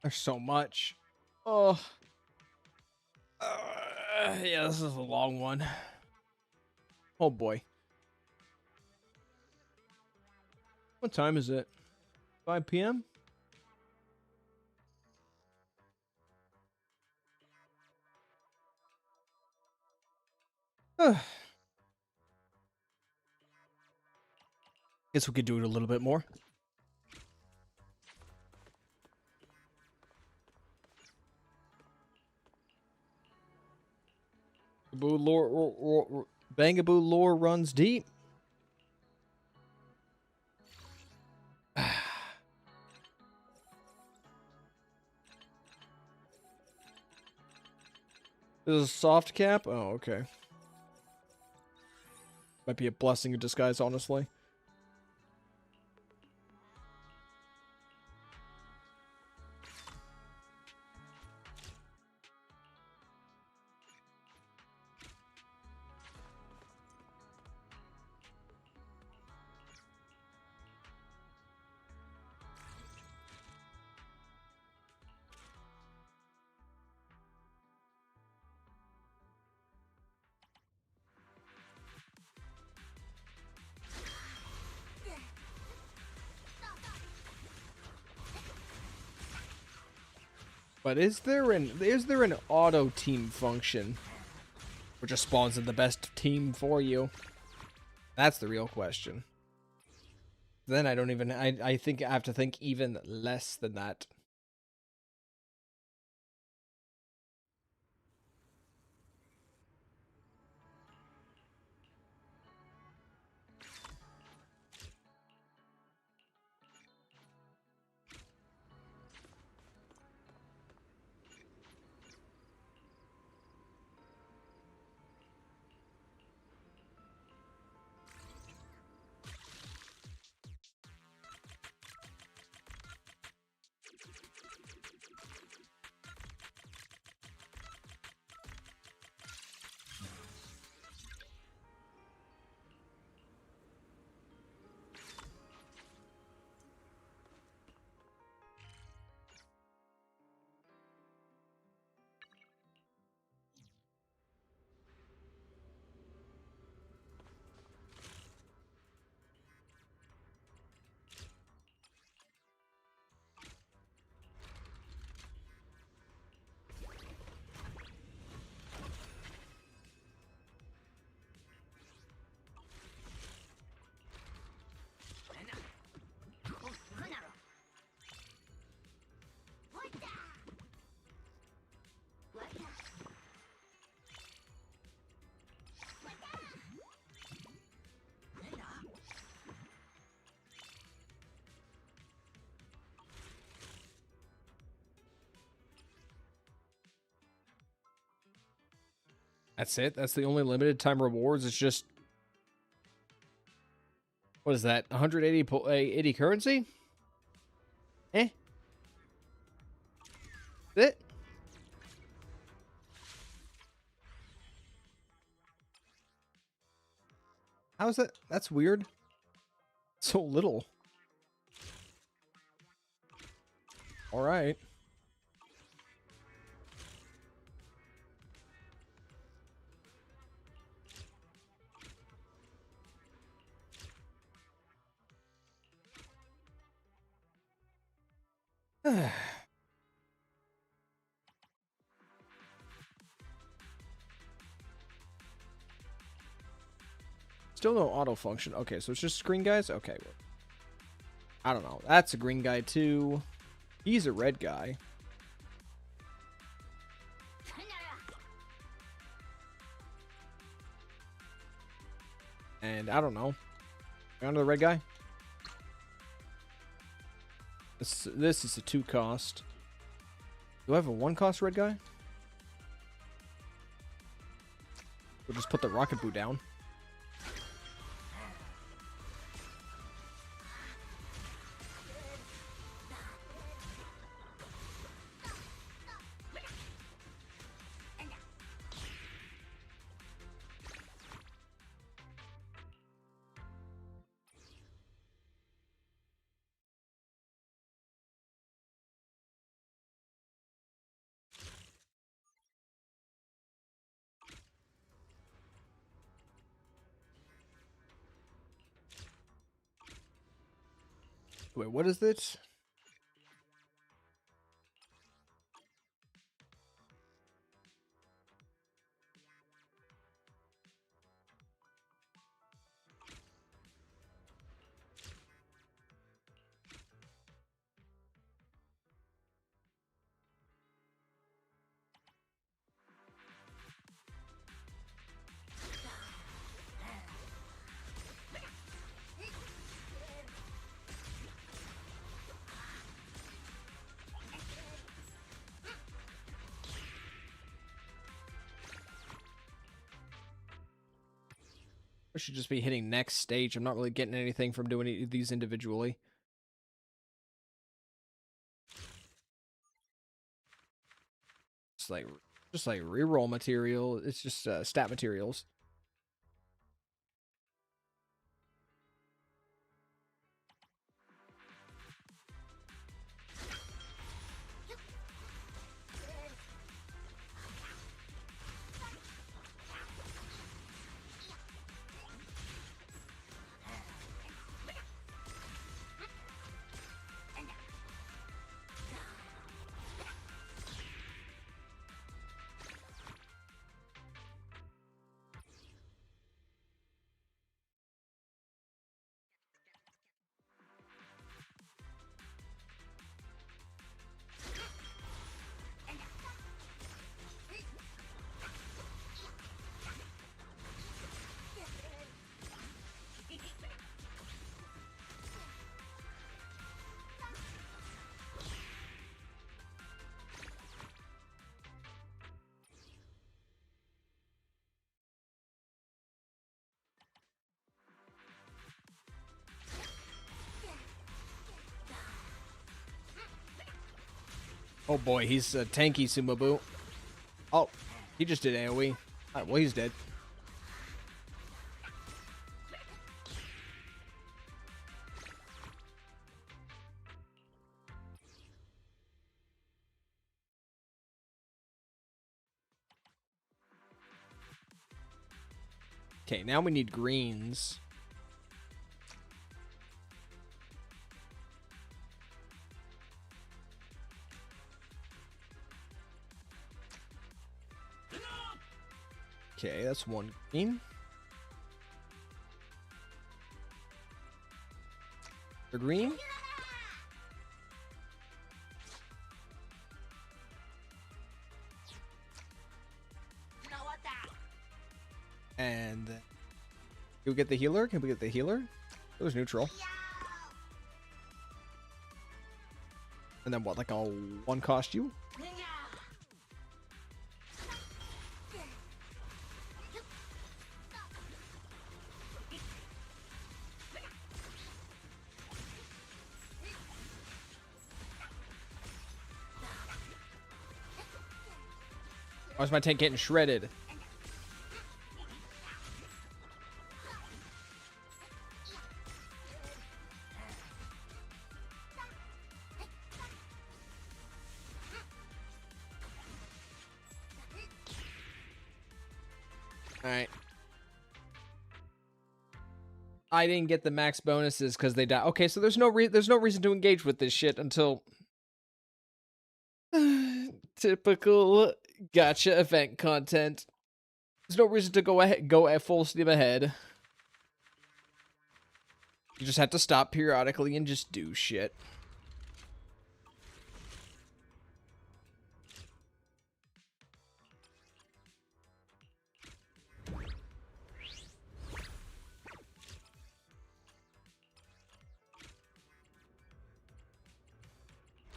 There's so much. Oh. Yeah, this is a long one. Oh boy. What time is it? 5 p.m.? Guess we could do it a little bit more. Bangaboo lore runs deep. This is a soft cap? Oh, okay. Might be a blessing in disguise, honestly. But is there an auto team function which just spawns in the best team for you? That's the real question. Then I don't even I think I have to think even less than that. That's it? That's the only limited time rewards? It's just... What is that? 180 currency? Eh? That's it? How is that? That's weird. So little. Alright. Still no auto function. Okay, so it's just screen guys? Okay. I don't know. That's a green guy too. He's a red guy. And I don't know. On to the red guy. This is a 2 cost. Do I have a 1 cost red guy? We'll just put the rocket boot down. Wait, what is this? I should just be hitting next stage. I'm not really getting anything from doing any of these individually. It's like just like reroll material. It's just stat materials. Oh boy, he's a tanky Sumabu. Oh, he just did AoE. Alright, well, he's dead. Okay, now we need greens. Okay, that's one green. The green. And can we get the healer? Can we get the healer? It was neutral. And then what, like a one cost you? Why is my tank getting shredded? Alright. I didn't get the max bonuses because they died. Okay, so there's no reason to engage with this shit until typical gotcha event content. There's no reason to go at full steam ahead. You just have to stop periodically and just do shit.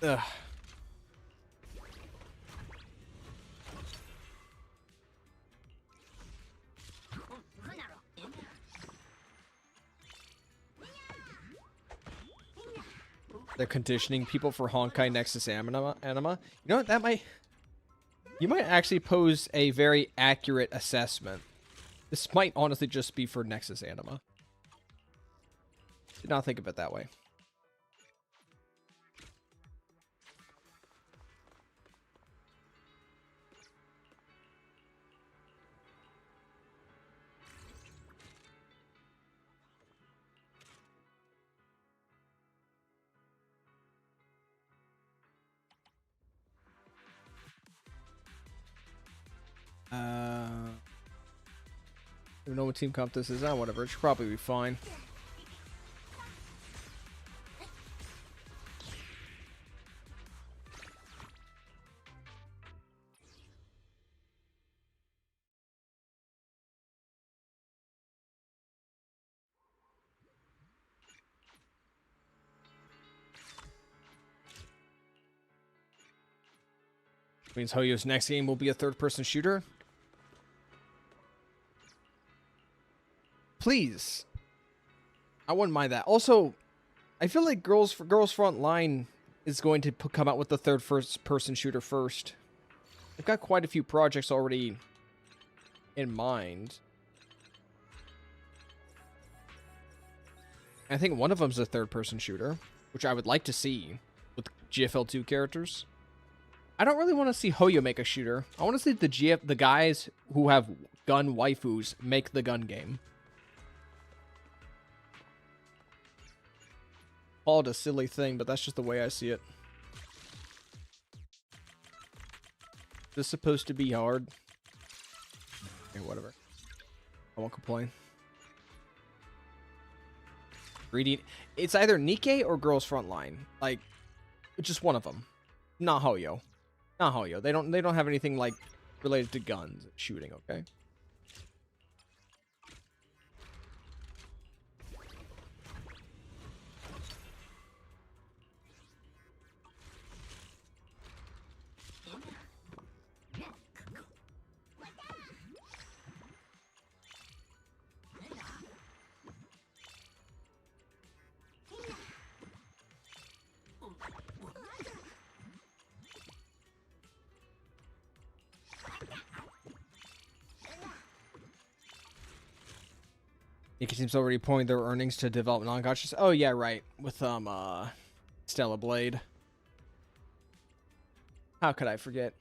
Ugh. They're conditioning people for Honkai Nexus anima. You know what? That might... You might actually pose a very accurate assessment. This might honestly just be for Nexus anima. Did not think of it that way. I don't know what team comp this is. Whatever. It should probably be fine. Means Hoyo's next game will be a third-person shooter. Please. I wouldn't mind that. Also, I feel like Girls Front Line is going to come out with the third-person shooter first. They've got quite a few projects already in mind. I think one of them's a third-person shooter, which I would like to see with GFL2 characters. I don't really want to see Hoyo make a shooter. I want to see the guys who have gun waifus make the gun game. Call it a silly thing, but that's just the way I see it. Is this supposed to be hard? Okay, whatever. I won't complain. Greedy. It's either Nikkei or Girls Frontline. Like, just one of them. Not Hoyo. Not Hoyo. They don't have anything like related to guns shooting, okay? Nikki seems already pouring their earnings to develop non-gachas. Oh yeah, right. With Stella Blade. How could I forget?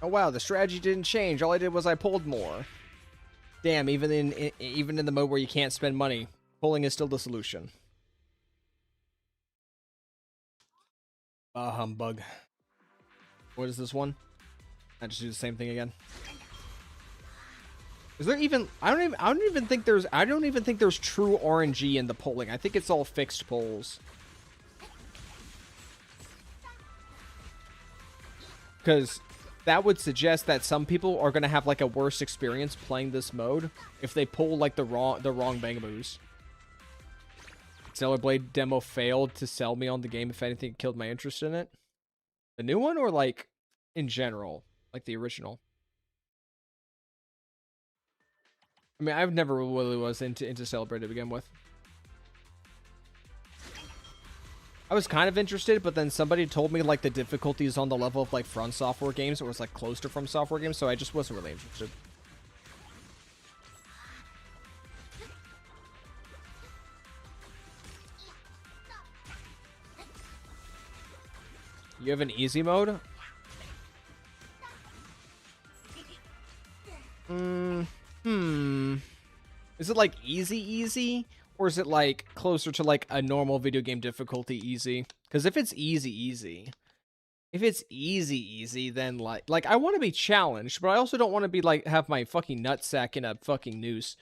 Oh wow, the strategy didn't change. All I did was I pulled more. Damn, even in the mode where you can't spend money, pulling is still the solution. Humbug. What is this one? I just do the same thing again. Is there even? I don't even think there's true RNG in the pulling. I think it's all fixed pulls. Because that would suggest that some people are going to have like a worse experience playing this mode if they pull like the wrong bangaboos. Stellar Blade demo failed to sell me on the game. If anything, it killed my interest in it. The new one, or like in general, like the original. I mean, I've never really was into Stellar Blade to begin with. I was kind of interested, but then somebody told me like the difficulty is on the level of like From Software games, or was like close to From Software games, so I just wasn't really interested. You have an easy mode? Is it like easy? Or is it like closer to like a normal video game difficulty easy? Because if it's easy, then like I want to be challenged, but I also don't want to be like have my fucking nutsack in a fucking noose.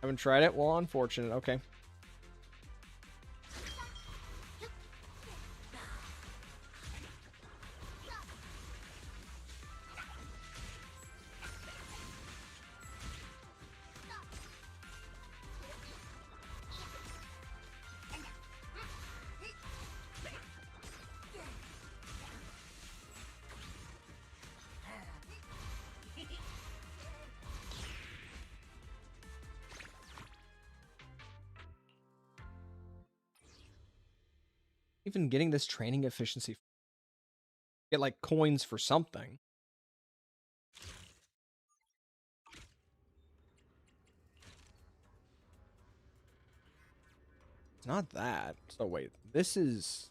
Haven't tried it? Well, unfortunate. Okay. Even getting this training efficiency. Get like coins for something. It's not that. So wait, this is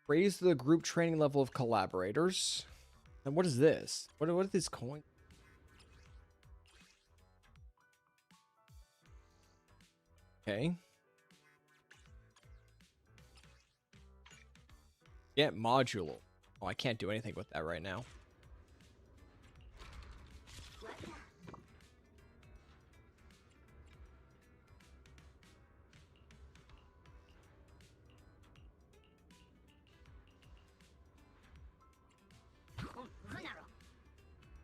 raise the group training level of collaborators. And what is this? What are these coins? Okay. Get module. Oh, I can't do anything with that right now.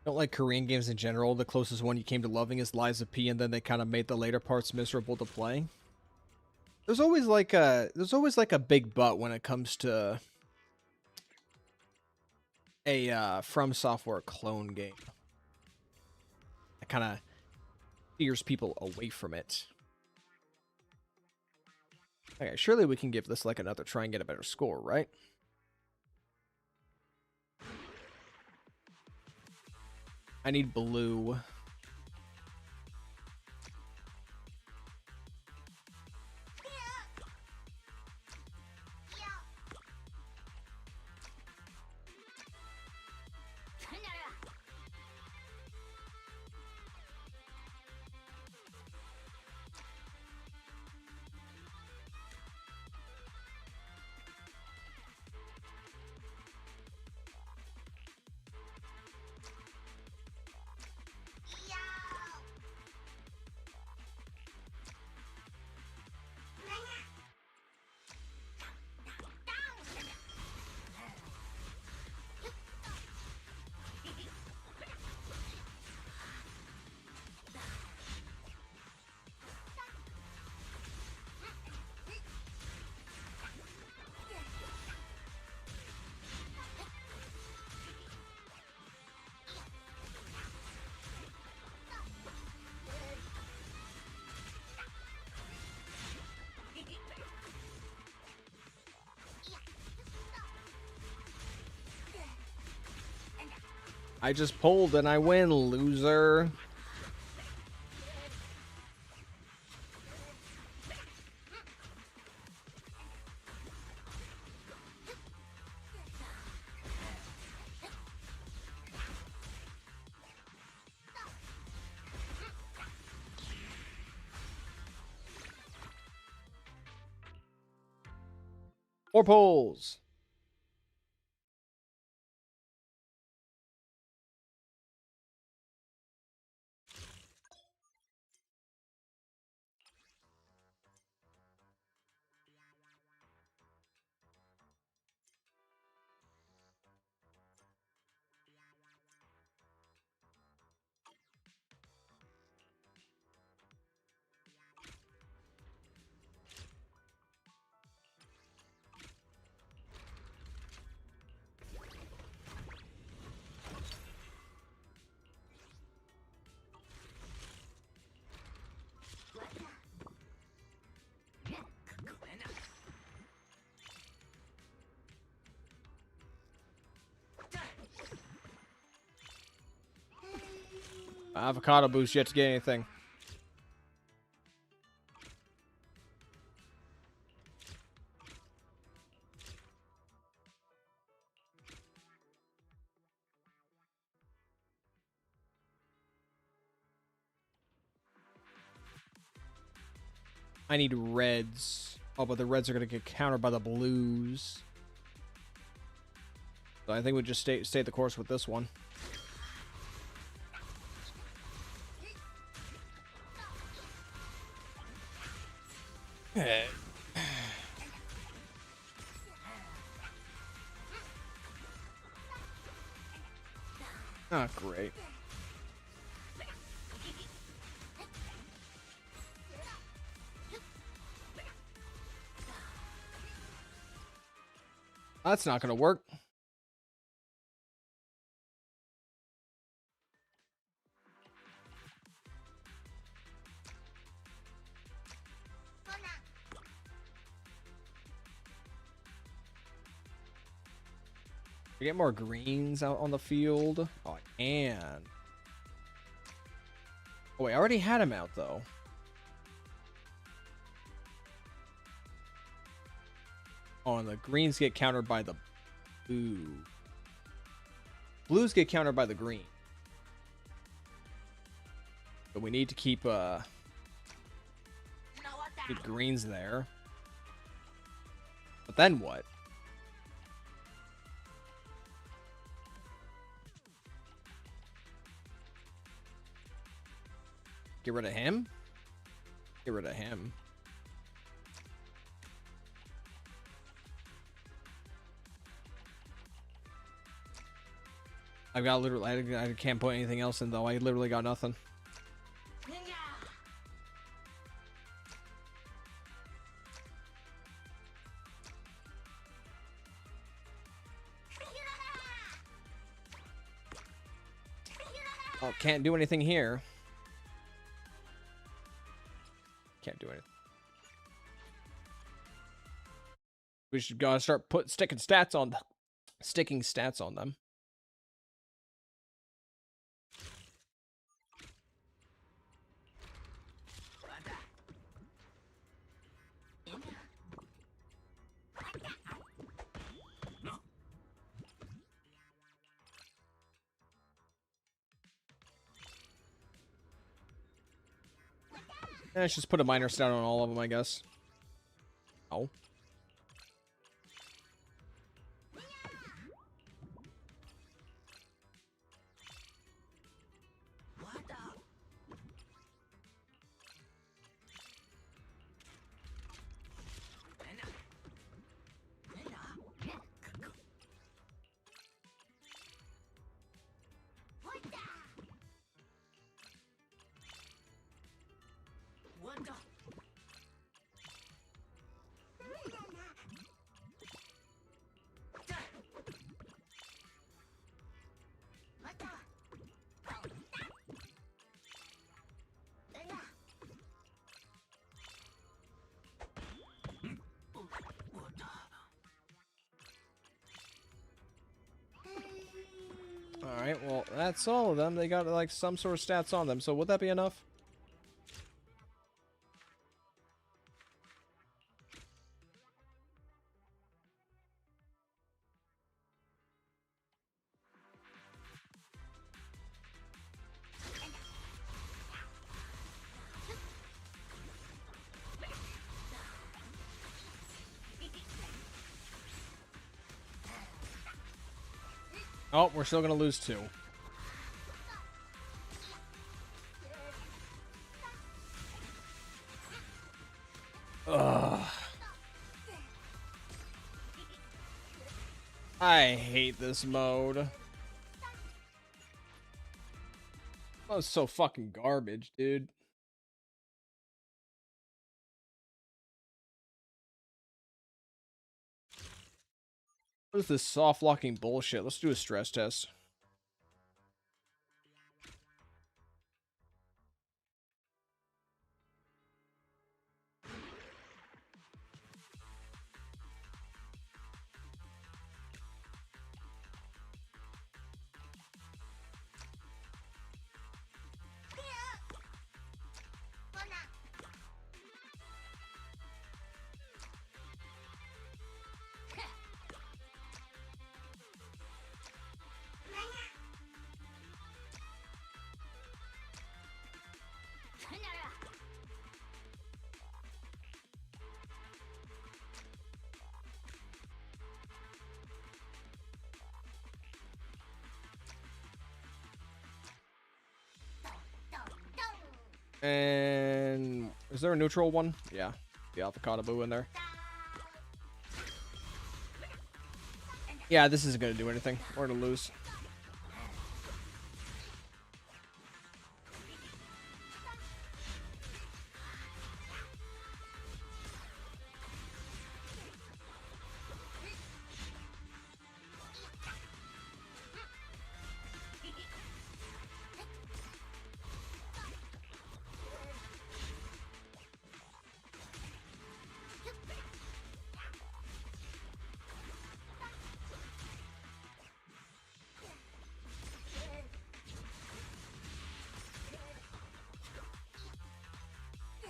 Don't like Korean games in general. The closest one you came to loving is Lies of P, and then they kind of made the later parts miserable to play. There's always like a big but when it comes to a From Software clone game. That kind of steers people away from it. Okay, surely we can give this like another try and get a better score, right? I need blue. I just pulled and I win, loser. Four pulls. Avocado boost yet to get anything. I need reds. Oh, but the reds are going to get countered by the blues. So I think we just stay the course with this one. Oh, great. That's not going to work. We get more greens out on the field. Oh, I can. Oh, wait, I already had him out, though. Oh, and the greens get countered by the blue. Blues get countered by the green. But we need to keep greens there. But then what? Get rid of him? Get rid of him. I've got literally, I can't put anything else in though. I literally got nothing. Oh, can't do anything here. Can't do anything. We should go start sticking stats on them. Let's just put a minor stat on all of them, I guess. Oh. Alright, well, that's all of them. They got, like, some sort of stats on them, so would that be enough? Oh, we're still gonna lose 2. Ugh. I hate this mode. That was so fucking garbage, dude. What is this soft locking bullshit? Let's do a stress test. And is there a neutral one? Yeah, the avocado boo in there. Yeah, this isn't gonna do anything. We're gonna lose.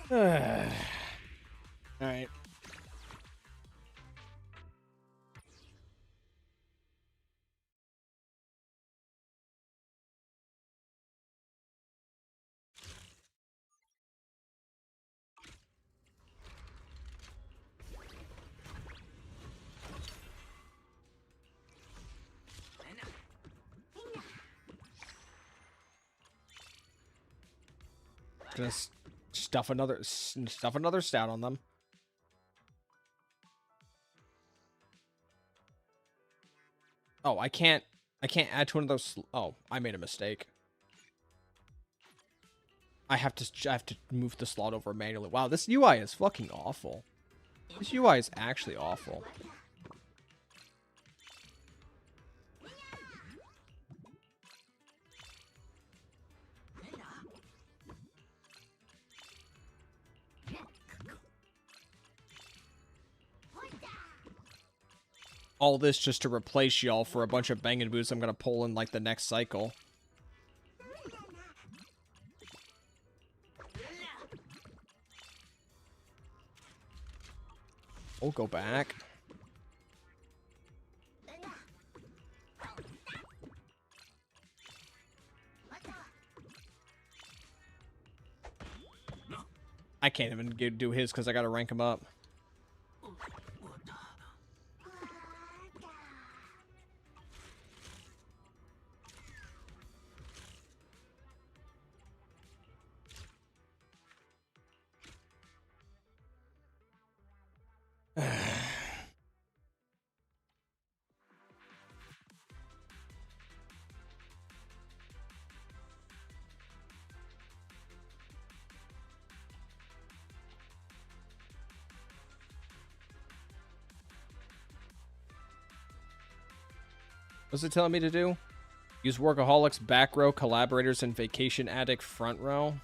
Alright. Gonna stuff another stat on them. Oh, I can't add to one of those. Oh, I made a mistake. I have to move the slot over manually. Wow, this UI is fucking awful. This UI is actually awful. All this just to replace y'all for a bunch of banging boots I'm gonna pull in like the next cycle. We'll go back. I can't even do his because I gotta rank him up. What's it telling me to do? Use Workaholics back row, collaborators, and Vacation Addict front row.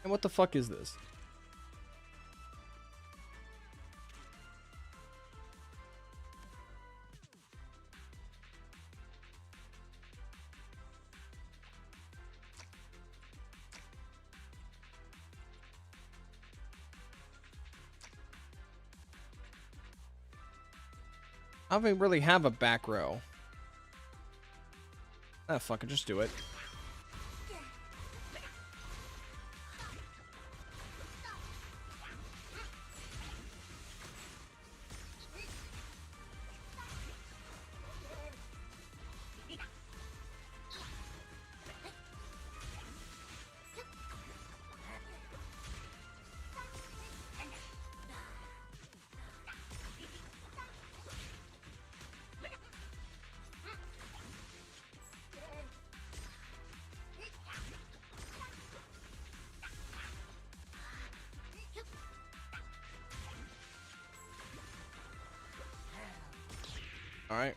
And what the fuck is this? I don't even really have a back row. Ah, fuck it, just do it. All right.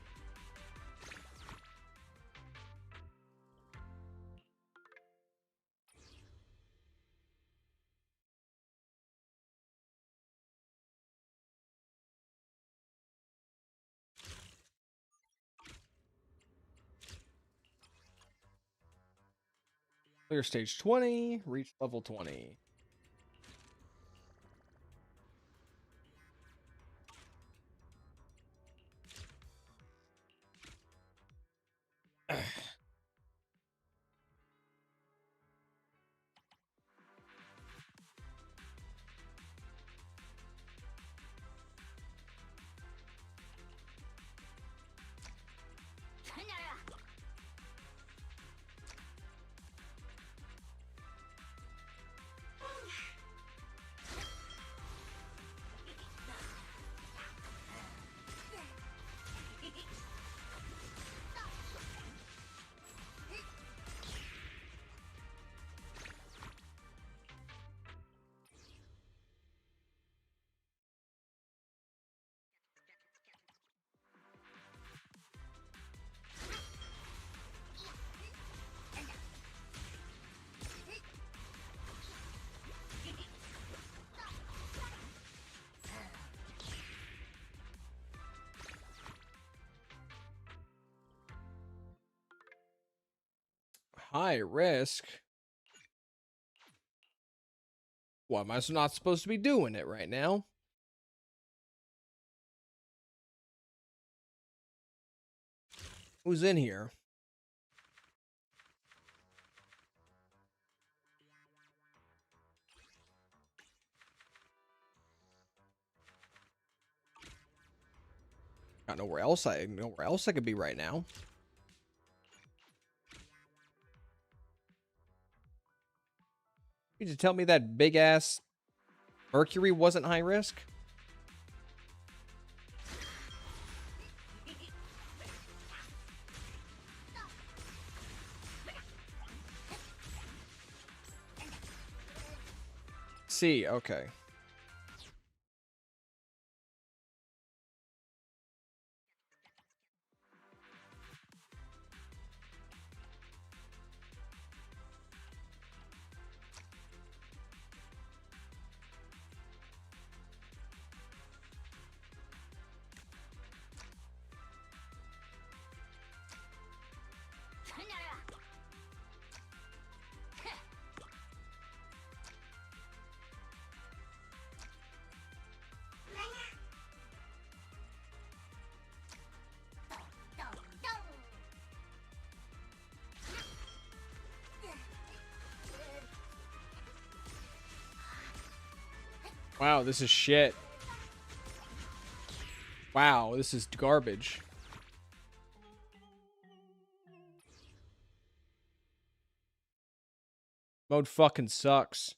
Clear stage 20, reach level 20. High risk? Well, am I not supposed to be doing it right now? Who's in here? I don't know where else I could be right now. You just tell me that big ass Mercury wasn't high risk? See, okay. Wow, this is shit. Wow, this is garbage. Mode fucking sucks.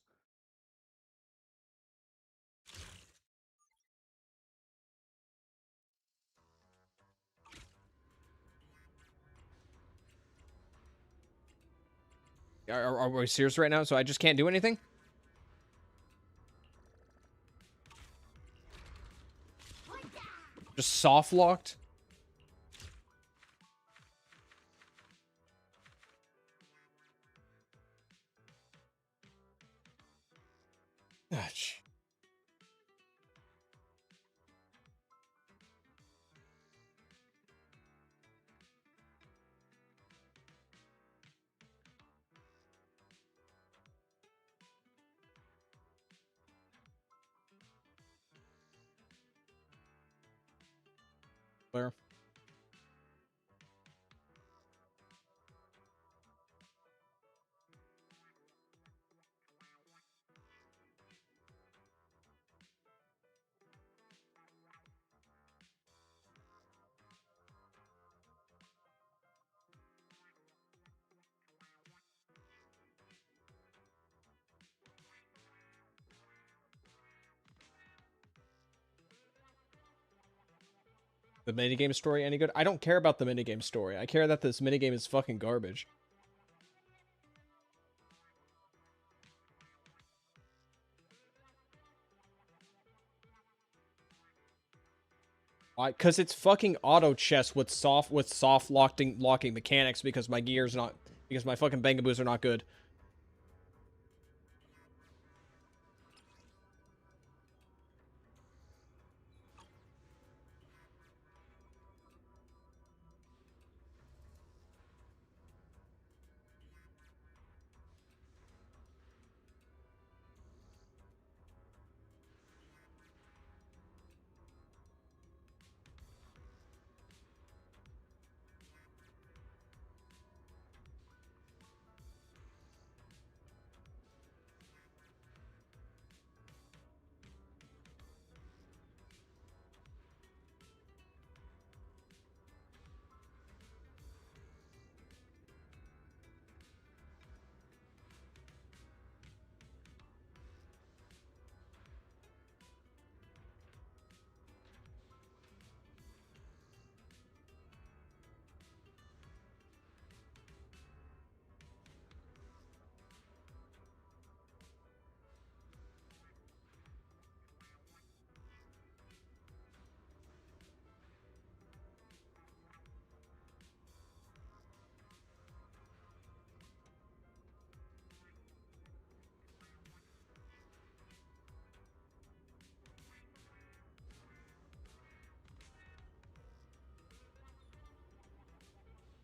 Are we serious right now? So I just can't do anything? Just soft locked? Gosh. Where? The minigame story any good? I don't care about the minigame story. I care that this minigame is fucking garbage. Why? Because it's fucking auto chess with soft locking mechanics because my gear's not because my fucking bangaboos are not good.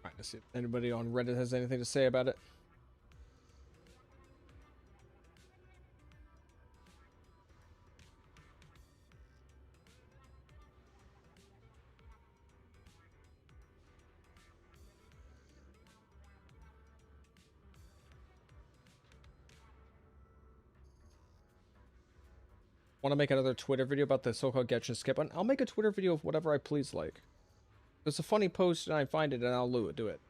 Alright, let's see if anybody on Reddit has anything to say about it. Want to make another Twitter video about the so-called Genshin skip button? I'll make a Twitter video of whatever I please like. If it's a funny post and I find it, and I'll do it.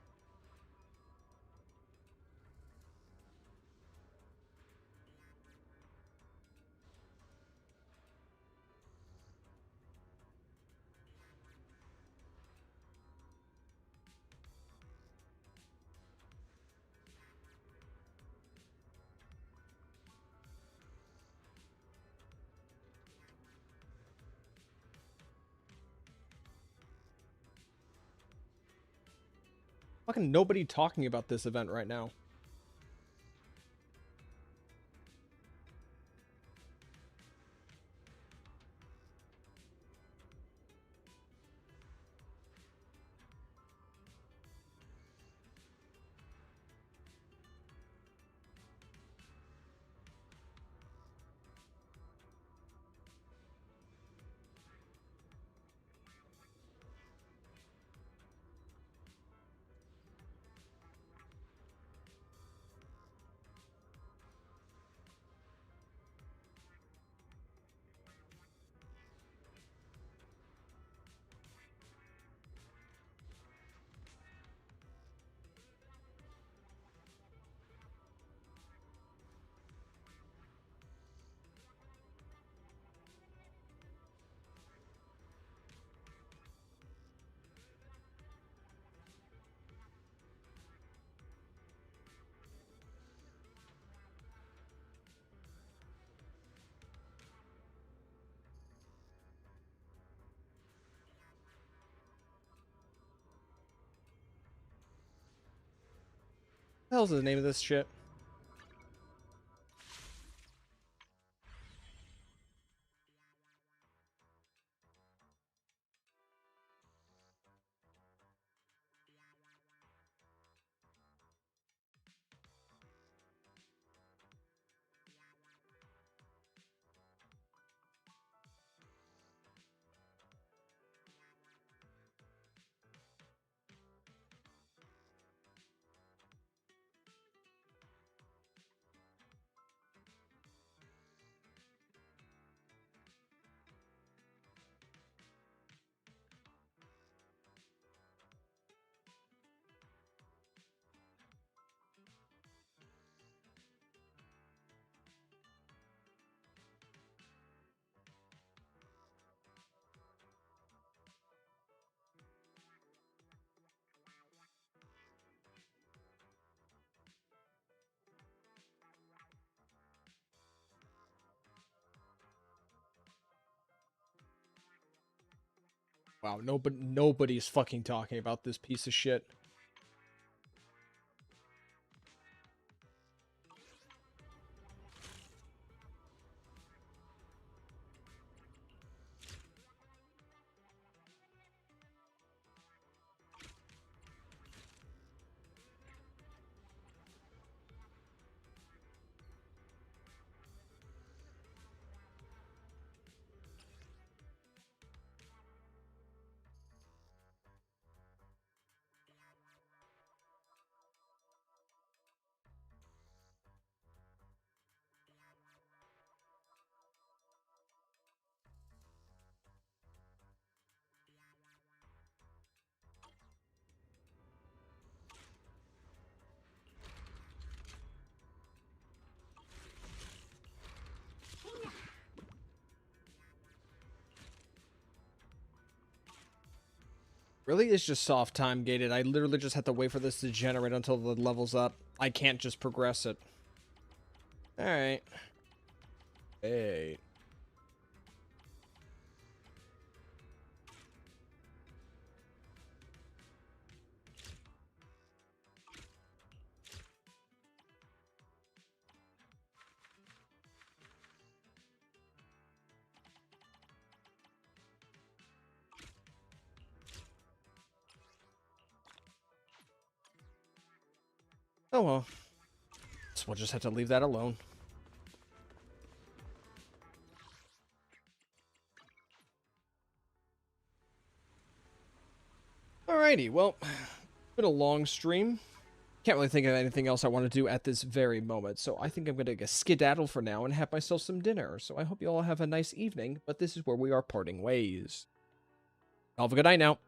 Fucking nobody talking about this event right now. What the hell's the name of this shit? Wow, nobody's fucking talking about this piece of shit. Really? It's just soft time gated. I literally just have to wait for this to generate until the level's up. I can't just progress it. Alright. Hey. Oh well. So we'll just have to leave that alone. Alrighty, well, been a long stream. Can't really think of anything else I want to do at this very moment, so I think I'm going to skedaddle for now and have myself some dinner. So I hope you all have a nice evening, but this is where we are parting ways. Have a good night now.